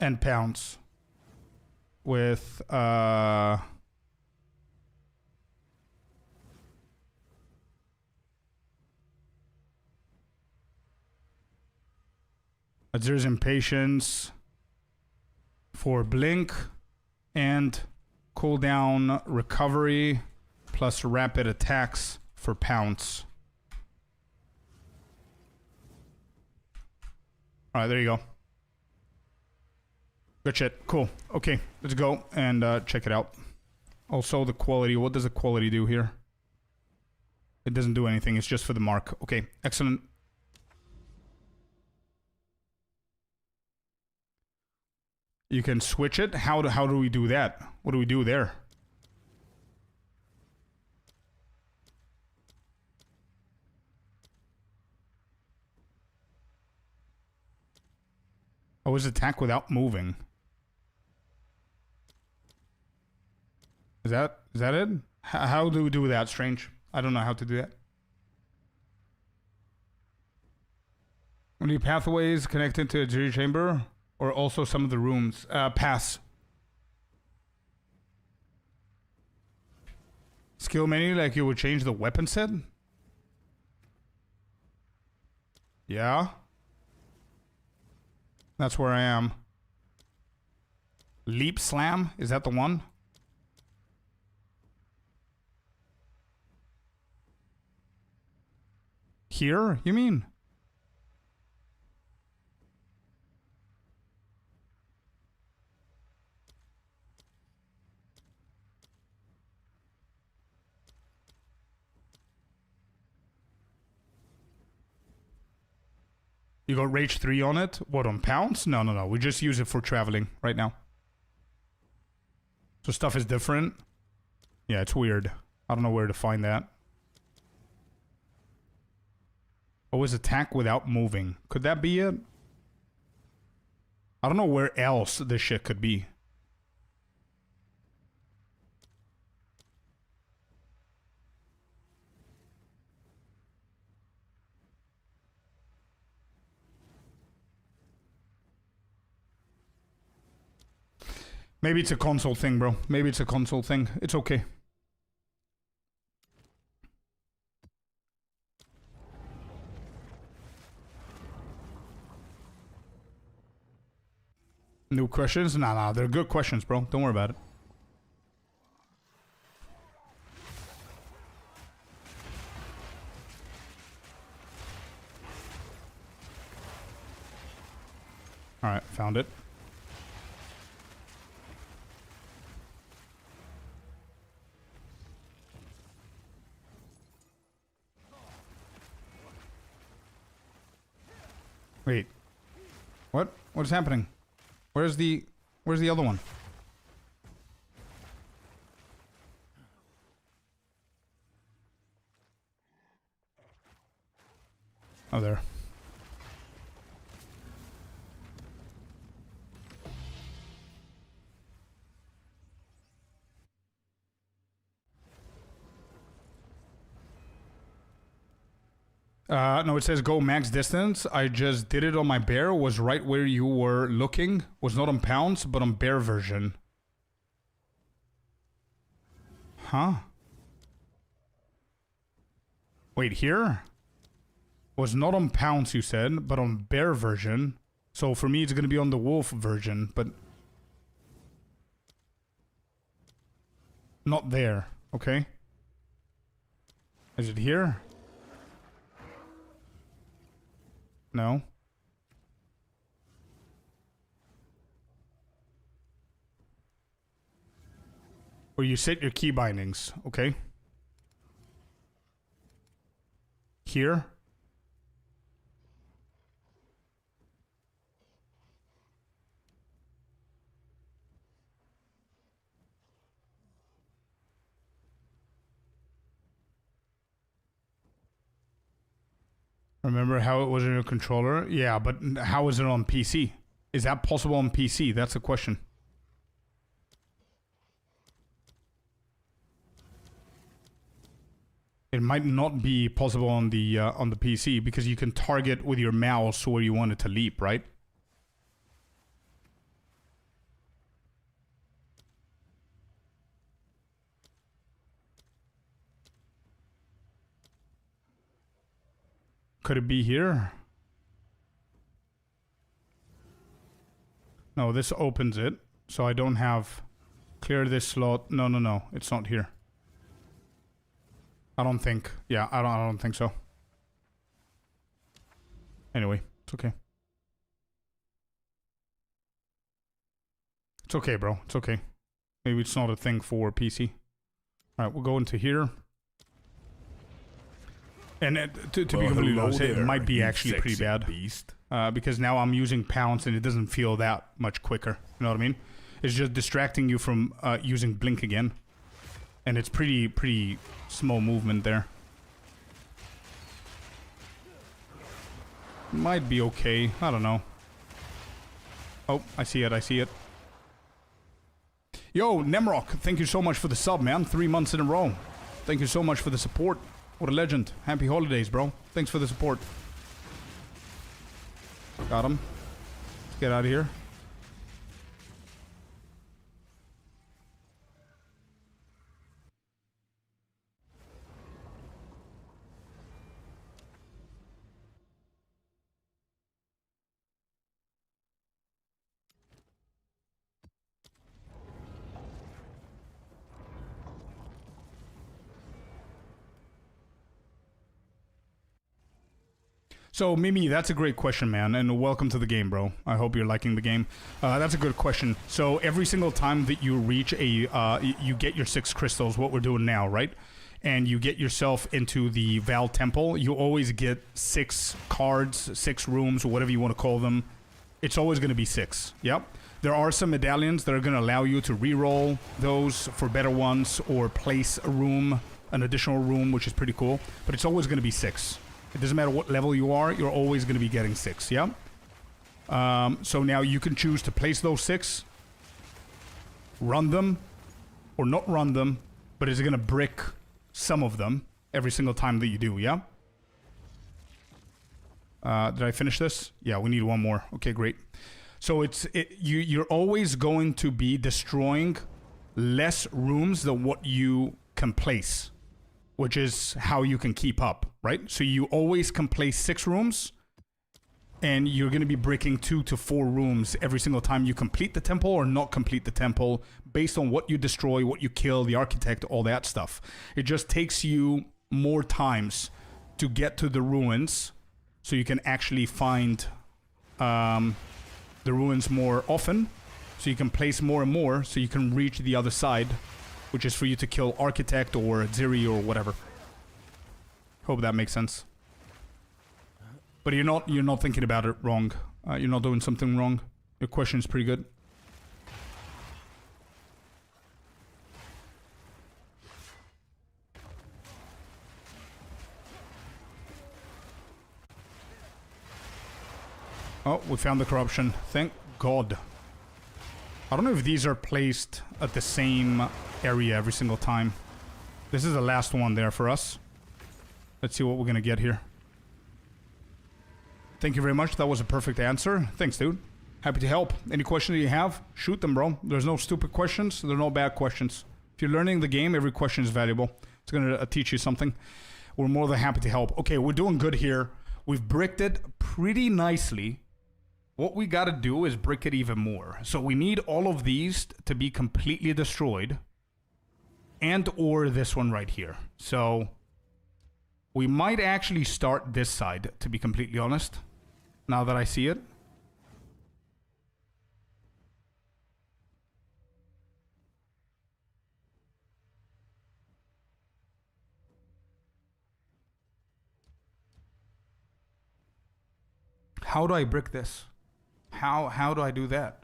And pounds. With, there's impatience for blink and cooldown recovery plus rapid attacks for pounce. Alright, there you go. Good shit. Cool. Okay, let's go and check it out. Also, the quality. What does the quality do here? It doesn't do anything. It's just for the mark. Okay, excellent. You can switch it. How do we do that? What do we do there? Oh, is attack without moving? Is that it? How do we do that, Strange? I don't know how to do that. Only pathways connected to a jury chamber? Or also some of the rooms? Pass. Skill menu, like you would change the weapon set? Yeah. That's where I am. Leap slam? Is that the one? Here, you mean? You got Rage 3 on it? What, on pounds? No, no, no. We just use it for traveling right now. So stuff is different. Yeah, it's weird. I don't know where to find that. Always attack without moving. Could that be it? I don't know where else this shit could be. Maybe it's a console thing, bro. Maybe it's a console thing. It's okay. New questions? Nah, they're good questions, bro. Don't worry about it. Alright, found it. Wait. What? What is happening? Where's the other one? Oh, there. No, it says go max distance. I just did it on my bear. Was right where you were looking. Was not on pounds, but on bear version. Huh? Wait, here? Was not on pounds, you said, but on bear version. So for me, it's gonna be on the wolf version, but... not there, okay? Is it here? No. Where you set your key bindings, okay? here. Remember how it was in your controller? Yeah, but how is it on PC? Is that possible on PC? That's the question. It might not be possible on the PC because you can target with your mouse where you want it to leap, right? Could it be here? No, this opens it, so I don't have... Clear this slot. No, no, no. It's not here. I don't think. Yeah, I don't think so. Anyway, it's okay. It's okay, bro. It's okay. Maybe it's not a thing for PC. Alright, we'll go into here. And to be completely honest, it might be actually pretty bad. Because now I'm using pounce and it doesn't feel that much quicker. You know what I mean? It's just distracting you from using blink again. And it's pretty small movement there. Might be okay. I don't know. Oh, I see it. I see it. Yo, Nemrock, thank you so much for the sub, man. 3 months in a row. Thank you so much for the support. What a legend. Happy holidays, bro. Thanks for the support. Got him. Let's get out of here. So, Mimi, that's a great question, man, and welcome to the game, bro. I hope you're liking the game. That's a good question. So, every single time that you reach a, you get your 6 crystals, what we're doing now, right? And you get yourself into the Val Temple, you always get 6 cards, 6 rooms, or whatever you want to call them. It's always going to be 6, yep. There are some medallions that are going to allow you to reroll those for better ones, or place a room, an additional room, which is pretty cool. But it's always going to be 6. It doesn't matter what level you are, you're always going to be getting 6, yeah? So now you can choose to place those 6, run them, or not run them, but it's going to brick some of them every single time that you do, yeah? Did I finish this? Yeah, we need one more. Okay, great. So you're always going to be destroying less rooms than what you can place, which is how you can keep up, right? So you always can place 6 rooms, and you're going to be breaking 2 to 4 rooms every single time you complete the temple or not complete the temple, based on what you destroy, what you kill, the architect, all that stuff. It just takes you more times to get to the ruins, so you can actually find the ruins more often, so you can place more and more, so you can reach the other side, which is for you to kill Architect or Ziri or whatever. Hope that makes sense. But you're not thinking about it wrong. You're not doing something wrong. Your question is pretty good. Oh, we found the corruption. Thank God. I don't know if these are placed at the same area every single time. This is the last one there for us. Let's see what we're gonna get here. Thank you very much. That was a perfect answer. Thanks, dude. Happy to help. Any questions you have, shoot them, bro. There's no stupid questions. There are no bad questions. If you're learning the game, every question is valuable. It's gonna teach you something. We're more than happy to help. Okay, we're doing good here. We've bricked it pretty nicely. What we gotta do is brick it even more. So we need all of these to be completely destroyed. And or this one right here. So we might actually start this side, to be completely honest. Now that I see it. How do I brick this? How do I do that?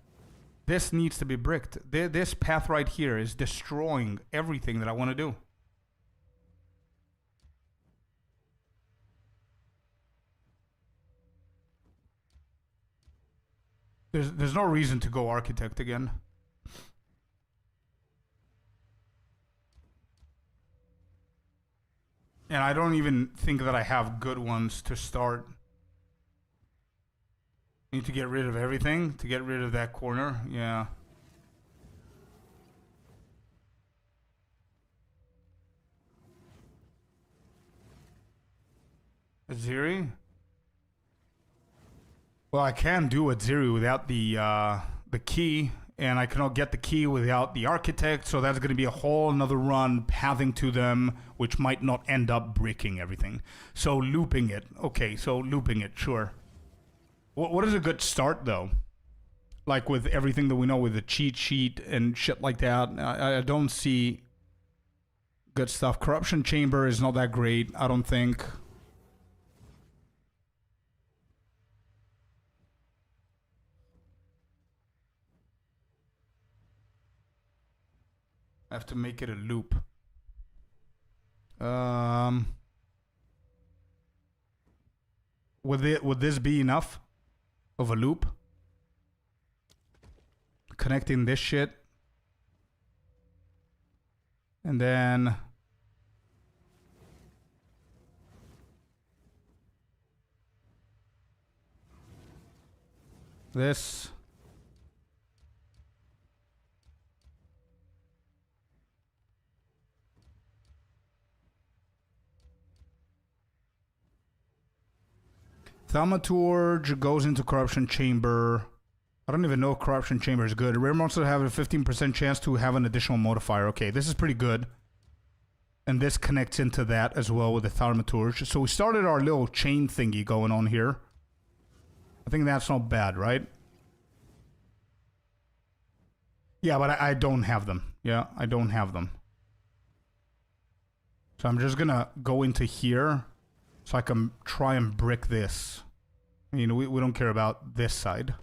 This needs to be bricked. This path right here is destroying everything that I want to do. There's no reason to go architect again. And I don't even think that I have good ones to start. Need to get rid of everything to get rid of that corner. Yeah. Aziri? Well, I can do Aziri without the key, and I cannot get the key without the architect, so that's going to be a whole another run pathing to them, which might not end up breaking everything. So looping it. Okay, so looping it, sure. What is a good start, though? Like with everything that we know with the cheat sheet and shit like that, I don't see good stuff. Corruption Chamber is not that great, I don't think. I have to make it a loop. Would this be enough of a loop? Connecting this shit. And then this. Thaumaturge goes into Corruption Chamber. I don't even know if Corruption Chamber is good. Rare monsters have a 15% chance to have an additional modifier. Okay, this is pretty good. And this connects into that as well with the Thaumaturge. So we started our little chain thingy going on here. I think that's not bad, right? Yeah, but I don't have them. Yeah, I don't have them. So I'm just gonna go into here so I can try and brick this. You know, we don't care about this side.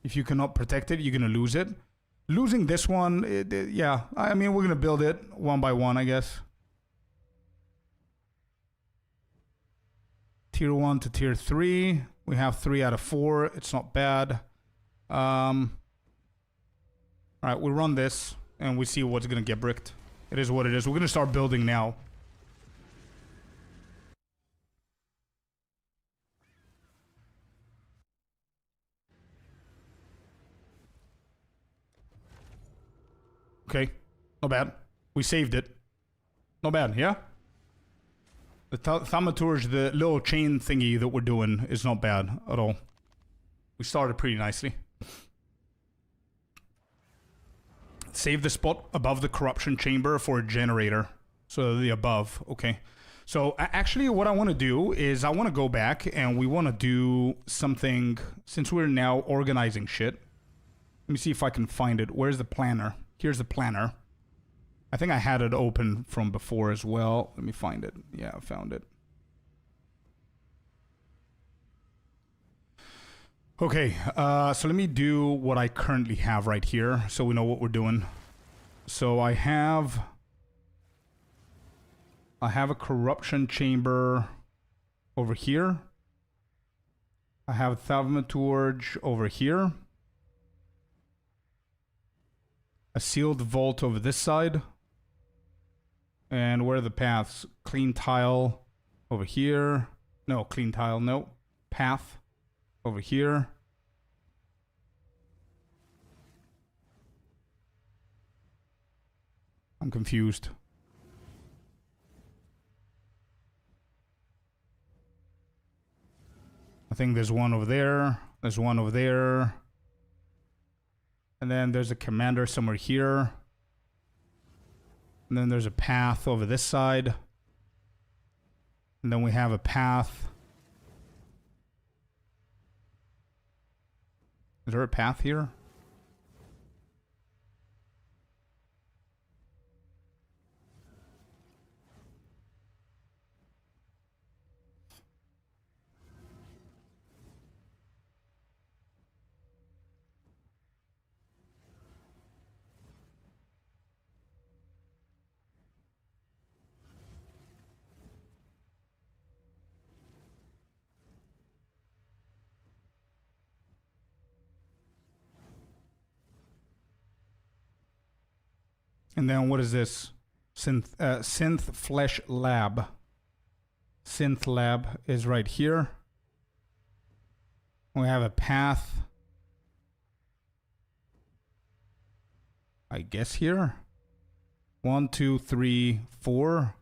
If you cannot protect it, you're gonna lose it. Losing this one, yeah. I mean, we're gonna build it one by one, I guess. Tier 1 to Tier 3. We have 3 out of 4. It's not bad. Alright, we run this, and we see what's gonna get bricked. It is what it is. We're gonna start building now. Okay, not bad. We saved it. Not bad, yeah? The Thaumaturge, the little chain thingy that we're doing, is not bad at all. We started pretty nicely. Save the spot above the Corruption Chamber for a generator. So the above, okay. So actually what I want to do is I want to go back and we want to do something, since we're now organizing shit. Let me see if I can find it. Where's the planner? Here's the planner. I think I had it open from before as well. Let me find it. Yeah, I found it. Okay, so let me do what I currently have right here so we know what we're doing. So I have a Corruption Chamber over here. I have a Thaumaturge over here. A sealed vault over this side. And where are the paths? Clean tile over here. No, clean tile, no. Path over here. I'm confused. I think there's one over there. There's one over there. And then there's a commander somewhere here. And then there's a path over this side. And then we have a path. Is there a path here? And then what is this? Synth Flesh Lab. Synth Lab is right here. We have a path. I guess here. 1, 2, 3, 4.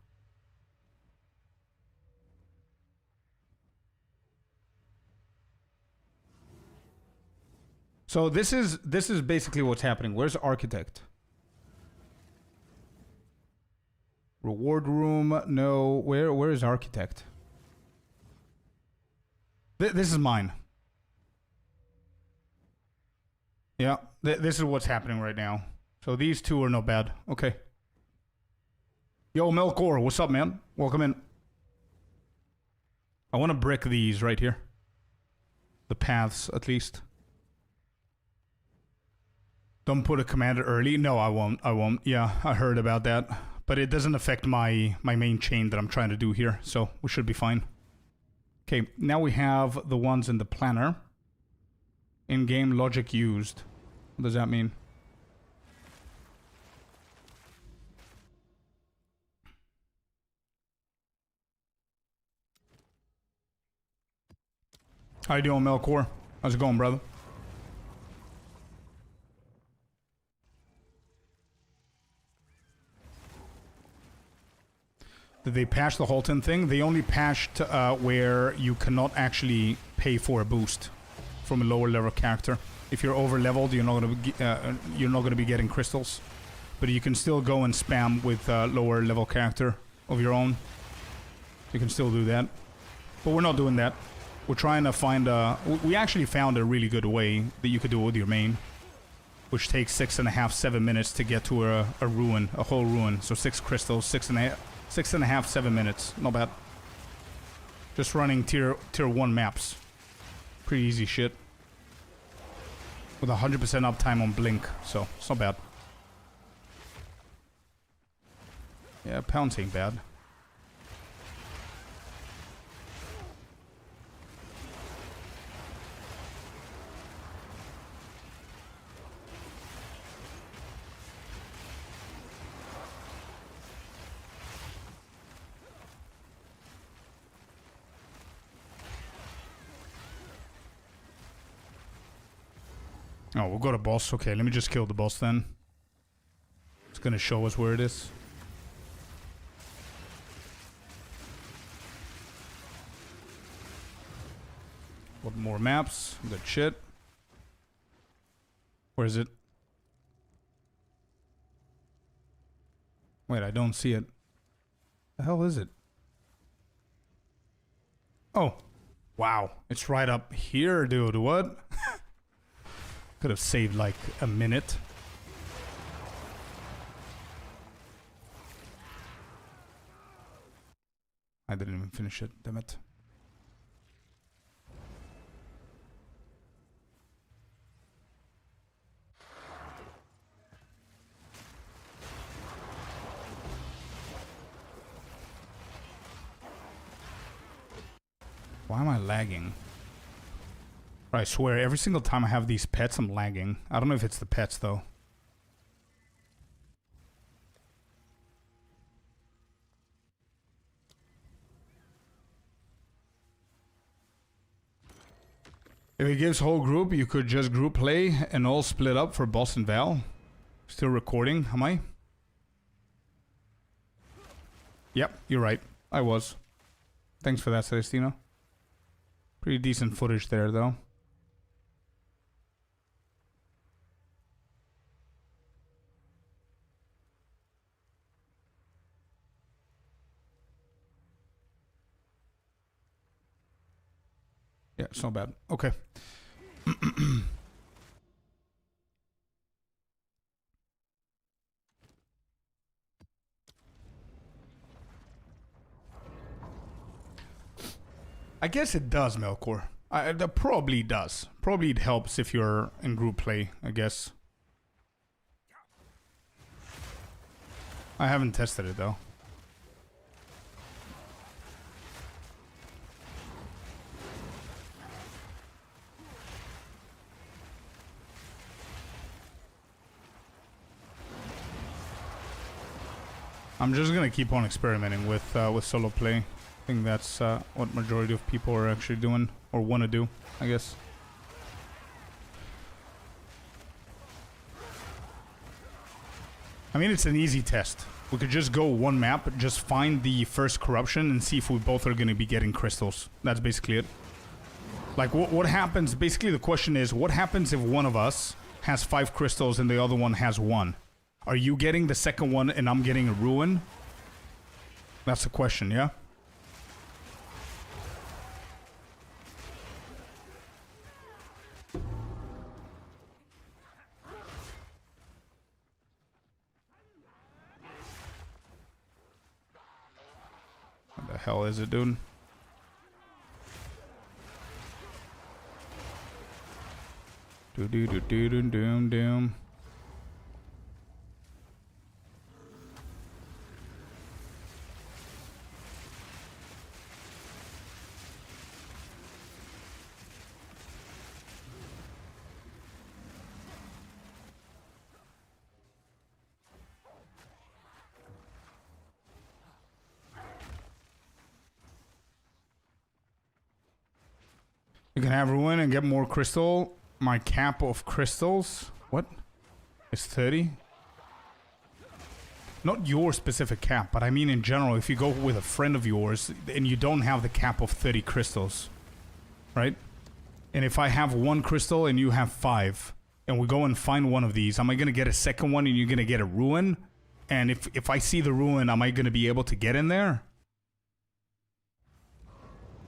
So this is basically what's happening. Where's Architect? Reward room. No. Where is Architect? This is mine. Yeah. This is what's happening right now. So these two are not bad. Okay. Yo, Melkor, what's up, man? Welcome in. I want to brick these right here. The paths, at least. Don't put a commander early. No, I won't. I won't. Yeah, I heard about that. But it doesn't affect my main chain that I'm trying to do here. So we should be fine. Okay, now we have the ones in the planner. In-game logic used. What does that mean? How you doing, Melkor? How's it going, brother? Did they patch the Halton thing? They only patched where you cannot actually pay for a boost from a lower level character. If you're over leveled, you're not gonna be getting crystals, but you can still go and spam with a lower level character of your own. You can still do that, but we're not doing that. We're trying to find a... We actually found a really good way that you could do it with your main, which takes 6.5, 7 minutes to get to a ruin, a whole ruin. So 6 crystals, 6.5, 7 minutes. Not bad. Just running tier 1 maps. Pretty easy shit. With 100% uptime on Blink, so it's not bad. Yeah, pounds ain't bad. Oh, we'll go to boss. Okay, let me just kill the boss then. It's gonna show us where it is. What more maps? Good shit. Where is it? Wait, I don't see it. The hell is it? Oh. Wow. It's right up here, dude. What? Could have saved like a minute. I didn't even finish it, damn it. Why am I lagging? I swear, every single time I have these pets, I'm lagging. I don't know if it's the pets, though. If it gives whole group, you could just group play and all split up for boss and Val. Still recording, am I? Yep, you're right. I was. Thanks for that, Celestino. Pretty decent footage there, though. Yeah, it's not bad. Okay. I guess it does, Melkor. That probably does. Probably it helps if you're in group play, I guess. I haven't tested it, though. I'm just gonna keep on experimenting with solo play. I think that's what majority of people are actually doing, or want to do, I guess. I mean, it's an easy test. We could just go one map, just find the first corruption, and see if we both are gonna be getting crystals. That's basically it. Like, what happens, basically the question is, what happens if one of us has 5 crystals and the other one has 1? Are you getting the second one and I'm getting a ruin? That's the question, yeah? What the hell is it, dude? Do-do-do-do-do-doom-doom. You can have ruin and get more crystal. My cap of crystals, what? Is 30? Not your specific cap, but I mean in general, if you go with a friend of yours and you don't have the cap of 30 crystals, right? And if I have 1 crystal and you have 5, and we go and find one of these, am I gonna get a second one and you're gonna get a ruin? And if I see the ruin, am I gonna be able to get in there?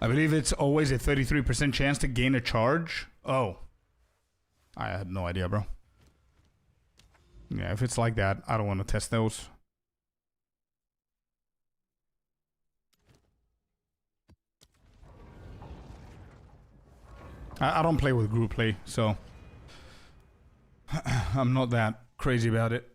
I believe it's always a 33% chance to gain a charge. Oh. I had no idea, bro. Yeah, if it's like that, I don't want to test those. I don't play with group play, so I'm not that crazy about it.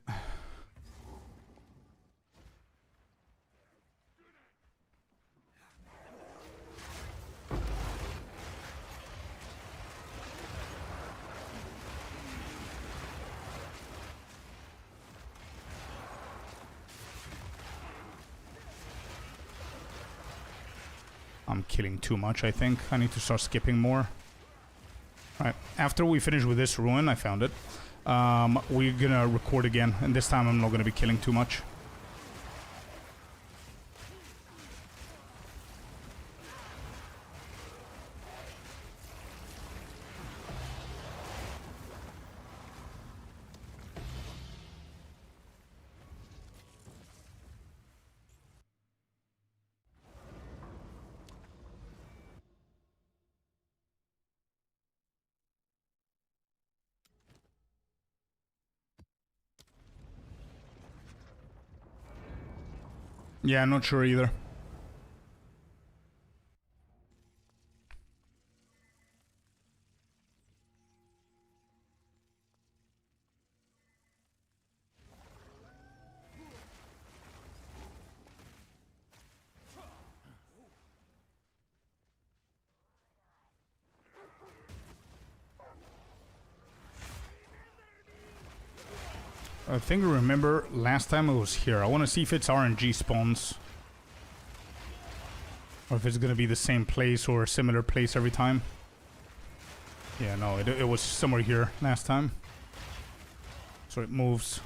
I'm killing too much, I think. I need to start skipping more. Alright, after we finish with this ruin, I found it. We're gonna record again, and this time I'm not gonna be killing too much. Yeah, I'm not sure either. I think I remember last time it was here. I want to see if it's RNG spawns. Or if it's going to be the same place or a similar place every time. Yeah, no, it was somewhere here last time. So it moves.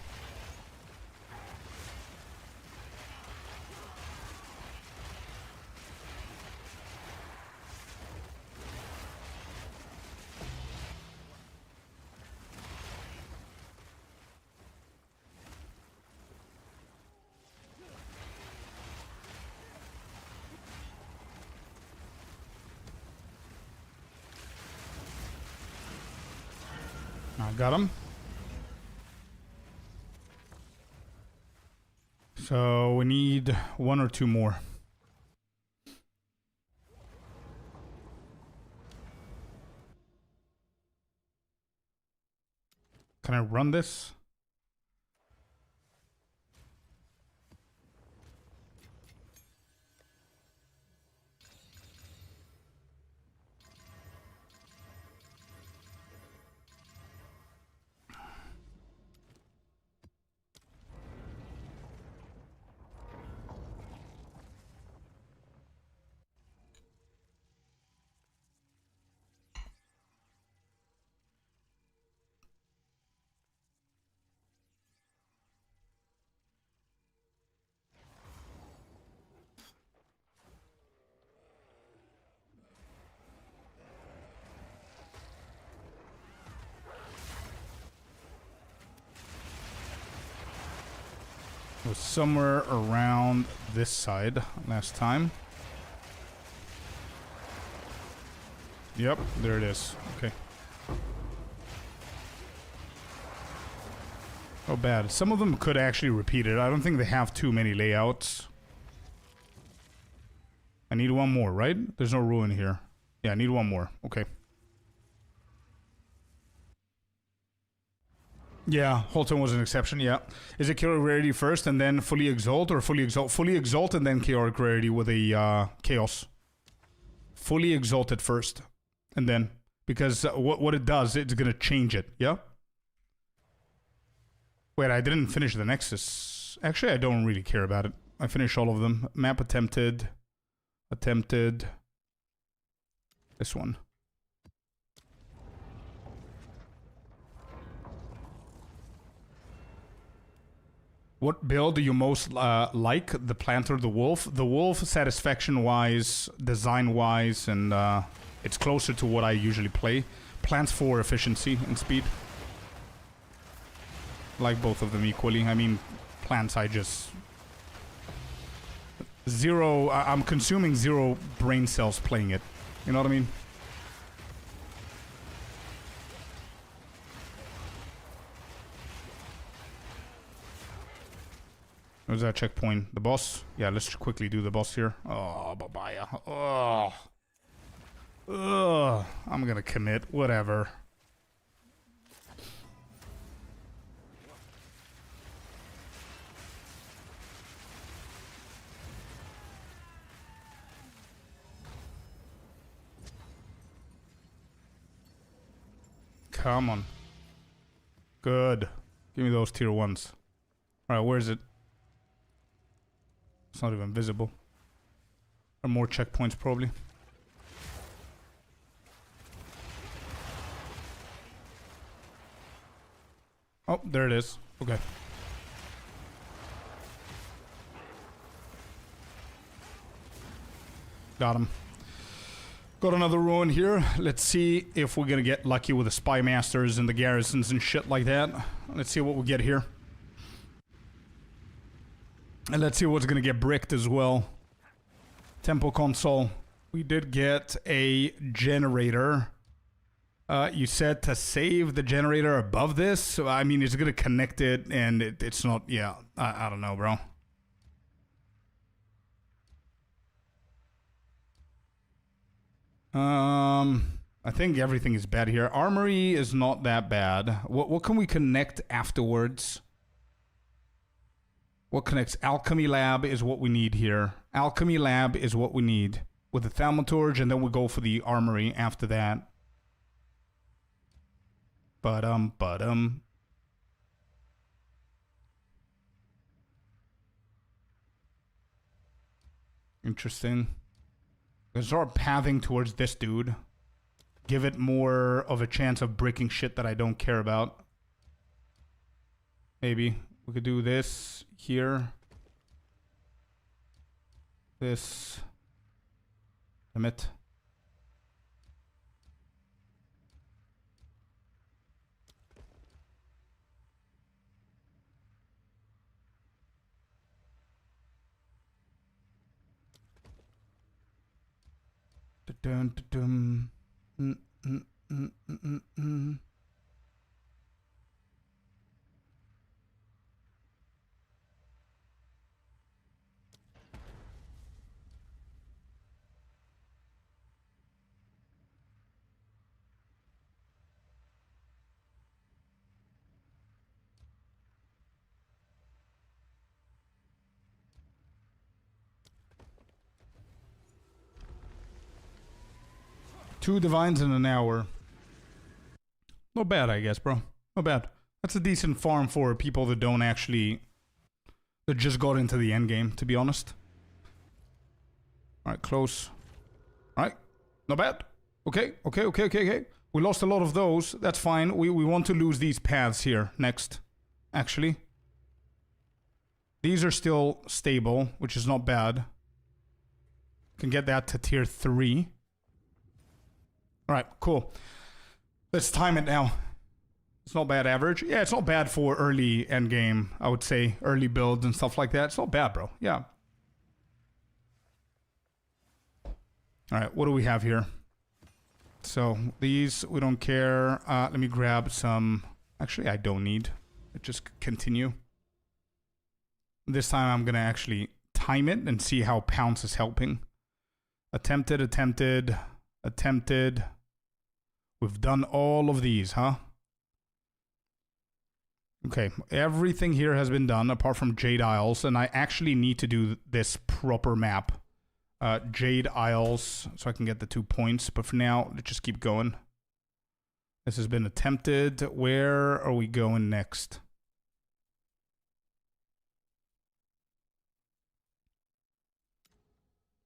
I got him. So we need 1 or 2 more. Can I run this? It was somewhere around this side last time. Yep, there it is. Okay. Oh, bad. Some of them could actually repeat it. I don't think they have too many layouts. I need one more, right? There's no ruin here. Yeah, I need one more. Okay. Yeah, Holton was an exception, yeah. Is it chaotic rarity first and then fully exalt, or fully exalt? Fully exalt and then chaotic rarity with a chaos. Fully exalted first. And then, because what it does, it's gonna change it, yeah? Wait, I didn't finish the Nexus. Actually, I don't really care about it. I finished all of them. Map attempted. Attempted. This one. What build do you most like? The plant or the wolf? The wolf, satisfaction-wise, design-wise, and it's closer to what I usually play. Plants for efficiency and speed. Like both of them equally. I mean, plants I just... I'm consuming 0 brain cells playing it. You know what I mean? Where's that checkpoint? The boss? Yeah, let's quickly do the boss here. Oh, Babaya. Oh. Ugh. I'm gonna commit. Whatever. Come on. Good. Give me those tier 1s. Alright, where is it? It's not even visible. Or more checkpoints, probably. Oh, there it is. Okay. Got him. Got another ruin here. Let's see if we're gonna get lucky with the spy masters and the garrisons and shit like that. Let's see what we get here. And let's see what's gonna get bricked as well. Tempo console. We did get a generator. You said to save the generator above this. So, I mean, it's gonna connect it and it's not... Yeah, I don't know, bro. I think everything is bad here. Armory is not that bad. What can we connect afterwards? What connects? Alchemy Lab is what we need here. Alchemy Lab is what we need. With the Thaumaturge, and then we go for the Armory after that. Interesting. Let's start pathing towards this dude. Give it more of a chance of breaking shit that I don't care about. Maybe. We could do this here. This. Limit. Dun, dun, dun. Two divines in an hour. Not bad, I guess, bro. Not bad. That's a decent farm for people that don't actually... that just got into the end game, to be honest. Alright, close. Alright. Not bad. Okay. We lost a lot of those. That's fine. We want to lose these paths here next. Actually. These are still stable, which is not bad. Can get that to tier 3. Alright, cool. Let's time it now. It's not bad average. Yeah, it's not bad for early end game, I would say. Early builds and stuff like that. It's not bad, bro. Yeah. Alright, what do we have here? So, these, we don't care. Let me grab some... Actually, I don't need. Just continue. This time I'm going to actually time it and see how pounce is helping. Attempted, attempted, attempted. We've done all of these, huh? Okay, everything here has been done apart from Jade Isles, and I actually need to do this proper map. Jade Isles, so I can get the 2 points, but for now, let's just keep going. This has been attempted. Where are we going next?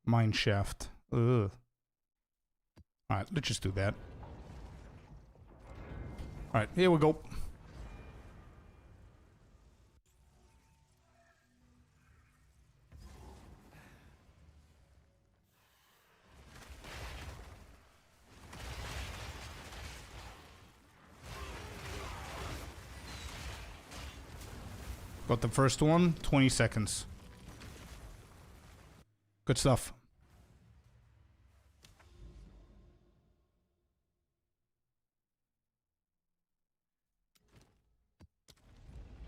Mine shaft. Ugh. Alright, let's just do that. Alright, here we go. Got the first one, 20 seconds. Good stuff.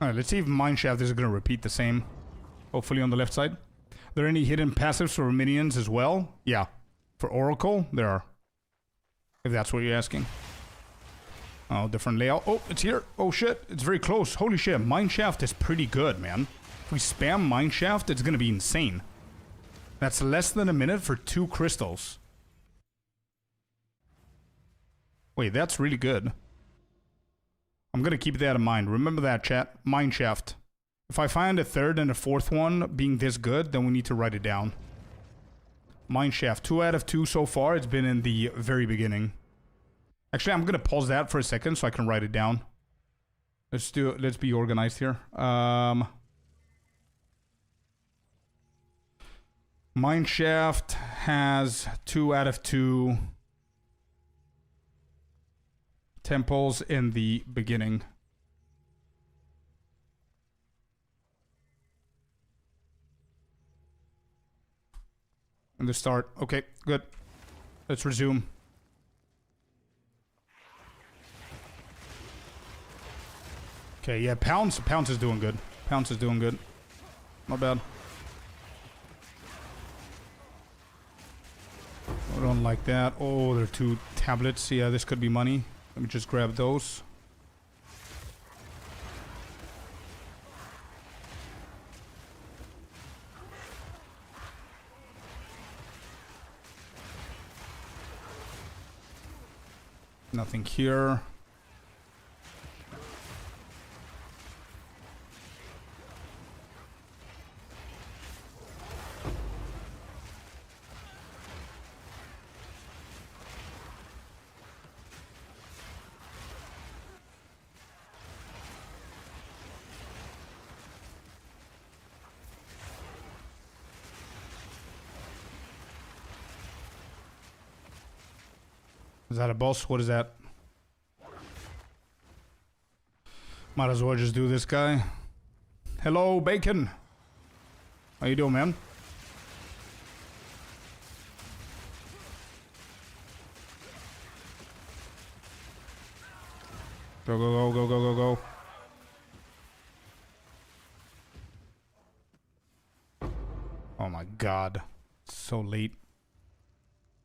Alright, let's see if Mineshaft is going to repeat the same. Hopefully on the left side. Are there any hidden passives for minions as well? Yeah. For Oracle, there are. If that's what you're asking. Oh, different layout. Oh, it's here. Oh shit, it's very close. Holy shit, Mineshaft is pretty good, man. If we spam Mineshaft, it's going to be insane. That's less than a minute for 2 crystals. Wait, that's really good. I'm gonna keep that in mind. Remember that, chat. Mineshaft. If I find a third and a fourth one being this good, then we need to write it down. Mineshaft. 2 out of 2 so far. It's been in the very beginning. Actually, I'm gonna pause that for a second so I can write it down. Let's do it. Let's be organized here. Mineshaft has 2 out of 2 temples in the beginning. In the start. Okay, good. Let's resume. Okay, yeah, Pounce is doing good. Pounce is doing good. Not bad. I don't like that. Oh, there are 2 tablets. Yeah, this could be money. Let me just grab those. Nothing here. Is that a boss? What is that? Might as well just do this guy. Hello, Bacon. How you doing, man? Go, go, go, go, go, go, go. Oh my god. It's so late.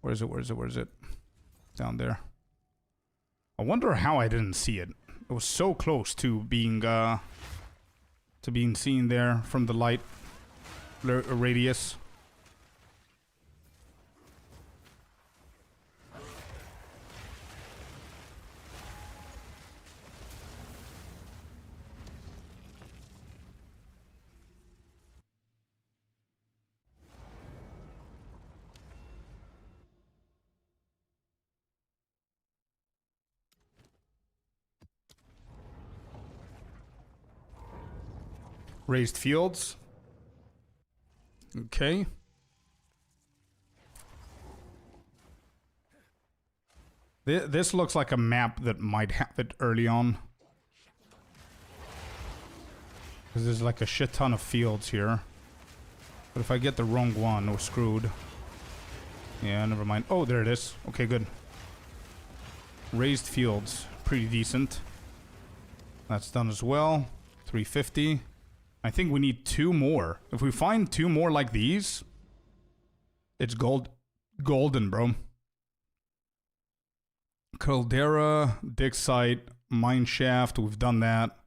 Where is it? Where is it? Where is it? Down there. I wonder how I didn't see it. It was so close to being seen there from the light radius. Raised fields. Okay. This looks like a map that might have it early on. Because there's like a shit ton of fields here. But if I get the wrong one, we're screwed. Yeah, never mind. Oh, there it is. Okay, good. Raised fields. Pretty decent. That's done as well. 350. I think we need 2 more. If we find 2 more like these, it's golden, bro. Caldera, dig site, mine shaft. We've done that.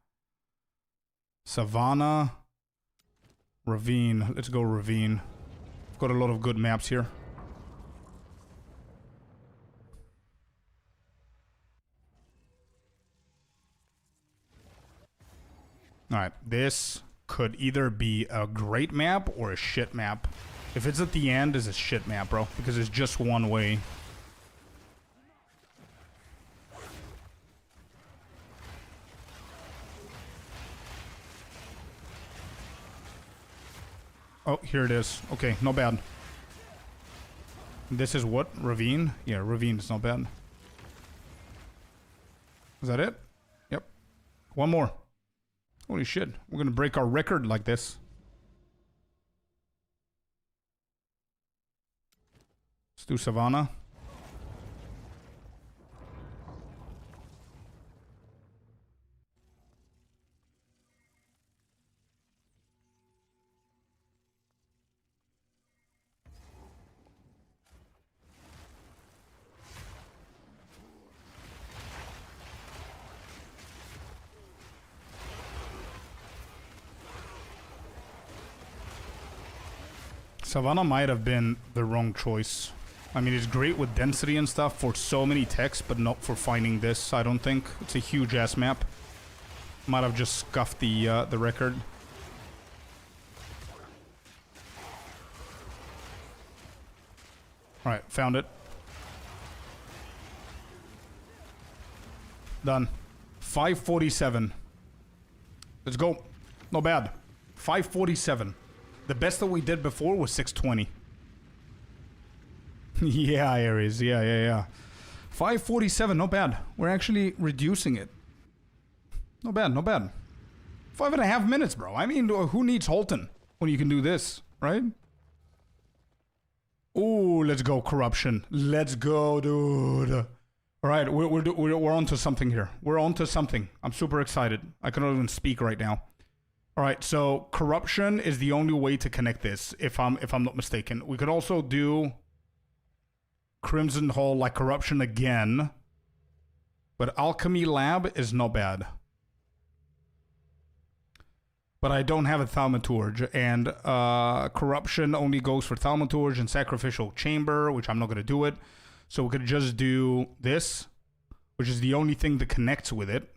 Savannah. Ravine. Let's go ravine. Got a lot of good maps here. Alright, this could either be a great map or a shit map. If it's at the end, it's a shit map, bro. Because it's just one way. Oh, here it is. Okay, not bad. This is what? Ravine? Yeah, ravine is not bad. Is that it? Yep. One more. Holy shit. We're gonna break our record like this. Let's do Savannah. Savannah might have been the wrong choice. I mean, it's great with density and stuff for so many techs, but not for finding this, I don't think. It's a huge-ass map. Might have just scuffed the record. Alright, found it. Done. 547. Let's go. Not bad. 547. The best that we did before was 620. Yeah, Aries. Yeah. 547, not bad. We're actually reducing it. Not bad. 5.5 minutes, bro. I mean, who needs Holton when you can do this, right? Ooh, let's go, corruption. Let's go, dude. All right, we're onto something here. We're onto something. I'm super excited. I cannot even speak right now. All right, so corruption is the only way to connect this, if I'm not mistaken. We could also do Crimson Hall like corruption again, but alchemy lab is not bad. But I don't have a thaumaturge, and corruption only goes for thaumaturge and sacrificial chamber, which I'm not gonna do it. So we could just do this, which is the only thing that connects with it.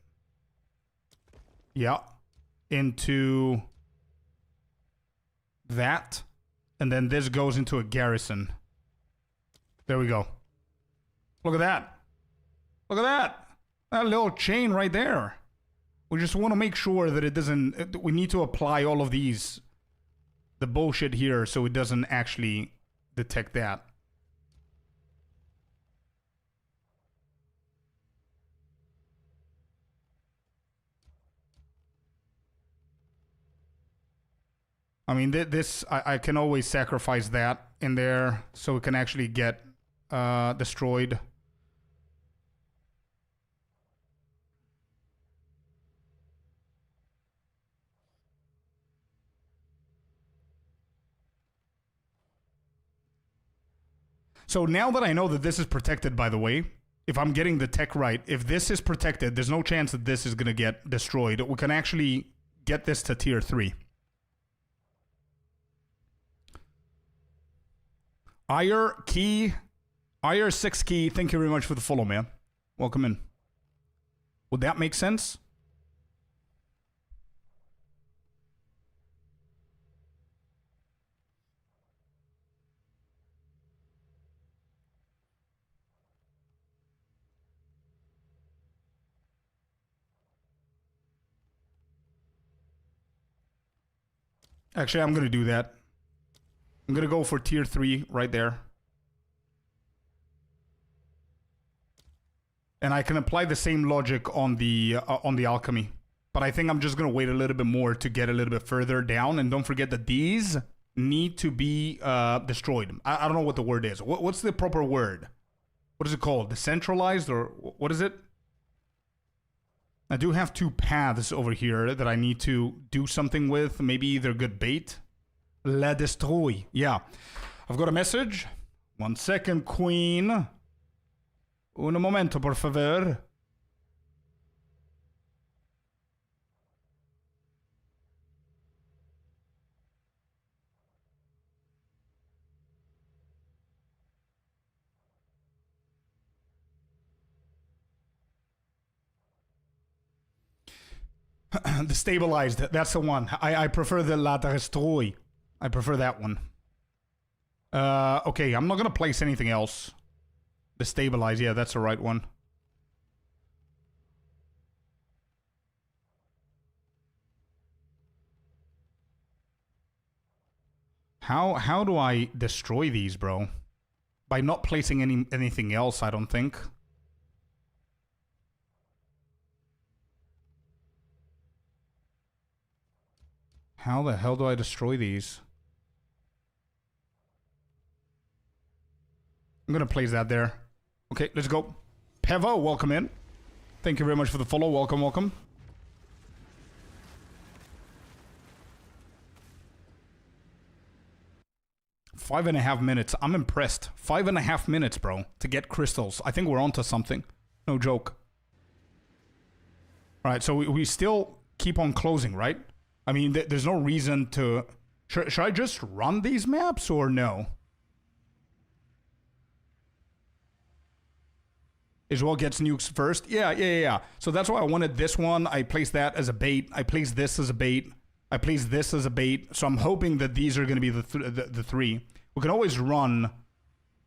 Yeah. Into that, and then this goes into a garrison. There we go. Look at that. Look at that. That little chain right there. We just want to make sure that it doesn't... We need to apply all of these... the bullshit here so it doesn't actually detect that. I mean, I can always sacrifice that in there so it can actually get destroyed. So now that I know that this is protected, by the way, if I'm getting the tech right, if this is protected, there's no chance that this is going to get destroyed. We can actually get this to tier 3. Ire 6 key, thank you very much for the follow, man. Welcome in. Would that make sense? Actually, I'm going to do that. I'm going to go for tier 3 right there. And I can apply the same logic on the alchemy. But I think I'm just going to wait a little bit more to get a little bit further down. And don't forget that these need to be destroyed. I don't know what the word is. What's the proper word? What is it called? Decentralized, or what is it? I do have 2 paths over here that I need to do something with. Maybe they're good bait. La destroy. Yeah. I've got a message. 1 second, queen. Un momento, por favor. The stabilized, that's the one. I prefer the La Destroy. I prefer that one. Okay, I'm not gonna place anything else. The stabilized, yeah, that's the right one. How do I destroy these, bro? By not placing anything else, I don't think. How the hell do I destroy these? I'm gonna place that there. Okay, let's go. Peva, welcome in. Thank you very much for the follow. Welcome, welcome. Five and a half minutes. I'm impressed. 5.5 minutes, bro, to get crystals. I think we're onto something. No joke. All right, so we still keep on closing, right? I mean, there's no reason to... Should I just run these maps or no? Israel gets nukes first? Yeah. So that's why I wanted this one. I placed that as a bait. I placed this as a bait. I placed this as a bait. So I'm hoping that these are going to be the 3. We can always run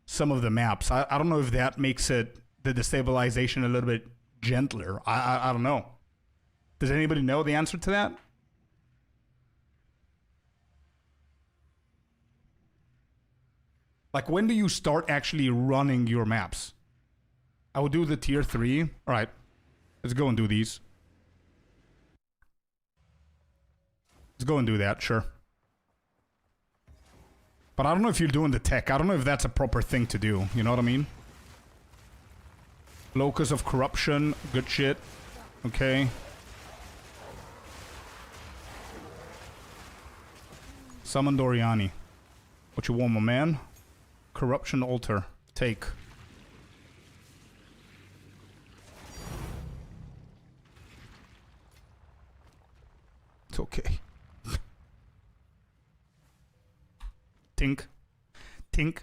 some of the maps. I don't know if that makes it, the destabilization, a little bit gentler. I don't know. Does anybody know the answer to that? Like, when do you start actually running your maps? I will do the tier 3. All right. Let's go and do these. Let's go and do that, sure. But I don't know if you're doing the tech. I don't know if that's a proper thing to do. You know what I mean? Locus of corruption. Good shit. Okay. Summon Doriani. What you want, my man? Corruption altar. Take. It's okay. Tink. Tink.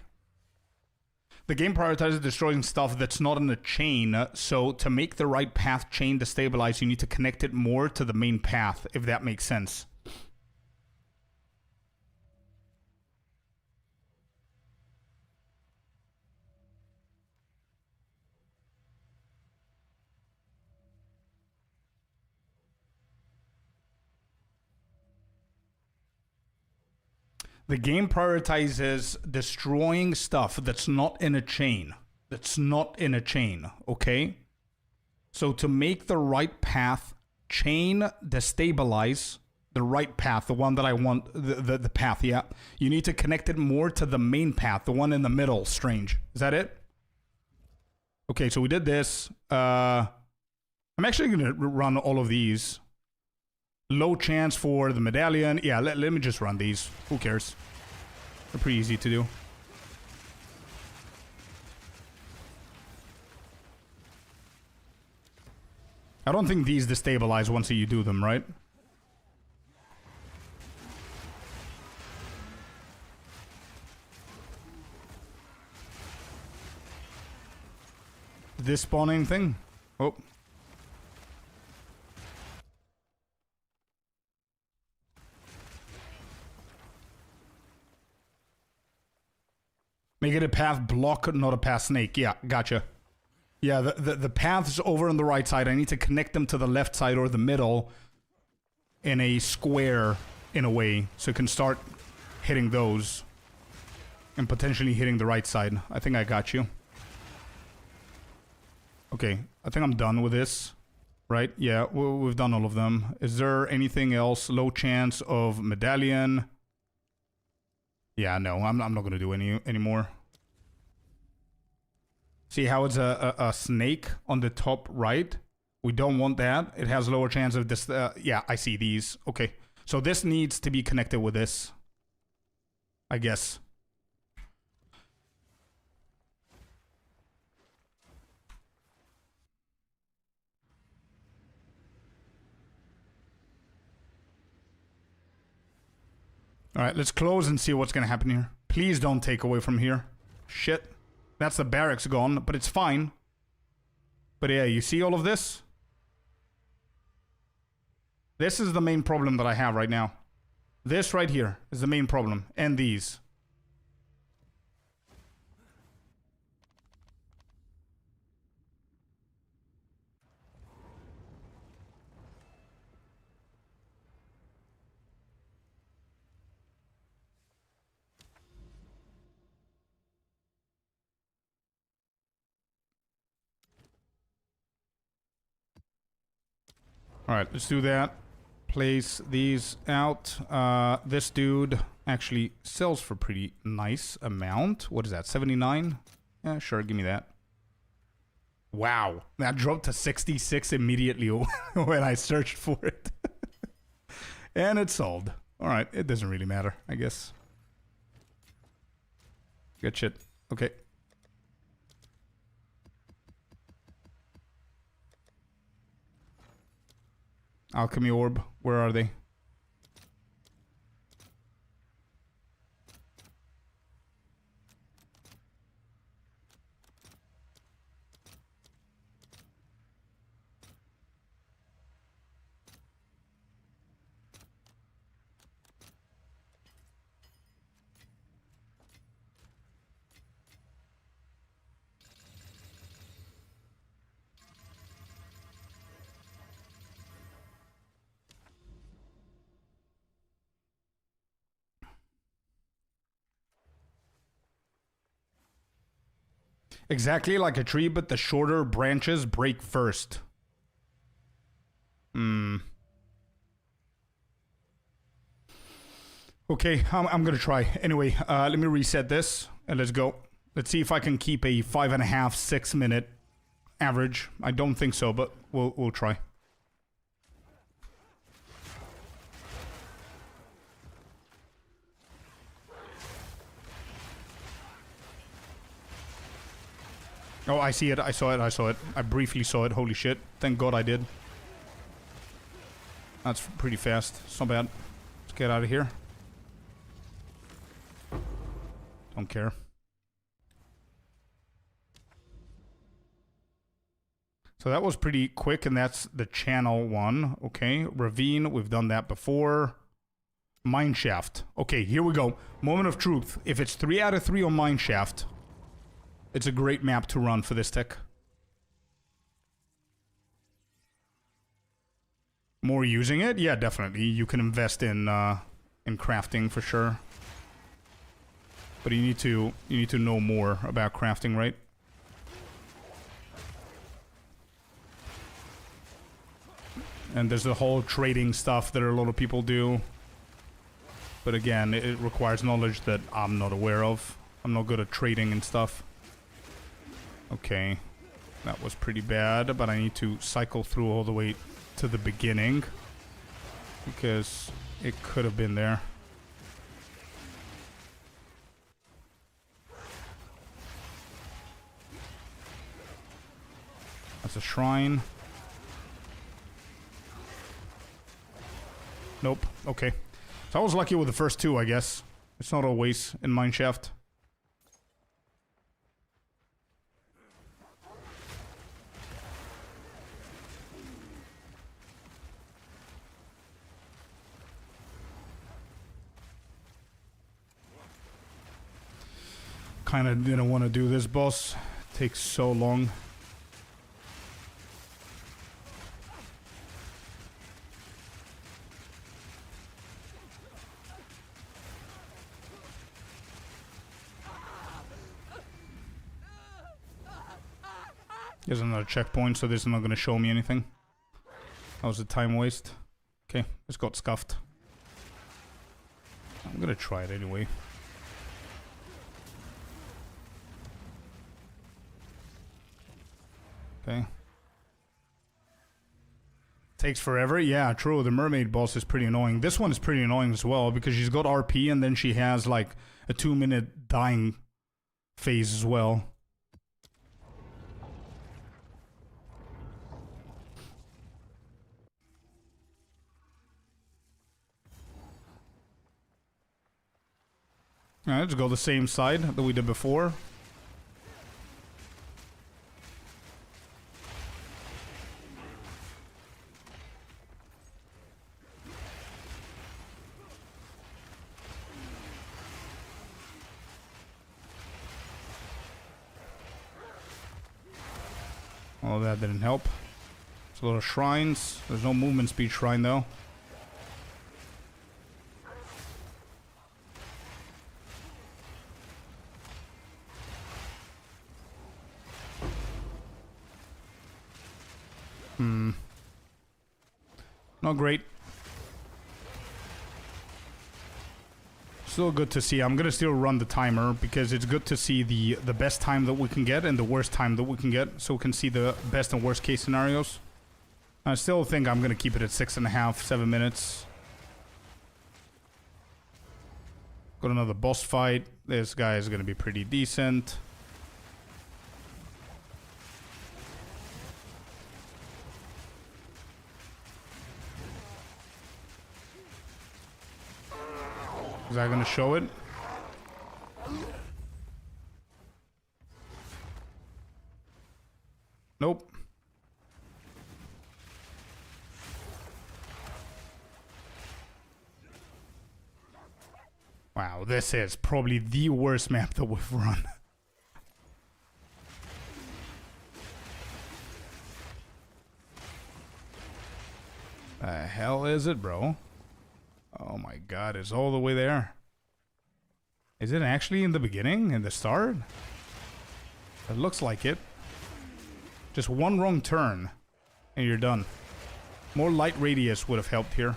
The game prioritizes destroying stuff that's not in a chain, so to make the right path chain destabilize, you need to connect it more to the main path, if that makes sense. The game prioritizes destroying stuff that's not in a chain. That's not in a chain, okay? So to make the right path chain destabilize, the right path, the one that I want, the path, yeah. You need to connect it more to the main path, the one in the middle, strange. Is that it? Okay, so we did this. I'm actually going to run all of these. Low chance for the medallion. Yeah, let me just run these. Who cares? They're pretty easy to do. I don't think these destabilize once you do them, right? Did this spawn anything? Oh. Make it a path block, not a path snake. Yeah, gotcha. Yeah, the path's over on the right side. I need to connect them to the left side or the middle in a square, in a way, so it can start hitting those and potentially hitting the right side. I think I got you. Okay, I think I'm done with this. Right? Yeah, we've done all of them. Is there anything else? Low chance of medallion. Yeah, no, I'm not gonna do any anymore. See how it's a snake on the top right? We don't want that. It has lower chance of this. Yeah, I see these. Okay, so this needs to be connected with this, I guess. All right, let's close and see what's going to happen here. Please don't take away from here. Shit. That's the barracks gone, but it's fine. But yeah, you see all of this? This is the main problem that I have right now. This right here is the main problem. And these. All right, let's do that. Place these out. This dude actually sells for pretty nice amount. What is that, 79? Yeah, sure, give me that. Wow, that dropped to 66 immediately when I searched for it. And it sold. All right, it doesn't really matter, I guess. Good shit. Okay. Alchemy orb, where are they? Exactly like a tree, but the shorter branches break first. Okay, I'm gonna try. Anyway, let me reset this and let's go. Let's see if I can keep a 5.5, 6 minute average. I don't think so, but we'll try. Oh, I see it. I saw it. I briefly saw it. Holy shit. Thank God I did. That's pretty fast. It's not bad. Let's get out of here. Don't care. So that was pretty quick, and that's the channel one. Okay. Ravine, we've done that before. Mineshaft. Okay, here we go. Moment of truth. If it's 3 out of 3 on Mineshaft, it's a great map to run for this tech. More using it? Yeah, definitely. You can invest in crafting for sure. But you need to know more about crafting, right? And there's the whole trading stuff that a lot of people do. But again, it requires knowledge that I'm not aware of. I'm not good at trading and stuff. Okay, that was pretty bad, but I need to cycle through all the way to the beginning because it could have been there. That's a shrine. Nope. Okay. So I was lucky with the first two, I guess. It's not always in Mineshaft. Kinda didn't want to do this, boss. It takes so long. There's another checkpoint, so this is not going to show me anything. That was a time waste. Okay, just got scuffed. I'm gonna try it anyway. Okay. Takes forever. Yeah, true. The mermaid boss is pretty annoying. This one is pretty annoying as well because she's got RP and then she has like a 2-minute dying phase as well. Alright, let's go the same side that we did before. Oh, that didn't help. There's a lot of shrines. There's no movement speed shrine though. Not great. Still good to see. I'm gonna still run the timer because it's good to see the best time that we can get and the worst time that we can get, so we can see the best and worst case scenarios. I still think I'm gonna keep it at 6.5, 7 minutes. Got another boss fight. This guy is gonna be pretty decent. Is that gonna show it? Nope. Wow, this is probably the worst map that we've run. The hell is it, bro? Oh my god, it's all the way there. Is it actually in the beginning, in the start? It looks like it. Just one wrong turn, and you're done. More light radius would have helped here.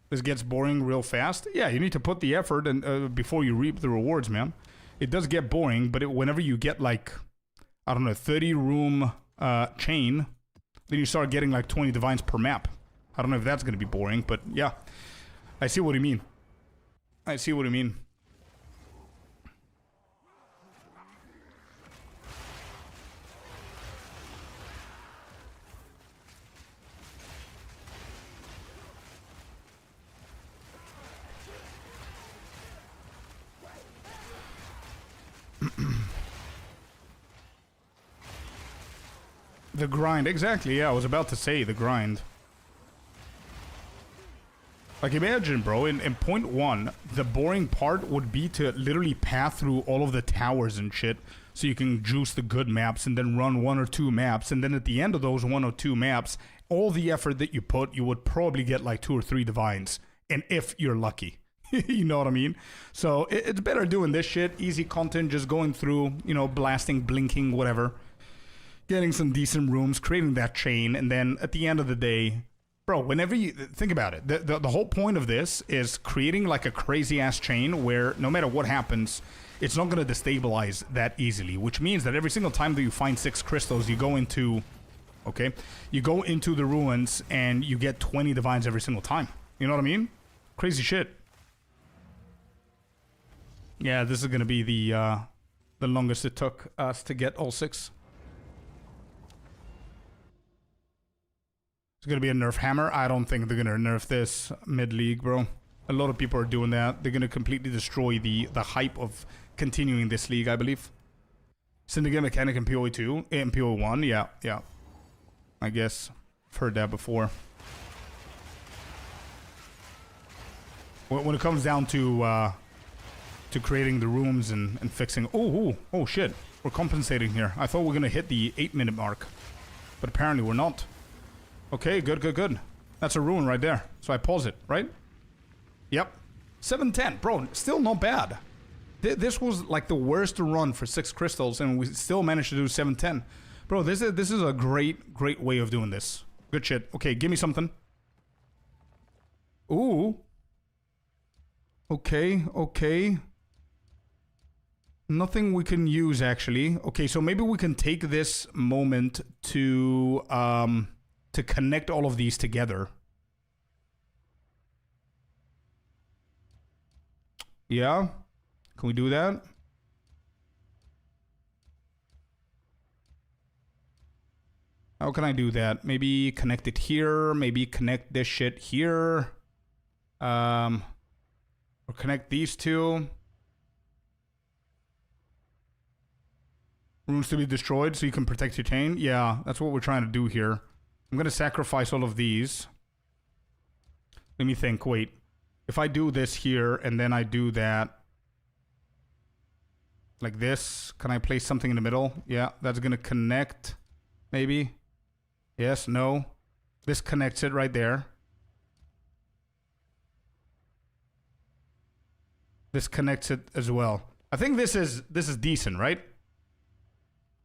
This gets boring real fast. Yeah, you need to put the effort and before you reap the rewards, man. It does get boring, but whenever you get like, I don't know, 30 room chain, then you start getting like 20 divines per map. I don't know if that's going to be boring, but yeah. I see what you mean. I see what you mean. The grind, exactly, yeah, I was about to say the grind. Like, imagine, bro, in point 1, the boring part would be to literally path through all of the towers and shit, so you can juice the good maps and then run 1 or 2 maps, and then at the end of those 1 or 2 maps, all the effort that you put, you would probably get like 2 or 3 divines, and if you're lucky. You know what I mean? So, it's better doing this shit, easy content, just going through, you know, blasting, blinking, whatever. Getting some decent rooms, creating that chain, and then at the end of the day, bro, whenever you think about it, the whole point of this is creating like a crazy ass chain where no matter what happens, it's not going to destabilize that easily, which means that every single time that you find 6 crystals, you go into, okay, you go into the ruins and you get 20 divines every single time. You know what I mean? Crazy shit. Yeah, this is going to be the longest it took us to get all 6. It's gonna be a nerf hammer. I don't think they're gonna nerf this mid-league, bro. A lot of people are doing that. They're gonna completely destroy the hype of continuing this league, I believe. Syndicate mechanic in PoE 2, in PoE 1, yeah. I guess I've heard that before. When it comes down to creating the rooms and fixing, oh shit, we're compensating here. I thought we were gonna hit the 8-minute mark, but apparently we're not. Okay, good. That's a ruin right there. So I pause it, right? Yep. 7:10. Bro, still not bad. This was like the worst run for 6 crystals, and we still managed to do 710. Bro, this is a great way of doing this. Good shit. Okay, give me something. Ooh. Okay. Nothing we can use, actually. Okay, so maybe we can take this moment to connect all of these together. Yeah? Can we do that? How can I do that? Maybe connect it here. Maybe connect this shit here. Or connect these two. Runes to be destroyed so you can protect your chain. Yeah, that's what we're trying to do here. I'm gonna sacrifice all of these. Let me think. Wait. If I do this here and then I do that like this, can I place something in the middle? Yeah, that's gonna connect. Maybe. Yes, no. This connects it right there. This connects it as well. I think this is decent, right?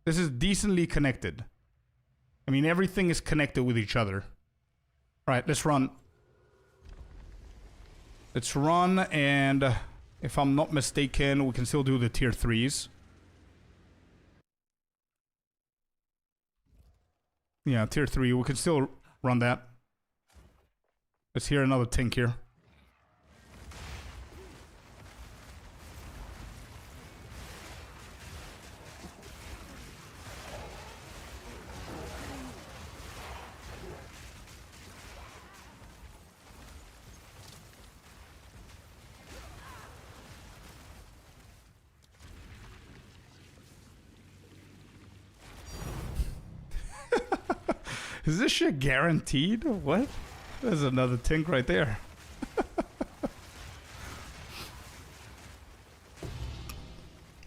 This is decently connected. I mean, everything is connected with each other. All right, let's run. Let's run, and if I'm not mistaken, we can still do the tier 3s. Yeah, tier 3, we can still run that. Let's hear another tink here. Is this shit guaranteed? What? There's another tink right there.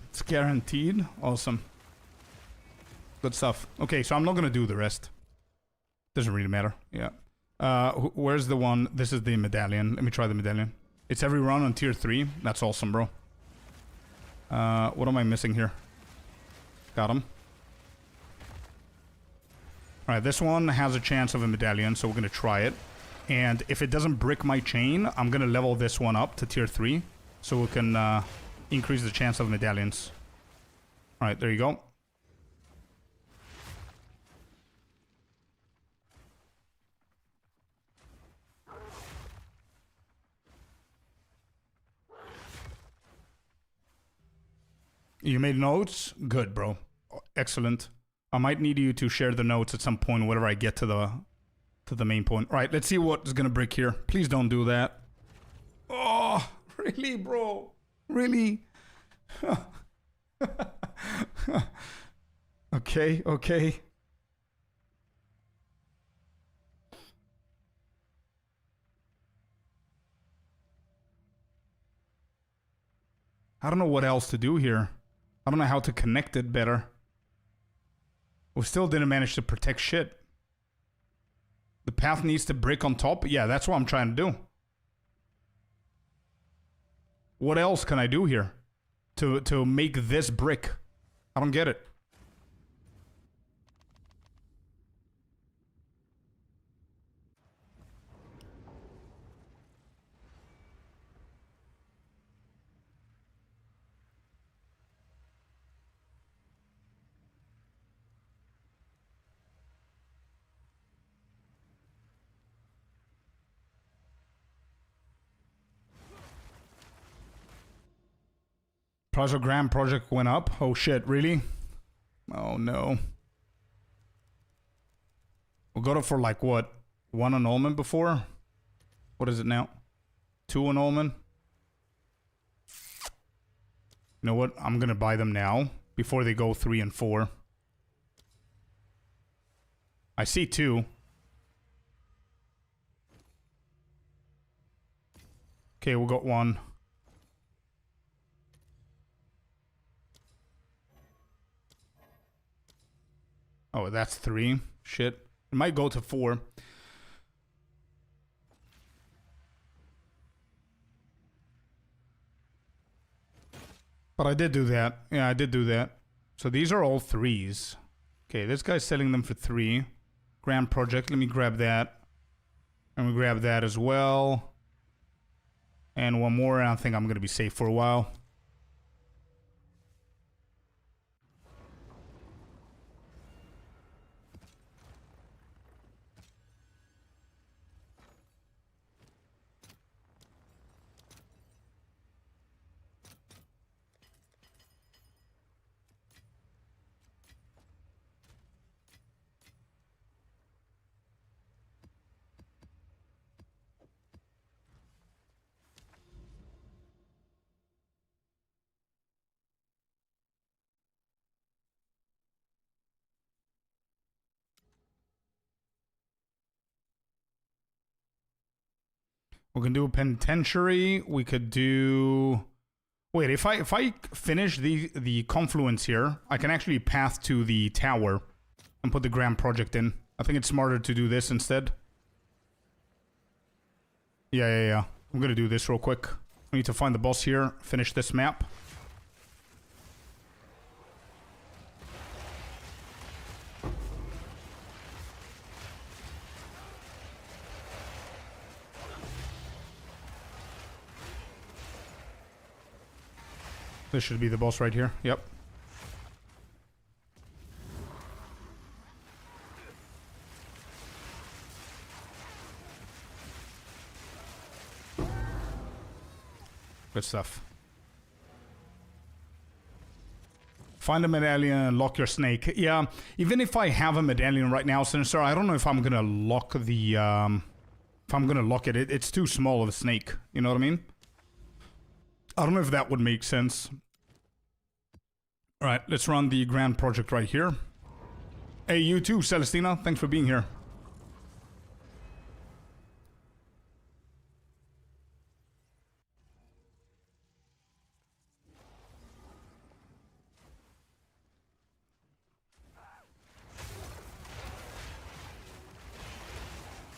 It's guaranteed. Awesome. Good stuff. Okay, so I'm not gonna do the rest. Doesn't really matter. Yeah. Where's the one? This is the medallion. Let me try the medallion. It's every run on tier 3. That's awesome, bro. What am I missing here? Got him. Alright, this one has a chance of a medallion, so we're going to try it. And if it doesn't brick my chain, I'm going to level this one up to tier 3. So we can increase the chance of medallions. Alright, there you go. You made notes? Good, bro. Excellent. I might need you to share the notes at some point whenever I get to the main point. All right, let's see what is gonna brick here. Please don't do that. Oh, really, bro? Really? Okay. I don't know what else to do here. I don't know how to connect it better. We still didn't manage to protect shit. The path needs to brick on top. Yeah, that's what I'm trying to do. What else can I do here to make this brick? I don't get it. Project went up. Oh shit, really? Oh no. We got it for like what? 1 annulment before? What is it now? 2 annulment? You know what? I'm gonna buy them now before they go 3 and 4. I see 2. Okay, we got 1. Oh, that's 3. Shit. It might go to 4. But I did do that. Yeah, I did do that. So these are all 3s. Okay, this guy's selling them for 3. Grand Project, let me grab that. And we grab that as well. And one more, and I think I'm going to be safe for a while. We can do a penitentiary. We could do... Wait, if I finish the confluence here, I can actually path to the tower and put the Grand Project in. I think it's smarter to do this instead. Yeah. I'm gonna do this real quick. We need to find the boss here, finish this map. This should be the boss right here. Yep. Good stuff. Find a medallion and lock your snake. Yeah, even if I have a medallion right now, Sinister, I don't know if I'm gonna lock the, if I'm gonna lock it. It's too small of a snake. You know what I mean? I don't know if that would make sense. Alright, let's run the Grand Project right here. Hey, you too, Celestina. Thanks for being here.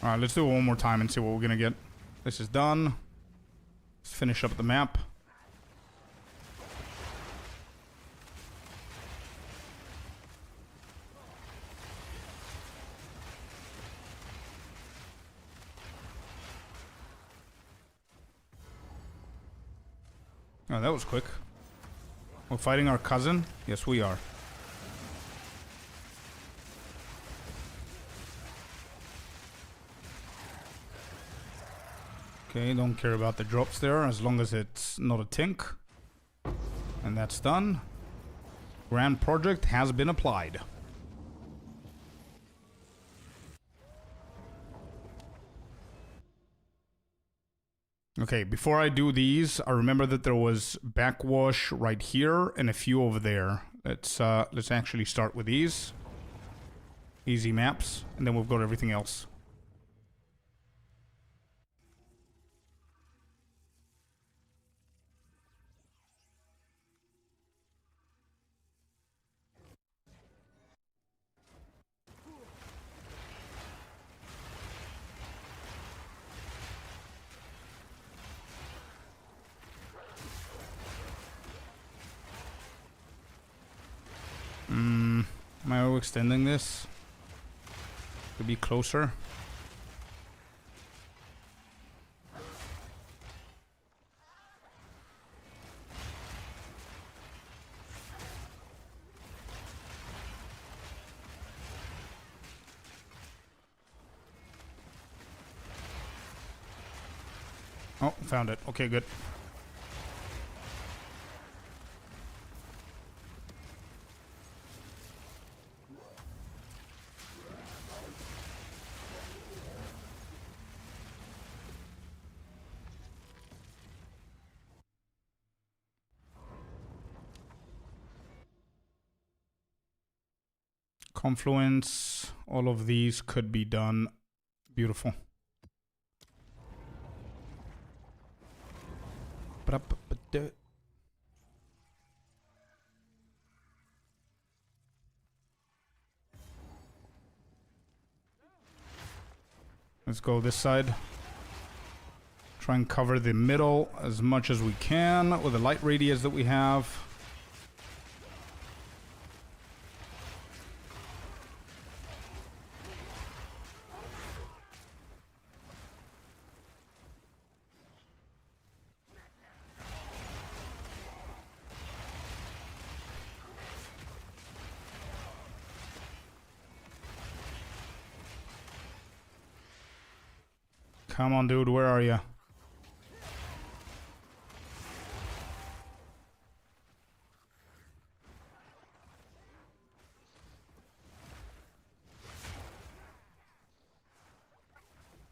Alright, let's do it one more time and see what we're gonna get. This is done. Let's finish up the map. Oh, that was quick. We're fighting our cousin? Yes, we are. Okay, don't care about the drops there as long as it's not a tink. And that's done. Grand Project has been applied. Okay, before I do these, I remember that there was backwash right here and a few over there. Let's actually start with these. Easy maps, and then we've got everything else. Am I overextending this? To be closer. Oh, found it. Okay, good. Confluence, all of these could be done. Beautiful. Let's go this side. Try and cover the middle as much as we can with the light radius that we have. Come on, dude. Where are you?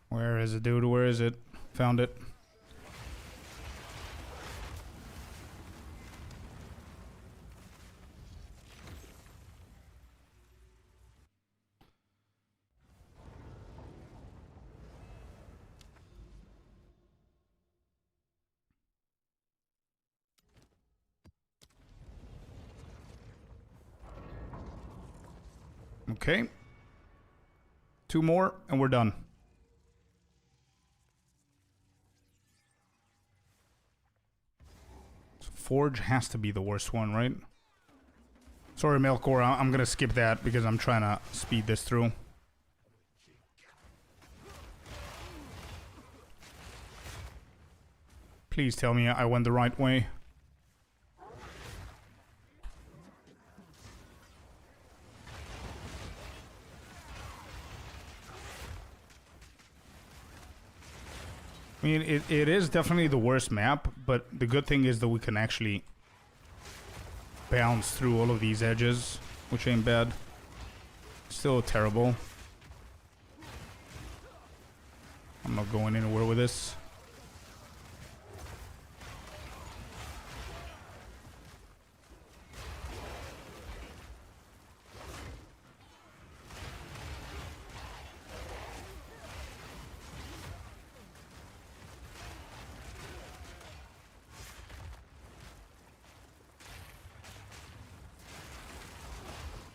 Where is it, dude? Where is it? Found it. Okay. 2 more, and we're done. Forge has to be the worst one, right? Sorry, Melkor, I'm gonna skip that because I'm trying to speed this through. Please tell me I went the right way. I mean, it is definitely the worst map, but the good thing is that we can actually bounce through all of these edges, which ain't bad. Still terrible. I'm not going anywhere with this.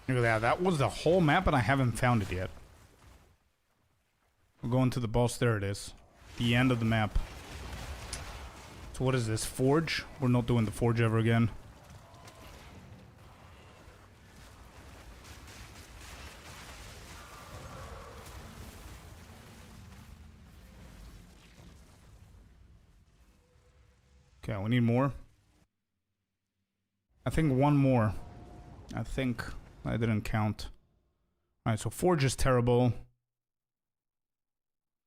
Look at that. That was the whole map and I haven't found it yet. We're going to the boss. There it is. The end of the map. So what is this? Forge? We're not doing the Forge ever again. Okay, we need more. I think 1 more. I think I didn't count. Alright, so Forge is terrible.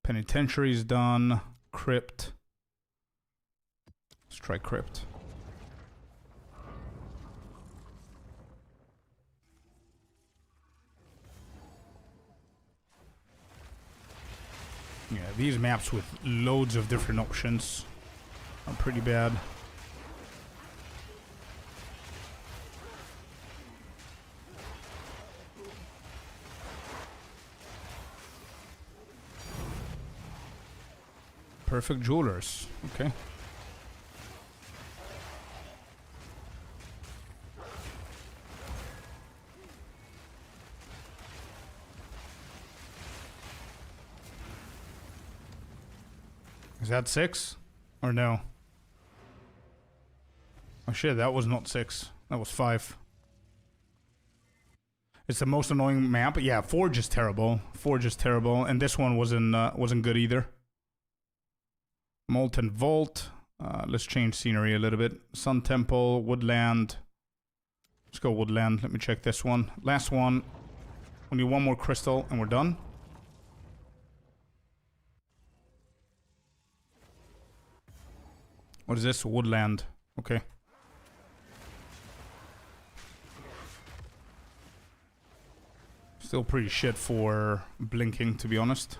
Penitentiary is done. Crypt. Let's try Crypt. Yeah, these maps with loads of different options are pretty bad. Perfect Jewelers. Okay. Is that 6? Or no? Oh shit, that was not 6. That was 5. It's the most annoying map. Yeah, Forge is terrible. Forge is terrible. And this one wasn't good either. Molten Vault. Let's change scenery a little bit. Sun Temple, Woodland. Let's go Woodland. Let me check this one. Last one. We need 1 more crystal and we're done. What is this? Woodland. Okay. Still pretty shit for blinking, to be honest.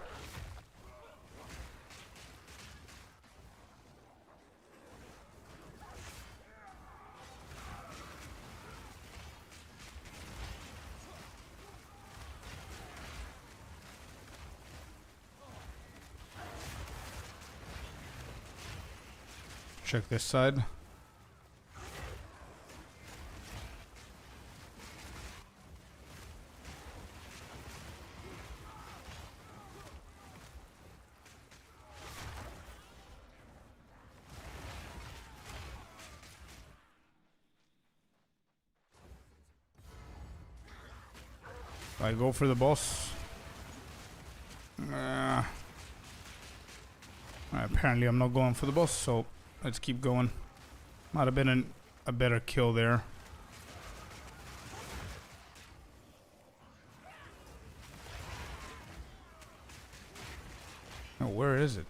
Check this side. I go for the boss. Apparently I'm not going for the boss, so let's keep going. Might have been a better kill there. Oh, where is it?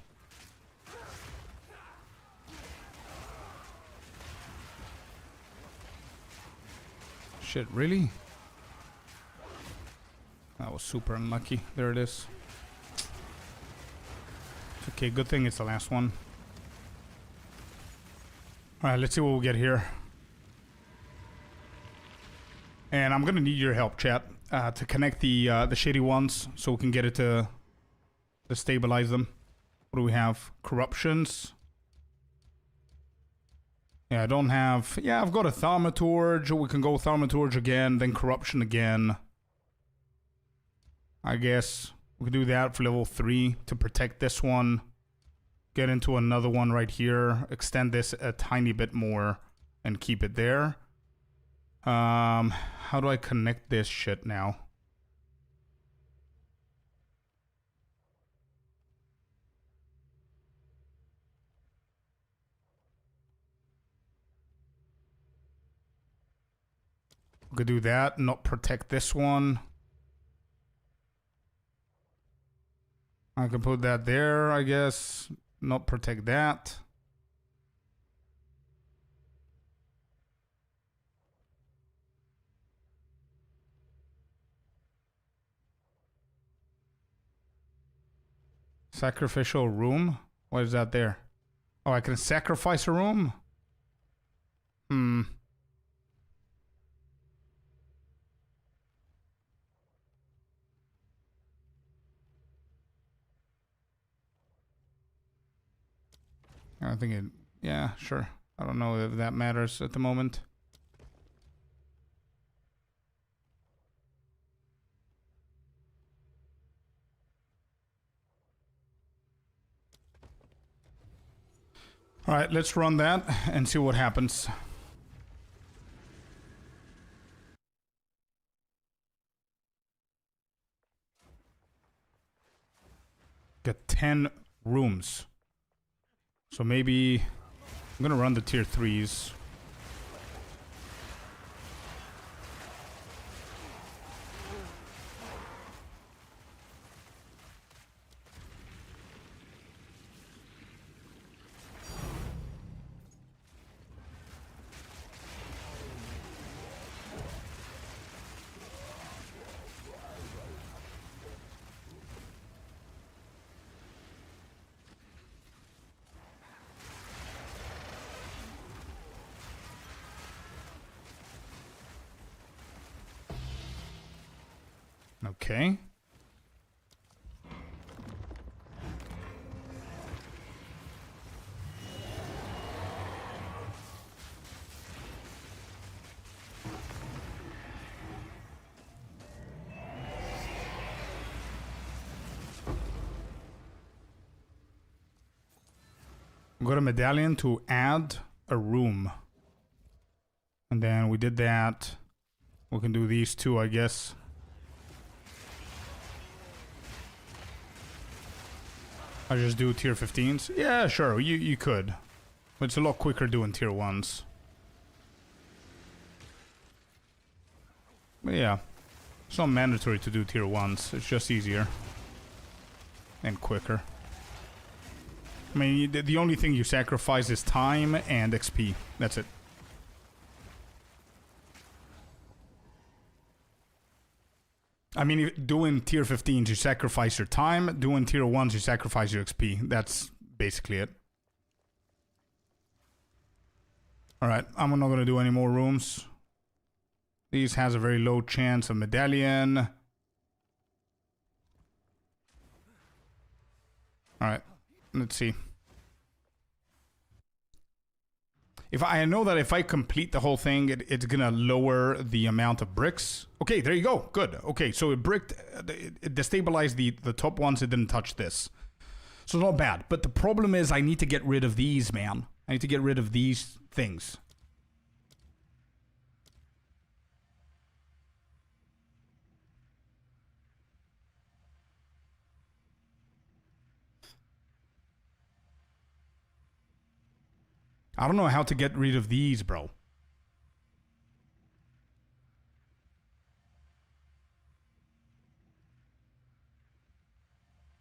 Shit, really? That was super unlucky. There it is. It's okay, good thing it's the last one. Alright, let's see what we get here. And I'm gonna need your help, chat, to connect the shitty ones so we can get it to stabilize them. What do we have? Corruptions. Yeah, I don't have... Yeah, I've got a Thaumaturge. We can go Thaumaturge again, then Corruption again. I guess we can do that for level 3 to protect this one. Get into another one right here. Extend this a tiny bit more and keep it there. How do I connect this shit now? We could do that, not protect this one. I can put that there, I guess. Not protect that. Sacrificial room? What is that there? Oh, I can sacrifice a room? I think it... Yeah, sure. I don't know if that matters at the moment. Alright, let's run that and see what happens. Got 10 rooms. So maybe I'm gonna run the tier 3s. Okay. We got a medallion to add a room. And then we did that. We can do these two, I guess. I just do tier 15s? Yeah, sure, you could. But it's a lot quicker doing tier 1s. But yeah. It's not mandatory to do tier 1s. It's just easier. And quicker. I mean, the only thing you sacrifice is time and XP. That's it. I mean, doing tier 15s, you sacrifice your time. Doing tier 1s, you sacrifice your XP. That's basically it. Alright, I'm not going to do any more rooms. These has a very low chance of medallion. Alright, let's see. I know that if I complete the whole thing, it's gonna lower the amount of bricks. Okay, there you go. Good. Okay, so it bricked, it destabilized the top ones. It didn't touch this. So not bad. But the problem is I need to get rid of these, man. I need to get rid of these things. I don't know how to get rid of these, bro.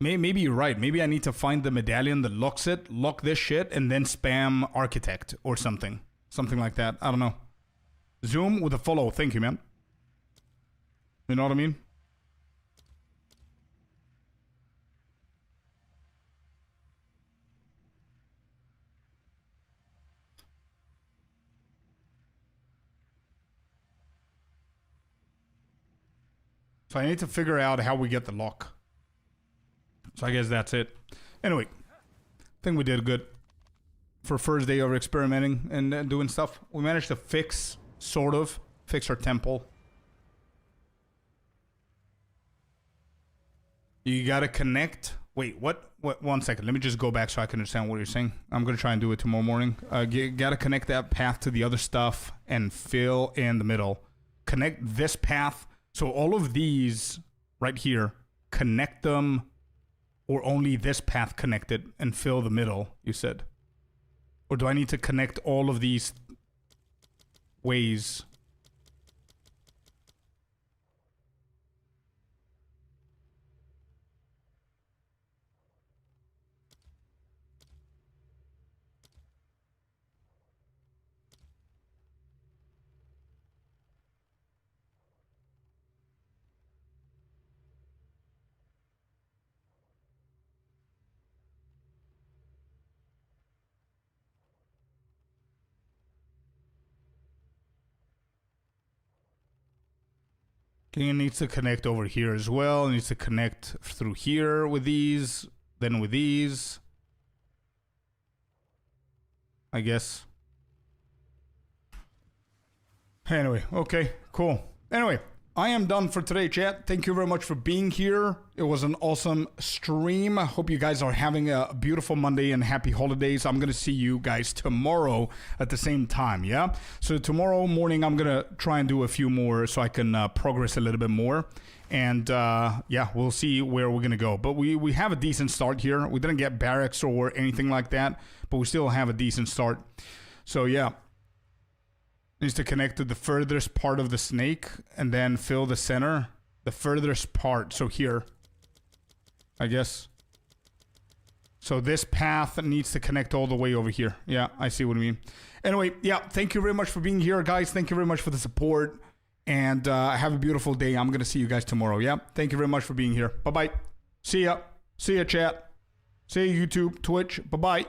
Maybe you're right. Maybe I need to find the medallion that locks it, lock this shit, and then spam architect or something. Something like that. I don't know. Zoom with a follow. Thank you, man. You know what I mean? So I need to figure out how we get the lock. So I guess that's it. Anyway, I think we did good for first day of experimenting and doing stuff. We managed to fix, sort of, fix our temple. You gotta connect. Wait, what? 1 second. Let me just go back so I can understand what you're saying. I'm gonna try and do it tomorrow morning. You gotta connect that path to the other stuff and fill in the middle. Connect this path. So all of these right here, connect them, or only this path connected and fill the middle, you said? Or do I need to connect all of these ways? Okay, it needs to connect over here as well. It needs to connect through here with these, then with these. I guess. Anyway, okay, cool. Anyway, I am done for today, chat. Thank you very much for being here. It was an awesome stream. I hope you guys are having a beautiful Monday and happy holidays. I'm going to see you guys tomorrow at the same time, yeah? So tomorrow morning, I'm going to try and do a few more so I can progress a little bit more. And yeah, we'll see where we're going to go. But we have a decent start here. We didn't get barracks or anything like that, but we still have a decent start. So yeah. Needs to connect to the furthest part of the snake and then fill the center. The furthest part. So here. I guess. So this path needs to connect all the way over here. Yeah, I see what I mean. Anyway, yeah, thank you very much for being here, guys. Thank you very much for the support. And have a beautiful day. I'm going to see you guys tomorrow. Yeah, thank you very much for being here. Bye-bye. See ya. See ya, chat. See ya, YouTube, Twitch. Bye-bye.